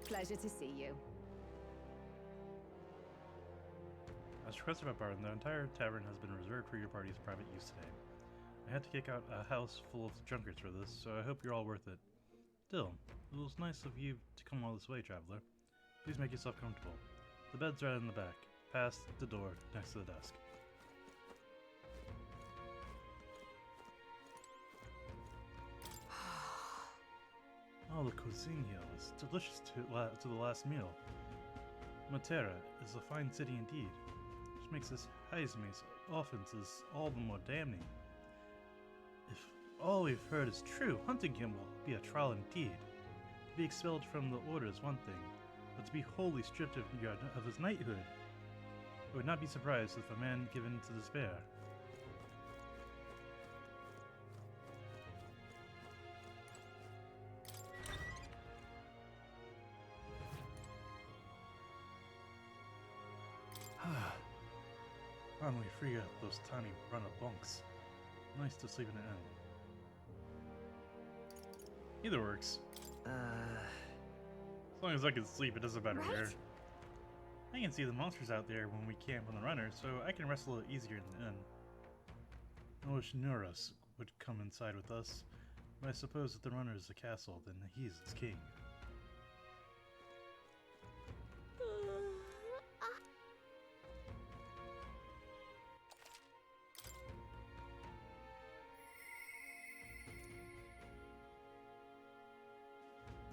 [SPEAKER 5] Pleasure to see you.
[SPEAKER 2] As requested by Barton, the entire tavern has been reserved for your party's private use today. I had to kick out a house full of drunkards for this, so I hope you're all worth it. Still, it was nice of you to come all this way, traveler. Please make yourself comfortable. The bed's right in the back, past the door, next to the desk. Oh, the cuisine here is delicious to the last meal. Matera is a fine city indeed, which makes this Heisma's offenses all the more damning. If all we've heard is true, hunting him will be a trial indeed. To be expelled from the order is one thing, but to be wholly stripped of his knighthood, I would not be surprised if a man given to despair. Finally free up those tiny runner bunks. Nice to sleep in an inn. Either works. As long as I can sleep, it doesn't matter where. I can see the monsters out there when we camp on the runner, so I can rest a little easier in the inn. I wish Nuras would come inside with us, but I suppose if the runner is the castle, then he is its king.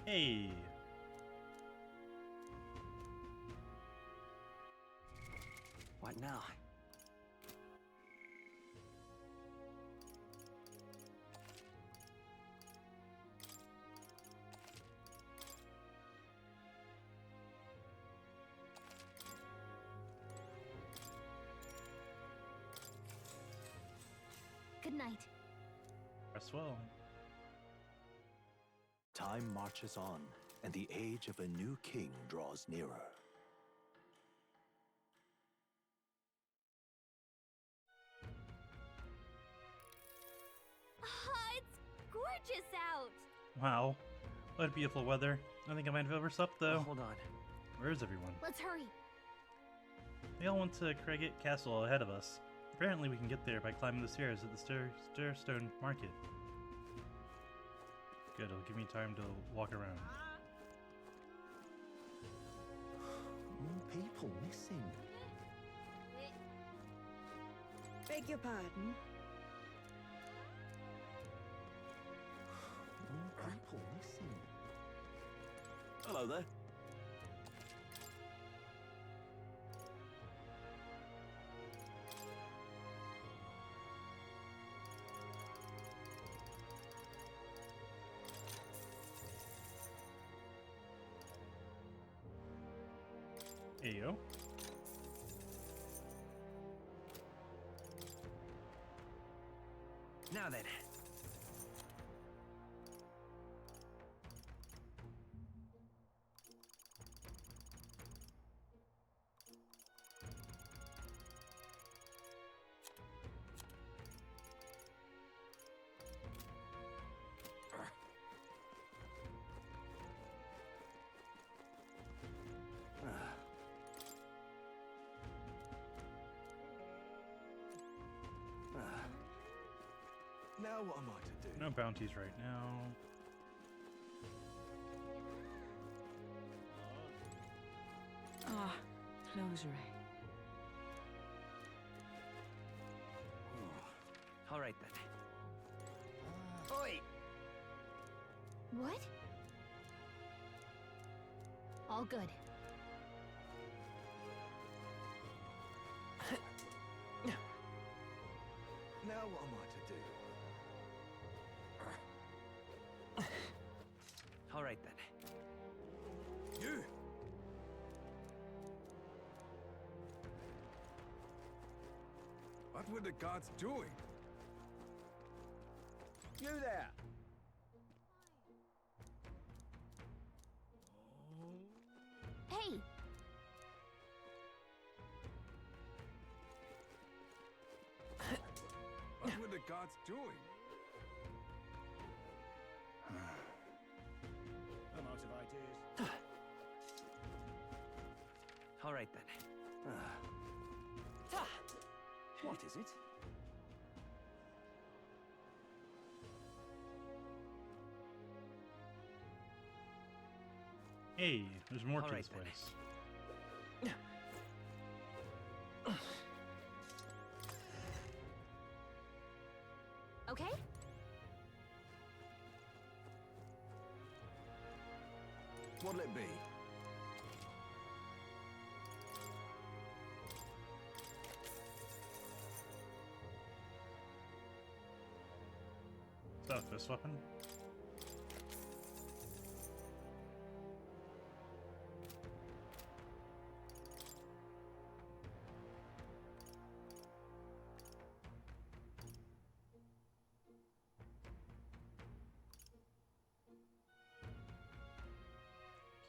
[SPEAKER 2] Hey!
[SPEAKER 6] What now?
[SPEAKER 8] Good night.
[SPEAKER 2] Rest well.
[SPEAKER 7] Time marches on, and the age of a new king draws nearer.
[SPEAKER 8] gorgeous out!
[SPEAKER 2] Wow. What beautiful weather. I think I might have overslept though.
[SPEAKER 6] Hold on.
[SPEAKER 2] Where is everyone?
[SPEAKER 8] Let's hurry.
[SPEAKER 2] They all went to Craiggate Castle ahead of us. Apparently we can get there by climbing the stairs at the Stairstone Market. Good, it'll give me time to walk around.
[SPEAKER 11] More people missing.
[SPEAKER 5] Beg your pardon?
[SPEAKER 11] More people missing.
[SPEAKER 14] Hello there.
[SPEAKER 2] Ayo.
[SPEAKER 6] Now then.
[SPEAKER 11] Now what am I to do?
[SPEAKER 2] No bounties right now.
[SPEAKER 5] Ah, closure.
[SPEAKER 6] All right then.
[SPEAKER 5] Oi!
[SPEAKER 8] What? All good.
[SPEAKER 11] Now what am I to do?
[SPEAKER 6] All right then.
[SPEAKER 11] You!
[SPEAKER 20] What were the gods doing?
[SPEAKER 9] You there!
[SPEAKER 8] Hey!
[SPEAKER 20] What were the gods doing?
[SPEAKER 16] I'm out of ideas.
[SPEAKER 6] All right then.
[SPEAKER 10] What is it?
[SPEAKER 2] Hey, there's more
[SPEAKER 6] All
[SPEAKER 2] to
[SPEAKER 6] right
[SPEAKER 2] this
[SPEAKER 6] then.
[SPEAKER 2] place.
[SPEAKER 8] Okay?
[SPEAKER 14] What'll it be?
[SPEAKER 2] Is that a fist weapon?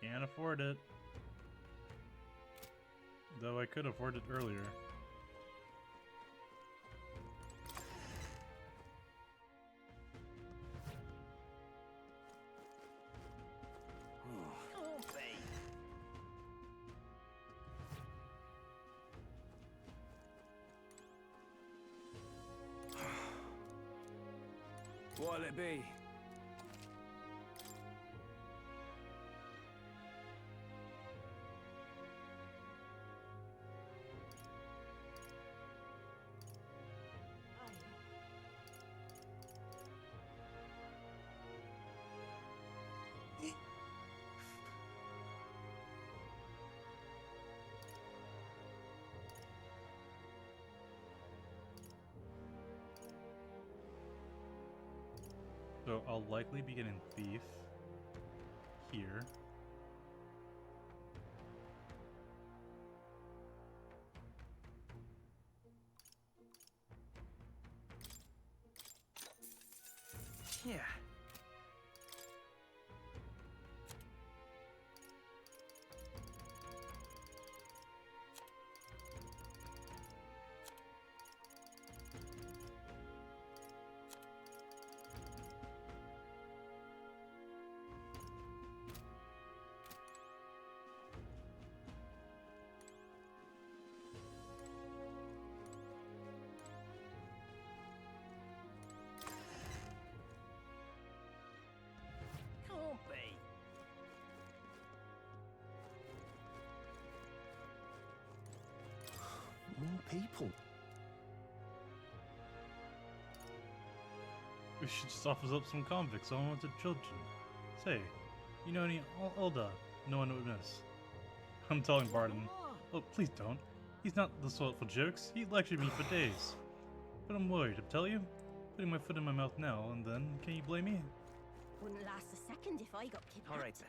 [SPEAKER 2] Can't afford it. Though I could afford it earlier.
[SPEAKER 9] What'll it be?
[SPEAKER 2] So I'll likely be getting Thief here.
[SPEAKER 6] Yeah.
[SPEAKER 11] people.
[SPEAKER 2] We should just offer up some convicts, unwanted children. Say, you know any Elda no one would miss? I'm telling Barton. Oh, please don't. He's not the sort for jokes. He lectured me for days. But I'm worried, I tell you. Putting my foot in my mouth now and then, can you blame me?
[SPEAKER 8] Wouldn't last a second if I got kidnapped.
[SPEAKER 6] All right then.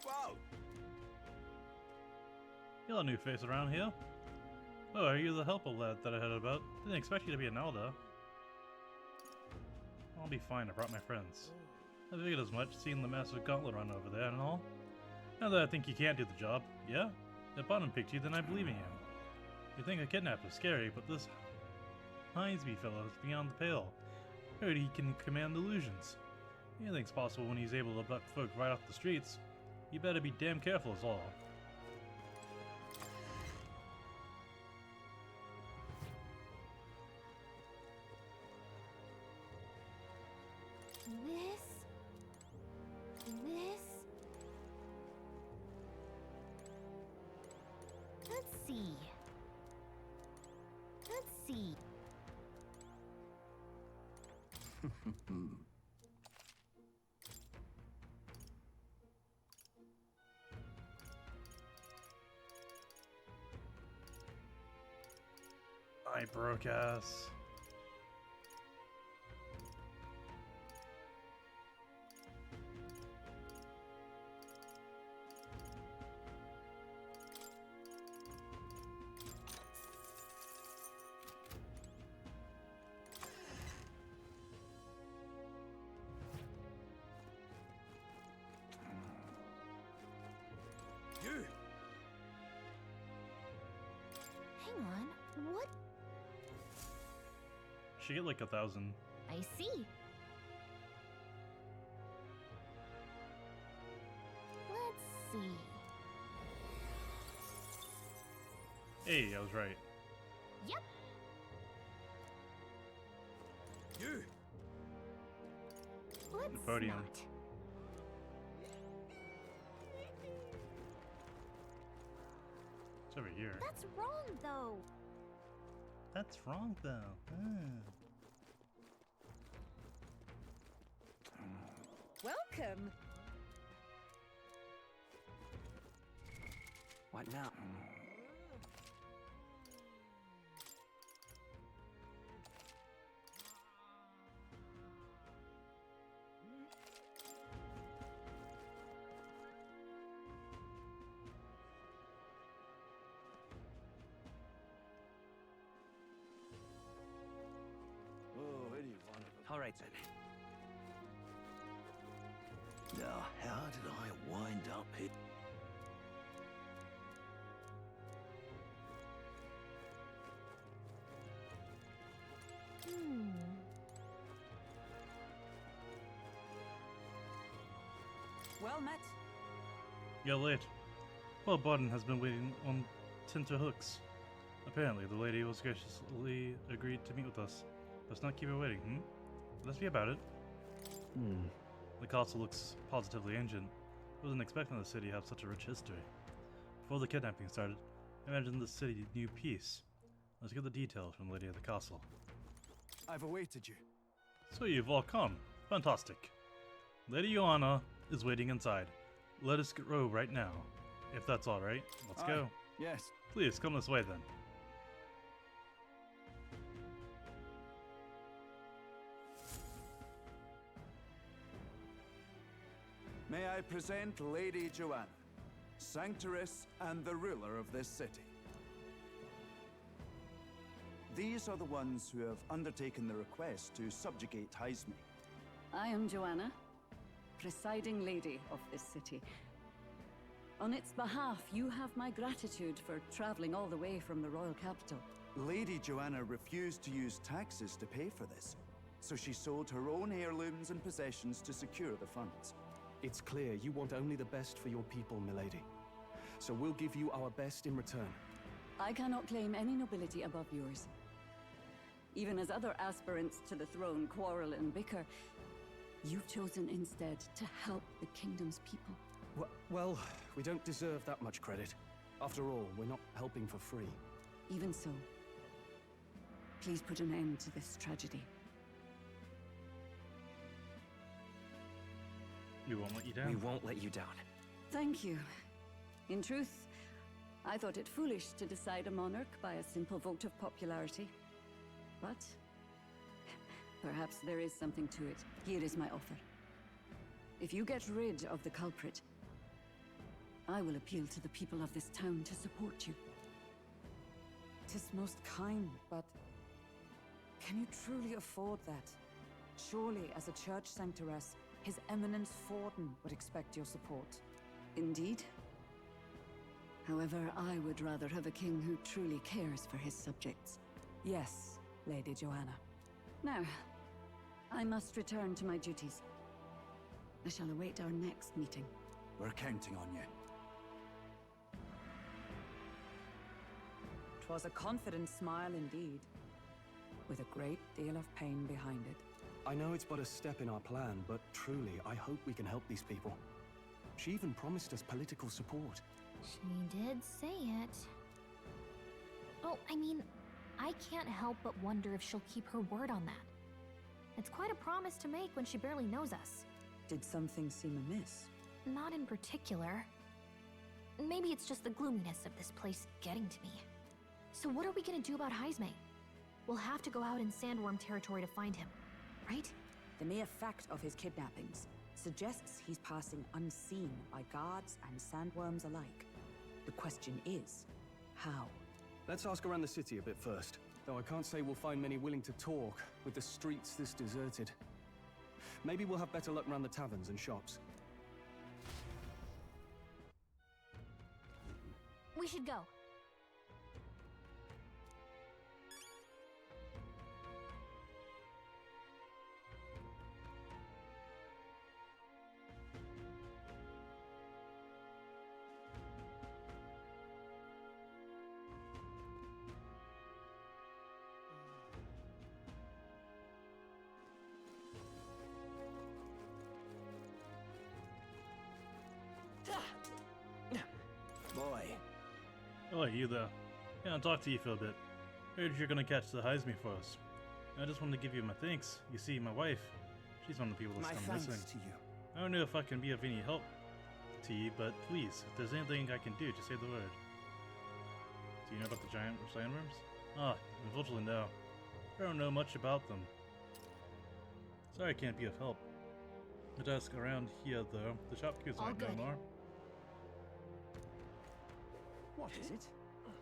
[SPEAKER 20] Wow!
[SPEAKER 2] You're a new face around here. Oh, are you the helper lad that I heard about? Didn't expect you to be an elder. I'll be fine, I brought my friends. I figured as much, seeing the massive gauntlet run over there and all. Now that I think you can't do the job, yeah? If Bottom picked you, then I believe in you. You think a kidnap is scary, but this Hinesby fellow is beyond the pale. Heard he can command illusions. Anything's possible when he's able to abduct folk right off the streets. You better be damn careful is all.
[SPEAKER 8] Let's see.
[SPEAKER 2] I broke ass.
[SPEAKER 8] Hang on, what?
[SPEAKER 2] She get like 1,000.
[SPEAKER 8] I see. Let's see.
[SPEAKER 2] Hey, I was right.
[SPEAKER 8] Yep.
[SPEAKER 20] You.
[SPEAKER 8] Let's
[SPEAKER 2] The podium.
[SPEAKER 8] not.
[SPEAKER 2] It's over here.
[SPEAKER 8] That's wrong, though.
[SPEAKER 2] That's wrong, though.
[SPEAKER 5] Welcome.
[SPEAKER 6] What now?
[SPEAKER 14] Oh, any one of them.
[SPEAKER 6] All right then.
[SPEAKER 10] Now, how did I wind up here?
[SPEAKER 5] Well met.
[SPEAKER 2] You're late. Well, Button has been waiting on tenterhooks. Apparently, the lady was graciously agreed to meet with us. Let's not keep her waiting, Let's be about it. The castle looks positively ancient. I wasn't expecting the city to have such a rich history. Before the kidnapping started, I imagined the city knew peace. Let's get the details from the lady of the castle.
[SPEAKER 11] I've awaited you.
[SPEAKER 2] So you've all come. Fantastic. Lady Joanna is waiting inside. Let us go right now. If that's alright, let's
[SPEAKER 11] Aye.
[SPEAKER 2] go.
[SPEAKER 11] Yes.
[SPEAKER 2] Please, come this way then.
[SPEAKER 14] May I present Lady Joanna, Sanctoress and the ruler of this city. These are the ones who have undertaken the request to subjugate Hinesby.
[SPEAKER 12] I am Joanna, presiding lady of this city. On its behalf, you have my gratitude for traveling all the way from the royal capital.
[SPEAKER 14] Lady Joanna refused to use taxes to pay for this, so she sold her own heirlooms and possessions to secure the funds.
[SPEAKER 11] It's clear you want only the best for your people, milady. so we'll give you our best in return.
[SPEAKER 12] I cannot claim any nobility above yours. Even as other aspirants to the throne quarrel and bicker, you've chosen instead to help the kingdom's people.
[SPEAKER 11] Well, we don't deserve that much credit. After all, we're not helping for free.
[SPEAKER 12] Even so, please put an end to this tragedy.
[SPEAKER 2] We won't let you down.
[SPEAKER 6] We won't let you down.
[SPEAKER 12] Thank you. In truth, I thought it foolish to decide a monarch by a simple vote of popularity. But perhaps there is something to it. Here is my offer. If you get rid of the culprit, I will appeal to the people of this town to support you.
[SPEAKER 5] 'Tis most kind, but can you truly afford that? Surely, as a church sanctoress, His Eminence Forden would expect your support.
[SPEAKER 12] Indeed. However, I would rather have a king who truly cares for his subjects.
[SPEAKER 5] Yes, Lady Joanna.
[SPEAKER 12] Now, I must return to my duties. I shall await our next meeting.
[SPEAKER 14] We're counting on you.
[SPEAKER 5] 'Twas a confident smile indeed, with a great deal of pain behind it.
[SPEAKER 11] I know it's but a step in our plan, but truly, I hope we can help these people. She even promised us political support.
[SPEAKER 8] She did say it. Oh, I mean, I can't help but wonder if she'll keep her word on that. It's quite a promise to make when she barely knows us.
[SPEAKER 5] Did something seem amiss?
[SPEAKER 8] Not in particular. Maybe it's just the gloominess of this place getting to me. So what are we gonna do about Heisme? We'll have to go out in Sandworm territory to find him, right?
[SPEAKER 5] The mere fact of his kidnappings suggests he's passing unseen by guards and sandworms alike. The question is, how?
[SPEAKER 11] Let's ask around the city a bit first. Though I can't say we'll find many willing to talk with the streets this deserted. Maybe we'll have better luck around the taverns and shops.
[SPEAKER 8] We should go.
[SPEAKER 6] Boy.
[SPEAKER 2] Oh, you there. Yeah, I'll talk to you for a bit. Heard you're gonna catch the Heisme for us. I just wanted to give you my thanks. You see, my wife, she's one of the people that's gone missing.
[SPEAKER 14] to you.
[SPEAKER 2] I don't know if I can be of any help to you, but please, if there's anything I can do, just say the word. Do you know about the giant sandworms? Ah, unfortunately no. I don't know much about them. Sorry I can't be of help. The desk around here, though, the shopkeepers might know more.
[SPEAKER 14] What is it?
[SPEAKER 8] What?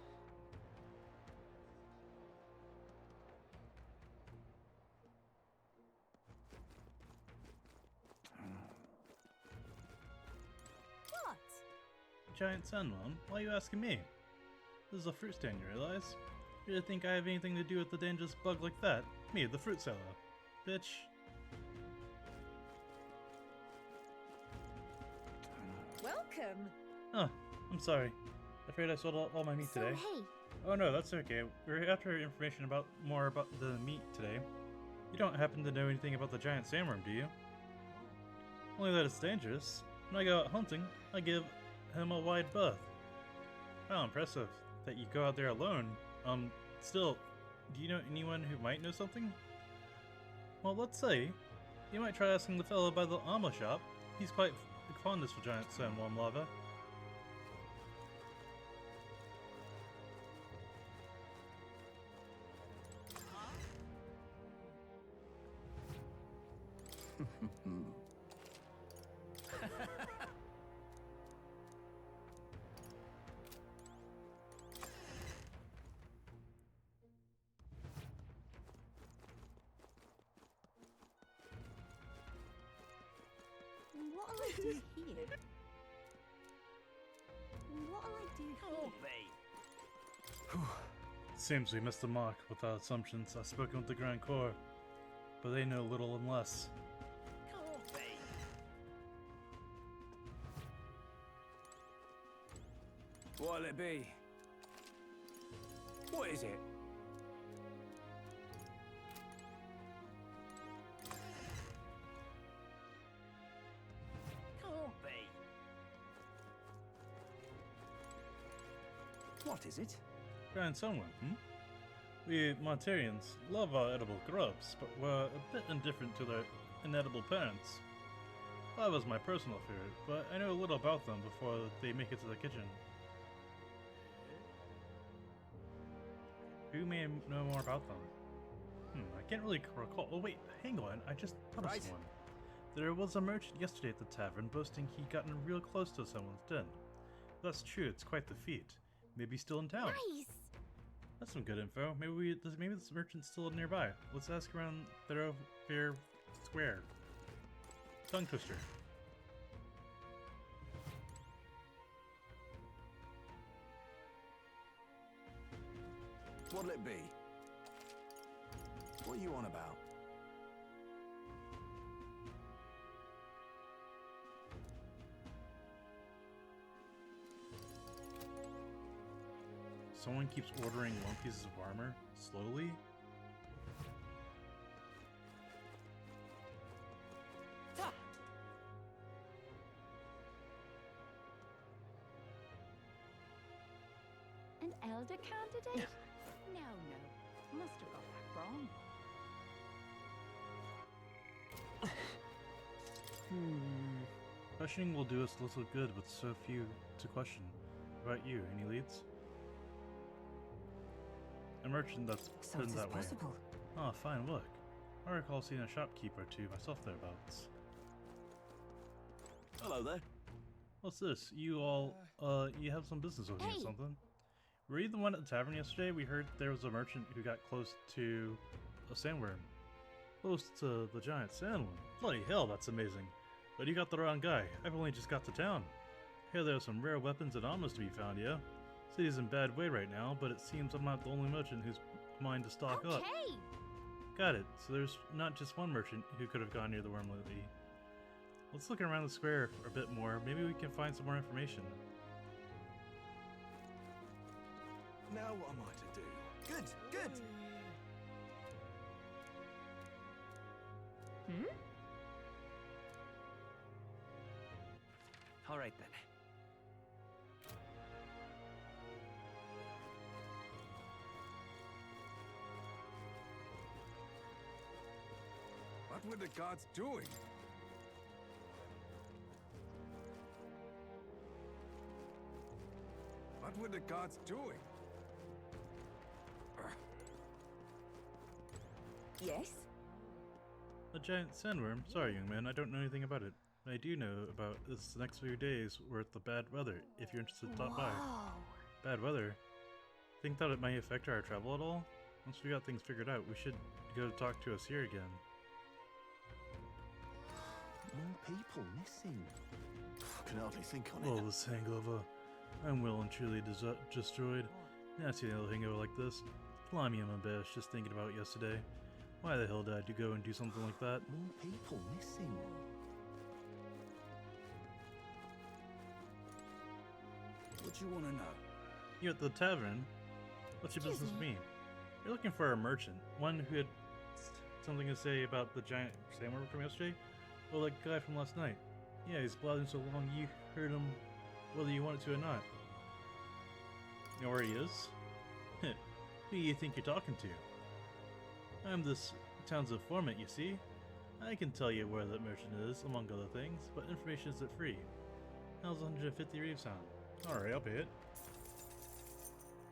[SPEAKER 2] Giant sandworm? Why are you asking me? This is a fruit stand, you realize? You really think I have anything to do with the dangerous bug like that? Me, the fruit seller. Bitch.
[SPEAKER 21] Welcome!
[SPEAKER 2] Oh, I'm sorry. Afraid I sold all my meat today.
[SPEAKER 8] Hey.
[SPEAKER 2] Oh no, that's okay. We're after information more about the meat today. You don't happen to know anything about the giant sandworm, do you? Only that it's dangerous. When I go out hunting, I give him a wide berth. How impressive that you go out there alone. Still, do you know anyone who might know something? Well, let's say, you might try asking the fellow by the armor shop. He's quite fondness for giant sandworm larvae.
[SPEAKER 21] What'll I do here? What'll I do here?
[SPEAKER 2] Seems we missed the mark with our assumptions. I've spoken with the Grand Corps, but they know little and less.
[SPEAKER 9] it be? What is it? Can't be.
[SPEAKER 14] What is it?
[SPEAKER 2] Giant someone, We Montarians love our edible grubs, but we're a bit indifferent to their inedible parents. Lava's my personal favorite, but I know a little about them before they make it to the kitchen. Who may know more about them? I can't really recall. Oh wait, hang on, I just thought of someone. There was a merchant yesterday at the tavern boasting he'd gotten real close to someone's den. If that's true, it's quite the feat. Maybe still in town.
[SPEAKER 8] Nice!
[SPEAKER 2] That's some good info. Maybe this merchant's still nearby. Let's ask around Thoroughfare Square. Tongue twister.
[SPEAKER 14] What'll it be? What are you on about?
[SPEAKER 2] Someone keeps ordering long pieces of armor slowly.
[SPEAKER 21] An elder candidate? No. Must have got that wrong.
[SPEAKER 2] Questioning will do us little good with so few to question. How about you? Any leads? A merchant that's been that way. Oh, fine look. I recall seeing a shopkeeper or two myself thereabouts.
[SPEAKER 14] Hello there.
[SPEAKER 2] What's this? You have some business with me or something? Were you the one at the tavern yesterday? We heard there was a merchant who got close to a sandworm. Close to the giant sandworm. Bloody hell, that's amazing. But you got the wrong guy. I've only just got to town. I hear there are some rare weapons and armors to be found, yeah? City's in bad way right now, but it seems I'm not the only merchant who's mind to stock up. Got it. So there's not just one merchant who could have gone near the worm lately. Let's look around the square a bit more. Maybe we can find some more information.
[SPEAKER 14] Now what am I to do? Good.
[SPEAKER 6] All right then.
[SPEAKER 20] What were the gods doing? What were the gods doing?
[SPEAKER 5] Yes?
[SPEAKER 2] A giant sandworm? Sorry, young man, I don't know anything about it. What I do know about is the next few days worth the bad weather, if you're interested to stop by. Bad weather? Think that it might affect our travel at all? Once we got things figured out, we should go talk to us here again.
[SPEAKER 7] More people missing. I can hardly think on
[SPEAKER 2] Oh, this hangover. I'm well and truly destroyed. Nasty little hangover like this. Blimey, I'm embarrassed just thinking about yesterday. Why the hell did I have to go and do something like that?
[SPEAKER 7] More people missing.
[SPEAKER 20] What do you want to know?
[SPEAKER 2] You at the tavern? What's your business with me? You're looking for a merchant. One who had something to say about the giant sandworm from yesterday? Well, that guy from last night. Yeah, he's blathering so long you heard him whether you wanted to or not. You know where he is? Who do you think you're talking to? I'm this town's informant, you see. I can tell you where that merchant is, among other things, but information isn't free. How's 150 reeves sound? Alright, I'll pay it.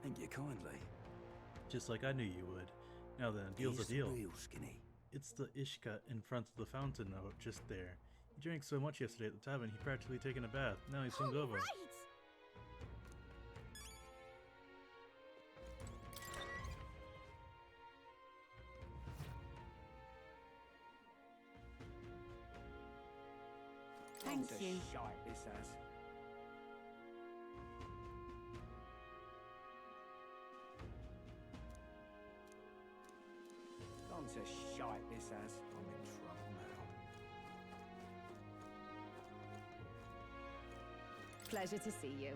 [SPEAKER 14] Thank you kindly.
[SPEAKER 2] Just like I knew you would. Now then, deal's a deal.
[SPEAKER 14] Real skinny.
[SPEAKER 2] It's the Ishka in front of the fountain out just there. He drank so much yesterday at the tavern he practically taken a bath. Now he's hungover.
[SPEAKER 5] Thank you.
[SPEAKER 9] Shite, this has. Gone to shite, this has. I'm in trouble now.
[SPEAKER 5] Pleasure to see you.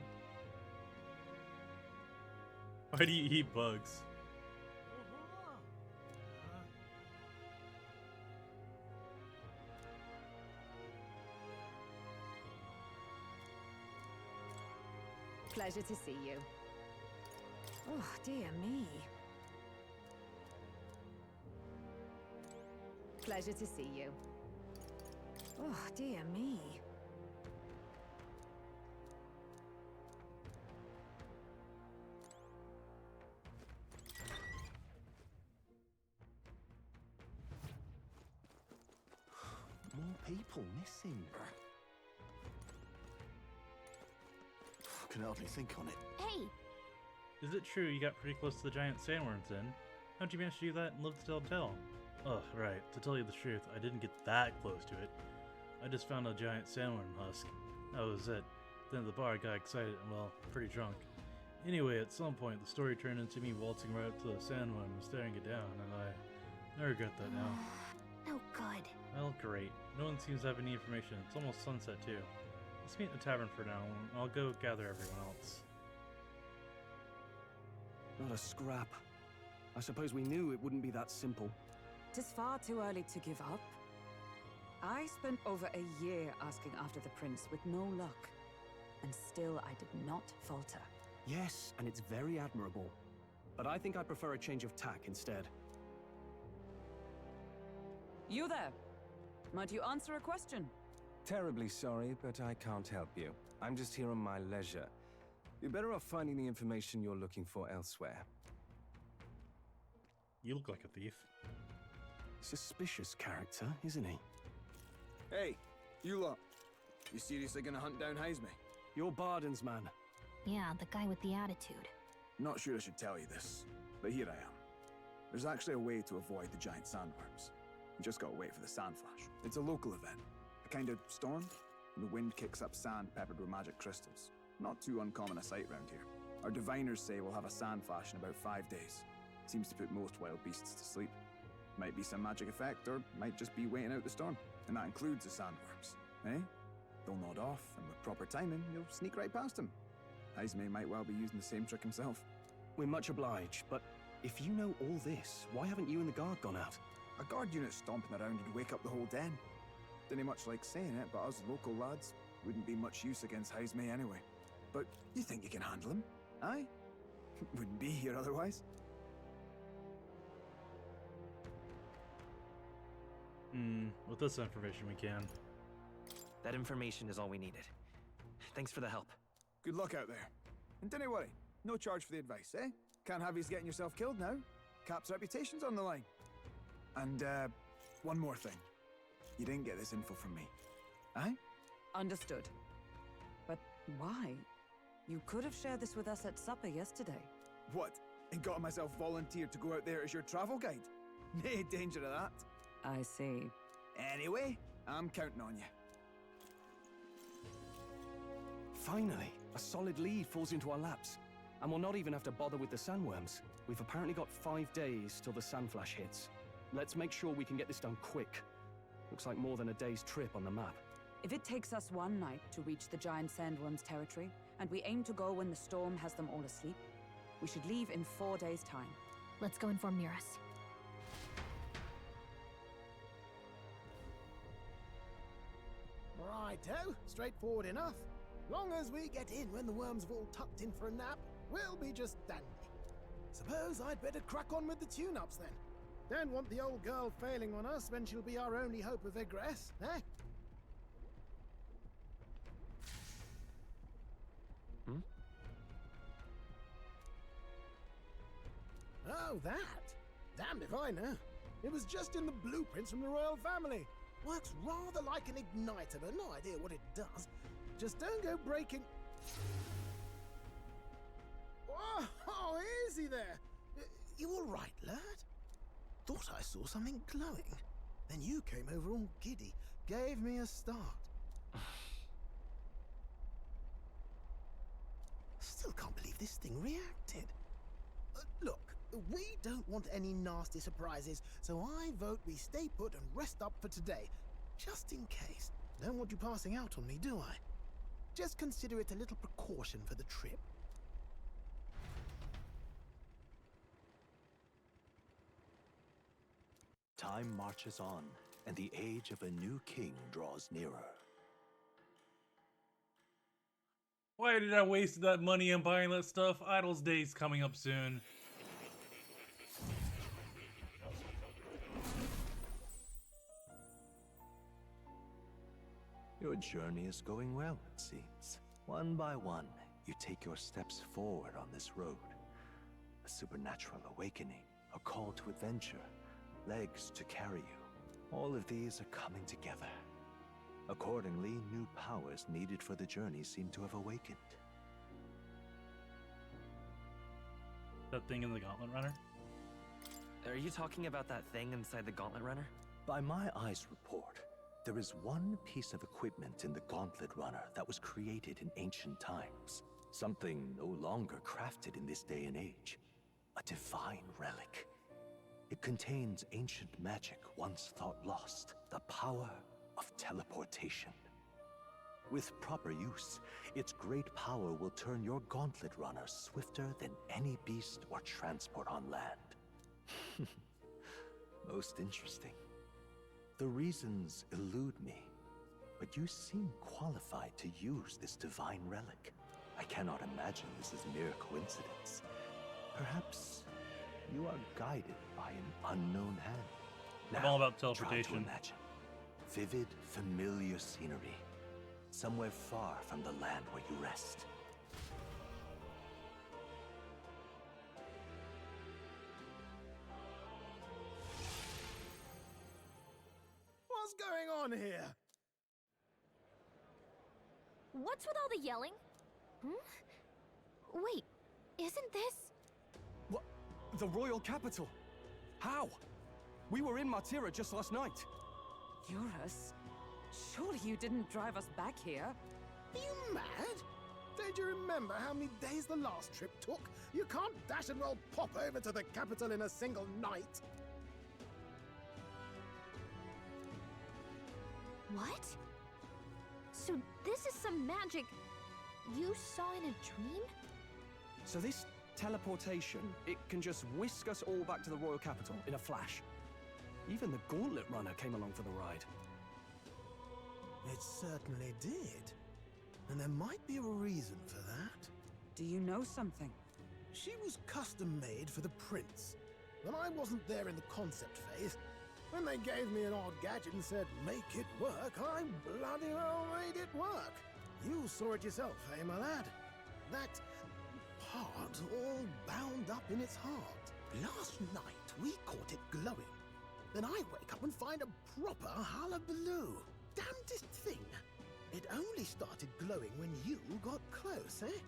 [SPEAKER 2] Why do you eat bugs?
[SPEAKER 5] Pleasure to see you. Oh, dear me. Pleasure to see you. Oh, dear me.
[SPEAKER 7] More people missing. I can hardly think on it.
[SPEAKER 8] Hey!
[SPEAKER 2] Is it true you got pretty close to the giant sandworms then? How'd you manage to do that and live to tell? Oh, right. To tell you the truth, I didn't get that close to it. I just found a giant sandworm husk. That was it. Then at the bar I got excited and, well, pretty drunk. Anyway, at some point, the story turned into me waltzing right up to the sandworm and staring it down, and I regret that now.
[SPEAKER 8] No good.
[SPEAKER 2] Well, great. No one seems to have any information. It's almost sunset, too. Let's meet in the tavern for now, and I'll go gather everyone else.
[SPEAKER 11] Not a scrap. I suppose we knew it wouldn't be that simple.
[SPEAKER 5] Tis far too early to give up. I spent over a year asking after the prince with no luck. And still I did not falter.
[SPEAKER 11] Yes, and it's very admirable. But I think I prefer a change of tack instead.
[SPEAKER 5] You there! Might you answer a question?
[SPEAKER 17] Terribly sorry, but I can't help you. I'm just here on my leisure. You're better off finding the information you're looking for elsewhere.
[SPEAKER 2] You look like a thief.
[SPEAKER 11] Suspicious character, isn't he?
[SPEAKER 15] Hey, you lot. You seriously gonna hunt down Heisme?
[SPEAKER 11] You're Barden's man.
[SPEAKER 8] Yeah, the guy with the attitude.
[SPEAKER 15] Not sure I should tell you this, but here I am. There's actually a way to avoid the giant sandworms. You just gotta wait for the sand flash. It's a local event. A kind of storm, and the wind kicks up sand peppered with magic crystals. Not too uncommon a sight round here. Our diviners say we'll have a sand flash in about 5 days. Seems to put most wild beasts to sleep. Might be some magic effect, or might just be waiting out the storm. And that includes the sandworms, eh? They'll nod off, and with proper timing, you'll sneak right past them. Heisme might well be using the same trick himself.
[SPEAKER 11] We're much obliged, but if you know all this, why haven't you and the guard gone out?
[SPEAKER 15] A guard unit stomping around would wake up the whole den. Didn't much like saying it, but us local lads wouldn't be much use against Heisme anyway. But you think you can handle him? Aye? Wouldn't be here otherwise.
[SPEAKER 2] With this information we can.
[SPEAKER 6] That information is all we needed. Thanks for the help.
[SPEAKER 15] Good luck out there. And don't worry, no charge for the advice, eh? Can't have you getting yourself killed now. Cap's reputation's on the line. And, one more thing. You didn't get this info from me. Aye?
[SPEAKER 5] Understood. But why? You could have shared this with us at supper yesterday.
[SPEAKER 15] What? And got myself volunteered to go out there as your travel guide? Nae danger of that.
[SPEAKER 5] I see.
[SPEAKER 15] Anyway, I'm counting on you.
[SPEAKER 11] Finally, a solid lead falls into our laps. And we'll not even have to bother with the sandworms. We've apparently got 5 days till the sandflash hits. Let's make sure we can get this done quick. Looks like more than a day's trip on the map.
[SPEAKER 5] If it takes us one night to reach the giant sandworm's territory, and we aim to go when the storm has them all asleep, we should leave in 4 days' time.
[SPEAKER 8] Let's go inform Miras.
[SPEAKER 16] Righto, straightforward enough. Long as we get in when the worms have all tucked in for a nap, we'll be just dandy. Suppose I'd better crack on with the tune-ups then. Don't want the old girl failing on us when she'll be our only hope of egress, eh? Oh, that? Damned if I know. It was just in the blueprints from the royal family. Works rather like an igniter, but no idea what it does. Just don't go breaking... Oh, easy there. You all right, lad? Thought I saw something glowing. Then you came over all giddy, gave me a start. Still can't believe this thing reacted. Look, we don't want any nasty surprises, so I vote we stay put and rest up for today. Just in case. Don't want you passing out on me, do I? Just consider it a little precaution for the trip.
[SPEAKER 7] Time marches on, and the age of a new king draws nearer.
[SPEAKER 2] Why did I waste that money on buying that stuff? Idle's Day's coming up soon.
[SPEAKER 7] Your journey is going well, it seems. One by one, you take your steps forward on this road. A supernatural awakening, a call to adventure, legs to carry you. All of these are coming together. Accordingly, new powers needed for the journey seem to have awakened.
[SPEAKER 2] That thing in the Gauntlet Runner?
[SPEAKER 6] Are you talking about that thing inside the Gauntlet Runner?
[SPEAKER 7] By my eyes report, there is one piece of equipment in the Gauntlet Runner that was created in ancient times. Something no longer crafted in this day and age. A divine relic. It contains ancient magic once thought lost. The power of teleportation. With proper use, its great power will turn your Gauntlet Runner swifter than any beast or transport on land. Most interesting. The reasons elude me, but you seem qualified to use this divine relic. I cannot imagine this is mere coincidence. Perhaps you are guided by an unknown hand.
[SPEAKER 2] I'm
[SPEAKER 7] Now,
[SPEAKER 2] all about
[SPEAKER 7] try to
[SPEAKER 2] teleportation.
[SPEAKER 7] imagine vivid, familiar scenery, somewhere far from the land where you rest.
[SPEAKER 16] What's going on here?
[SPEAKER 8] What's with all the yelling? Wait, isn't this...
[SPEAKER 11] What? The royal capital? How? We were in Matira just last night.
[SPEAKER 5] Eurus, surely you didn't drive us back here?
[SPEAKER 16] Are you mad? Don't you remember how many days the last trip took? You can't dash and roll pop over to the capital in a single night.
[SPEAKER 8] What? So this is some magic you saw in a dream?
[SPEAKER 11] So this teleportation, it can just whisk us all back to the royal capital in a flash. Even the Gauntlet Runner came along for the ride.
[SPEAKER 16] It certainly did. And there might be a reason for that.
[SPEAKER 5] Do you know something?
[SPEAKER 16] She was custom made for the prince. When I wasn't there in the concept phase, when they gave me an odd gadget and said, make it work, I bloody well made it work. You saw it yourself, eh, my lad? That part all bound up in its heart. Last night, we caught it glowing. Then I wake up and find a proper hullabaloo. Damnedest thing. It only started glowing when you got close, eh?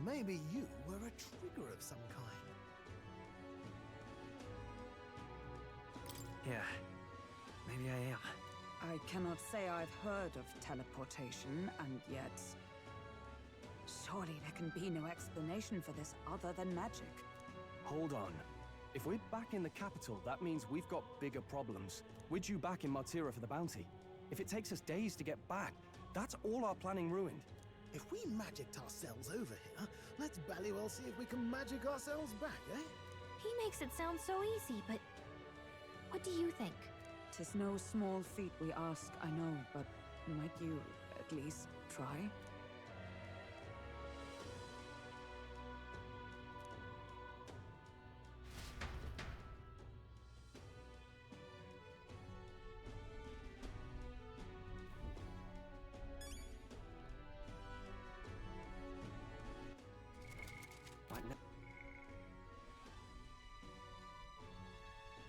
[SPEAKER 16] Maybe you were a trigger of some kind.
[SPEAKER 6] Yeah, maybe I am.
[SPEAKER 5] I cannot say I've heard of teleportation, and yet... Surely there can be no explanation for this other than magic.
[SPEAKER 11] Hold on. If we're back in the capital, that means we've got bigger problems. We're due back in Matira for the bounty. If it takes us days to get back, that's all our planning ruined.
[SPEAKER 16] If we magicked ourselves over here, let's bally well see if we can magic ourselves back, eh?
[SPEAKER 8] He makes it sound so easy, but what do you think?
[SPEAKER 5] 'Tis no small feat we ask, I know, but might you at least try?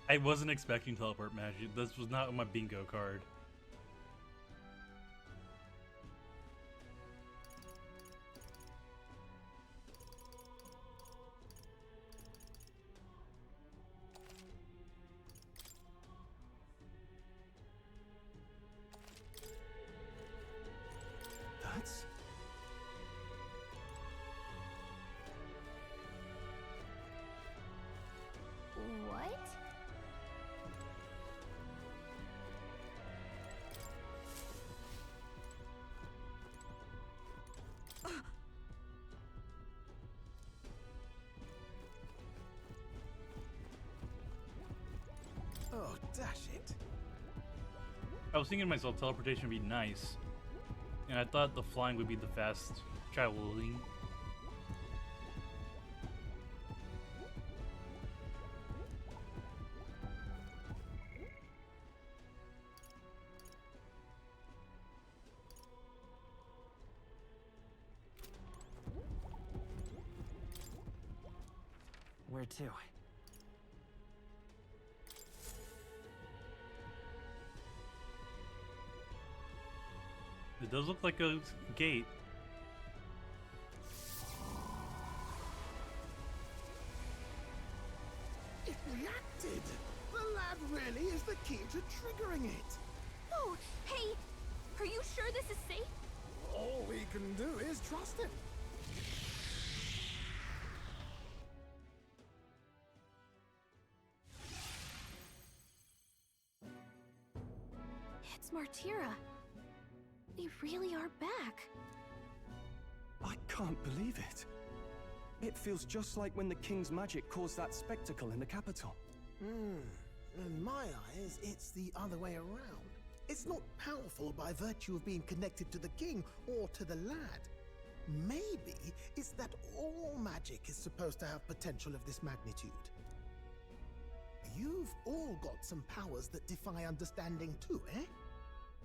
[SPEAKER 2] I wasn't expecting teleport magic. This was not on my bingo card.
[SPEAKER 11] That's...
[SPEAKER 8] What?
[SPEAKER 16] Oh, dash it.
[SPEAKER 2] I was thinking to myself, teleportation would be nice, and I thought the flying would be the fast traveling.
[SPEAKER 6] Where to?
[SPEAKER 2] It does look like a gate.
[SPEAKER 16] It reacted! The lad really is the key to triggering it.
[SPEAKER 8] Oh, hey! Are you sure this is safe?
[SPEAKER 16] All we can do is trust him.
[SPEAKER 8] It's Martira. They really are back.
[SPEAKER 11] I can't believe it. It feels just like when the king's magic caused that spectacle in the capital.
[SPEAKER 16] In my eyes, it's the other way around. It's not powerful by virtue of being connected to the king or to the lad. Maybe it's that all magic is supposed to have potential of this magnitude. You've all got some powers that defy understanding too, eh?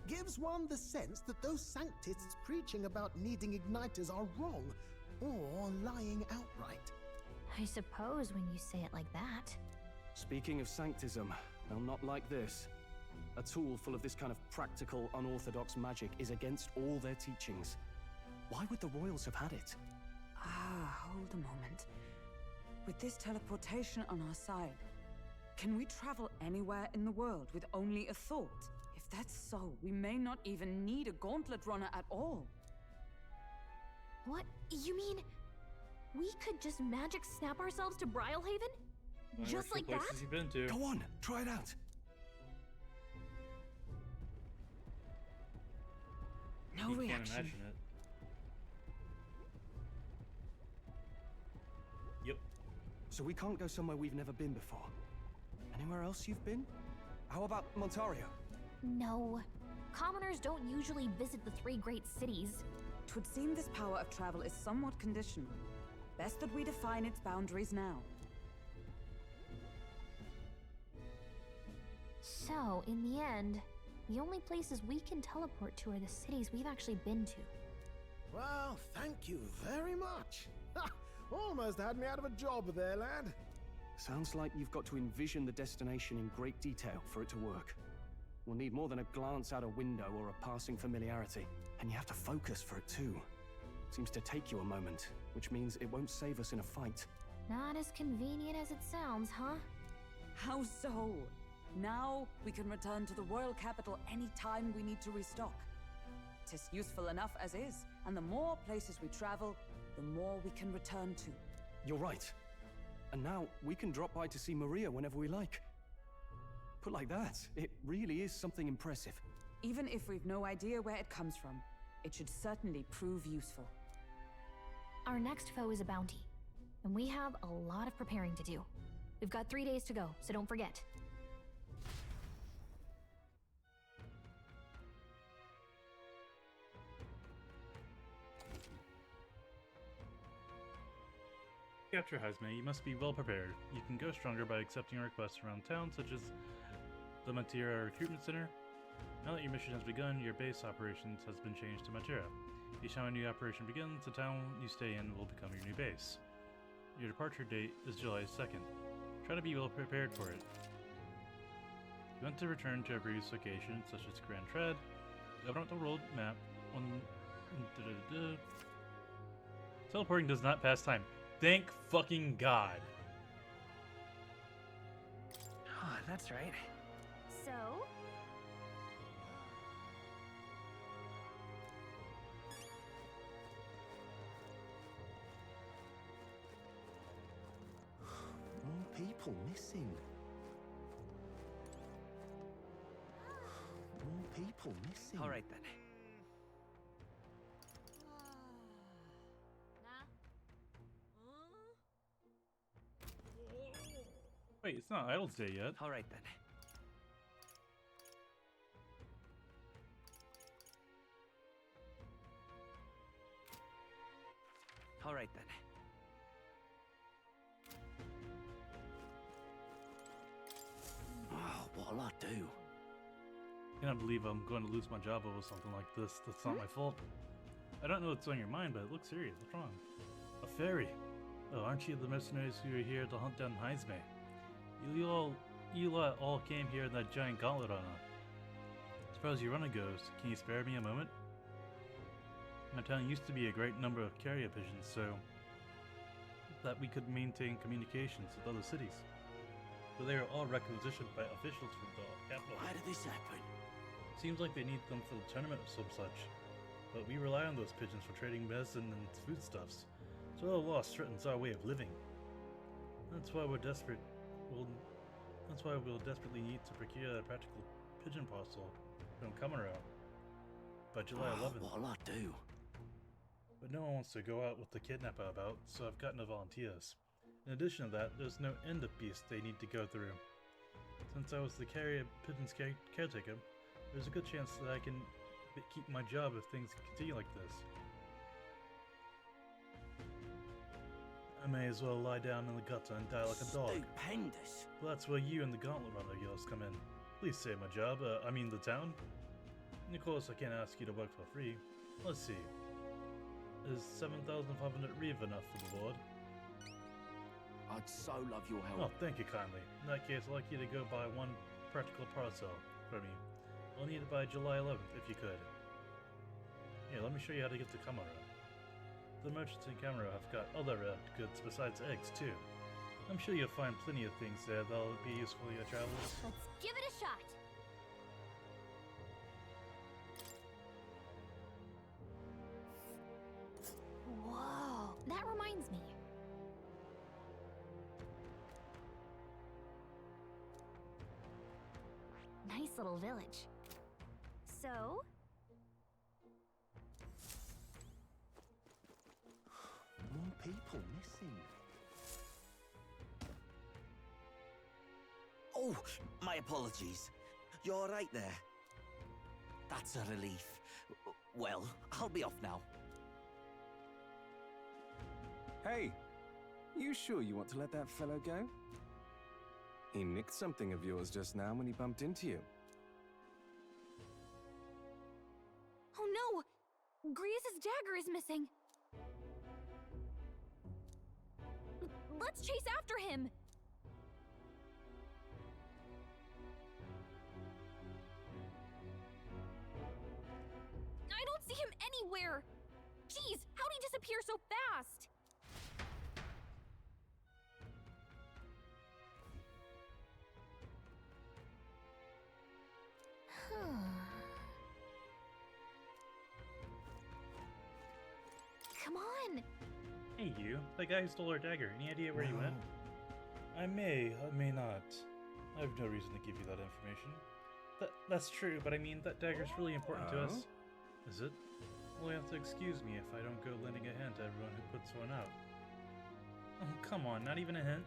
[SPEAKER 16] Gives one the sense that those sanctists preaching about needing igniters are wrong, or lying outright.
[SPEAKER 8] I suppose when you say it like that.
[SPEAKER 11] Speaking of sanctism, well, not like this. A tool full of this kind of practical, unorthodox magic is against all their teachings. Why would the royals have had it?
[SPEAKER 5] Hold a moment. With this teleportation on our side, can we travel anywhere in the world with only a thought? If that's so, we may not even need a Gauntlet runner at all.
[SPEAKER 8] What? You mean we could just magic snap ourselves to Brylehaven? Just like that?
[SPEAKER 2] You've been to.
[SPEAKER 11] Go on, try it out.
[SPEAKER 5] No
[SPEAKER 2] You
[SPEAKER 5] reaction.
[SPEAKER 2] can't imagine it. Yep.
[SPEAKER 11] So we can't go somewhere we've never been before. Anywhere else you've been? How about Montario?
[SPEAKER 8] No. Commoners don't usually visit the three great cities.
[SPEAKER 5] Twould seem this power of travel is somewhat conditional. Best that we define its boundaries now.
[SPEAKER 8] So, in the end, the only places we can teleport to are the cities we've actually been to.
[SPEAKER 16] Well, thank you very much. Ha! Almost had me out of a job there, lad.
[SPEAKER 11] Sounds like you've got to envision the destination in great detail for it to work. We'll need more than a glance out a window or a passing familiarity. And you have to focus for it too. Seems to take you a moment, which means it won't save us in a fight.
[SPEAKER 8] Not as convenient as it sounds, huh?
[SPEAKER 5] How so? Now we can return to the royal capital any time we need to restock. 'Tis useful enough as is, and the more places we travel, the more we can return to.
[SPEAKER 11] You're right. And now we can drop by to see Maria whenever we like. Put like that, it really is something impressive.
[SPEAKER 5] Even if we've no idea where it comes from, it should certainly prove useful.
[SPEAKER 8] Our next foe is a bounty, and we have a lot of preparing to do. We've got 3 days to go, so don't forget.
[SPEAKER 2] To capture Hazme, you must be well prepared. You can go stronger by accepting requests around town, such as the Matira Recruitment Center. Now that your mission has begun, your base operations has been changed to Matira. Each time a new operation begins, the town you stay in will become your new base. Your departure date is July 2nd. Try to be well prepared for it. You want to return to a previous location, such as Grand Tread. Open up the world map. Teleporting does not pass time. Thank fucking God.
[SPEAKER 6] Oh, that's right.
[SPEAKER 8] So?
[SPEAKER 7] More people missing. More people missing.
[SPEAKER 6] All right then.
[SPEAKER 2] Wait, it's not Idle's Day yet.
[SPEAKER 6] All right then. Alright then.
[SPEAKER 20] Oh, what'll I do?
[SPEAKER 2] I can't believe I'm going to lose my job over something like this. That's not my fault. I don't know what's on your mind, but it looks serious. What's wrong? A fairy. Oh, aren't you the mercenaries who are here to hunt down Heisme? You lot all came here in that giant gauntlet armor. As far as your runner goes, can you spare me a moment? My town used to be a great number of carrier pigeons, so that we could maintain communications with other cities. But they are all requisitioned by officials from the capital.
[SPEAKER 20] Why did this happen?
[SPEAKER 2] Seems like they need them for the tournament or some such. But we rely on those pigeons for trading medicine and foodstuffs, so a loss threatens our way of living. That's why we're desperate. That's why we'll desperately need to procure a practical pigeon parcel from Kamaro by July 11th.
[SPEAKER 20] What'll I do?
[SPEAKER 2] But no one wants to go out with the kidnapper about, so I've gotten the volunteers. In addition to that, there's no end of beasts they need to go through. Since I was the carrier pigeon's caretaker, there's a good chance that I can keep my job if things continue like this. I may as well lie down in the gutter and die like a dog.
[SPEAKER 20] Stupendous.
[SPEAKER 2] Well, that's where you and the Gauntlet Runner girls come in. Please save my job, I mean the town. And of course, I can't ask you to work for free. Let's see. Is 7,500 reeve enough for the board?
[SPEAKER 20] I'd so love your help.
[SPEAKER 2] Oh, thank you kindly. In that case, I'd like you to go buy one practical parcel for me. I'll need it by July 11th, if you could. Here, let me show you how to get to Kamaro. The merchants in Kamaro have got other goods besides eggs, too. I'm sure you'll find plenty of things there that'll be useful to your travels.
[SPEAKER 8] Let's give it a shot. Whoa, that reminds me. Nice little village. So?
[SPEAKER 20] More people missing. Oh, my apologies. You're all right there? That's a relief. Well, I'll be off now.
[SPEAKER 11] Hey, you sure you want to let that fellow go? He nicked something of yours just now when he bumped into you.
[SPEAKER 8] Oh no! Grius' dagger is missing! Let's chase after him! I don't see him anywhere! Jeez, how'd he disappear so fast? Come on!
[SPEAKER 2] Hey you, that guy who stole our dagger, any idea where he went? I may not. I have no reason to give you that information. That's true, but I mean, that dagger's really important to us. Is it? Well, you have to excuse me if I don't go lending a hand to everyone who puts one out. Oh, come on, not even a hint?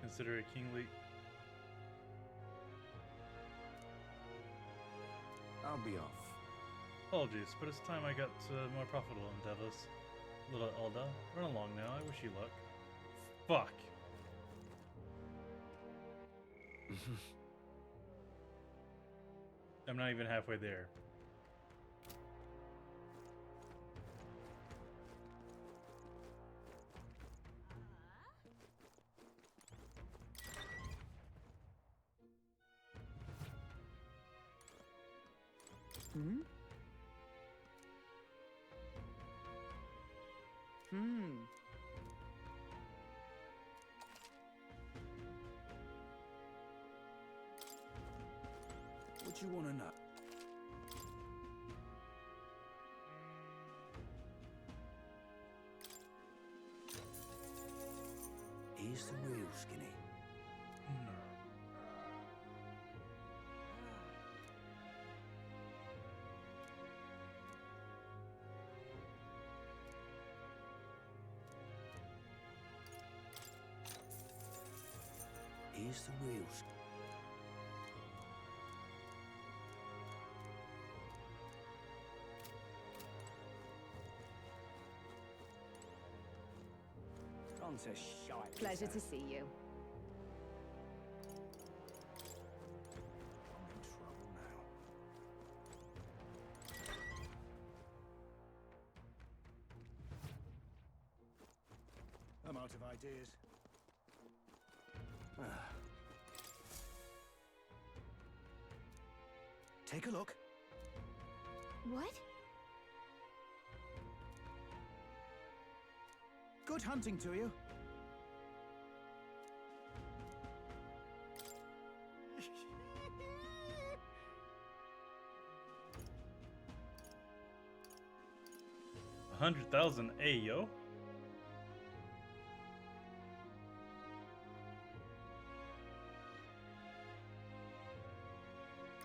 [SPEAKER 2] Consider it kingly.
[SPEAKER 11] I'll be off.
[SPEAKER 2] Apologies, but it's time I got more profitable endeavors. Little Elda, run along now, I wish you luck. Fuck! I'm not even halfway there.
[SPEAKER 14] What you want to know?
[SPEAKER 20] Here's the real skinny. Here's the real skinny.
[SPEAKER 6] on to shite.
[SPEAKER 5] Pleasure to see you.
[SPEAKER 15] I'm in trouble now.
[SPEAKER 10] I'm out of ideas. Take a look.
[SPEAKER 8] What?
[SPEAKER 10] Good hunting to you.
[SPEAKER 2] $100,000, hey yo.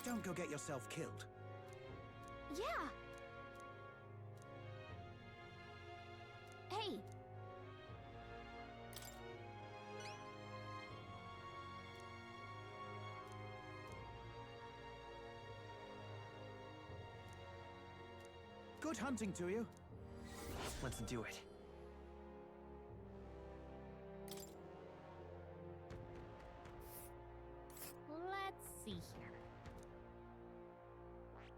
[SPEAKER 10] Don't go get yourself killed.
[SPEAKER 8] Yeah. Hey.
[SPEAKER 10] Good hunting to you.
[SPEAKER 6] Let's do it.
[SPEAKER 8] Let's see here.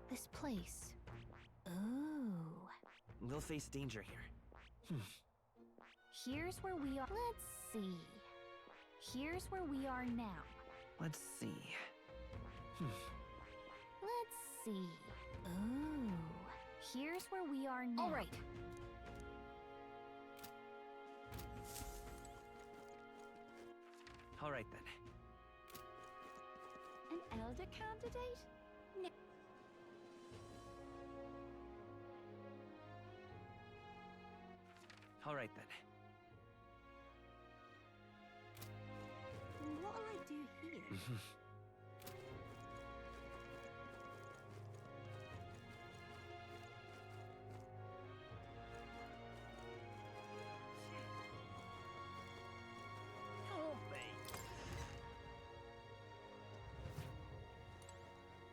[SPEAKER 8] This place. Ooh.
[SPEAKER 6] We'll face danger here.
[SPEAKER 8] Here's where we are. Let's see. Here's where we are now.
[SPEAKER 6] Let's see.
[SPEAKER 8] Let's see. Ooh. Here's where we are now. All right.
[SPEAKER 6] All right then.
[SPEAKER 8] An elder candidate? No.
[SPEAKER 6] All right then.
[SPEAKER 8] What'll I do here?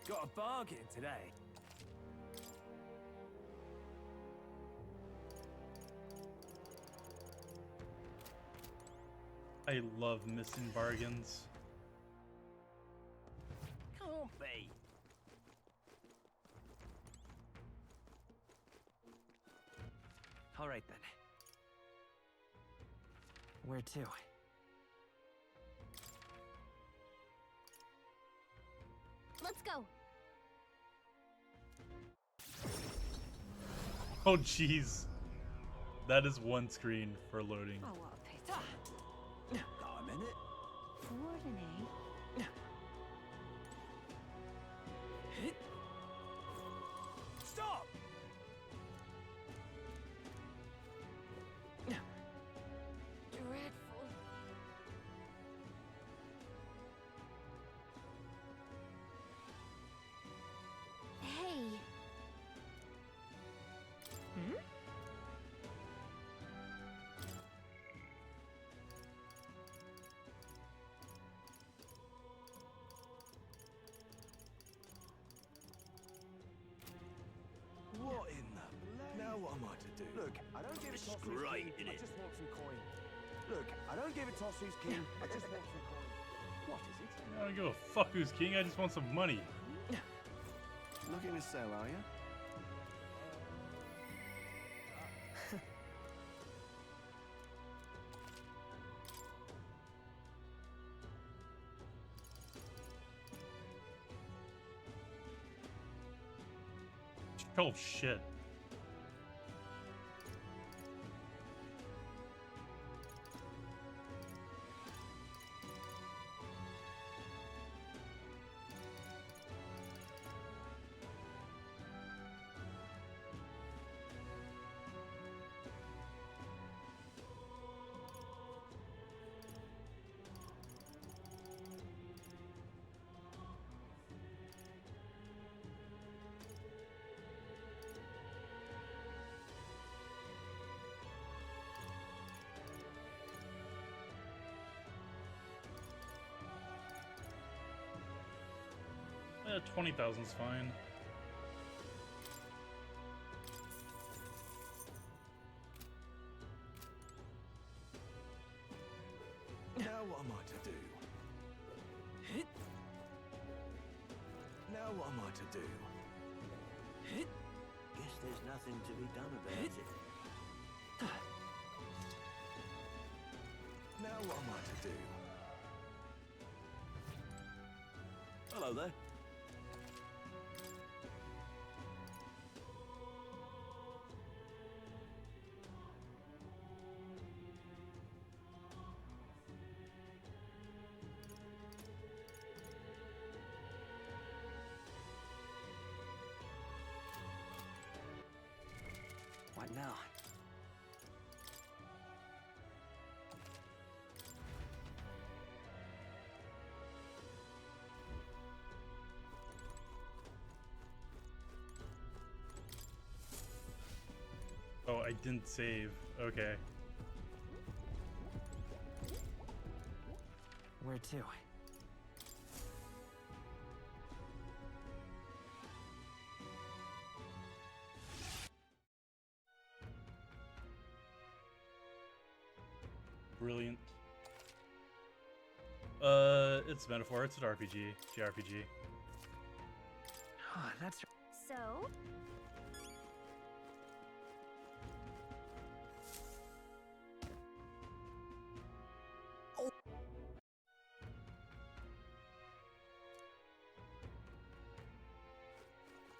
[SPEAKER 6] Got a bargain today.
[SPEAKER 2] I love missing bargains.
[SPEAKER 6] Can't be. All right then. Where to?
[SPEAKER 8] Let's go.
[SPEAKER 2] Oh jeez. That is one screen for loading.
[SPEAKER 8] Oh, what a pity.
[SPEAKER 6] Got a minute?
[SPEAKER 8] Coordinate.
[SPEAKER 6] Stop!
[SPEAKER 8] Dreadful. Hey. Hmm?
[SPEAKER 20] What in the... Now what am I to do?
[SPEAKER 14] Look, I don't give a toss who's
[SPEAKER 20] great,
[SPEAKER 14] king,
[SPEAKER 20] innit?
[SPEAKER 14] I just want some coin. Look, I don't give a toss who's king, I just want some coin. What is it?
[SPEAKER 2] I don't give a fuck who's king, I just want some money.
[SPEAKER 14] Looking to sell, are you?
[SPEAKER 2] Oh shit. Yeah, 20,000's fine.
[SPEAKER 11] am I to do? Now what am I to do?
[SPEAKER 13] Guess there's nothing to be done about it.
[SPEAKER 11] Now what am I to do?
[SPEAKER 13] Hello there.
[SPEAKER 6] What now?
[SPEAKER 2] Oh, I didn't save. Okay.
[SPEAKER 6] Where to?
[SPEAKER 2] Brilliant. It's metaphor. It's an RPG. JRPG.
[SPEAKER 6] Oh, that's.
[SPEAKER 8] So?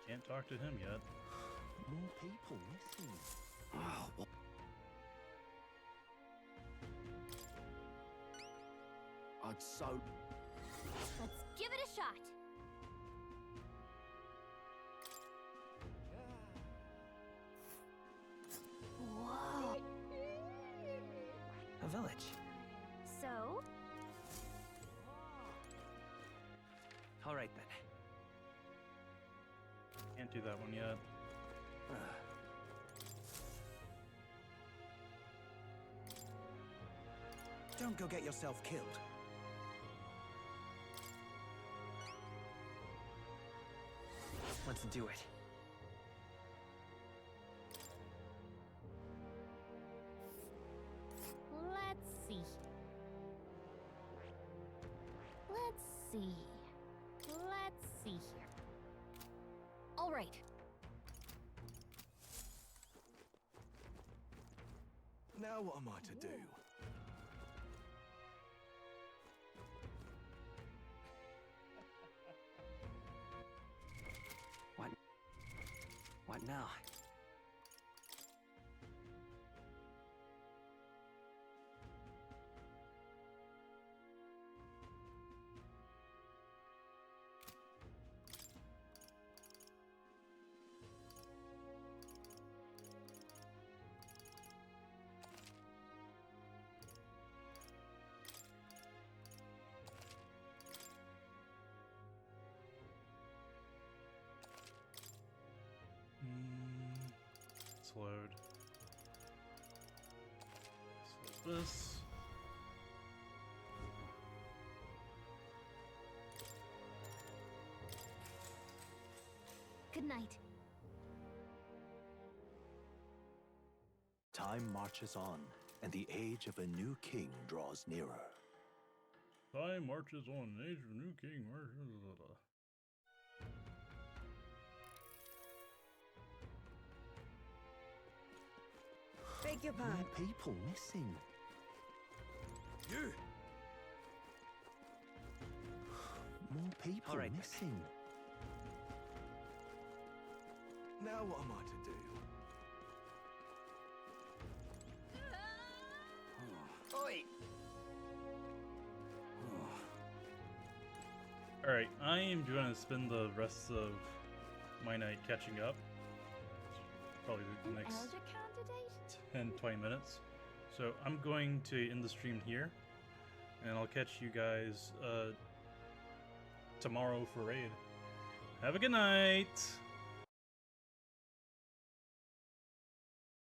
[SPEAKER 2] Can't talk to him yet.
[SPEAKER 7] More people missing.
[SPEAKER 6] Oh, well.
[SPEAKER 11] I'd so...
[SPEAKER 8] Let's give it a shot. Whoa.
[SPEAKER 6] A village.
[SPEAKER 8] So?
[SPEAKER 6] All right then.
[SPEAKER 2] Can't do that one yet.
[SPEAKER 10] Don't go get yourself killed.
[SPEAKER 6] Let's do it.
[SPEAKER 8] Let's see. Let's see. Let's see here. All right.
[SPEAKER 11] Now what am I to do?
[SPEAKER 6] What now?
[SPEAKER 2] Let's load. Let's load this.
[SPEAKER 8] Good night.
[SPEAKER 7] Time marches on, and the age of a new king draws nearer.
[SPEAKER 2] Time marches on, age of a new king.
[SPEAKER 12] Beg your pardon.
[SPEAKER 7] More people missing.
[SPEAKER 11] You!
[SPEAKER 7] More people
[SPEAKER 6] All right.
[SPEAKER 7] missing.
[SPEAKER 11] Now what am I to do?
[SPEAKER 6] Oi!
[SPEAKER 2] Alright, I am going to spend the rest of my night catching up. Probably the
[SPEAKER 8] An
[SPEAKER 2] next
[SPEAKER 8] elder candidate?
[SPEAKER 2] 10-20 minutes. So I'm going to end the stream here, and I'll catch you guys tomorrow for raid. Have a good night!